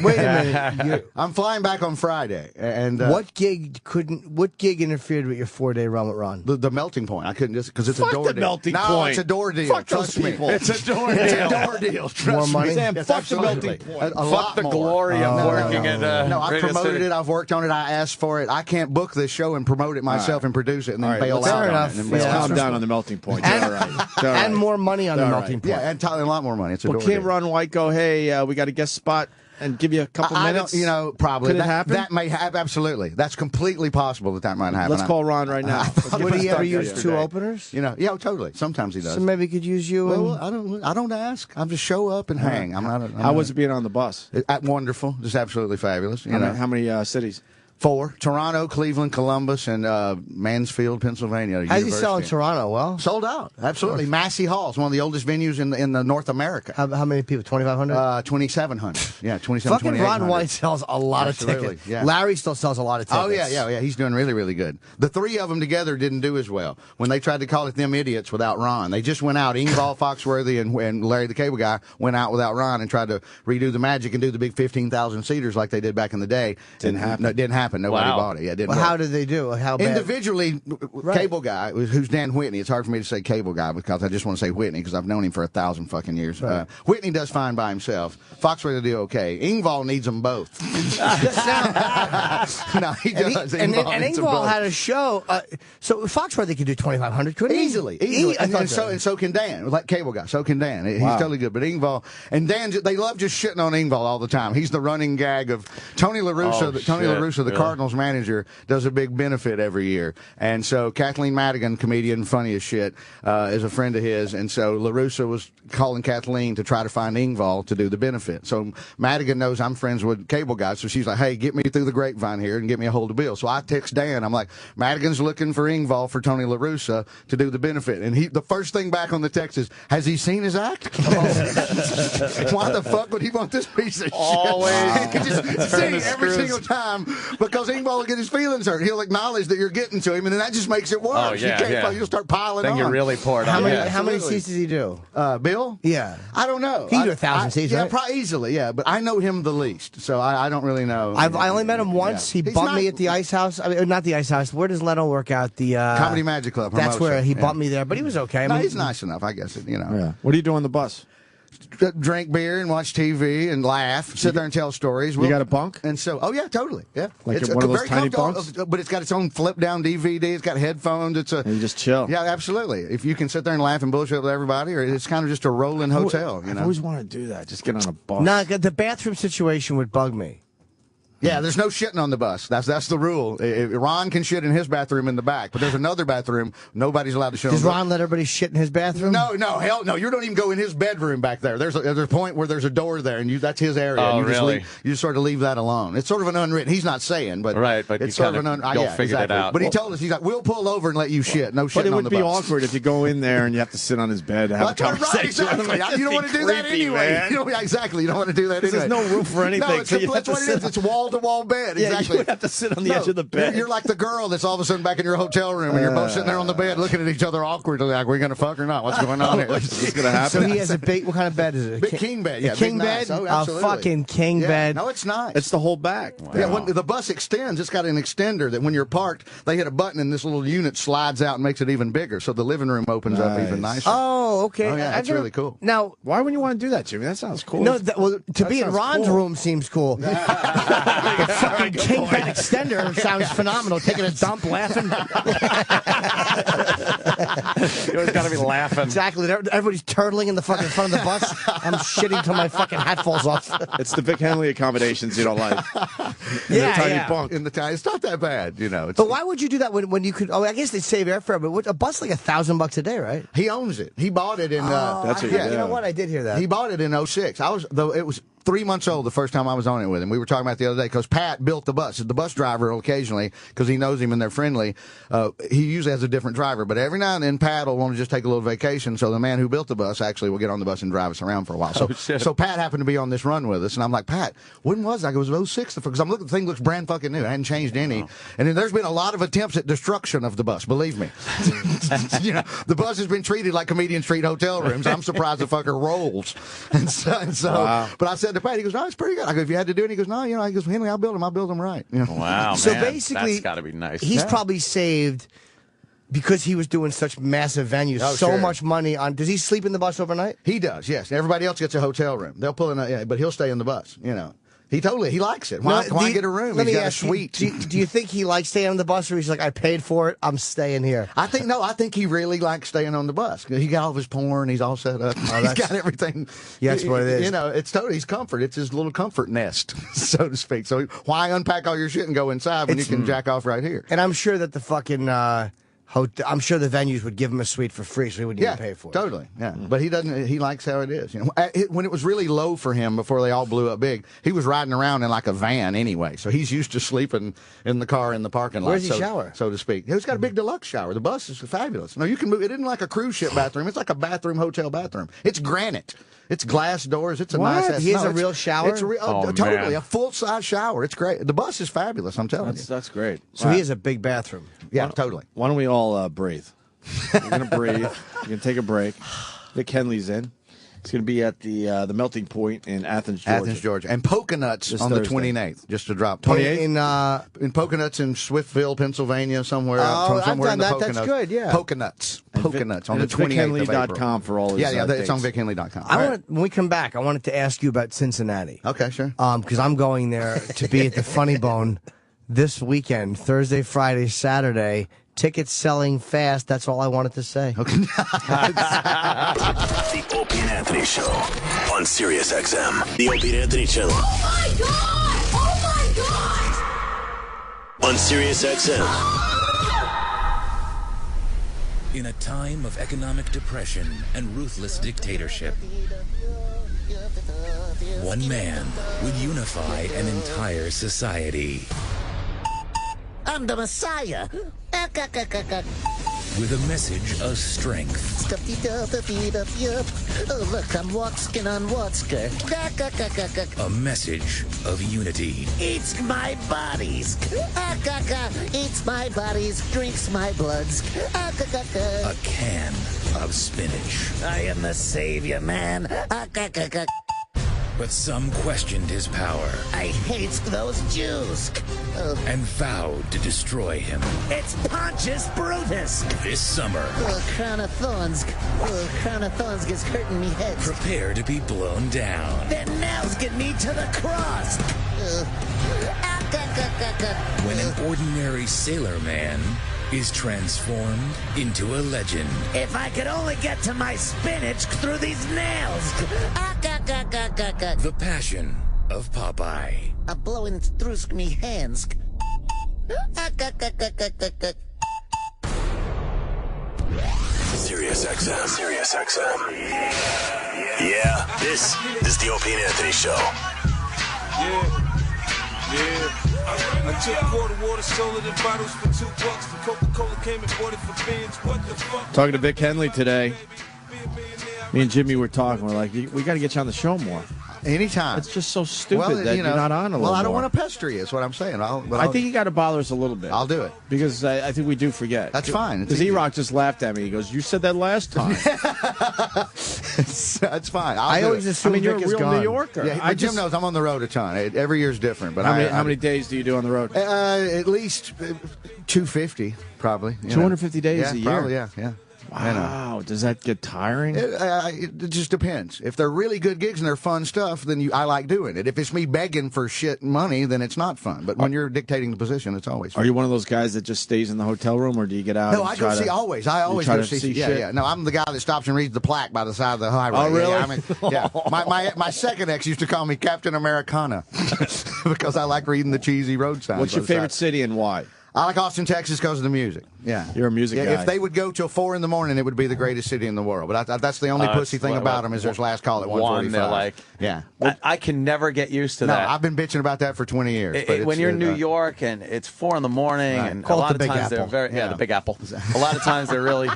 Speaker 4: Wait a minute.
Speaker 13: I'm flying back on Friday. And
Speaker 4: what gig interfered with your 4-day run with Ron?
Speaker 13: The Melting Point. I couldn't just because it's
Speaker 2: Fuck
Speaker 13: a door
Speaker 2: the
Speaker 13: deal.
Speaker 2: Melting
Speaker 13: no,
Speaker 2: Point.
Speaker 13: It's a door deal.
Speaker 2: Fuck
Speaker 13: Trust
Speaker 2: those
Speaker 13: me.
Speaker 2: people.
Speaker 13: It's a door deal.
Speaker 2: It's a
Speaker 13: door deal. Trust
Speaker 4: More money?
Speaker 13: me.
Speaker 2: Sam,
Speaker 13: Yes,
Speaker 2: fuck the
Speaker 13: absolutely.
Speaker 2: Melting Point.
Speaker 13: A
Speaker 3: Fuck
Speaker 13: lot
Speaker 3: the
Speaker 13: more.
Speaker 3: glory of working at
Speaker 13: No, I
Speaker 3: Radio
Speaker 13: promoted
Speaker 3: City.
Speaker 13: it. I've worked on it. I asked for it. I can't book this show and promote it myself and produce it and then
Speaker 2: All right,
Speaker 13: bail
Speaker 2: let's-
Speaker 13: out
Speaker 2: fair
Speaker 13: on
Speaker 2: enough.
Speaker 13: it. And then
Speaker 2: Let's
Speaker 13: bail
Speaker 2: calm
Speaker 13: out.
Speaker 2: down on the Melting Point. It's all right. It's all right.
Speaker 4: And more money on the
Speaker 2: All
Speaker 4: Melting Point.
Speaker 13: Yeah, and a lot more money. It's a
Speaker 2: Well,
Speaker 13: door
Speaker 2: can't
Speaker 13: deal.
Speaker 2: Ron White go, hey, we got a guest spot and give you a couple
Speaker 13: I
Speaker 2: minutes?
Speaker 13: don't, probably.
Speaker 2: Could it happen?
Speaker 13: That may happen, absolutely. That's completely possible that might happen.
Speaker 2: Let's call Ron right now.
Speaker 4: Would he ever use 2 openers?
Speaker 13: Yeah, totally. Sometimes he does.
Speaker 4: So maybe he could use you.
Speaker 13: Well, I don't ask. I just show up and hang.
Speaker 2: How was it being on the bus?
Speaker 13: Wonderful. Just absolutely fabulous.
Speaker 2: How many cities?
Speaker 13: 4: Toronto, Cleveland, Columbus, and Mansfield, Pennsylvania.
Speaker 4: How's he selling Toronto? Well,
Speaker 13: sold out. Absolutely. Massey Hall is one of the oldest venues in the North America.
Speaker 4: How many people? 2,500?
Speaker 13: 2,700. Yeah, 27,
Speaker 4: Fucking
Speaker 13: 2,800.
Speaker 4: Ron White sells a lot
Speaker 13: Absolutely,
Speaker 4: of tickets.
Speaker 13: yeah.
Speaker 4: Larry still sells a lot of tickets.
Speaker 13: Oh, yeah. He's doing really, really good. The 3 of them together didn't do as well. When they tried to call it Them Idiots without Ron, they just went out. Ingval Foxworthy and Larry the Cable Guy went out without Ron and tried to redo the magic and do the big 15,000 seaters like they did back in the day.
Speaker 2: Didn't happen.
Speaker 13: No, it didn't happen. happen. Nobody bought it. Yeah, it didn't work.
Speaker 4: How did they do? How bad?
Speaker 13: Individually, cable guy, who's Dan Whitney. It's hard for me to say cable guy because I just want to say Whitney because I've known him for 1,000 fucking years.
Speaker 4: Right.
Speaker 13: Whitney does fine by himself. Foxworthy will do okay. Ingval needs them both. No, he does.
Speaker 4: And Ingval had a show. So Foxworthy could do 2,500, couldn't he?
Speaker 13: Easily. And so can Dan, like cable guy. So can Dan. He's totally good. But Ingval and Dan, they love just shitting on Ingval all the time. He's the running gag of Tony La Russa. Tony La Russa, the Cardinals manager, does a big benefit every year. And so Kathleen Madigan, comedian, funny as shit, is a friend of his. And so La Russa was calling Kathleen to try to find Ingval to do the benefit. So Madigan knows I'm friends with cable guys, so she's like, hey, get me through the grapevine here and get me a hold of Bill. So I text Dan. I'm like, Madigan's looking for Ingval for Tony La Russa to do the benefit. And the first thing back on the text is, has he seen his act? Why the fuck would he want this piece of
Speaker 3: Always.
Speaker 13: shit? He can just sing every single time because Ingval will get his feelings hurt. He'll acknowledge that you're getting to him, and then that just makes it worse.
Speaker 3: Oh, yeah,
Speaker 13: You'll start piling on.
Speaker 3: Then you really pour it
Speaker 4: How
Speaker 3: on.
Speaker 4: many seats does he do?
Speaker 13: Bill?
Speaker 4: Yeah.
Speaker 13: I don't know.
Speaker 4: He do 1,000 seats,
Speaker 13: yeah,
Speaker 4: right?
Speaker 13: probably easily, yeah. But I know him the least, so I don't really know.
Speaker 4: I only met him once.
Speaker 13: Yeah.
Speaker 4: He bumped me at the Ice House. I mean, not the Ice House. Where does Leno work out? The
Speaker 13: Comedy Magic Club.
Speaker 4: That's where he
Speaker 13: yeah.
Speaker 4: bumped me there, but he was okay. I
Speaker 13: No,
Speaker 4: mean,
Speaker 13: he's nice enough, I guess.
Speaker 2: Yeah. What do you do on the bus?
Speaker 13: Drink beer and watch TV and laugh, sit there and tell stories.
Speaker 2: You got a bunk?
Speaker 13: And so, oh yeah, totally, yeah.
Speaker 2: Like
Speaker 13: it's
Speaker 2: one of those
Speaker 13: very
Speaker 2: tiny
Speaker 13: comfortable,
Speaker 2: bunks?
Speaker 13: but it's got its own flip down DVD. It's got headphones. It's
Speaker 2: And you just chill.
Speaker 13: Yeah, absolutely. If you can sit there and laugh and bullshit with everybody, or it's kind of just a rolling hotel.
Speaker 2: I've always wanted to do that. Just get on a bus.
Speaker 4: nah, the bathroom situation would bug me.
Speaker 13: Yeah, there's no shitting on the bus. That's the rule. Ron can shit in his bathroom in the back, but there's another bathroom nobody's allowed to shit.
Speaker 4: Does
Speaker 13: on.
Speaker 4: Ron let everybody shit in his bathroom?
Speaker 13: No, hell no. You don't even go in his bedroom back there. There's a point where there's a door there, and that's his area.
Speaker 3: Oh,
Speaker 13: and
Speaker 3: really?
Speaker 13: You just sort of leave that alone. It's sort of an unwritten. He's not saying, but
Speaker 3: but
Speaker 13: it's
Speaker 3: you
Speaker 13: sort of an
Speaker 3: you'll figure it out.
Speaker 13: But he told us, he's like, we'll pull over and let you shit. No shit.
Speaker 2: But it
Speaker 13: on
Speaker 2: would
Speaker 13: the
Speaker 2: be
Speaker 13: bus.
Speaker 2: awkward if you go in there and you have to sit on his bed and have a conversation.
Speaker 13: Right, exactly. You don't want to do that anyway. Exactly. You don't want to do that anyway.
Speaker 2: There's no room for anything.
Speaker 13: No,
Speaker 2: so you have
Speaker 13: that's
Speaker 2: to
Speaker 13: what it is. It's wall to wall bed.
Speaker 2: Yeah,
Speaker 13: Exactly.
Speaker 2: you would have to sit on the edge of the bed.
Speaker 13: You're like the girl that's all of a sudden back in your hotel room and you're both sitting there on the bed looking at each other awkwardly like, we're going to fuck or not? What's going on here?
Speaker 2: Is this going to happen?
Speaker 4: So he has a big, what kind of bed is it?
Speaker 13: Big king bed. Yeah,
Speaker 4: a king
Speaker 13: big
Speaker 4: bed?
Speaker 13: nice. Oh,
Speaker 4: a
Speaker 13: absolutely.
Speaker 4: fucking king bed.
Speaker 13: No, it's nice.
Speaker 2: It's the whole back.
Speaker 13: Wow. Yeah, when the bus extends, it's got an extender that when you're parked, they hit a button and this little unit slides out and makes it even bigger. So the living room opens up even nicer.
Speaker 4: Oh, okay.
Speaker 13: Oh, yeah, that's really cool.
Speaker 4: Now,
Speaker 2: why wouldn't you want to do that, Jimmy? That sounds cool.
Speaker 4: No, to be in Ron's room seems cool. The fucking king bed extender sounds phenomenal. Taking a dump, laughing.
Speaker 3: You always got to be laughing.
Speaker 4: Exactly. Everybody's turtling in the fucking front of the bus. I'm shitting till my fucking hat falls off.
Speaker 2: It's the Vic Henley accommodations you don't like. In the tiny bunk.
Speaker 13: In the tiny, it's not that bad, you know.
Speaker 4: But why would you do that when you could? Oh, I guess they save airfare. But a bus like $1,000 a day, right?
Speaker 13: He owns it. He bought it in.
Speaker 2: That's what
Speaker 4: you know what? I did hear that.
Speaker 13: He bought it in 06. It was 3 months old the first time I was on it with him. We were talking about it the other day because Pat built the bus. The bus driver occasionally, because he knows him and they're friendly, he usually has a different driver. But every now and then Pat will want to just take a little vacation. So the man who built the bus actually will get on the bus and drive us around for a while. So Pat happened to be on this run with us. And I'm like, Pat, when was that? It was 06. Because I'm looking, the thing looks brand fucking new. It hadn't changed any. And then there's been a lot of attempts at destruction of the bus, believe me. You know, the bus has been treated like comedians treat hotel rooms. I'm surprised the fucker rolls. And so but I said to Pat, he goes, no, it's pretty good. I go, if you had to do it, he goes, no, he goes, Henley, I'll build them right. You know?
Speaker 3: Wow,
Speaker 4: so
Speaker 3: man,
Speaker 4: basically,
Speaker 3: that's got to be nice.
Speaker 4: He's probably saved because he was doing such massive venues, so much money on. Does he sleep in the bus overnight?
Speaker 13: He does, yes. Everybody else gets a hotel room. They'll pull in, but he'll stay in the bus. You know. He likes it. Why get a room? He's got a suite.
Speaker 4: Do you think he likes staying on the bus, or he's like, I paid for it, I'm staying here?
Speaker 13: I think he really likes staying on the bus. He got all of his porn. He's all set up. He's got everything.
Speaker 4: Yeah, that's what it is.
Speaker 13: You know, it's totally his comfort. It's his little comfort nest, so to speak. So why unpack all your shit and go inside when you can jack off right here?
Speaker 4: And I'm sure that the fucking I'm sure the venues would give him a suite for free, so he wouldn't even pay for it.
Speaker 13: Totally. Yeah, but he doesn't. He likes how it is. You know, when it was really low for him before they all blew up big, he was riding around in like a van anyway. So he's used to sleeping in the car in the parking lot.
Speaker 4: Where's he shower?
Speaker 13: So to speak. He's got a big deluxe shower. The bus is fabulous. No, you can move. It isn't like a cruise ship bathroom. It's like a hotel bathroom. It's granite. It's glass doors. It's a nice ass.
Speaker 4: He has a real shower?
Speaker 13: It's totally a full size shower. It's great. The bus is fabulous. I'm telling you.
Speaker 2: That's great.
Speaker 4: So he has a big bathroom.
Speaker 13: Yeah, totally.
Speaker 2: Why don't we all breathe? We're gonna breathe. We're gonna take a break. Vic Henley's in. It's going to be at the Melting Point in Athens, Georgia.
Speaker 13: Athens, Georgia. And Poconuts on the 29th, just to drop.
Speaker 2: 28th?
Speaker 13: In Poconuts in Swiftville, Pennsylvania, somewhere.
Speaker 4: Oh,
Speaker 13: somewhere
Speaker 4: I've done
Speaker 13: in the
Speaker 4: that.
Speaker 13: Poconuts.
Speaker 4: That's good, yeah.
Speaker 13: Poconuts on the 28th of April.
Speaker 2: VicHenley.com for all his
Speaker 13: Yeah, it's
Speaker 2: dates.
Speaker 13: on VicHenley.com.
Speaker 4: When we come back, I wanted to ask you about Cincinnati.
Speaker 13: Okay, sure.
Speaker 4: Because I'm going there to be at the Funny Bone this weekend, Thursday, Friday, Saturday. Tickets selling fast. That's all I wanted to say.
Speaker 13: Okay.
Speaker 8: The Opie and Anthony Show on Sirius XM. The Opie and Anthony Channel.
Speaker 16: Oh my God! Oh my God!
Speaker 8: On Sirius XM.
Speaker 17: In a time of economic depression and ruthless dictatorship, one man would unify an entire society.
Speaker 7: I'm the Messiah.
Speaker 17: With a message of strength.
Speaker 7: Oh, look, I'm walkskin on Watsker.
Speaker 17: A message of unity.
Speaker 7: Eats my bodies. Eats my bodies, drinks my bloods.
Speaker 17: A can of spinach.
Speaker 7: I am the savior, man.
Speaker 17: But some questioned his power.
Speaker 7: I hate those Jews.
Speaker 17: And vowed to destroy him.
Speaker 7: It's Pontius Brutus.
Speaker 17: This summer.
Speaker 7: Crown of Thorns. Crown of Thorns gets hurting me head.
Speaker 17: Prepare to be blown down.
Speaker 7: Their nails get me to the cross.
Speaker 17: When an ordinary sailor man is transformed into a legend.
Speaker 7: If I could only get to my spinach through these nails.
Speaker 17: The Passion of Popeye.
Speaker 7: I'm blowing through me hands.
Speaker 8: Sirius XM. Sirius XM. Yeah, this is the Opie and Anthony Show.
Speaker 11: Yeah. I took quarter water, sold it in bottles for $2. The Coca-Cola came and bought it for beans. What the fuck?
Speaker 2: Talking to Vic Henley today. Me and Jimmy were talking. We're like, we got to get you on the show more.
Speaker 13: Anytime.
Speaker 2: It's just so stupid that you're not on a little
Speaker 13: Well, I don't
Speaker 2: more.
Speaker 13: want to pester you, is what I'm saying.
Speaker 2: I think you got to bother us a little bit.
Speaker 13: I'll do it.
Speaker 2: Because I think we do forget.
Speaker 13: That's fine.
Speaker 2: Because E-Rock just laughed at me. He goes, you said that last time.
Speaker 13: That's fine.
Speaker 4: I always assume
Speaker 2: you're a
Speaker 4: Vic is
Speaker 2: real
Speaker 4: gone.
Speaker 2: New Yorker.
Speaker 13: Yeah, Jim knows I'm on the road a ton. Every year's different. But
Speaker 2: how many days do you do on the road?
Speaker 13: At least 250, probably.
Speaker 2: 250 days a year?
Speaker 13: Probably, yeah.
Speaker 2: Wow. Does that get tiring?
Speaker 13: It just depends. If they're really good gigs and they're fun stuff, then I like doing it. If it's me begging for shit money, then it's not fun. But when you're dictating the position, it's always fun.
Speaker 2: Are you one of those guys that just stays in the hotel room, or do you get out?
Speaker 13: No, I go see always. I always go see
Speaker 2: shit.
Speaker 13: Yeah. No, I'm the guy that stops and reads the plaque by the side of the highway.
Speaker 2: Oh, really?
Speaker 13: Yeah, I mean, yeah. My second ex used to call me Captain Americana because I like reading the cheesy road signs.
Speaker 2: What's your favorite city and why?
Speaker 13: I like Austin, Texas because of the music. Yeah.
Speaker 2: You're a music guy.
Speaker 13: If they would go till 4 in the morning, it would be the greatest city in the world. But that's the only pussy thing about them is there's last call at 1:45.
Speaker 3: They're like,
Speaker 13: yeah.
Speaker 3: I can never get used to
Speaker 13: No,
Speaker 3: that.
Speaker 13: I've been bitching about that for 20 years.
Speaker 3: When you're in New York and it's 4 in the morning, and
Speaker 13: Call
Speaker 3: a
Speaker 13: it
Speaker 3: lot
Speaker 13: the
Speaker 3: of
Speaker 13: Big
Speaker 3: times they're
Speaker 13: Apple.
Speaker 3: very the Big Apple. A lot of times they're really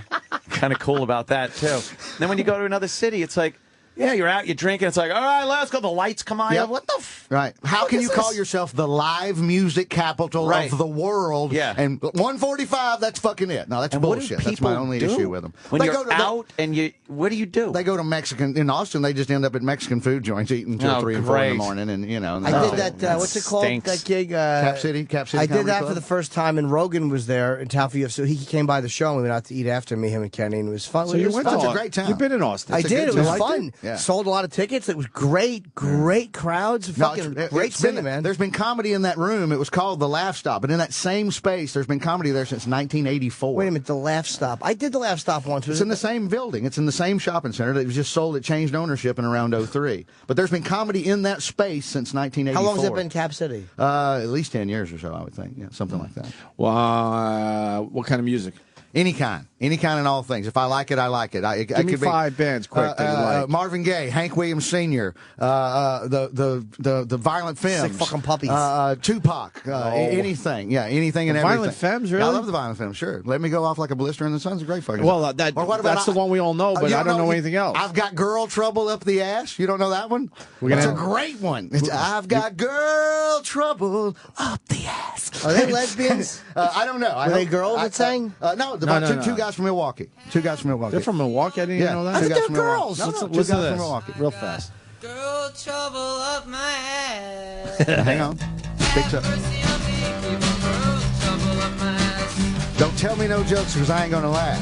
Speaker 3: kind of cool about that too. Then when you go to another city, it's like, yeah, you're out, you're drinking. It's like, all right, let's go. The lights come on.
Speaker 13: Yep.
Speaker 3: What the?
Speaker 13: Right. How can you call yourself the live music capital of the world?
Speaker 3: Yeah.
Speaker 13: And 1:45, that's fucking it. No, that's bullshit. That's my only issue with them.
Speaker 3: When you're out and you, what do you do?
Speaker 13: They go to Mexican in Austin. They just end up at Mexican food joints eating until 3 and 4 in the morning, and you know.
Speaker 4: I did that. What's it called? That gig.
Speaker 13: Cap City.
Speaker 4: I did that for the first time, and Rogan was there in town for you. So he came by the show, and we went out to eat after me, him and Kenny, and it was fun.
Speaker 2: So you went to
Speaker 13: It's a great town.
Speaker 2: You've been in Austin.
Speaker 4: I did. It was fun.
Speaker 13: Yeah.
Speaker 4: Sold a lot of tickets. It was great crowds. Fucking great city, man.
Speaker 13: There's been comedy in that room. It was called the Laugh Stop, but in that same space, there's been comedy there since 1984.
Speaker 4: Wait a minute, the Laugh Stop. I did the Laugh Stop once.
Speaker 13: It's in the same building. It's in the same shopping center. It was just sold. It changed ownership in around 03. But there's been comedy in that space since 1984.
Speaker 4: How long has it been Cap City?
Speaker 13: At least 10 years or so, I would think. Yeah, something like that.
Speaker 2: Well, what kind of music?
Speaker 13: Any kind and all things. If I like it, I like it.
Speaker 2: Give me 5 bands, quick. that you like.
Speaker 13: Marvin Gaye, Hank Williams Sr., the Violent Femmes,
Speaker 4: Sick fucking puppies,
Speaker 13: Tupac, anything, anything and everything.
Speaker 2: Violent Femmes, really?
Speaker 13: I love the Violent Femmes. Sure, Let Me Go Off Like a Blister in the Sun's a great fucking.
Speaker 2: Well, that's the one we all know, but I don't know anything else.
Speaker 13: I've got Girl Trouble Up the Ass. You don't know that one? It's a great one. I've got Girl Trouble Up the Ass.
Speaker 4: Are they lesbians?
Speaker 13: I don't know.
Speaker 4: Were they girls that sang?
Speaker 13: No, two guys from Milwaukee. Two guys from Milwaukee.
Speaker 2: They're from Milwaukee? I didn't even know that.
Speaker 4: I
Speaker 13: Two
Speaker 4: thought
Speaker 13: guys
Speaker 4: they
Speaker 13: from
Speaker 4: were
Speaker 13: Milwaukee.
Speaker 4: girls.
Speaker 13: No,
Speaker 2: Let's
Speaker 13: two
Speaker 2: listen
Speaker 13: guys
Speaker 2: to
Speaker 13: from
Speaker 2: this
Speaker 13: Milwaukee.
Speaker 2: real fast.
Speaker 16: Girl, trouble up my ass.
Speaker 13: Hang on. Picks up. Don't tell me no jokes because I ain't going to laugh.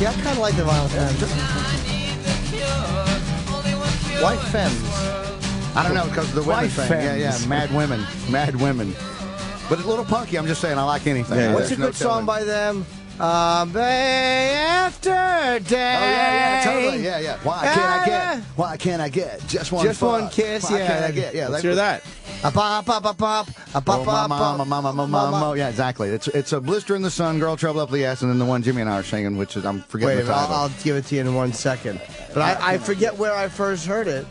Speaker 4: Yeah, I kind of like the Violent Femmes. White Femmes.
Speaker 13: I don't know, because of the women
Speaker 4: White
Speaker 13: thing.
Speaker 4: Femmes.
Speaker 13: Yeah, mad women. Mad women. But it's a little punky. I'm just saying, I like anything.
Speaker 2: Yeah,
Speaker 4: What's a good song by them? Day after day.
Speaker 13: Oh, yeah, totally. Yeah. Why can't I get just one
Speaker 4: Just
Speaker 13: fuck?
Speaker 4: one kiss,
Speaker 13: Why
Speaker 4: yeah.
Speaker 13: can't I get? Yeah,
Speaker 2: Let's hear that.
Speaker 4: A pop, pop, pop, pop, a pop, pop, pop.
Speaker 13: Mama. Yeah, exactly. It's a blister in the sun, girl trouble up the ass, and then the one Jimmy and I are singing, which is I'm forgetting
Speaker 4: Wait,
Speaker 13: the title.
Speaker 4: I'll give it to you in 1 second. But I forget where I first heard it.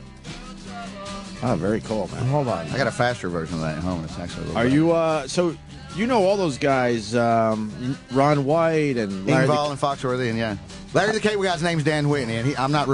Speaker 2: Oh, very cool, man.
Speaker 4: Hold on.
Speaker 13: I got a faster version of that at home. It's actually a little
Speaker 2: Are
Speaker 13: better.
Speaker 2: you, so you know all those guys, Ron White and Larry
Speaker 13: Ingval and Foxworthy, and yeah. Larry the Cable Guy's name's Dan Whitney, and I'm not.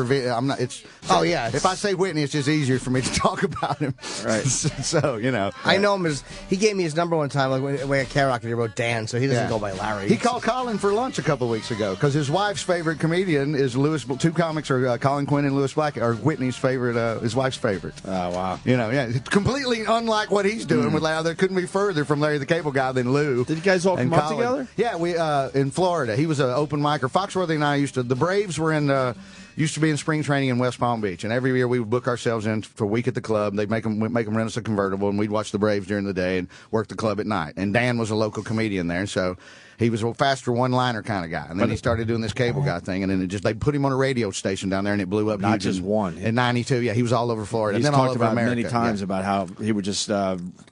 Speaker 13: It's.
Speaker 4: Oh, yeah,
Speaker 13: If I say Whitney, it's just easier for me to talk about him.
Speaker 2: Right.
Speaker 13: So you know.
Speaker 4: I know him as he gave me his number one time, like when at K-Rock, and he wrote Dan, so he doesn't go by Larry.
Speaker 13: He called Colin for lunch a couple of weeks ago because his wife's favorite comedian is Lewis. Two comics are Colin Quinn and Lewis Black, or Whitney's favorite, his wife's favorite.
Speaker 2: Oh wow!
Speaker 13: You know, yeah, it's completely unlike what he's doing with Larry. There couldn't be further from Larry the Cable Guy than Lou.
Speaker 2: Did you guys all
Speaker 13: and
Speaker 2: come up
Speaker 13: Colin.
Speaker 2: together?
Speaker 13: Yeah, we in Florida. He was an open micer. Foxworthy and I the Braves were in. Used to be in spring training in West Palm Beach, and every year we would book ourselves in for a week at the club. They'd make them rent us a convertible, and we'd watch the Braves during the day and work the club at night. And Dan was a local comedian there, so he was a faster one-liner kind of guy. And then he started doing this Cable Guy thing, and then they put him on a radio station down there, and it blew up.
Speaker 2: Not
Speaker 13: huge
Speaker 2: just one.
Speaker 13: In '92, yeah, he was all over Florida,
Speaker 2: He's
Speaker 13: and then all
Speaker 2: talked
Speaker 13: over
Speaker 2: about
Speaker 13: America.
Speaker 2: many times about how he would just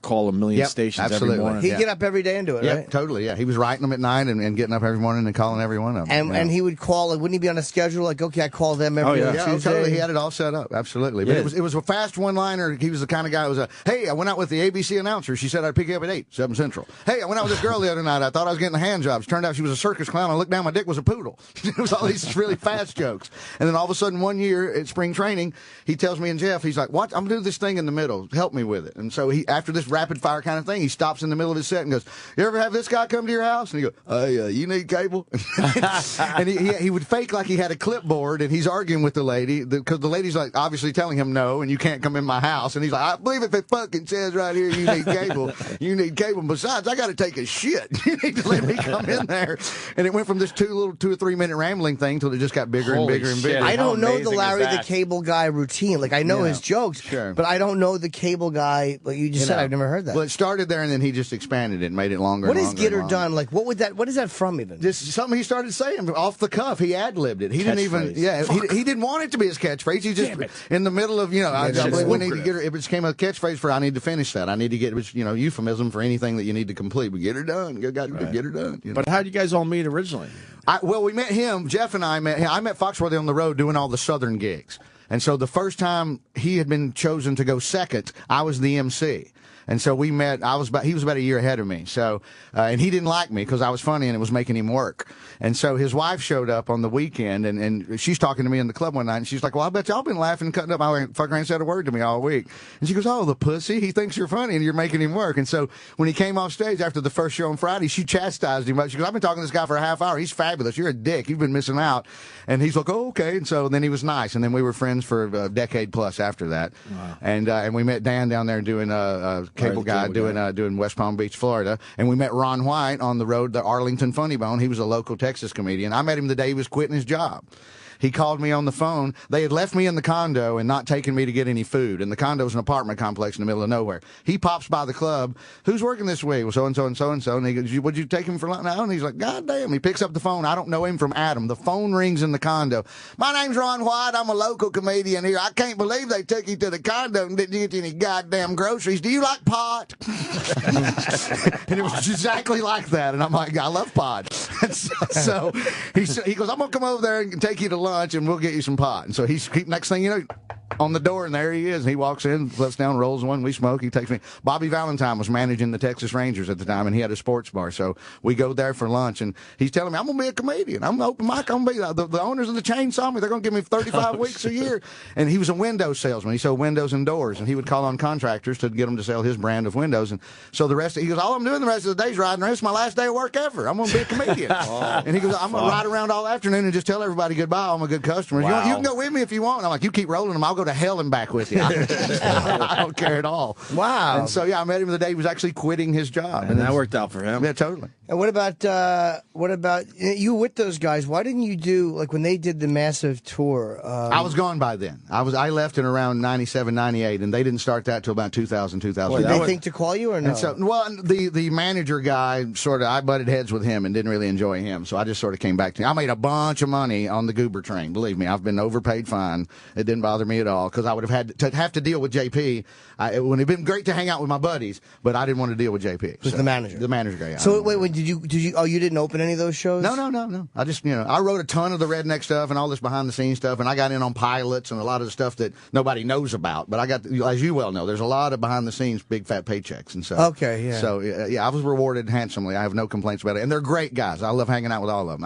Speaker 2: call a million stations every morning.
Speaker 4: He'd get up every day and do it,
Speaker 13: Yeah,
Speaker 4: right?
Speaker 13: totally. Yeah, he was writing them at night and getting up every morning and calling every one of them.
Speaker 4: And he would call. Like, wouldn't he be on a schedule? Like, okay, I call them every Tuesday.
Speaker 13: Totally. He had it all set up. Absolutely. But it was a fast one-liner. He was the kind of guy who was hey, I went out with the ABC announcer. She said I'd pick you up at 8, 7 Central. Hey, I went out with this girl the other night. I thought I was getting the hand jobs. Turned out she was a circus clown. I looked down, my dick was a poodle. It was all these really fast jokes. And then all of a sudden, one year at spring training, he tells me and Jeff, he's like, "What? I'm going to do this thing in the middle. Help me with it." And so after this rapid-fire kind of thing, he stops in the middle of his set and goes, "You ever have this guy come to your house?" And he goes, "Hey, you need cable?" And he would fake like he had a clipboard, and he's arguing with the lady, because the lady's like obviously telling him no, and you can't come in my house. And he's like, "I believe if it fucking says right here you need cable, you need cable. Besides, I got to take a shit. You need to let me come in there." And it went from this 2 or 3 minute rambling thing till it just got bigger and bigger and bigger.
Speaker 4: I don't know the Larry the Cable Guy routine. Like, I know his jokes, but I don't know the Cable Guy. Like you just said, I've never heard that.
Speaker 13: Well, it started there, and then he just expanded it and made it longer.
Speaker 4: What
Speaker 13: and
Speaker 4: is
Speaker 13: longer
Speaker 4: Get
Speaker 13: and
Speaker 4: Her
Speaker 13: longer.
Speaker 4: Done? Like, what is that from even?
Speaker 13: This is something he started saying off the cuff. He ad-libbed it. He didn't even, he didn't want it to be his catchphrase. He just, in the middle of, I believe we need to get her, it became a catchphrase for I need to finish that. I need to get, euphemism for anything that you need to complete. But get her done. Get her done.
Speaker 2: But how did you guys all meet originally?
Speaker 13: Well, we met him. Jeff and I met him. I met Foxworthy on the road doing all the Southern gigs. And so the first time he had been chosen to go second, I was the MC. And so we met. He was about a year ahead of me. So, and he didn't like me because I was funny and it was making him work. And so his wife showed up on the weekend, and she's talking to me in the club one night, and she's like, "Well, I bet y'all been laughing and cutting up." I went, "Fucker ain't said a word to me all week." And she goes, "Oh, the pussy. He thinks you're funny and you're making him work." And so when he came off stage after the first show on Friday, she chastised him. She goes, "I've been talking to this guy for a half hour. He's fabulous. You're a dick. You've been missing out." And he's like, "Oh, okay." And so then he was nice, and then we were friends for a decade plus after that. Wow. And we met Dan down there doing Cable Guy, doing West Palm Beach, Florida, and we met Ron White on the road, the Arlington Funny Bone. He was a local Texas comedian. I met him the day he was quitting his job. He called me on the phone. They had left me in the condo and not taken me to get any food. And the condo is an apartment complex in the middle of nowhere. He pops by the club. "Who's working this week?" "Well, so-and-so and so-and-so. And he goes, "Would you take him for lunch now?" And he's like, "God damn." He picks up the phone. I don't know him from Adam. The phone rings in the condo. "My name's Ron White. I'm a local comedian here. I can't believe they took you to the condo and didn't get you any goddamn groceries. Do you like pot?" And it was exactly like that. And I'm like, "I love pot." So he goes, "I'm going to come over there and take you to lunch and we'll get you some pot." And so next thing you know, on the door, and there he is. He walks in, flips down, rolls one. We smoke. He takes me. Bobby Valentine was managing the Texas Rangers at the time, and he had a sports bar. So we go there for lunch, and he's telling me, I'm going to be a comedian. I'm open mic. I'm going to be the owners of the chain saw me. They're going to give me 35 weeks a year. And he was a window salesman. He sold windows and doors, and he would call on contractors to get them to sell his brand of windows. And so he goes, all I'm doing the rest of the day is riding around. It's my last day of work ever. I'm going to be a comedian. And he goes, I'm going to ride around all afternoon and just tell everybody goodbye. All my good customers.
Speaker 3: Wow.
Speaker 13: You can go with me if you want. And I'm like, you keep rolling them. I'll go to hell and back with you. I don't care at all.
Speaker 4: Wow.
Speaker 13: And so, yeah, I met him the day he was actually quitting his job.
Speaker 2: And that worked out for him.
Speaker 13: Yeah, totally.
Speaker 4: And what about you with those guys? Why didn't you do, like, when they did the massive tour?
Speaker 13: I was gone by then. I left in around 97, 98, and they didn't start that till about 2000, 2001.
Speaker 4: Did they think to call you or no?
Speaker 13: And so, well, the manager guy, I butted heads with him and didn't really enjoy him, so I just sort of came back to him. I made a bunch of money on the Goober train. Believe me, I've been overpaid fine. It didn't bother me at all, because I would have had to deal with JP. It would have been great to hang out with my buddies, but I didn't want to deal with JP.
Speaker 4: Who's the manager?
Speaker 13: The manager guy, yeah.
Speaker 4: So wait, did you? Oh, you didn't open any of those shows?
Speaker 13: No. I just, I wrote a ton of the redneck stuff and all this behind the scenes stuff, and I got in on pilots and a lot of the stuff that nobody knows about. But I got, as you well know, there's a lot of behind the scenes big fat paychecks, and so.
Speaker 4: Okay, yeah.
Speaker 13: So yeah, I was rewarded handsomely. I have no complaints about it, and they're great guys. I love hanging out with all of them.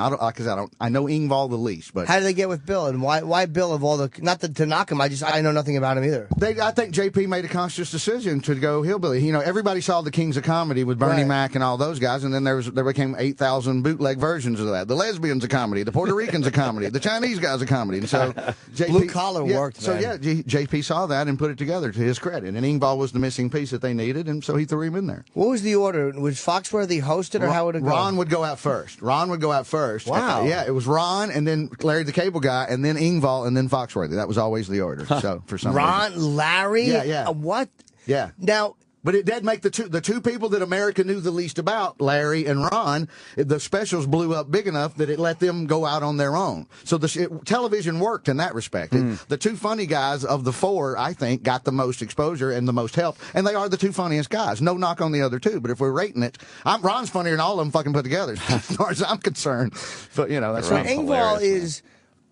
Speaker 13: I know Ingval the least, but
Speaker 4: how did they get with Bill, and why Bill of all the, not to knock him, I know nothing about him either.
Speaker 13: I think JP made a conscious decision to go hillbilly. Everybody saw the Kings of Comedy with Bernie Mac and all those guys, and then there became 8,000 bootleg versions of that. The lesbians of comedy, the Puerto Ricans of comedy, the Chinese guys of comedy, and so JP,
Speaker 4: blue collar worked.
Speaker 13: So
Speaker 4: man.
Speaker 13: JP saw that and put it together to his credit, and Ingval was the missing piece that they needed, and so he threw him in there.
Speaker 4: What was the order? Was Foxworthy hosted, or how would it go?
Speaker 13: Ron would go out first.
Speaker 4: Wow.
Speaker 13: Yeah, it was Ron, and then Larry the Cable Guy, and then Ingval, and then Foxworthy. That was always the order. So for some reason.
Speaker 4: Larry,
Speaker 13: yeah.
Speaker 4: What?
Speaker 13: Yeah.
Speaker 4: Now.
Speaker 13: But it did make the two people that America knew the least about, Larry and Ron. The specials blew up big enough that it let them go out on their own. So television worked in that respect. The two funny guys of the four, I think, got the most exposure and the most help, and they are the two funniest guys. No knock on the other two, but if we're rating it, Ron's funnier than all of them fucking put together, as far as I'm concerned. But that's
Speaker 4: right. Ingval is.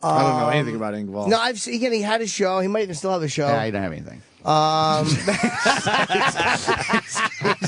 Speaker 2: I don't know anything about Ingval.
Speaker 4: No, he had a show. He might even still have a show.
Speaker 13: Yeah, he didn't have anything.
Speaker 2: He's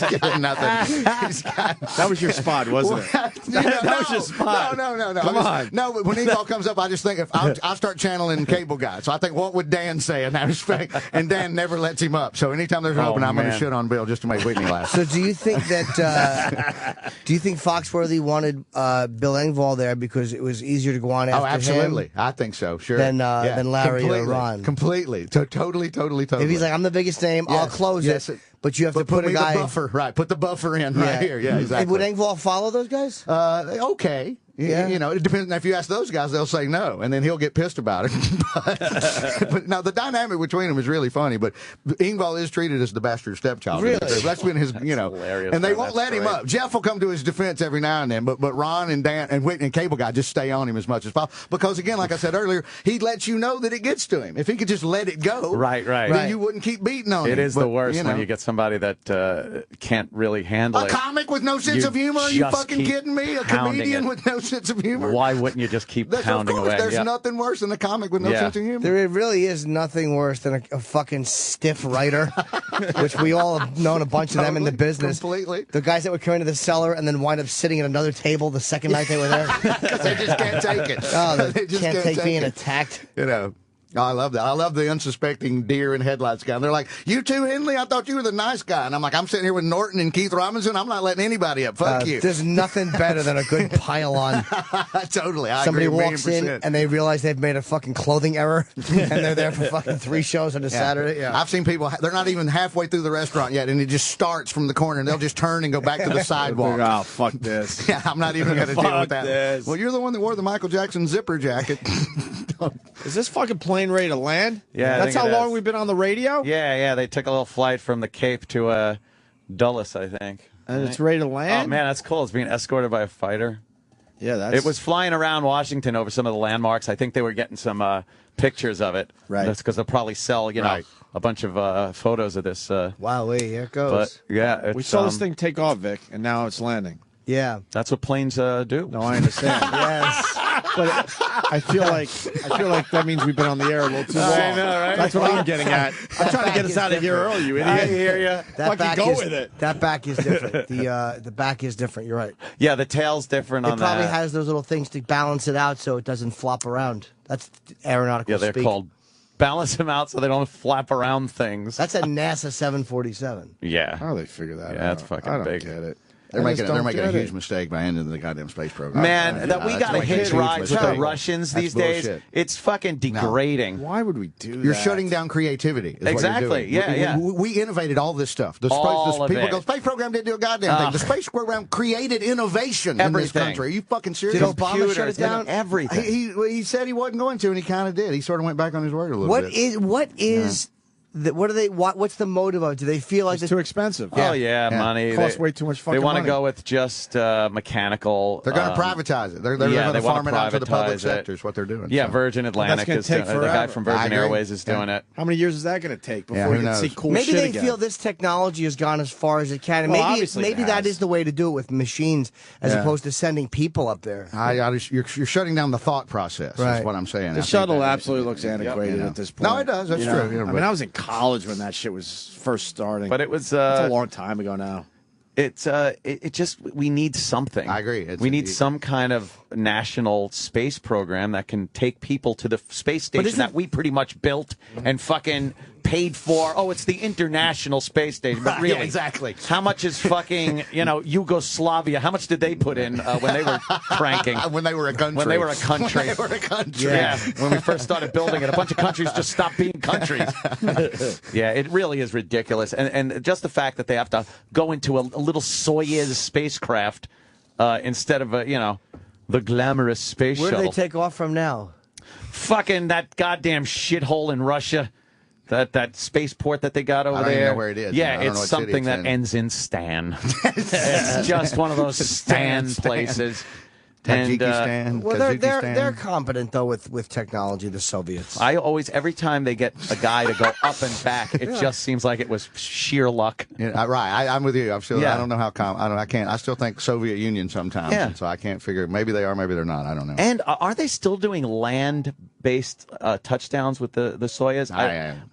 Speaker 2: getting nothing. That was your spot, wasn't it? That was your spot.
Speaker 13: No.
Speaker 2: Come on.
Speaker 13: No, but when Ingval comes up, I just think I'll start channeling Cable Guy. So I think, what would Dan say in that respect? And Dan never lets him up. So anytime there's an open, I'm going to shit on Bill just to make Whitney laugh.
Speaker 4: So do you think that? Do you think Foxworthy wanted Bill Engvall there because it was easier to go on after him?
Speaker 13: Oh, absolutely. I think so. Sure.
Speaker 4: Than Larry or Ron.
Speaker 13: Completely. Totally.
Speaker 4: If he's like, I'm the biggest name, I'll close it. But you have to put a guy.
Speaker 13: The buffer, right? Put the buffer in right here. Yeah, exactly.
Speaker 4: And would Engvall follow those guys?
Speaker 13: Okay. Yeah. It depends. If you ask those guys, they'll say no, and then he'll get pissed about it. but now the dynamic between them is really funny. But Ingval is treated as the bastard stepchild.
Speaker 4: Really?
Speaker 13: That's been his,
Speaker 3: hilarious,
Speaker 13: and they won't let him up. Jeff will come to his defense every now and then, but Ron and Dan and Whitney and Cable Guy just stay on him as much as possible. Because again, like I said earlier, he lets you know that it gets to him. If he could just let it go,
Speaker 3: right,
Speaker 13: then you wouldn't keep beating on him.
Speaker 3: It is the worst when you get somebody that can't really handle it.
Speaker 13: A comic with no sense of humor? Are you fucking kidding me? A comedian with no sense of humor?
Speaker 3: Why wouldn't you just keep pounding away?
Speaker 13: There's nothing worse than a comic with no sense of humor.
Speaker 4: There really is nothing worse than a fucking stiff writer, which we all have known a bunch of them in the business.
Speaker 13: Completely.
Speaker 4: The guys that would come into the cellar and then wind up sitting at another table the second night they were there.
Speaker 13: Because they just can't take it.
Speaker 4: Oh, they just can't take being attacked.
Speaker 13: Oh, I love that. I love the unsuspecting deer in headlights guy. And they're like, you too, Henley? I thought you were the nice guy. And I'm like, I'm sitting here with Norton and Keith Robinson. I'm not letting anybody up. Fuck you.
Speaker 4: There's nothing better than a good pile-on.
Speaker 13: Totally.
Speaker 4: Somebody walks in and they realize they've made a fucking clothing error and they're there for fucking 3 shows on a Saturday. Yeah.
Speaker 13: I've seen people, they're not even halfway through the restaurant yet, and it just starts from the corner, and they'll just turn and go back to the sidewalk.
Speaker 2: Oh, fuck this.
Speaker 13: Yeah, I'm not even going to deal with that. This. Well, you're the one that wore the Michael Jackson zipper jacket.
Speaker 2: Is this fucking plane ready to land?
Speaker 3: Yeah,
Speaker 2: that's how long we've been on the radio.
Speaker 3: Yeah. They took a little flight from the Cape to Dulles, I think.
Speaker 2: And it's ready to land.
Speaker 3: Oh man, that's cool. It's being escorted by a fighter.
Speaker 2: Yeah,
Speaker 3: it was flying around Washington over some of the landmarks. I think they were getting some pictures of it.
Speaker 2: Right.
Speaker 3: That's because they'll probably sell, a bunch of photos of this.
Speaker 4: Wow, here it goes.
Speaker 3: But yeah,
Speaker 2: we saw this thing take off, Vic, and now it's landing.
Speaker 4: Yeah,
Speaker 3: that's what planes do.
Speaker 2: No, I understand.
Speaker 4: Yes.
Speaker 2: But I feel like that means we've been on the air a little too long.
Speaker 3: I know, right?
Speaker 2: That's what I'm getting at. I'm trying to get us out of here early, you idiot.
Speaker 3: I hear you.
Speaker 2: Fucking go with it.
Speaker 4: That back is different. The back is different. You're right.
Speaker 3: Yeah, the tail's different on
Speaker 4: It
Speaker 3: that.
Speaker 4: probably has those little things to balance it out so it doesn't flop around. That's aeronautical
Speaker 3: Yeah, they're
Speaker 4: speak.
Speaker 3: called balance them out so they don't flap around things.
Speaker 4: That's a NASA 747.
Speaker 3: Yeah.
Speaker 2: How do they figure that out?
Speaker 3: Yeah, that's fucking
Speaker 2: I don't
Speaker 3: big.
Speaker 2: get it.
Speaker 13: They're making a huge
Speaker 2: it.
Speaker 13: mistake by ending the goddamn space program.
Speaker 3: Man, that we got to hitch rides with the
Speaker 13: mistake.
Speaker 3: Russians
Speaker 13: That's
Speaker 3: these days.
Speaker 13: bullshit.
Speaker 3: It's fucking degrading.
Speaker 2: Why would we do that?
Speaker 13: You're shutting down creativity. Is
Speaker 3: Exactly.
Speaker 13: What you're doing.
Speaker 3: Yeah,
Speaker 13: We innovated all this stuff.
Speaker 3: All of
Speaker 13: People
Speaker 3: it.
Speaker 13: go, space program didn't do a goddamn thing. The space program created innovation in this
Speaker 3: Everything.
Speaker 13: country. Are you fucking serious?
Speaker 4: Did Obama shut it down?
Speaker 3: Everything.
Speaker 13: He said he wasn't going to, and he kind of did. He sort of went back on his word a little bit.
Speaker 4: What's the motive of it? Do they feel like
Speaker 2: It's too expensive.
Speaker 3: Oh, yeah, money.
Speaker 2: It costs way too much fucking
Speaker 3: They want to
Speaker 2: money.
Speaker 3: go with just mechanical.
Speaker 13: They're going to privatize it. They're
Speaker 3: yeah,
Speaker 13: going
Speaker 3: they
Speaker 13: to
Speaker 3: wanna
Speaker 13: farm it out to the public
Speaker 3: privatize
Speaker 13: sector.
Speaker 3: it.
Speaker 13: Is what they're doing.
Speaker 3: Yeah,
Speaker 13: so.
Speaker 3: Virgin Atlantic
Speaker 2: gonna
Speaker 3: is
Speaker 2: take
Speaker 3: doing it. The guy
Speaker 2: forever.
Speaker 3: from
Speaker 13: I
Speaker 3: Virgin
Speaker 13: agree.
Speaker 3: Airways is doing it.
Speaker 2: How many years is that going to take before
Speaker 13: who
Speaker 2: we can
Speaker 13: knows?
Speaker 2: see cool
Speaker 4: maybe
Speaker 2: shit
Speaker 4: they
Speaker 2: again?
Speaker 4: feel this technology has gone as far as it can, and
Speaker 2: Well,
Speaker 4: maybe
Speaker 2: obviously it
Speaker 4: that
Speaker 2: has.
Speaker 4: is the way to do it with machines as
Speaker 2: Yeah.
Speaker 4: opposed to sending people up there.
Speaker 13: You're shutting down the thought process.
Speaker 4: Right.
Speaker 13: Is what I'm saying.
Speaker 2: The
Speaker 13: I think
Speaker 2: shuttle
Speaker 13: that-
Speaker 2: absolutely looks antiquated at this point.
Speaker 13: No, it does. That's
Speaker 2: You
Speaker 13: true.
Speaker 2: know?
Speaker 13: Yeah,
Speaker 2: I
Speaker 13: but-
Speaker 2: mean, I was in college when that shit was first starting.
Speaker 3: But it was
Speaker 2: It's a long time ago now.
Speaker 3: It's it just we need something.
Speaker 13: I agree.
Speaker 3: We need some kind of national space program that can take people to the space station that we pretty much built and fucking paid for. Oh, it's the International Space Station, but really,
Speaker 13: Yeah, exactly.
Speaker 3: How much is fucking Yugoslavia? How much did they put in when they were cranking?
Speaker 13: When they were a country.
Speaker 3: When they were a country.
Speaker 13: When they were a country.
Speaker 3: Yeah, when we first started building it, a bunch of countries just stopped being countries. Yeah, it really is ridiculous, and just the fact that they have to go into a little Soyuz spacecraft instead of the glamorous space
Speaker 4: Where do
Speaker 3: shuttle.
Speaker 4: they take off from now?
Speaker 3: Fucking that goddamn shithole in Russia. That spaceport that they got over
Speaker 13: I don't
Speaker 3: there.
Speaker 13: even know where it is.
Speaker 3: Yeah,
Speaker 13: I don't know
Speaker 3: it's
Speaker 13: what
Speaker 3: something
Speaker 13: city it's
Speaker 3: that
Speaker 13: in.
Speaker 3: ends in Stan. It's just one of those Stan places. And,
Speaker 13: Tajikistan.
Speaker 4: Well, they're
Speaker 13: Kazakhstan.
Speaker 4: competent though with technology. The Soviets.
Speaker 3: I always, every time they get a guy to go up and back, it just seems like it was sheer luck.
Speaker 13: Yeah, right. I'm with you. I'm still.
Speaker 3: Yeah.
Speaker 13: I don't know how. I can't. I still think Soviet Union sometimes.
Speaker 3: Yeah.
Speaker 13: And so I can't figure. Maybe they are. Maybe they're not. I don't know.
Speaker 3: And are they still doing land-based touchdowns with the Soyuz?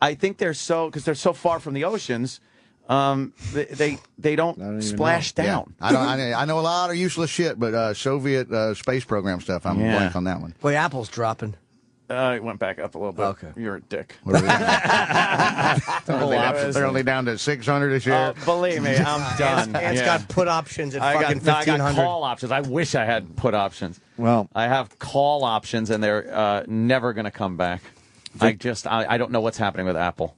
Speaker 3: I think they're because they're so far from the oceans. They don't splash down.
Speaker 13: Yeah. I know a lot of useless shit, but Soviet space program stuff. I'm blank on that one.
Speaker 4: Boy, Apple's dropping.
Speaker 3: It went back up a little bit.
Speaker 4: Okay.
Speaker 3: You're a dick.
Speaker 13: They're only down to 600 a share.
Speaker 3: Believe me, I'm done.
Speaker 4: It's got put options at
Speaker 3: I
Speaker 4: fucking
Speaker 3: got
Speaker 4: 1,500.
Speaker 3: call options. I wish I had put options.
Speaker 2: Well,
Speaker 3: I have call options, and they're never going to come back. I don't know what's happening with Apple.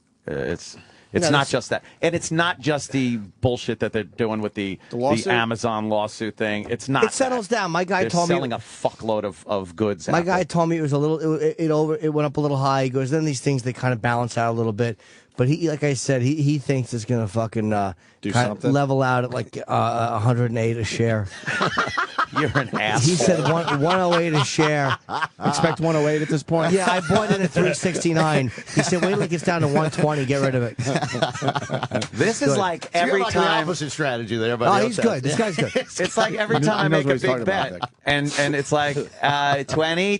Speaker 3: It's not just that, and it's not just the bullshit that they're doing with the Amazon lawsuit thing. It's not.
Speaker 4: It settles down. My guy
Speaker 3: They're
Speaker 4: told me
Speaker 3: selling a fuckload of goods.
Speaker 4: My guy told me it was a little. It went up a little high. He goes, then these things they kind of balance out a little bit. But he, like I said, he thinks it's gonna fucking
Speaker 2: do
Speaker 4: kind
Speaker 2: something.
Speaker 4: of level out at like 108 a share.
Speaker 3: You're an asshole.
Speaker 4: He said 108 a share.
Speaker 2: Expect 108 at this point.
Speaker 4: Yeah, I bought it at 369. He said, wait till it gets down to 120. Get rid of it.
Speaker 3: This is
Speaker 4: Good.
Speaker 3: like
Speaker 13: So
Speaker 3: every
Speaker 13: you're like
Speaker 3: time.
Speaker 13: the opposite strategy there.
Speaker 4: Oh, he's good. This guy's good.
Speaker 3: It's like every time I make a big bet, and it's like 20,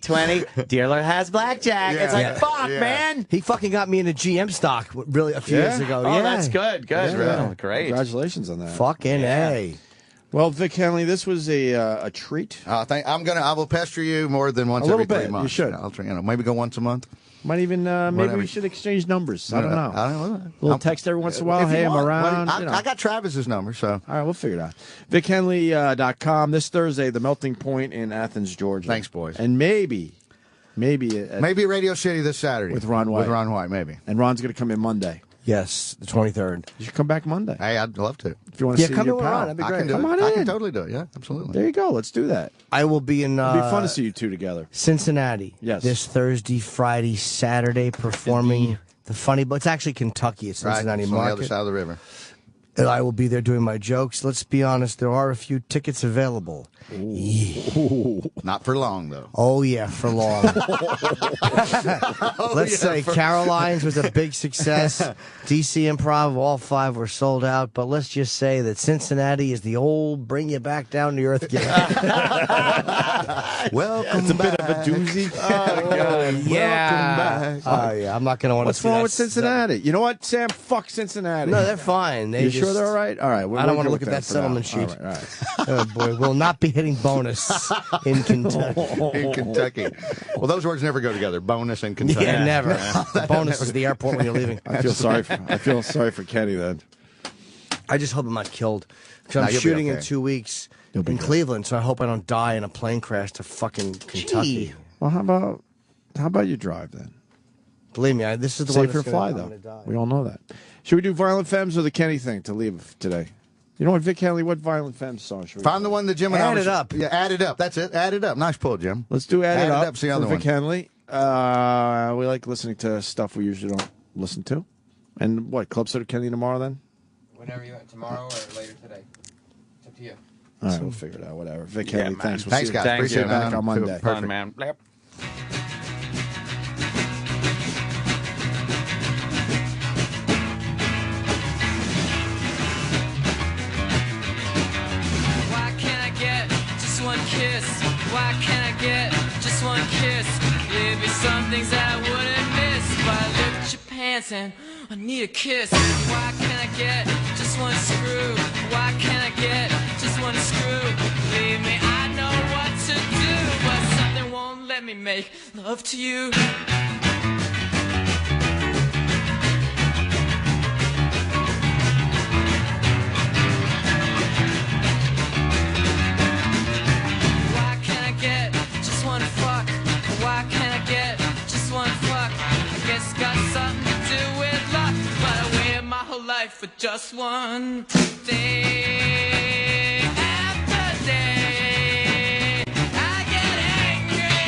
Speaker 3: dealer has blackjack. It's like fuck, man.
Speaker 4: He fucking got me into GM stock really a few years ago.
Speaker 3: Oh,
Speaker 4: yeah,
Speaker 3: that's good. Good.
Speaker 2: Yeah.
Speaker 3: Really great.
Speaker 2: Congratulations on that.
Speaker 4: Fucking A.
Speaker 2: Well, Vic Henley, this was a treat.
Speaker 13: I will pester you more than once
Speaker 2: A little
Speaker 13: every 3
Speaker 2: bit.
Speaker 13: months.
Speaker 2: You should.
Speaker 13: I'll try, maybe go once a month.
Speaker 2: Might even maybe we should exchange numbers. I don't know.
Speaker 13: I don't know.
Speaker 2: A little text every once in a while.
Speaker 13: If you
Speaker 2: Hey, I'm
Speaker 13: want.
Speaker 2: around.
Speaker 13: Well,
Speaker 2: you know.
Speaker 13: I got Travis's number, so.
Speaker 2: All right, we'll figure it out. VicHenley.com this Thursday, the Melting Point in Athens, Georgia.
Speaker 13: Thanks, boys.
Speaker 2: And maybe
Speaker 13: Radio City this Saturday
Speaker 2: with Ron White.
Speaker 13: With Ron White, maybe.
Speaker 2: And Ron's going to come in Monday.
Speaker 4: Yes, the 23rd.
Speaker 2: You should come back Monday.
Speaker 13: Hey, I'd love to.
Speaker 2: If you want to see
Speaker 4: come
Speaker 2: your
Speaker 4: in
Speaker 2: pal.
Speaker 4: Ron. That'd be great.
Speaker 13: I can do
Speaker 2: Come
Speaker 13: it.
Speaker 2: on
Speaker 13: I
Speaker 2: in.
Speaker 13: can totally do it. Yeah, absolutely.
Speaker 2: There you go. Let's do that.
Speaker 4: I will be in
Speaker 2: It'll be fun to see you two together.
Speaker 4: Cincinnati.
Speaker 2: Yes.
Speaker 4: This Thursday, Friday, Saturday, performing the Funny Bone. It's actually Kentucky. It's Cincinnati
Speaker 13: right. It's on
Speaker 4: Market.
Speaker 13: the other side of the river.
Speaker 4: And I will be there doing my jokes. Let's be honest, there are a few tickets available.
Speaker 13: Not for long, though.
Speaker 4: Oh, yeah, for long. Let's say Caroline's was a big success. DC Improv, all 5 were sold out. But let's just say that Cincinnati is the old bring you back down to earth game.
Speaker 13: Welcome
Speaker 2: It's a
Speaker 13: back.
Speaker 2: bit of a doozy.
Speaker 4: Yeah. Oh, yeah. I'm not going to want to
Speaker 2: What's
Speaker 4: see
Speaker 2: wrong
Speaker 4: that
Speaker 2: with Cincinnati? You know what, Sam? Fuck Cincinnati.
Speaker 4: No, they're fine.
Speaker 2: You sure they're all right? All right.
Speaker 4: I don't want to look at that settlement sheet.
Speaker 2: All right.
Speaker 4: Oh, boy. We'll not be hitting bonus in Kentucky.
Speaker 13: In Kentucky. Well, those words never go together. Bonus and Kentucky.
Speaker 4: Yeah, never. The bonus is the airport when you're leaving.
Speaker 2: I feel sorry for Kenny then.
Speaker 4: I just hope I'm not killed. Because
Speaker 13: No,
Speaker 4: I'm
Speaker 13: you'll be
Speaker 4: shooting in
Speaker 13: okay.
Speaker 4: 2 weeks
Speaker 2: You'll be
Speaker 4: in
Speaker 2: good.
Speaker 4: Cleveland, so I hope I don't die in a plane crash to fucking Kentucky.
Speaker 2: Well, how about you drive then?
Speaker 4: Believe me, this is the one
Speaker 2: Safer
Speaker 4: that's
Speaker 2: fly
Speaker 4: gonna
Speaker 2: though.
Speaker 4: die.
Speaker 2: We all know that. Should we do Violent Femmes or the Kenny thing to leave today? You know what, Vic Henley? What Violent Femmes song should we?
Speaker 13: Find the one that Jim and I
Speaker 4: Add
Speaker 13: was-
Speaker 4: it up.
Speaker 13: Yeah, add it up. That's it. Add it up. Nice pull, Jim.
Speaker 2: Let's do Add It Up
Speaker 13: See the
Speaker 2: for
Speaker 13: other
Speaker 2: Vic
Speaker 13: one.
Speaker 2: Henley. We like listening to stuff we usually don't listen to. And what, Club Soda Kenny tomorrow then?
Speaker 5: Whenever you want, tomorrow or later today. It's up to you.
Speaker 2: All right, we'll figure it out. Whatever. Vic
Speaker 3: Yeah,
Speaker 2: Henley,
Speaker 3: man.
Speaker 2: thanks. We'll
Speaker 13: Thanks,
Speaker 2: see
Speaker 13: guys.
Speaker 2: you
Speaker 13: Appreciate it,
Speaker 2: back
Speaker 13: man.
Speaker 2: on Monday.
Speaker 3: Fun, man. Yep.
Speaker 18: Why can't I get just one kiss? Why can't I get just one kiss? There'd be some things that I wouldn't miss. But I look at your pants and I need a kiss. Why can't I get just one screw? Why can't I get just one screw? Believe me, I know what to do, but something won't let me make love to you. Why can't I get just one fuck? Why can't I get just one fuck? I guess it's got something to do with luck, but I waited my whole life for just one thing. After day, I get angry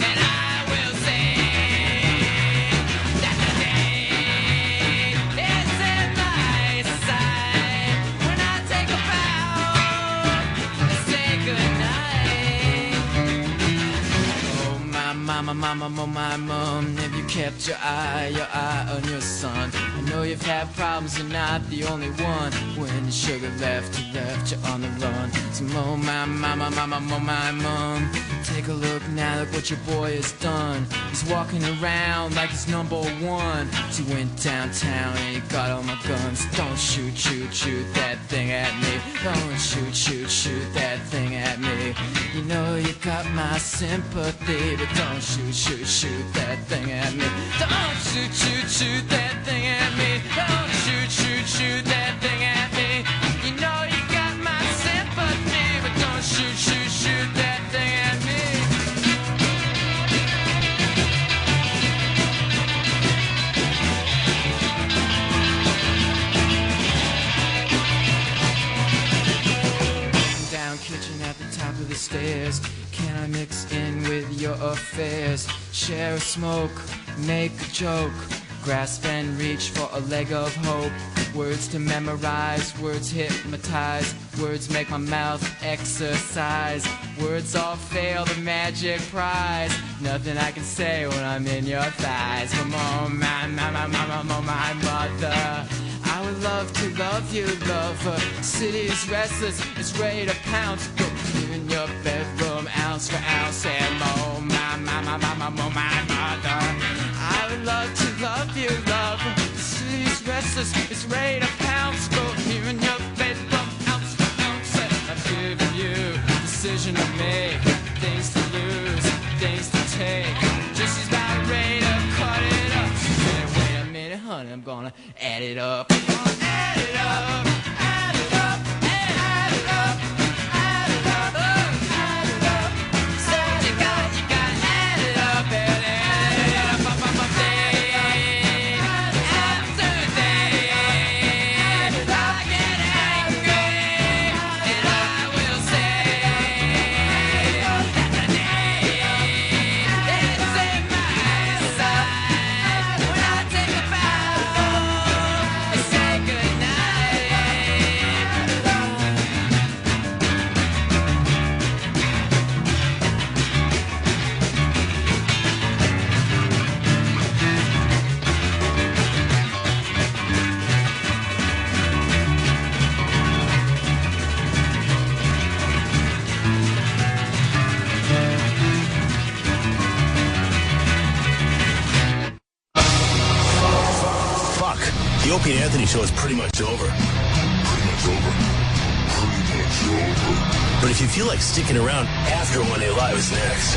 Speaker 18: and I will sing that the day is in my sight. When I take a bow, say goodnight. Oh my mama, oh my mom, have you kept your eye on your son? I know you've had problems, you're not the only one. When the sugar left you on the run. So oh my mama, oh my mom, take a look now, look what your boy has done. He's walking around like he's number one. So he went downtown and he got all my guns. Don't shoot that thing at me. Don't shoot that thing at me. You know you got my sympathy, but don't shoot that thing at me. Don't shoot that thing at me. Don't shoot that thing at me. You know you got my sympathy, but don't shoot that thing at me. Down kitchen at the top of the stairs. Can I mix in with your affairs? Share a smoke, make a joke. Grasp and reach for a leg of hope. Words to memorize, words hypnotize. Words make my mouth exercise. Words all fail the magic prize. Nothing I can say when I'm in your thighs. Come on, my mother. I would love to love you, lover. City's restless, it's ready to pounce. Go in your bedroom, ounce for ounce. And oh, my mother. I would love to love you, lover. City's restless, it's ready to pounce. Go here in your bedroom, ounce for ounce. And I've given you decision to make, things to lose, things to take. Just as about ready to cut it up. She said, wait a minute, honey, I'm gonna add it up. Add it up, add it up, add it up, add it up, add it up. Said you gotta add it up, add it up, day after day. I get angry and I will say that the day is in my sight. When I take a bow and say goodnight.
Speaker 8: The Opie and Anthony show is pretty much over. But if you feel like sticking around after One Day Live is next.